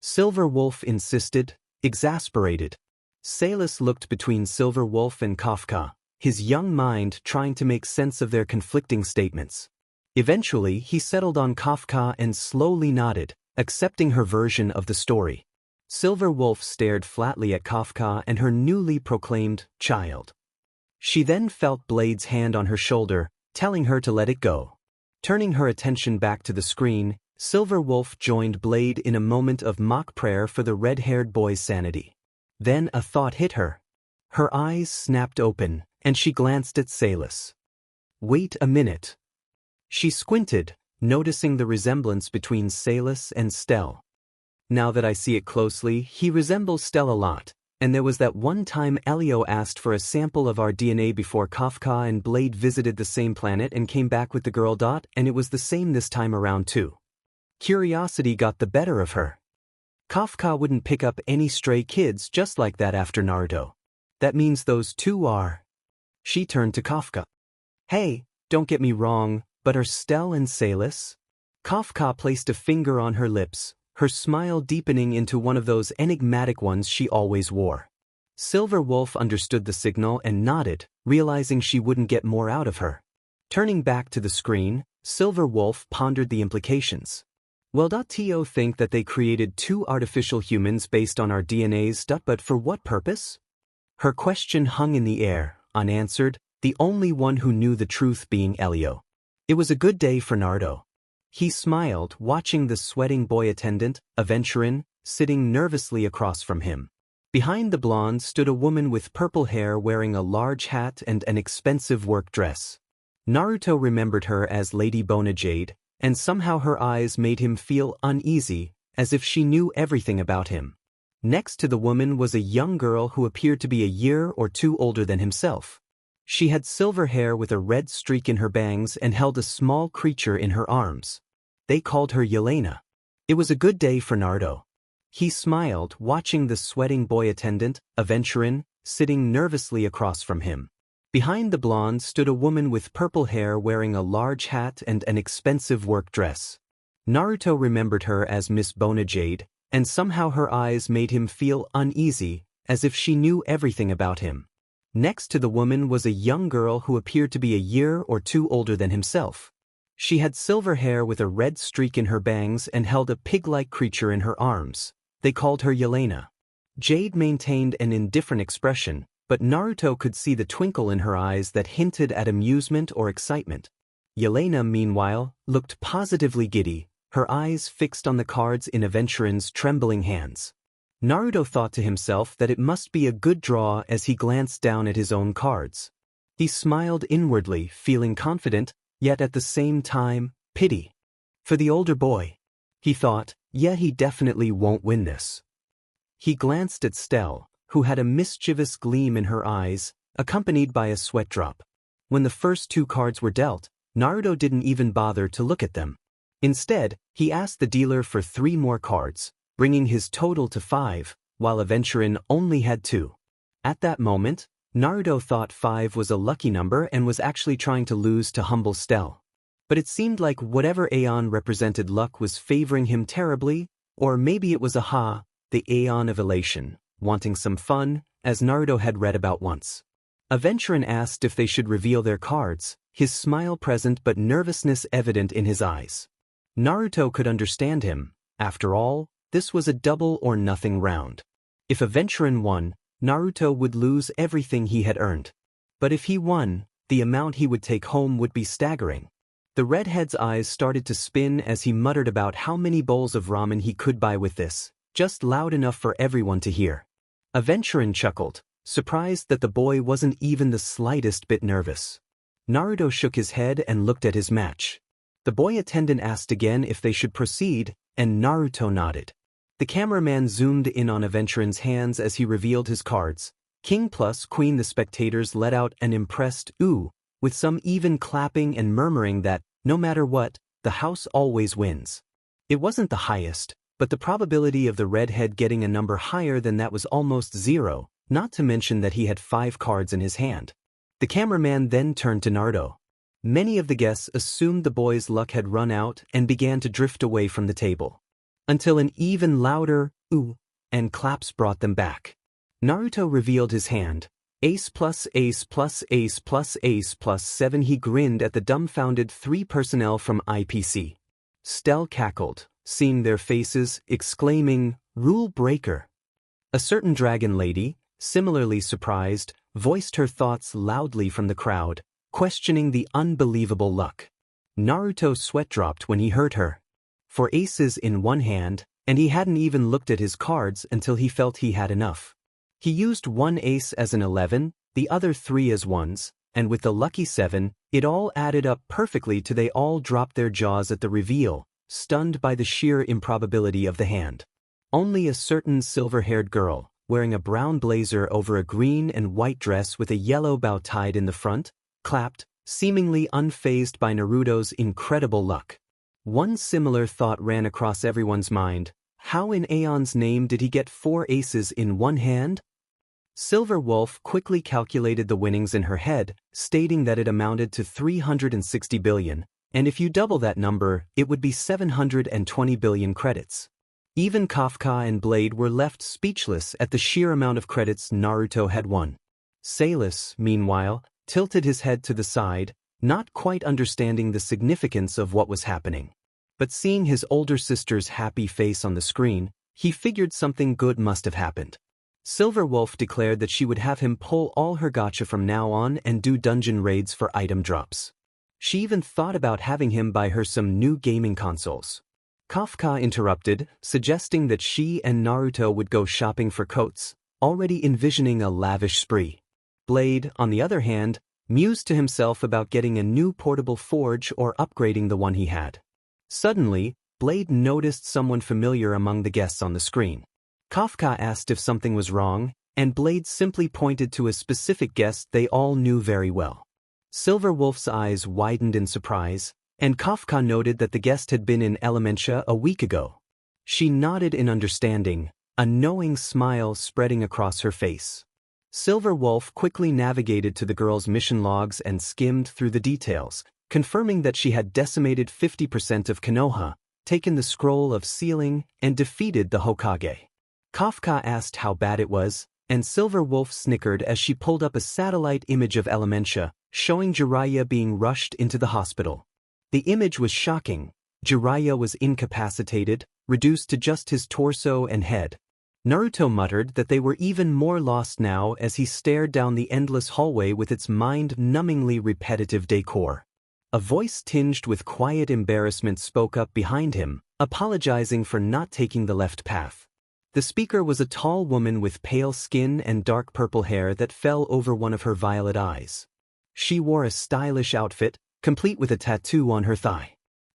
[SPEAKER 1] Silver Wolf insisted, exasperated. Salis looked between Silver Wolf and Kafka, his young mind trying to make sense of their conflicting statements. Eventually, he settled on Kafka and slowly nodded, accepting her version of the story. Silver Wolf stared flatly at Kafka and her newly proclaimed child. She then felt Blade's hand on her shoulder, telling her to let it go. Turning her attention back to the screen, Silver Wolf joined Blade in a moment of mock prayer for the red-haired boy's sanity. Then a thought hit her. Her eyes snapped open, and she glanced at Salis. Wait a minute. She squinted, noticing the resemblance between Salis and Stell. Now that I see it closely, he resembles Stell a lot, and there was that one time Elio asked for a sample of our DNA before Kafka and Blade visited the same planet and came back with the girl Dot, and it was the same this time around too. Curiosity got the better of her. Kafka wouldn't pick up any stray kids just like that after Naruto. That means those two are. She turned to Kafka. Hey, don't get me wrong, but are Stell and Salis? Kafka placed a finger on her lips, her smile deepening into one of those enigmatic ones she always wore. Silver Wolf understood the signal and nodded, realizing she wouldn't get more out of her. Turning back to the screen, Silver Wolf pondered the implications. Well, to think that they created two artificial humans based on our DNAs, but for what purpose? Her question hung in the air, unanswered, the only one who knew the truth being Elio. It was a good day for Naruto. He smiled, watching the sweating boy attendant, Aventurin, sitting nervously across from him. Behind the blonde stood a woman with purple hair wearing a large hat and an expensive work dress. Naruto remembered her as Lady Bonajade, and somehow her eyes made him feel uneasy, as if she knew everything about him. Next to the woman was a young girl who appeared to be a year or two older than himself. She had silver hair with a red streak in her bangs and held a small creature in her arms. They called her Yelena. It was a good day for Naruto. He smiled, watching the sweating boy attendant, Aventurin, sitting nervously across from him. Behind the blonde stood a woman with purple hair wearing a large hat and an expensive work dress. Naruto remembered her as Miss Bonajade, and somehow her eyes made him feel uneasy, as if she knew everything about him. Next to the woman was a young girl who appeared to be a year or two older than himself. She had silver hair with a red streak in her bangs and held a pig-like creature in her arms. They called her Yelena. Jade maintained an indifferent expression, but Naruto could see the twinkle in her eyes that hinted at amusement or excitement. Yelena, meanwhile, looked positively giddy, her eyes fixed on the cards in Aventurin's trembling hands. Naruto thought to himself that it must be a good draw as he glanced down at his own cards. He smiled inwardly, feeling confident, yet at the same time, pity. For the older boy. He thought, yeah, he definitely won't win this. He glanced at Stell, who had a mischievous gleam in her eyes, accompanied by a sweat drop. When the first two cards were dealt, Naruto didn't even bother to look at them. Instead, he asked the dealer for 3 more cards, bringing his total to 5, while Aventurin only had 2. At that moment, Naruto thought 5 was a lucky number and was actually trying to lose to humble Stell. But it seemed like whatever Aeon represented luck was favoring him terribly, or maybe it was the Aeon of elation, wanting some fun, as Naruto had read about once. Aventurin asked if they should reveal their cards, his smile present but nervousness evident in his eyes. Naruto could understand him. After all, this was a double or nothing round. If Aventurin won, Naruto would lose everything he had earned. But if he won, the amount he would take home would be staggering. The redhead's eyes started to spin as he muttered about how many bowls of ramen he could buy with this, just loud enough for everyone to hear. Aventurin chuckled, surprised that the boy wasn't even the slightest bit nervous. Naruto shook his head and looked at his match. The boy attendant asked again if they should proceed, and Naruto nodded. The cameraman zoomed in on Aventurin's hands as he revealed his cards. King plus Queen. The spectators let out an impressed ooh, with some even clapping and murmuring that, no matter what, the house always wins. It wasn't the highest, but the probability of the redhead getting a number higher than that was almost 0, not to mention that he had 5 cards in his hand. The cameraman then turned to Naruto. Many of the guests assumed the boy's luck had run out and began to drift away from the table. Until an even louder ooh and claps brought them back. Naruto revealed his hand. Ace plus ace plus ace plus ace plus 7. He grinned at the dumbfounded 3 personnel from IPC. Stell cackled, seeing their faces, exclaiming, "Rule breaker." A certain dragon lady, similarly surprised, voiced her thoughts loudly from the crowd, questioning the unbelievable luck. Naruto's sweat dropped when he heard her. 4 aces in one hand, and he hadn't even looked at his cards until he felt he had enough. He used 1 ace as an 11, the other 3 as 1s, and with the lucky 7, it all added up perfectly to they all dropped their jaws at the reveal, stunned by the sheer improbability of the hand. Only a certain silver-haired girl, wearing a brown blazer over a green and white dress with a yellow bow tied in the front, clapped, seemingly unfazed by Naruto's incredible luck. One similar thought ran across everyone's mind: how in Aeon's name did he get 4 aces in one hand? Silver Wolf quickly calculated the winnings in her head, stating that it amounted to 360 billion, and if you double that number, it would be 720 billion credits. Even Kafka and Blade were left speechless at the sheer amount of credits Naruto had won. Salis, meanwhile, tilted his head to the side, not quite understanding the significance of what was happening. But seeing his older sister's happy face on the screen, he figured something good must have happened. Silver Wolf declared that she would have him pull all her gacha from now on and do dungeon raids for item drops. She even thought about having him buy her some new gaming consoles. Kafka interrupted, suggesting that she and Naruto would go shopping for coats, already envisioning a lavish spree. Blade, on the other hand, mused to himself about getting a new portable forge or upgrading the one he had. Suddenly, Blade noticed someone familiar among the guests on the screen. Kafka asked if something was wrong, and Blade simply pointed to a specific guest they all knew very well. Silver Wolf's eyes widened in surprise, and Kafka noted that the guest had been in Elementia a week ago. She nodded in understanding, a knowing smile spreading across her face. Silver Wolf quickly navigated to the girl's mission logs and skimmed through the details, confirming that she had decimated 50% of Konoha, taken the scroll of sealing, and defeated the Hokage. Kafka asked how bad it was, and Silver Wolf snickered as she pulled up a satellite image of Elementia, showing Jiraiya being rushed into the hospital. The image was shocking. Jiraiya was incapacitated, reduced to just his torso and head. Naruto muttered that they were even more lost now as he stared down the endless hallway with its mind-numbingly repetitive decor. A voice tinged with quiet embarrassment spoke up behind him, apologizing for not taking the left path. The speaker was a tall woman with pale skin and dark purple hair that fell over one of her violet eyes. She wore a stylish outfit, complete with a tattoo on her thigh.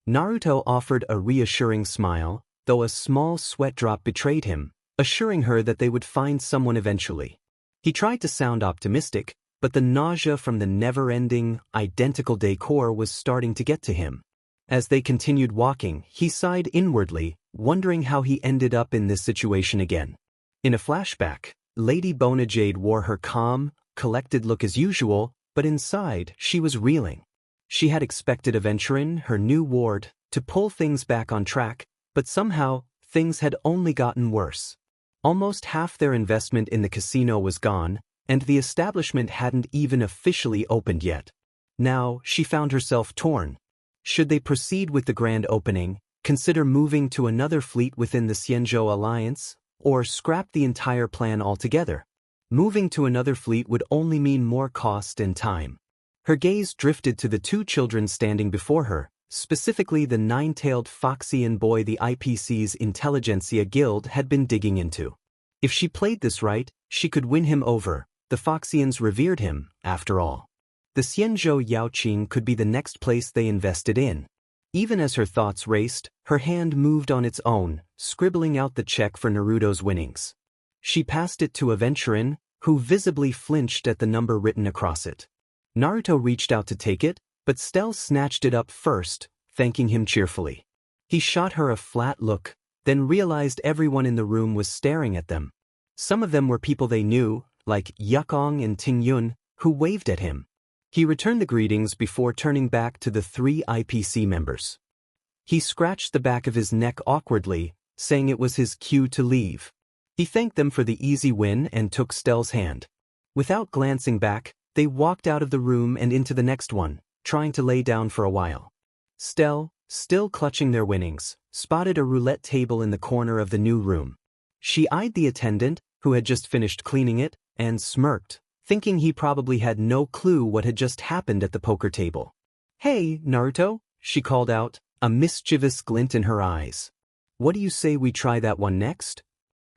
[SPEAKER 1] Naruto offered a reassuring smile, though a small sweat drop betrayed him, assuring her that they would find someone eventually. He tried to sound optimistic, but the nausea from the never-ending, identical decor was starting to get to him. As they continued walking, he sighed inwardly, wondering how he ended up in this situation again. In a flashback, Lady Bonajade wore her calm, collected look as usual, but inside, she was reeling. She had expected Aventurin, her new ward, to pull things back on track, but somehow, things had only gotten worse. Almost half their investment in the casino was gone, and the establishment hadn't even officially opened yet. Now, she found herself torn. Should they proceed with the grand opening, consider moving to another fleet within the Xianzhou alliance, or scrap the entire plan altogether? Moving to another fleet would only mean more cost and time. Her gaze drifted to the 2 children standing before her, specifically the 9-tailed Foxian boy the IPC's Intelligentsia Guild had been digging into. If she played this right, she could win him over. The Foxians revered him, after all. The Xianzhou Yaoqing could be the next place they invested in. Even as her thoughts raced, her hand moved on its own, scribbling out the check for Naruto's winnings. She passed it to Aventurin, who visibly flinched at the number written across it. Naruto reached out to take it, but Stell snatched it up first, thanking him cheerfully. He shot her a flat look, then realized everyone in the room was staring at them. Some of them were people they knew, like Yukong and Tingyun, who waved at him. He returned the greetings before turning back to the 3 IPC members. He scratched the back of his neck awkwardly, saying it was his cue to leave. He thanked them for the easy win and took Stell's hand. Without glancing back, they walked out of the room and into the next one, trying to lay down for a while. Stell, still clutching their winnings, spotted a roulette table in the corner of the new room. She eyed the attendant, who had just finished cleaning it, and smirked, thinking he probably had no clue what had just happened at the poker table. "Hey, Naruto," she called out, a mischievous glint in her eyes. "What do you say we try that one next?"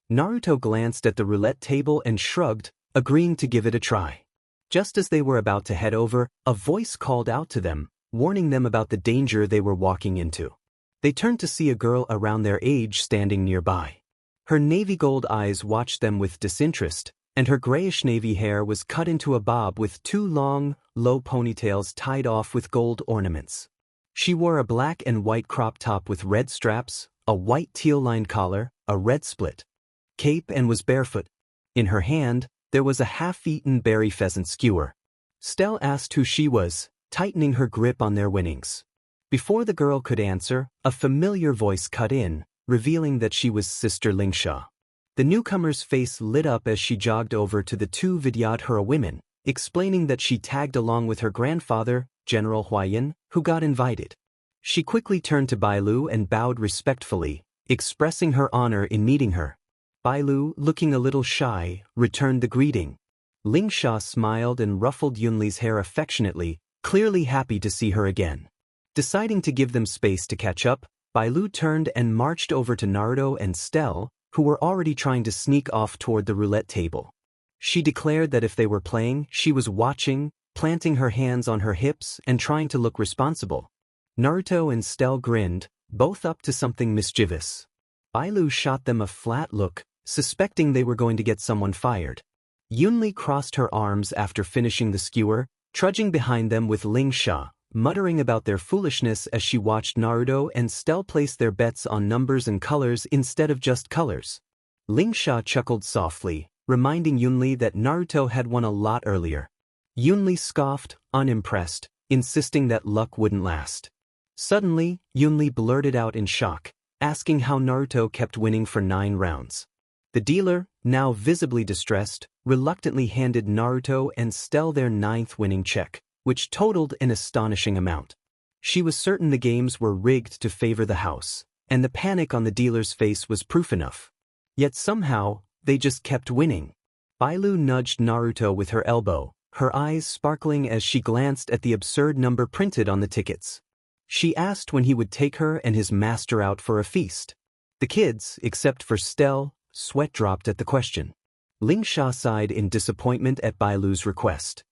[SPEAKER 1] Naruto glanced at the roulette table and shrugged, agreeing to give it a try. Just as they were about to head over, a voice called out to them, warning them about the danger they were walking into. They turned to see a girl around their age standing nearby. Her navy gold eyes watched them with disinterest, and her grayish navy hair was cut into a bob with two long, low ponytails tied off with gold ornaments. She wore a black and white crop top with red straps, a white teal-lined collar, a red split cape, and was barefoot. In her hand, there was a half-eaten berry pheasant skewer. Stell asked who she was, tightening her grip on their winnings. Before the girl could answer, a familiar voice cut in, revealing that she was Sister Lingsha. The newcomer's face lit up as she jogged over to the two Vidyadhara women, explaining that she tagged along with her grandfather, General Huayan, who got invited. She quickly turned to Bailu and bowed respectfully, expressing her honor in meeting her. Bailu, looking a little shy, returned the greeting. Lingsha smiled and ruffled Yunli's hair affectionately, clearly happy to see her again. Deciding to give them space to catch up, Bailu turned and marched over to Naruto and Stell, who were already trying to sneak off toward the roulette table. She declared that if they were playing, she was watching, planting her hands on her hips and trying to look responsible. Naruto and Stell grinned, both up to something mischievous. Bailu shot them a flat look, suspecting they were going to get someone fired. Yunli crossed her arms after finishing the skewer, trudging behind them with Lingsha, muttering about their foolishness as she watched Naruto and Stell place their bets on numbers and colors instead of just colors. Lingsha chuckled softly, reminding Yunli that Naruto had won a lot earlier. Yunli scoffed, unimpressed, insisting that luck wouldn't last. Suddenly, Yunli blurted out in shock, asking how Naruto kept winning for 9 rounds. The dealer, now visibly distressed, reluctantly handed Naruto and Stell their 9th winning check, which totaled an astonishing amount. She was certain the games were rigged to favor the house, and the panic on the dealer's face was proof enough. Yet somehow, they just kept winning. Bailu nudged Naruto with her elbow, her eyes sparkling as she glanced at the absurd number printed on the tickets. She asked when he would take her and his master out for a feast. The kids, except for Stell, sweat dropped at the question. Lingsha sighed in disappointment at Bailu's request.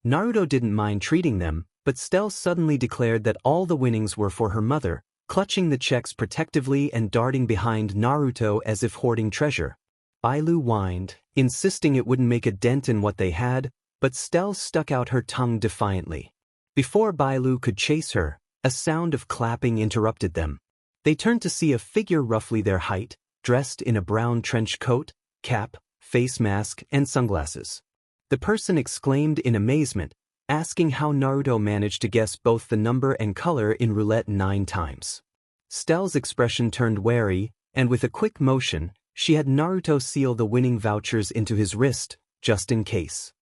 [SPEAKER 1] Naruto didn't mind treating them, but Stell suddenly declared that all the winnings were for her mother, clutching the checks protectively and darting behind Naruto as if hoarding treasure. Bailu whined, insisting it wouldn't make a dent in what they had, but Stell stuck out her tongue defiantly. Before Bailu could chase her, a sound of clapping interrupted them. They turned to see a figure roughly their height, dressed in a brown trench coat, cap, face mask, and sunglasses. The person exclaimed in amazement, asking how Naruto managed to guess both the number and color in roulette 9 times. Stell's expression turned wary, and with a quick motion, she had Naruto seal the winning vouchers into his wrist, just in case.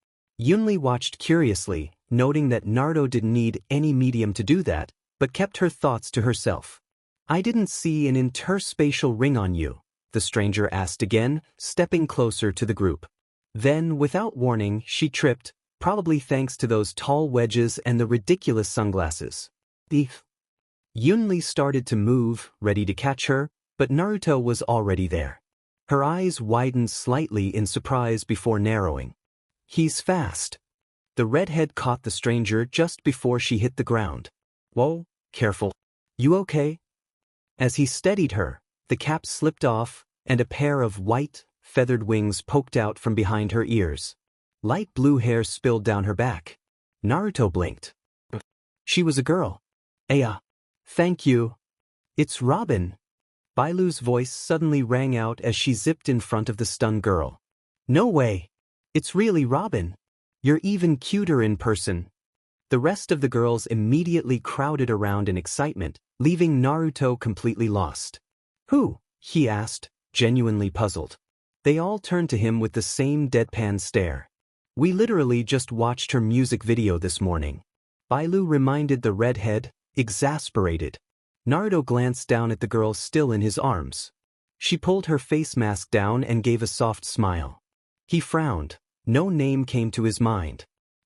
[SPEAKER 1] Yunli watched curiously, noting that Naruto didn't need any medium to do that, but kept her thoughts to herself. "I didn't see an interspatial ring on you," the stranger asked again, stepping closer to the group. Then, without warning, she tripped, probably thanks to those tall wedges and the ridiculous sunglasses. Yunli started to move, ready to catch her, but Naruto was already there. Her eyes widened slightly in surprise before narrowing. "He's fast." The redhead caught the stranger just before she hit the ground. "Whoa, careful. You okay?" As he steadied her, the cap slipped off, and a pair of white, feathered wings poked out from behind her ears. Light blue hair spilled down her back. Naruto blinked. She was a girl. "Aya. Thank you. It's Robin." Bailu's voice suddenly rang out as she zipped in front of the stunned girl. "No way. It's really Robin. You're even cuter in person." The rest of the girls immediately crowded around in excitement, leaving Naruto completely lost. "Who?" he asked, genuinely puzzled. They all turned to him with the same deadpan stare. We literally just watched her music video this morning. Bailu reminded the redhead, exasperated. Naruto glanced down at the girl still in his arms. She pulled her face mask down and gave a soft smile. He frowned. No name came to his mind.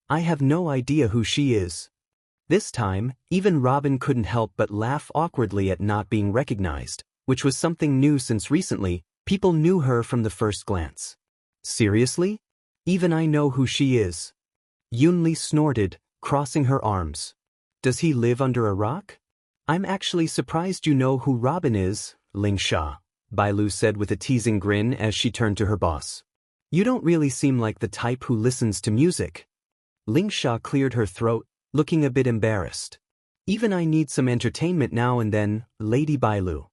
[SPEAKER 1] I have no idea who she is. This time, even Robin couldn't help but laugh awkwardly at not being recognized, which was something new since recently, people knew her from the first glance. Seriously? Even I know who she is. Yunli snorted, crossing her arms. Does he live under a rock? I'm actually surprised you know who Robin is, Lingsha, Bailu said with a teasing grin as she turned to her boss. You don't really seem like the type who listens to music. Lingsha cleared her throat, looking a bit embarrassed. Even I need some entertainment now and then, Lady Bailu.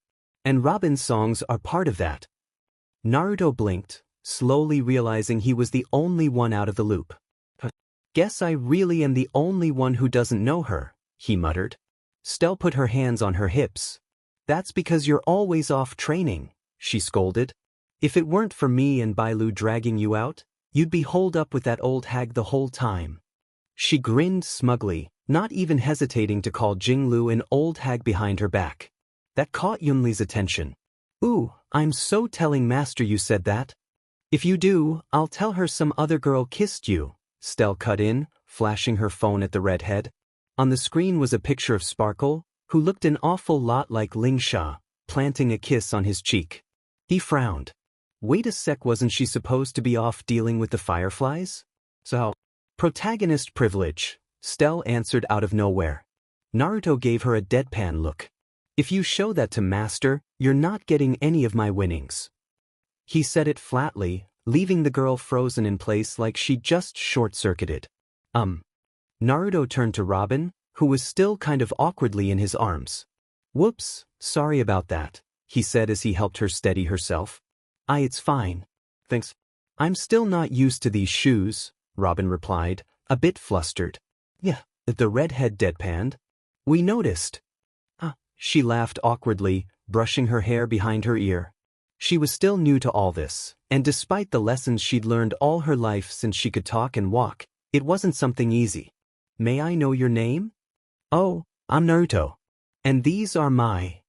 [SPEAKER 1] And Robin's songs are part of that. Naruto blinked, slowly realizing he was the only one out of the loop. Guess I really am the only one who doesn't know her, he muttered. Stell put her hands on her hips. That's because you're always off training, she scolded. If it weren't for me and Bailu dragging you out, you'd be holed up with that old hag the whole time. She grinned smugly, not even hesitating to call Jinglu an old hag behind her back. That caught Yunli's attention. Ooh, I'm so telling Master you said that. If you do, I'll tell her some other girl kissed you, Stell cut in, flashing her phone at the redhead. On the screen was a picture of Sparkle, who looked an awful lot like Lingsha, planting a kiss on his cheek. He frowned. Wait a sec, wasn't she supposed to be off dealing with the fireflies? So, protagonist privilege, Stell answered out of nowhere. Naruto gave her a deadpan look. If you show that to Master, you're not getting any of my winnings. He said it flatly, leaving the girl frozen in place like she just short-circuited. Naruto turned to Robin, who was still kind of awkwardly in his arms. Whoops, sorry about that, he said as he helped her steady herself. It's fine. Thanks. I'm still not used to these shoes, Robin replied, a bit flustered. Yeah, the redhead deadpanned. We noticed. She laughed awkwardly, brushing her hair behind her ear. She was still new to all this, and despite the lessons she'd learned all her life since she could talk and walk, it wasn't something easy. May I know your name? Oh, I'm Naruto. And these are my...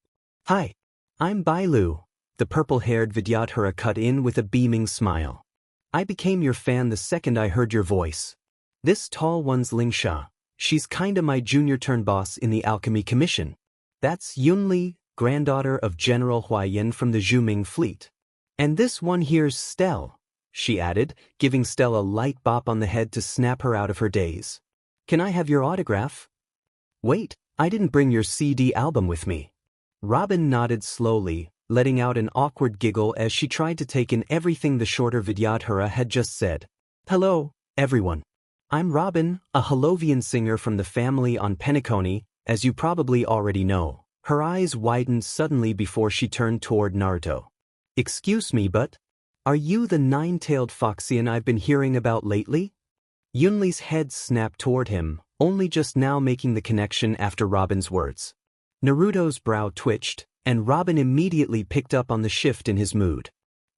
[SPEAKER 1] Hi, I'm Bailu, the purple-haired Vidyadhara cut in with a beaming smile. I became your fan the second I heard your voice. This tall one's Lingsha. She's kinda my junior-turned-boss in the Alchemy Commission. That's Yunli, granddaughter of General Huayan from the Zhuming fleet. And this one here's Stell, she added, giving Stell a light bop on the head to snap her out of her daze. Can I have your autograph? Wait, I didn't bring your CD album with me. Robin nodded slowly, letting out an awkward giggle as she tried to take in everything the shorter Vidyadhara had just said. Hello, everyone. I'm Robin, a Holovian singer from the family on Penacony, as you probably already know. Her eyes widened suddenly before she turned toward Naruto. Excuse me, but are you the nine-tailed Foxian I've been hearing about lately? Yunli's head snapped toward him, only just now making the connection after Robin's words. Naruto's brow twitched, and Robin immediately picked up on the shift in his mood.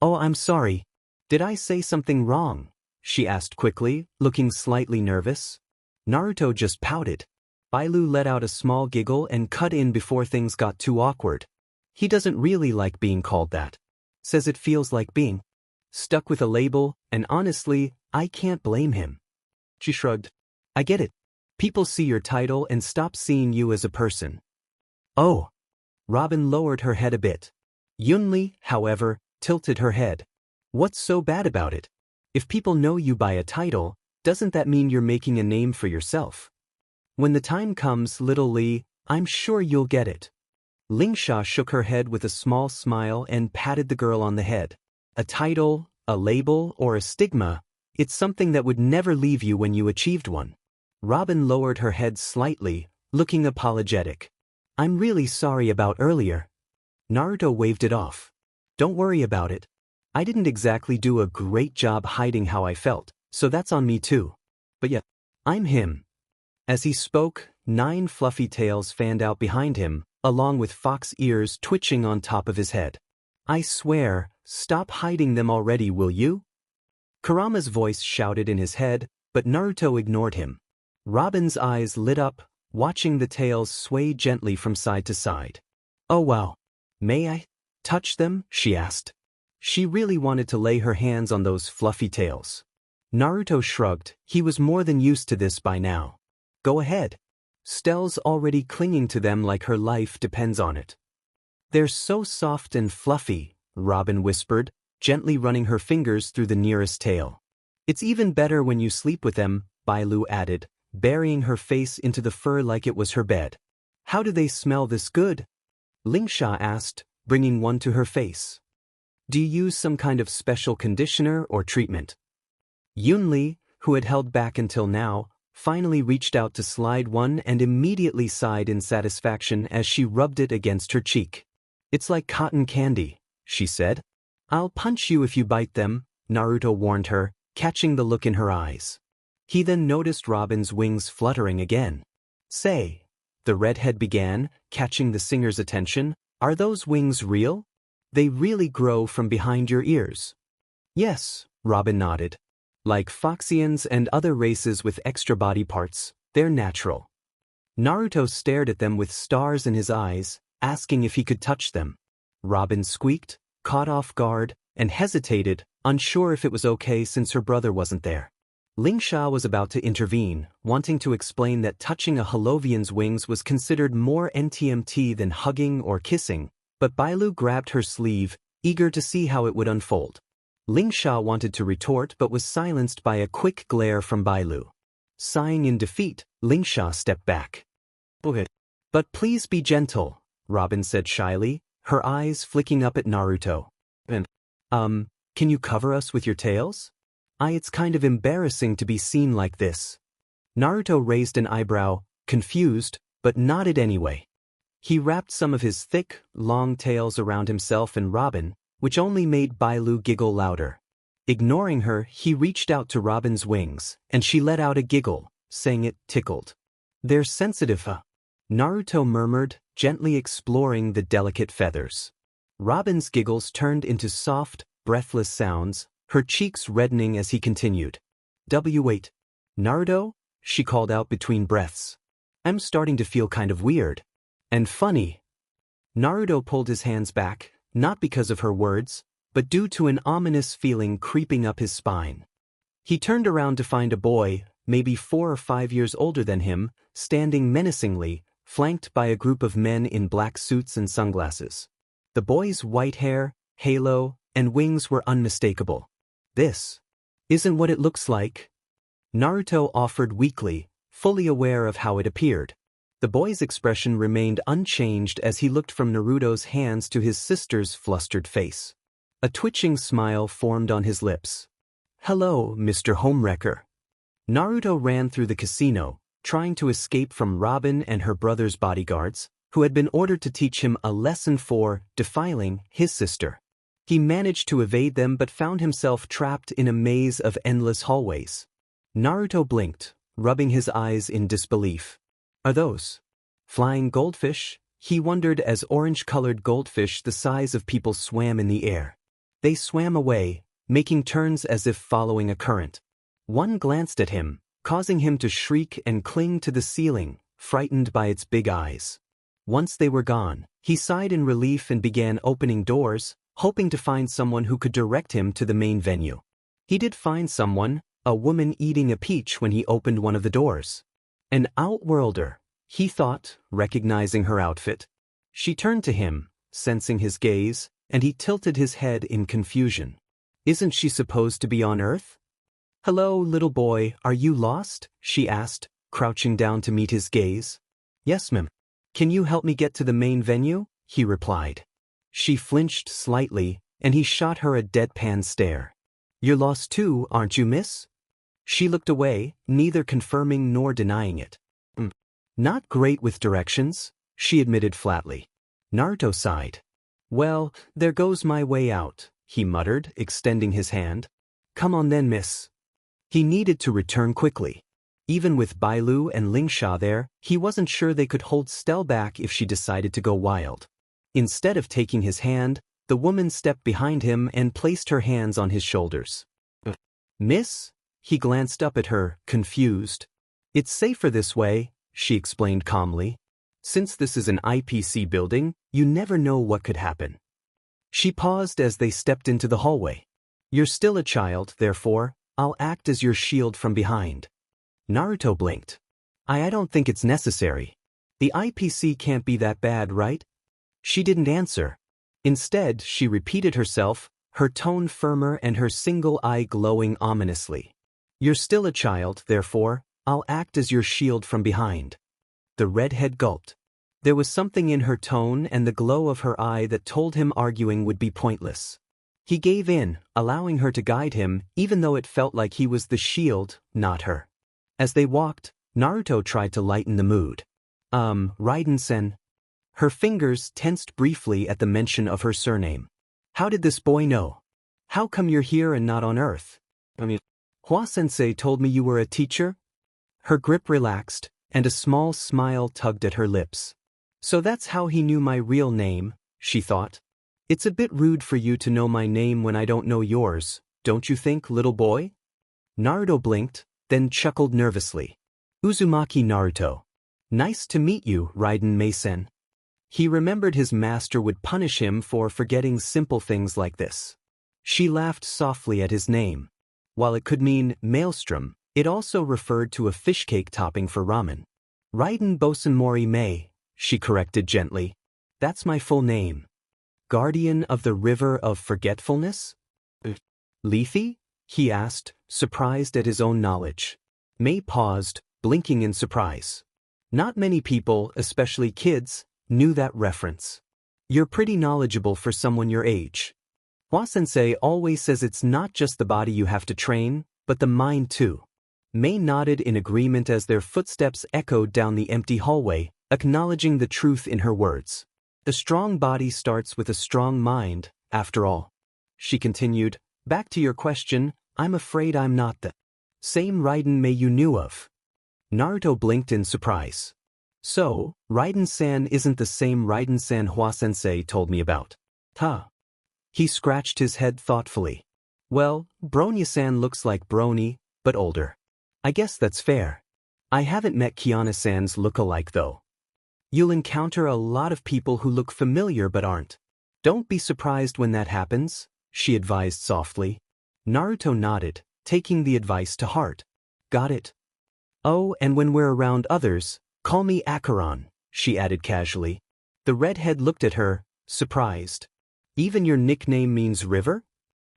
[SPEAKER 1] Oh, I'm sorry. Did I say something wrong? She asked quickly, looking slightly nervous. Naruto just pouted. Bailu let out a small giggle and cut in before things got too awkward. He doesn't really like being called that. Says it feels like being stuck with a label, and honestly, I can't blame him. She shrugged. I get it. People see your title and stop seeing you as a person. Oh. Robin lowered her head a bit. Yunli, however, tilted her head. What's so bad about it? If people know you by a title, doesn't that mean you're making a name for yourself? When the time comes, little Lee, I'm sure you'll get it. Lingsha shook her head with a small smile and patted the girl on the head. A title, a label, or a stigma, it's something that would never leave you when you achieved one. Robin lowered her head slightly, looking apologetic. I'm really sorry about earlier. Naruto waved it off. Don't worry about it. I didn't exactly do a great job hiding how I felt, so that's on me too. But yeah, I'm him. As he spoke, 9 fluffy tails fanned out behind him, along with fox ears twitching on top of his head. I swear, stop hiding them already, will you? Kurama's voice shouted in his head, but Naruto ignored him. Robin's eyes lit up, watching the tails sway gently from side to side. Oh wow. May I touch them? She asked. She really wanted to lay her hands on those fluffy tails. Naruto shrugged, he was more than used to this by now. Go ahead. Stell's already clinging to them like her life depends on it. They're so soft and fluffy, Robin whispered, gently running her fingers through the nearest tail. It's even better when you sleep with them, Bailu added, burying her face into the fur like it was her bed. How do they smell this good? Lingsha asked, bringing one to her face. Do you use some kind of special conditioner or treatment? Yunli, who had held back until now, finally reached out to slide one and immediately sighed in satisfaction as she rubbed it against her cheek. It's like cotton candy, she said. I'll punch you if you bite them, Naruto warned her, catching the look in her eyes. He then noticed Robin's wings fluttering again. Say, the redhead began, catching the singer's attention, are those wings real? They really grow from behind your ears. Yes, Robin nodded. Like Foxians and other races with extra body parts, they're natural. Naruto stared at them with stars in his eyes, asking if he could touch them. Robin squeaked, caught off guard, and hesitated, unsure if it was okay since her brother wasn't there. Lingsha was about to intervene, wanting to explain that touching a Holovian's wings was considered more NTMT than hugging or kissing, but Bailu grabbed her sleeve, eager to see how it would unfold. Lingsha wanted to retort but was silenced by a quick glare from Bailu. Sighing in defeat, Lingsha stepped back. But please be gentle, Robin said shyly, her eyes flicking up at Naruto. Can you cover us with your tails? It's kind of embarrassing to be seen like this. Naruto raised an eyebrow, confused, but nodded anyway. He wrapped some of his thick, long tails around himself and Robin, which only made Bailu giggle louder. Ignoring her, he reached out to Robin's wings, and she let out a giggle, saying it tickled. They're sensitive, Naruto murmured, gently exploring the delicate feathers. Robin's giggles turned into soft, breathless sounds, her cheeks reddening as he continued. Wait. Naruto? She called out between breaths. I'm starting to feel kind of weird. And funny. Naruto pulled his hands back, not because of her words, but due to an ominous feeling creeping up his spine. He turned around to find a boy, maybe 4 or 5 years older than him, standing menacingly, flanked by a group of men in black suits and sunglasses. The boy's white hair, halo, and wings were unmistakable. This isn't what it looks like, Naruto offered weakly, fully aware of how it appeared. The boy's expression remained unchanged as he looked from Naruto's hands to his sister's flustered face. A twitching smile formed on his lips. Hello, Mr. Homewrecker. Naruto ran through the casino, trying to escape from Robin and her brother's bodyguards, who had been ordered to teach him a lesson for defiling his sister. He managed to evade them but found himself trapped in a maze of endless hallways. Naruto blinked, rubbing his eyes in disbelief. Are those flying goldfish? He wondered as orange-colored goldfish the size of people swam in the air. They swam away, making turns as if following a current. One glanced at him, causing him to shriek and cling to the ceiling, frightened by its big eyes. Once they were gone, he sighed in relief and began opening doors, hoping to find someone who could direct him to the main venue. He did find someone, a woman eating a peach when he opened one of the doors. An outworlder, he thought, recognizing her outfit. She turned to him, sensing his gaze, and he tilted his head in confusion. Isn't she supposed to be on Earth? Hello, little boy, are you lost? She asked, crouching down to meet his gaze. Yes, ma'am. Can you help me get to the main venue? He replied. She flinched slightly, and he shot her a deadpan stare. You're lost too, aren't you, miss? She looked away, neither confirming nor denying it. Not great with directions, she admitted flatly. Naruto sighed. Well, there goes my way out, he muttered, extending his hand. Come on then, miss. He needed to return quickly. Even with Bailu and Lingsha there, he wasn't sure they could hold Stell back if she decided to go wild. Instead of taking his hand, The woman stepped behind him and placed her hands on his shoulders. Miss? He glanced up at her, confused. It's safer this way, she explained calmly. Since this is an IPC building, you never know what could happen. She paused as they stepped into the hallway. You're still a child, therefore, I'll act as your shield from behind. Naruto blinked. I don't think it's necessary. The IPC can't be that bad, right? She didn't answer. Instead, she repeated herself, her tone firmer and her single eye glowing ominously. You're still a child, therefore, I'll act as your shield from behind. The redhead gulped. There was something in her tone and the glow of her eye that told him arguing would be pointless. He gave in, allowing her to guide him, even though it felt like he was the shield, not her. As they walked, Naruto tried to lighten the mood. Raiden-sen. Her fingers tensed briefly at the mention of her surname. How did this boy know? How come you're here and not on Earth? Hwa-sensei told me you were a teacher? Her grip relaxed, and a small smile tugged at her lips. So that's how he knew my real name, she thought. It's a bit rude for you to know my name when I don't know yours, don't you think, little boy? Naruto blinked, then chuckled nervously. Uzumaki Naruto. Nice to meet you, Raiden Meisen. He remembered his master would punish him for forgetting simple things like this. She laughed softly at his name. While it could mean maelstrom, it also referred to a fish cake topping for ramen. Raiden Bosenmori Mei, she corrected gently. That's my full name. Guardian of the River of Forgetfulness? Lethe? He asked, surprised at his own knowledge. Mei paused, blinking in surprise. Not many people, especially kids, knew that reference. You're pretty knowledgeable for someone your age. Hwa-sensei always says it's not just the body you have to train, but the mind too. Mei nodded in agreement as their footsteps echoed down the empty hallway, acknowledging the truth in her words. A strong body starts with a strong mind, after all. She continued, back to your question, I'm afraid I'm not the same Raiden Mei you knew of. Naruto blinked in surprise. So, Raiden-san isn't the same Raiden-san Hwa-sensei told me about. Huh. He scratched his head thoughtfully. Well, Bronya-san looks like Brony, but older. I guess that's fair. I haven't met Kiana-san's look-alike though. You'll encounter a lot of people who look familiar but aren't. Don't be surprised when that happens, she advised softly. Naruto nodded, taking the advice to heart. Got it. Oh, and when we're around others, call me Acheron, she added casually. The redhead looked at her, surprised. Even your nickname means river?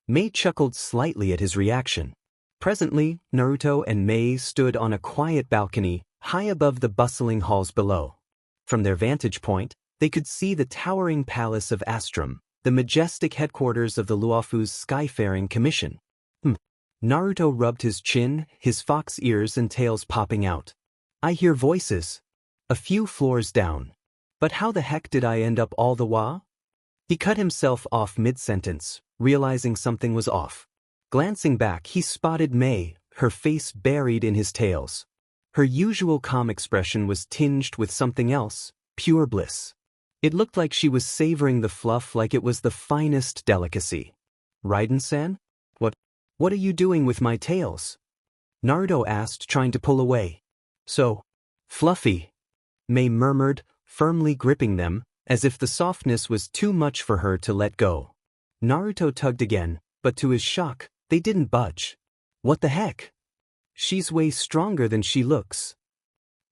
[SPEAKER 1] Mei chuckled slightly at his reaction. Presently, Naruto and Mei stood on a quiet balcony, high above the bustling halls below. From their vantage point, they could see the towering palace of Astrum, the majestic headquarters of the Luofu's Skyfaring Commission. Naruto rubbed his chin, his fox ears and tails popping out. I hear voices. A few floors down. But how the heck did I end up all the wa? He cut himself off mid-sentence, realizing something was off. Glancing back, he spotted Mei, her face buried in his tails. Her usual calm expression was tinged with something else, pure bliss. It looked like she was savoring the fluff like it was the finest delicacy. Raiden-san? What are you doing with my tails? Naruto asked, trying to pull away. So fluffy, Mei murmured, firmly gripping them, as if the softness was too much for her to let go. Naruto tugged again, but to his shock, they didn't budge. What the heck? She's way stronger than she looks.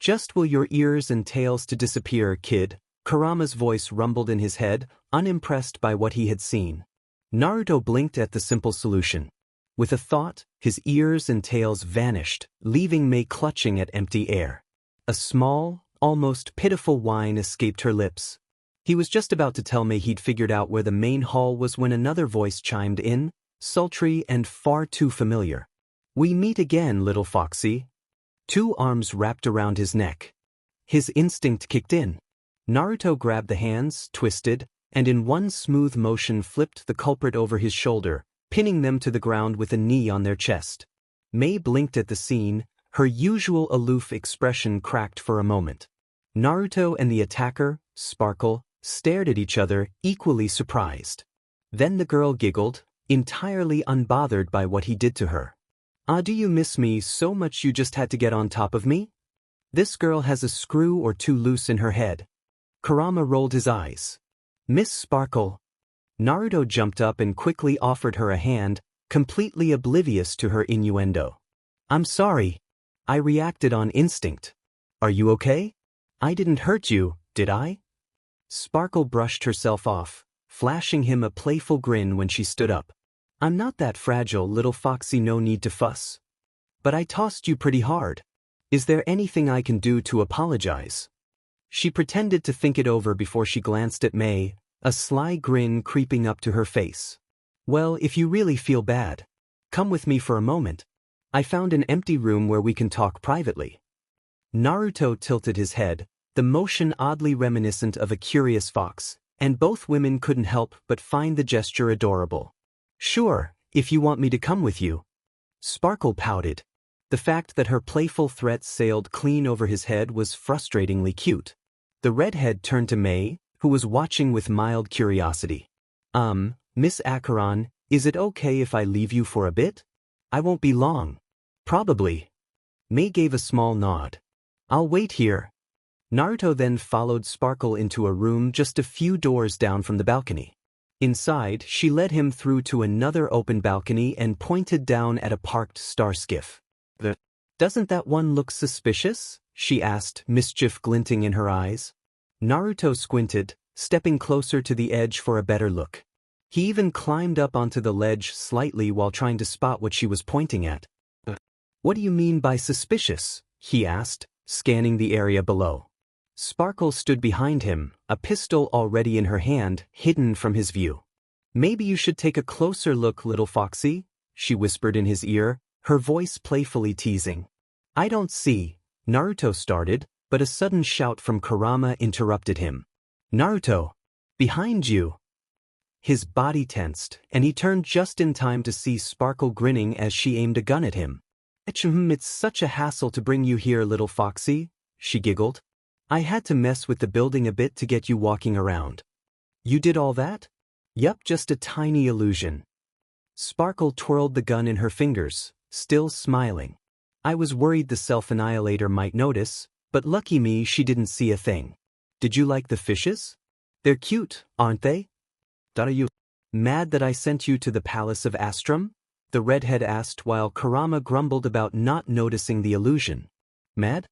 [SPEAKER 1] Just will your ears and tails to disappear, kid, Kurama's voice rumbled in his head, unimpressed by what he had seen. Naruto blinked at the simple solution. With a thought, his ears and tails vanished, leaving Mei clutching at empty air. A small, almost pitiful whine escaped her lips. He was just about to tell Mei he'd figured out where the main hall was when another voice chimed in, sultry and far too familiar. We meet again, little foxy. Two arms wrapped around his neck. His instinct kicked in. Naruto grabbed the hands, twisted, and in one smooth motion flipped the culprit over his shoulder, pinning them to the ground with a knee on their chest. Mei blinked at the scene, her usual aloof expression cracked for a moment. Naruto and the attacker, Sparkle, stared at each other, equally surprised. Then the girl giggled, entirely unbothered by what he did to her. "Ah, do you miss me so much you just had to get on top of me? This girl has a screw or two loose in her head." Kurama rolled his eyes. "Miss Sparkle." Naruto jumped up and quickly offered her a hand, completely oblivious to her innuendo. "I'm sorry. I reacted on instinct. Are you okay? I didn't hurt you, did I?" Sparkle brushed herself off, flashing him a playful grin when she stood up. "I'm not that fragile, little foxy, no need to fuss. But I tossed you pretty hard. Is there anything I can do to apologize?" She pretended to think it over before she glanced at May, a sly grin creeping up to her face. "Well, if you really feel bad, come with me for a moment. I found an empty room where we can talk privately." Naruto tilted his head, the motion oddly reminiscent of a curious fox, and both women couldn't help but find the gesture adorable. "Sure, if you want me to come with you." Sparkle pouted. The fact that her playful threat sailed clean over his head was frustratingly cute. The redhead turned to May, who was watching with mild curiosity. Miss Acheron, is it okay if I leave you for a bit? I won't be long." "Probably." May gave a small nod. "I'll wait here." Naruto then followed Sparkle into a room just a few doors down from the balcony. Inside, she led him through to another open balcony and pointed down at a parked star skiff. "Doesn't that one look suspicious?" she asked, mischief glinting in her eyes. Naruto squinted, stepping closer to the edge for a better look. He even climbed up onto the ledge slightly while trying to spot what she was pointing at. "What do you mean by suspicious?" he asked, scanning the area below. Sparkle stood behind him, a pistol already in her hand, hidden from his view. "Maybe you should take a closer look, little foxy," she whispered in his ear, her voice playfully teasing. "I don't see," Naruto started, but a sudden shout from Kurama interrupted him. "Naruto! Behind you!" His body tensed, and he turned just in time to see Sparkle grinning as she aimed a gun at him. It's such a hassle to bring you here, little foxy," she giggled. "I had to mess with the building a bit to get you walking around." "You did all that?" "Yup, just a tiny illusion." Sparkle twirled the gun in her fingers, still smiling. "I was worried the self-annihilator might notice, but lucky me she didn't see a thing." "Did you like the fishes? They're cute, aren't they?" "Are you mad that I sent you to the Palace of Astrum?" the redhead asked while Kurama grumbled about not noticing the illusion. "Mad?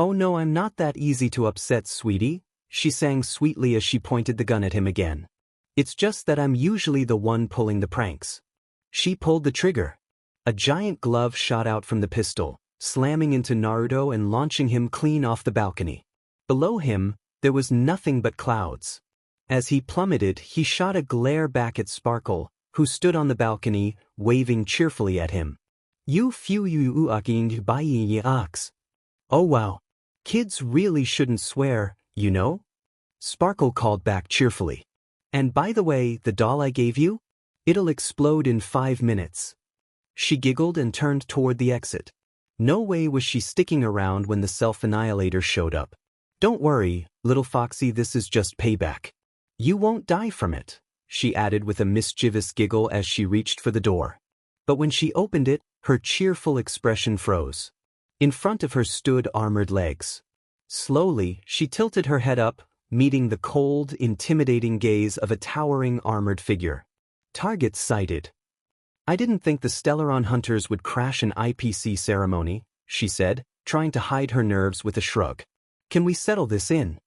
[SPEAKER 1] Oh no, I'm not that easy to upset, sweetie," she sang sweetly as she pointed the gun at him again. "It's just that I'm usually the one pulling the pranks." She pulled the trigger. A giant glove shot out from the pistol, slamming into Naruto and launching him clean off the balcony. Below him, there was nothing but clouds. As he plummeted, he shot a glare back at Sparkle, who stood on the balcony, waving cheerfully at him. "You few you aking by ye ox." "Oh wow. Kids really shouldn't swear, you know?" Sparkle called back cheerfully. "And by the way, the doll I gave you? It'll explode in 5 minutes." She giggled and turned toward the exit. No way was she sticking around when the self-annihilator showed up. "Don't worry, little foxy, this is just payback. You won't die from it," she added with a mischievous giggle as she reached for the door. But when she opened it, her cheerful expression froze. In front of her stood armored legs. Slowly, she tilted her head up, meeting the cold, intimidating gaze of a towering armored figure. "Target sighted." "I didn't think the Stellaron hunters would crash an IPC ceremony," she said, trying to hide her nerves with a shrug. "Can we settle this in?"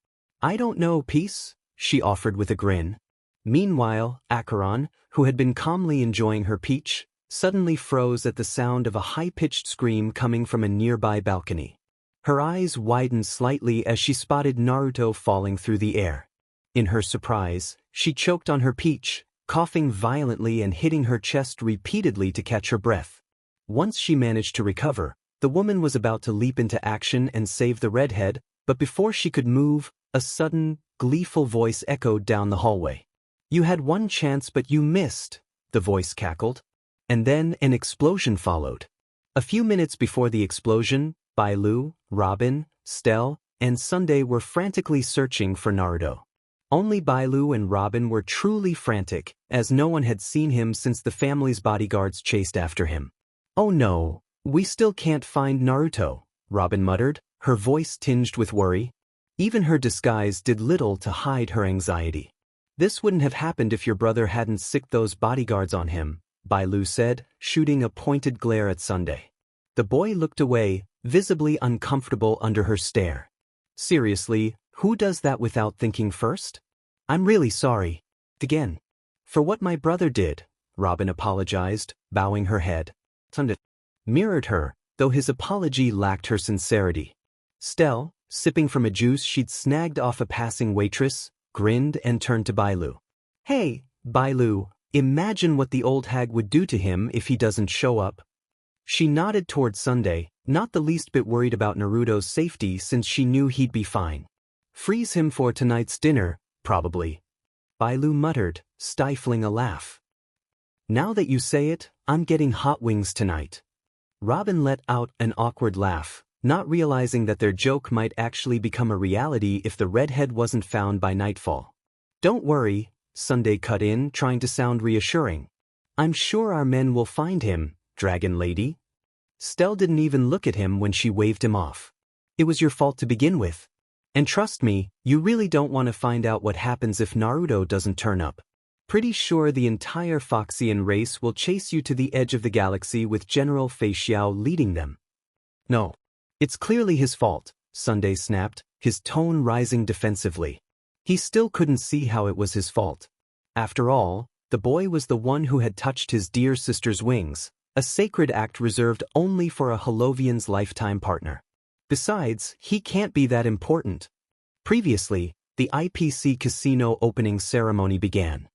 [SPEAKER 1] "I don't know, peace," she offered with a grin. Meanwhile, Acheron, who had been calmly enjoying her peach, suddenly froze at the sound of a high-pitched scream coming from a nearby balcony. Her eyes widened slightly as she spotted Naruto falling through the air. In her surprise, she choked on her peach, coughing violently and hitting her chest repeatedly to catch her breath. Once she managed to recover, the woman was about to leap into action and save the redhead, but before she could move, a sudden, gleeful voice echoed down the hallway. "You had one chance but you missed," the voice cackled. And then an explosion followed. A few minutes before the explosion, Bailu, Robin, Stell, and Sunday were frantically searching for Naruto. Only Bailu and Robin were truly frantic, as no one had seen him since the family's bodyguards chased after him. "Oh no, we still can't find Naruto," Robin muttered, her voice tinged with worry. Even her disguise did little to hide her anxiety. "This wouldn't have happened if your brother hadn't sicked those bodyguards on him," Bailu said, shooting a pointed glare at Sunday. The boy looked away, visibly uncomfortable under her stare. "Seriously, who does that without thinking first? I'm really sorry." Again. "For what my brother did," Robin apologized, bowing her head. Sunday mirrored her, though his apology lacked her sincerity. Stell, sipping from a juice she'd snagged off a passing waitress, grinned and turned to Bailu. "Hey, Bailu, imagine what the old hag would do to him if he doesn't show up." She nodded toward Sunday, not the least bit worried about Naruto's safety since she knew he'd be fine. "Freeze him for tonight's dinner, probably," Bailu muttered, stifling a laugh. "Now that you say it, I'm getting hot wings tonight." Robin let out an awkward laugh, not realizing that their joke might actually become a reality if the redhead wasn't found by nightfall. "Don't worry," Sunday cut in, trying to sound reassuring. "I'm sure our men will find him, Dragon Lady." Stell didn't even look at him when she waved him off. "It was your fault to begin with. And trust me, you really don't want to find out what happens if Naruto doesn't turn up. Pretty sure the entire Foxian race will chase you to the edge of the galaxy with General Fei Xiao leading them." "No. It's clearly his fault," Sunday snapped, his tone rising defensively. He still couldn't see how it was his fault. After all, the boy was the one who had touched his dear sister's wings, a sacred act reserved only for a Holovian's lifetime partner. Besides, he can't be that important. Previously, the IPC casino opening ceremony began.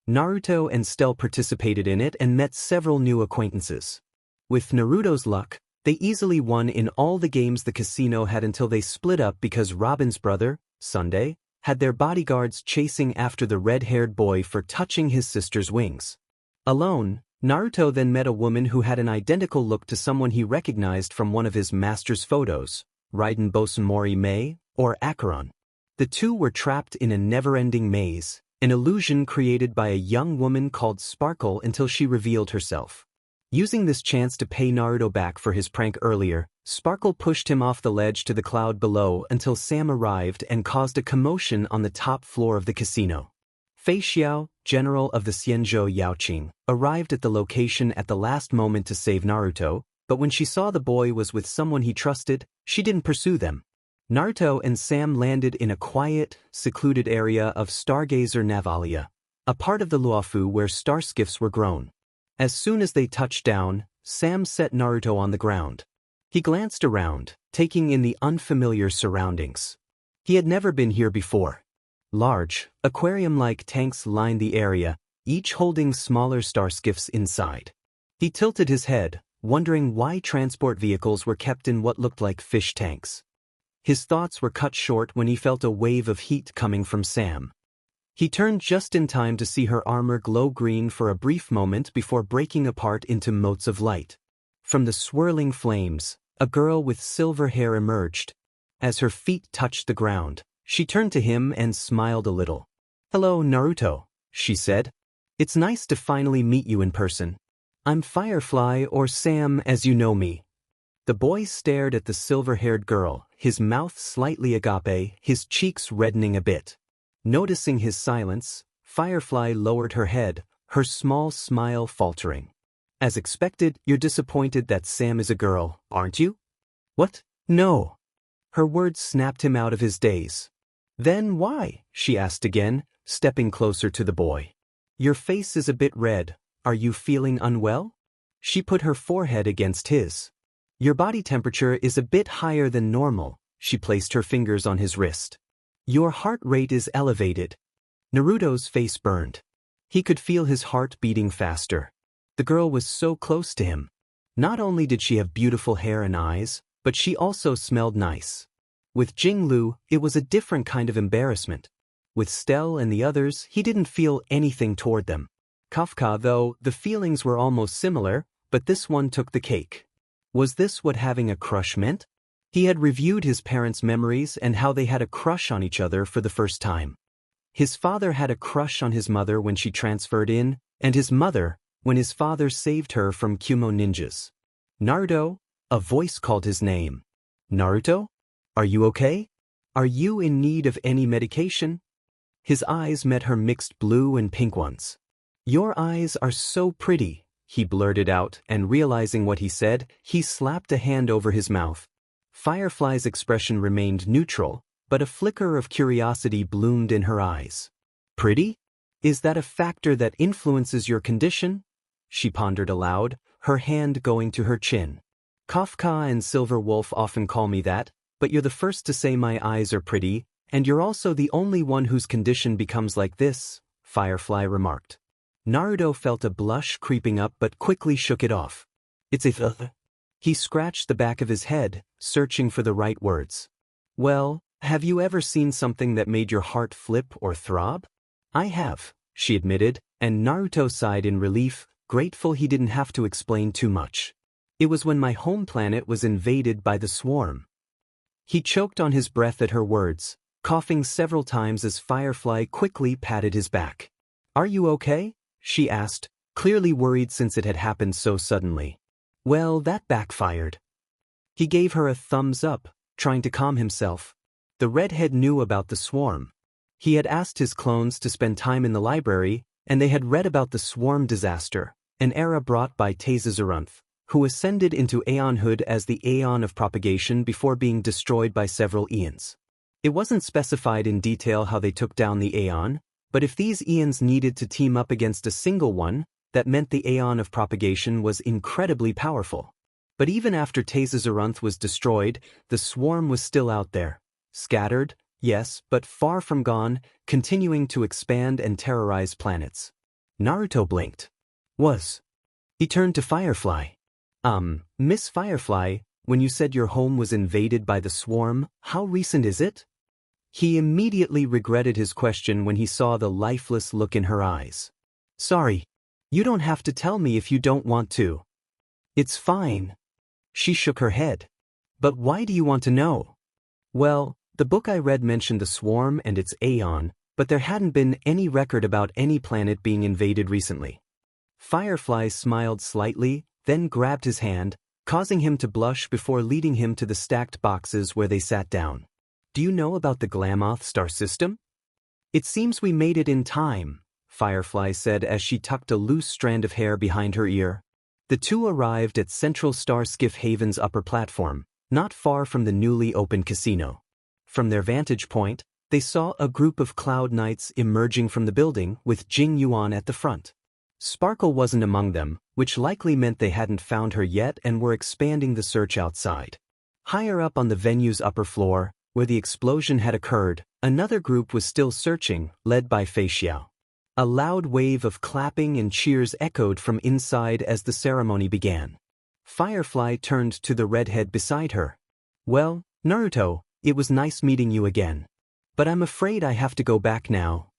[SPEAKER 1] Naruto and Stell participated in it and met several new acquaintances. With Naruto's luck, they easily won in all the games the casino had until they split up because Robin's brother, Sunday, had their bodyguards chasing after the red-haired boy for touching his sister's wings. Alone, Naruto then met a woman who had an identical look to someone he recognized from one of his master's photos, Raiden Bosenmori Mei, or Acheron. The two were trapped in a never-ending maze, an illusion created by a young woman called Sparkle until she revealed herself. Using this chance to pay Naruto back for his prank earlier, Sparkle pushed him off the ledge to the cloud below until Sam arrived and caused a commotion on the top floor of the casino. Fei Xiao, general of the Xianzhou Yaoqing, arrived at the location at the last moment to save Naruto, but when she saw the boy was with someone he trusted, she didn't pursue them. Naruto and Sam landed in a quiet, secluded area of Stargazer Navalia, a part of the Luofu where starskiffs were grown. As soon as they touched down, Sam set Naruto on the ground. He glanced around, taking in the unfamiliar surroundings. He had never been here before. Large, aquarium-like tanks lined the area, each holding smaller starskiffs inside. He tilted his head, wondering why transport vehicles were kept in what looked like fish tanks. His thoughts were cut short when he felt a wave of heat coming from Sam. He turned just in time to see her armor glow green for a brief moment before breaking apart into motes of light. From the swirling flames, a girl with silver hair emerged. As her feet touched the ground, she turned to him and smiled a little. "Hello, Naruto," she said. "It's nice to finally meet you in person. I'm Firefly, or Sam as you know me." The boy stared at the silver-haired girl, his mouth slightly agape, his cheeks reddening a bit. Noticing his silence, Firefly lowered her head, her small smile faltering. "As expected, you're disappointed that Sam is a girl, aren't you?" "What? No." Her words snapped him out of his daze. "Then why?" she asked again, stepping closer to the boy. "Your face is a bit red. Are you feeling unwell?" She put her forehead against his. "Your body temperature is a bit higher than normal," she placed her fingers on his wrist. "Your heart rate is elevated." Naruto's face burned. He could feel his heart beating faster. The girl was so close to him. Not only did she have beautiful hair and eyes, but she also smelled nice. With Jinglu, it was a different kind of embarrassment. With Stell and the others, he didn't feel anything toward them. Kafka, though, the feelings were almost similar, but this one took the cake. Was this what having a crush meant? He had reviewed his parents' memories and how they had a crush on each other for the first time. His father had a crush on his mother when she transferred in, and his mother, when his father saved her from Kumo ninjas. Naruto? A voice called his name. Naruto? Are you okay? Are you in need of any medication? His eyes met her mixed blue and pink ones. Your eyes are so pretty, he blurted out, and realizing what he said, he slapped a hand over his mouth. Firefly's expression remained neutral, but a flicker of curiosity bloomed in her eyes. Pretty? Is that a factor that influences your condition? She pondered aloud, her hand going to her chin. Kafka and Silver Wolf often call me that, but you're the first to say my eyes are pretty, and you're also the only one whose condition becomes like this, Firefly remarked. Naruto felt a blush creeping up but quickly shook it off. It's a He scratched the back of his head, searching for the right words. Well, have you ever seen something that made your heart flip or throb? I have, she admitted, and Naruto sighed in relief, grateful he didn't have to explain too much. It was when my home planet was invaded by the swarm. He choked on his breath at her words, coughing several times as Firefly quickly patted his back. Are you okay? She asked, clearly worried since it had happened so suddenly. Well, that backfired. He gave her a thumbs up, trying to calm himself. The redhead knew about the swarm. He had asked his clones to spend time in the library, and they had read about the swarm disaster, an era brought by Taizazarunth, who ascended into Aeonhood as the Aeon of Propagation before being destroyed by several Aeons. It wasn't specified in detail how they took down the Aeon, but if these Aeons needed to team up against a single one, that meant the Aeon of Propagation was incredibly powerful. But even after Taizazarunth was destroyed, the swarm was still out there. Scattered, yes, but far from gone, continuing to expand and terrorize planets. Naruto blinked. He turned to Firefly. Miss Firefly, when you said your home was invaded by the swarm, how recent is it? He immediately regretted his question when he saw the lifeless look in her eyes. Sorry. You don't have to tell me if you don't want to. It's fine. She shook her head. But why do you want to know? Well, the book I read mentioned the swarm and its Aeon, but there hadn't been any record about any planet being invaded recently. Firefly smiled slightly, then grabbed his hand, causing him to blush before leading him to the stacked boxes where they sat down. Do you know about the Glamoth star system? It seems we made it in time, Firefly said as she tucked a loose strand of hair behind her ear. The two arrived at Central Star Skiff Haven's upper platform, not far from the newly opened casino. From their vantage point, they saw a group of Cloud Knights emerging from the building with Jing Yuan at the front. Sparkle wasn't among them, which likely meant they hadn't found her yet and were expanding the search outside. Higher up on the venue's upper floor, where the explosion had occurred, another group was still searching, led by Fei Xiao. A loud wave of clapping and cheers echoed from inside as the ceremony began. Firefly turned to the redhead beside her. Well, Naruto, it was nice meeting you again. But I'm afraid I have to go back now.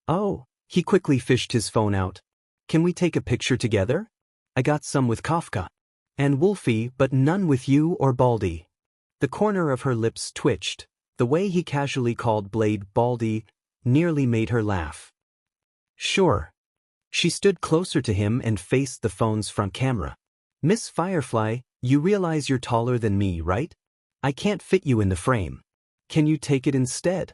[SPEAKER 1] Oh, he quickly fished his phone out. Can we take a picture together? I got some with Kafka. And Wolfie, but none with you or Baldy. The corner of her lips twitched. The way he casually called Blade Baldy nearly made her laugh. Sure. She stood closer to him and faced the phone's front camera. Miss Firefly, you realize you're taller than me, right? I can't fit you in the frame. Can you take it instead?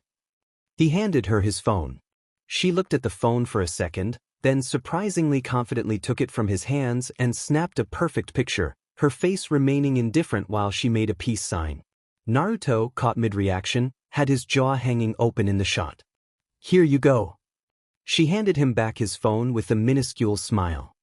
[SPEAKER 1] He handed her his phone. She looked at the phone for a second, then surprisingly confidently took it from his hands and snapped a perfect picture, her face remaining indifferent while she made a peace sign. Naruto, caught mid-reaction, had his jaw hanging open in the shot. Here you go. She handed him back his phone with a minuscule smile.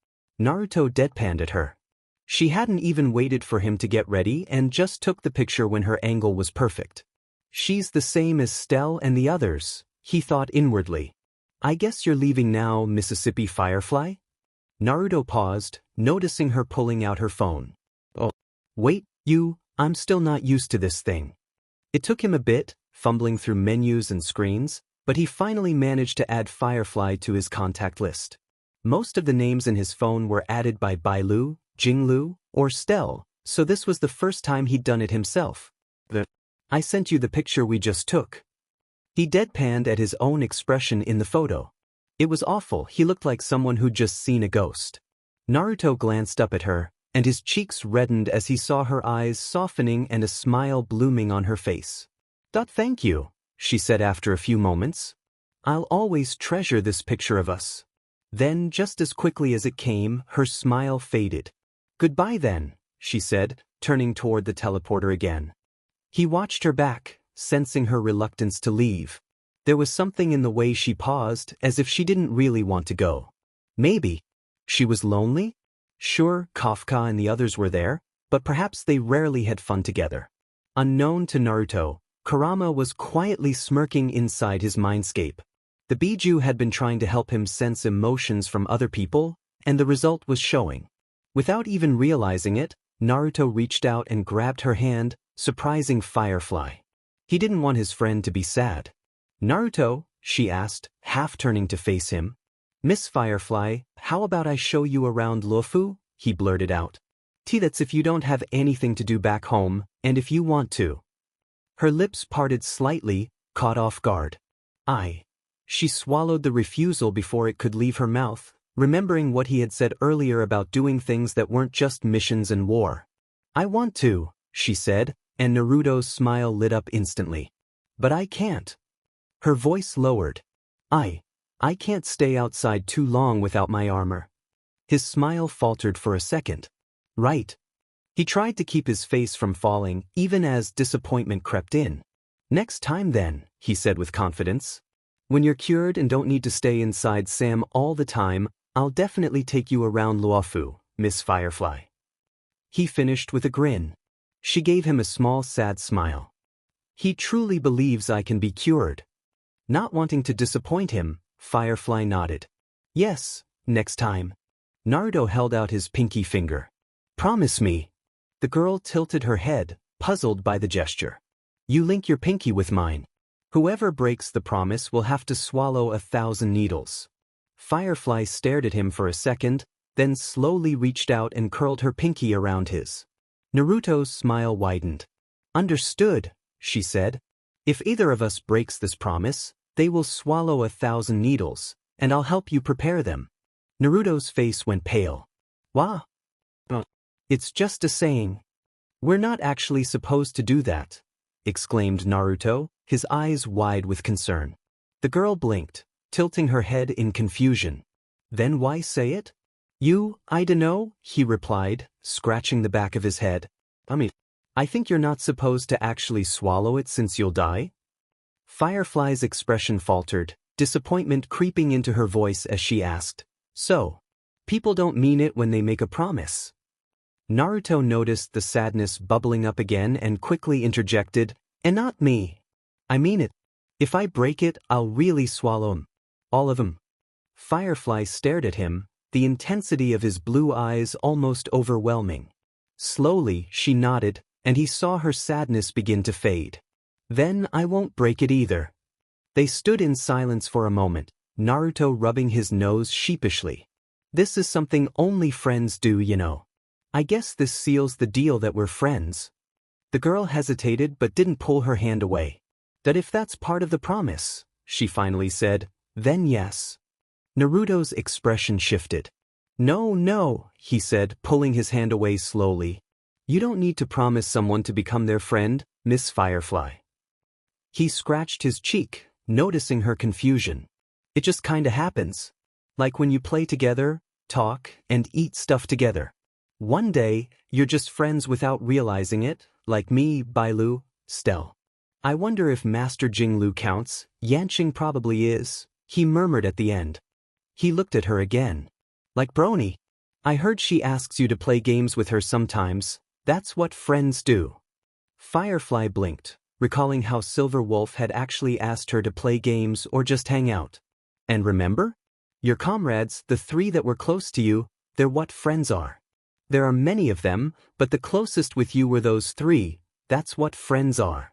[SPEAKER 1] Naruto deadpanned at her. She hadn't even waited for him to get ready and just took the picture when her angle was perfect. She's the same as Stell and the others, he thought inwardly. I guess you're leaving now, Mississippi Firefly? Naruto paused, noticing her pulling out her phone. Oh, wait, I'm still not used to this thing. It took him a bit, fumbling through menus and screens, but he finally managed to add Firefly to his contact list. Most of the names in his phone were added by Bailu, Jinglu, or Stell, so this was the first time he'd done it himself. I sent you the picture we just took. He deadpanned at his own expression in the photo. It was awful. He looked like someone who'd just seen a ghost. Naruto glanced up at her, and his cheeks reddened as he saw her eyes softening and a smile blooming on her face. Thank you, she said after a few moments. I'll always treasure this picture of us. Then, just as quickly as it came, her smile faded. Goodbye then, she said, turning toward the teleporter again. He watched her back, sensing her reluctance to leave. There was something in the way she paused, as if she didn't really want to go. Maybe she was lonely? Sure, Kafka and the others were there, but perhaps they rarely had fun together. Unknown to Naruto, Kurama was quietly smirking inside his mindscape. The Biju had been trying to help him sense emotions from other people, and the result was showing. Without even realizing it, Naruto reached out and grabbed her hand, surprising Firefly. He didn't want his friend to be sad. Naruto, she asked, half turning to face him. Miss Firefly, how about I show you around Luofu? He blurted out. That's if you don't have anything to do back home, and if you want to. Her lips parted slightly, caught off guard. She swallowed the refusal before it could leave her mouth, remembering what he had said earlier about doing things that weren't just missions and war. I want to, she said, and Naruto's smile lit up instantly. But I can't. Her voice lowered. I can't stay outside too long without my armor. His smile faltered for a second. Right. He tried to keep his face from falling, even as disappointment crept in. Next time then, he said with confidence. When you're cured and don't need to stay inside Sam all the time, I'll definitely take you around Luofu, Miss Firefly. He finished with a grin. She gave him a small sad smile. He truly believes I can be cured. Not wanting to disappoint him, Firefly nodded. Yes, next time. Naruto held out his pinky finger. Promise me. The girl tilted her head, puzzled by the gesture. You link your pinky with mine. Whoever breaks the promise will have to swallow 1,000 needles. Firefly stared at him for a second, then slowly reached out and curled her pinky around his. Naruto's smile widened. Understood, she said. If either of us breaks this promise, they will swallow 1,000 needles, and I'll help you prepare them. Naruto's face went pale. Wah? It's just a saying. We're not actually supposed to do that, exclaimed Naruto, his eyes wide with concern. The girl blinked, tilting her head in confusion. Then why say it? I dunno, he replied, scratching the back of his head. I think you're not supposed to actually swallow it since you'll die? Firefly's expression faltered, disappointment creeping into her voice as she asked. So, people don't mean it when they make a promise. Naruto noticed the sadness bubbling up again and quickly interjected, and not me. I mean it. If I break it, I'll really swallow 'em. All of 'em. Firefly stared at him, the intensity of his blue eyes almost overwhelming. Slowly, she nodded, and he saw her sadness begin to fade. Then I won't break it either. They stood in silence for a moment, Naruto rubbing his nose sheepishly. This is something only friends do, you know. I guess this seals the deal that we're friends. The girl hesitated but didn't pull her hand away. That if that's part of the promise, she finally said, then yes. Naruto's expression shifted. No, he said, pulling his hand away slowly. You don't need to promise someone to become their friend, Miss Firefly. He scratched his cheek, noticing her confusion. It just kinda happens. Like when you play together, talk, and eat stuff together. One day, you're just friends without realizing it, like me, Bailu, Stell. I wonder if Master Jinglu counts. Yanqing probably is, he murmured at the end. He looked at her again. Like Brony. I heard she asks you to play games with her sometimes. That's what friends do. Firefly blinked, recalling how Silver Wolf had actually asked her to play games or just hang out. And remember? Your comrades, the 3 that were close to you, they're what friends are. There are many of them, but the closest with you were those 3, that's what friends are.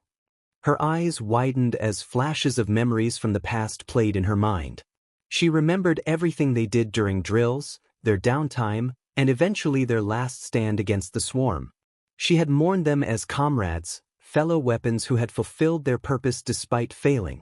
[SPEAKER 1] Her eyes widened as flashes of memories from the past played in her mind. She remembered everything they did during drills, their downtime, and eventually their last stand against the swarm. She had mourned them as comrades, fellow weapons who had fulfilled their purpose despite failing.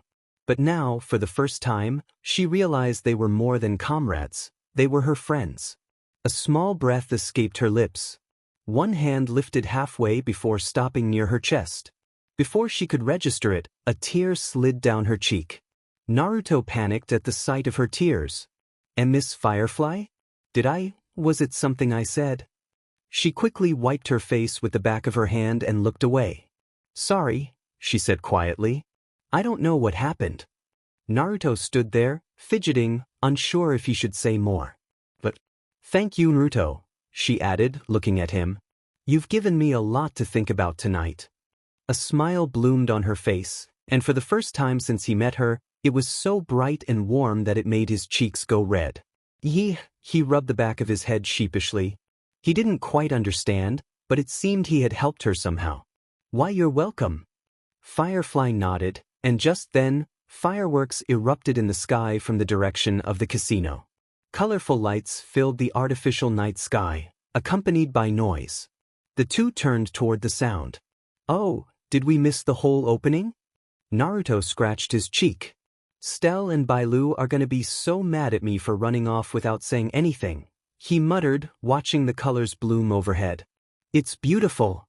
[SPEAKER 1] But now, for the first time, she realized they were more than comrades, they were her friends. A small breath escaped her lips. One hand lifted halfway before stopping near her chest. Before she could register it, a tear slid down her cheek. Naruto panicked at the sight of her tears. And Miss Firefly? Was it something I said? She quickly wiped her face with the back of her hand and looked away. Sorry, she said quietly. I don't know what happened. Naruto stood there, fidgeting, unsure if he should say more. But, thank you, Naruto, she added, looking at him. You've given me a lot to think about tonight. A smile bloomed on her face, and for the first time since he met her, it was so bright and warm that it made his cheeks go red. He rubbed the back of his head sheepishly. He didn't quite understand, but it seemed he had helped her somehow. Why, you're welcome. Firefly nodded, and just then, fireworks erupted in the sky from the direction of the casino. Colorful lights filled the artificial night sky, accompanied by noise. The two turned toward the sound. Oh, did we miss the whole opening? Naruto scratched his cheek. Stell and Bailu are gonna be so mad at me for running off without saying anything, he muttered, watching the colors bloom overhead. It's beautiful,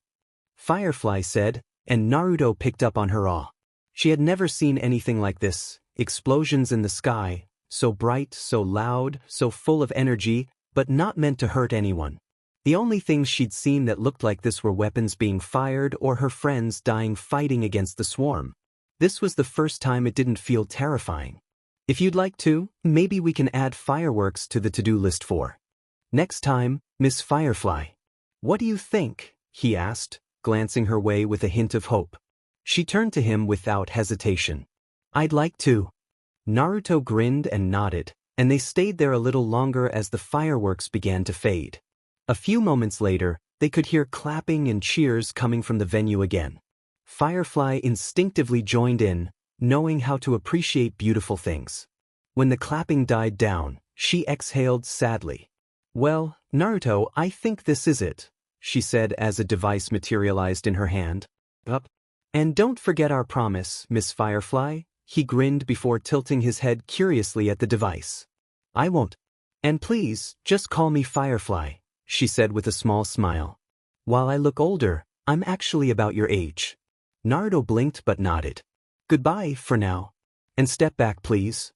[SPEAKER 1] Firefly said, and Naruto picked up on her awe. She had never seen anything like this, explosions in the sky, so bright, so loud, so full of energy, but not meant to hurt anyone. The only things she'd seen that looked like this were weapons being fired or her friends dying fighting against the swarm. This was the first time it didn't feel terrifying. If you'd like to, maybe we can add fireworks to the to-do list for next time, Miss Firefly. What do you think? He asked, glancing her way with a hint of hope. She turned to him without hesitation. I'd like to. Naruto grinned and nodded, and they stayed there a little longer as the fireworks began to fade. A few moments later, they could hear clapping and cheers coming from the venue again. Firefly instinctively joined in, knowing how to appreciate beautiful things. When the clapping died down, she exhaled sadly. Well, Naruto, I think this is it, she said as a device materialized in her hand. Up. And don't forget our promise, Miss Firefly, he grinned before tilting his head curiously at the device. I won't. And please, just call me Firefly, she said with a small smile. While I look older, I'm actually about your age. Naruto blinked but nodded. Goodbye, for now. And step back, please.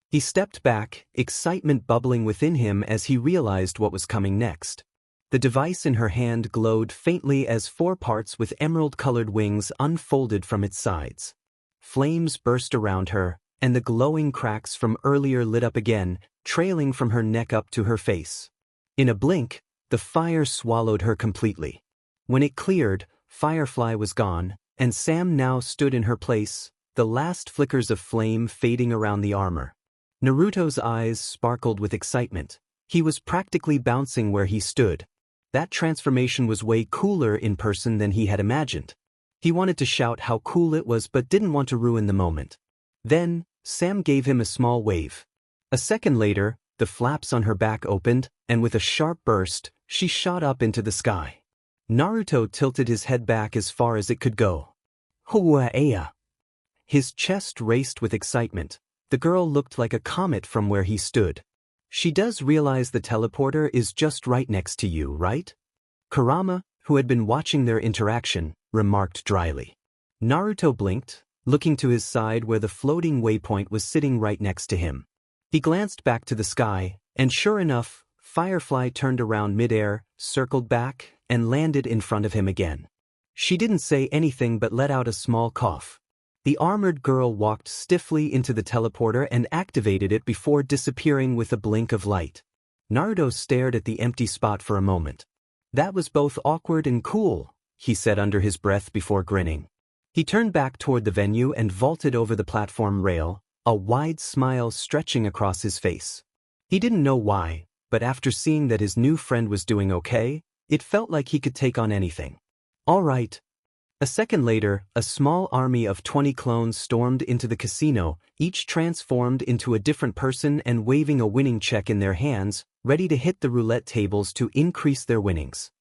[SPEAKER 1] He stepped back, excitement bubbling within him as he realized what was coming next. The device in her hand glowed faintly as 4 parts with emerald-colored wings unfolded from its sides. Flames burst around her, and the glowing cracks from earlier lit up again, trailing from her neck up to her face. In a blink, the fire swallowed her completely. When it cleared, Firefly was gone, and Sam now stood in her place, the last flickers of flame fading around the armor. Naruto's eyes sparkled with excitement. He was practically bouncing where he stood. That transformation was way cooler in person than he had imagined. He wanted to shout how cool it was but didn't want to ruin the moment. Then, Sam gave him a small wave. A second later, the flaps on her back opened, and with a sharp burst, she shot up into the sky. Naruto tilted his head back as far as it could go. Hua-ea. His chest raced with excitement. The girl looked like a comet from where he stood. She does realize the teleporter is just right next to you, right? Kurama, who had been watching their interaction, remarked dryly. Naruto blinked, looking to his side where the floating waypoint was sitting right next to him. He glanced back to the sky, and sure enough, Firefly turned around midair, circled back, and landed in front of him again. She didn't say anything but let out a small cough. The armored girl walked stiffly into the teleporter and activated it before disappearing with a blink of light. Naruto stared at the empty spot for a moment. That was both awkward and cool, he said under his breath before grinning. He turned back toward the venue and vaulted over the platform rail, a wide smile stretching across his face. He didn't know why, but after seeing that his new friend was doing okay, it felt like he could take on anything. All right. A second later, a small army of 20 clones stormed into the casino, each transformed into a different person and waving a winning check in their hands, ready to hit the roulette tables to increase their winnings.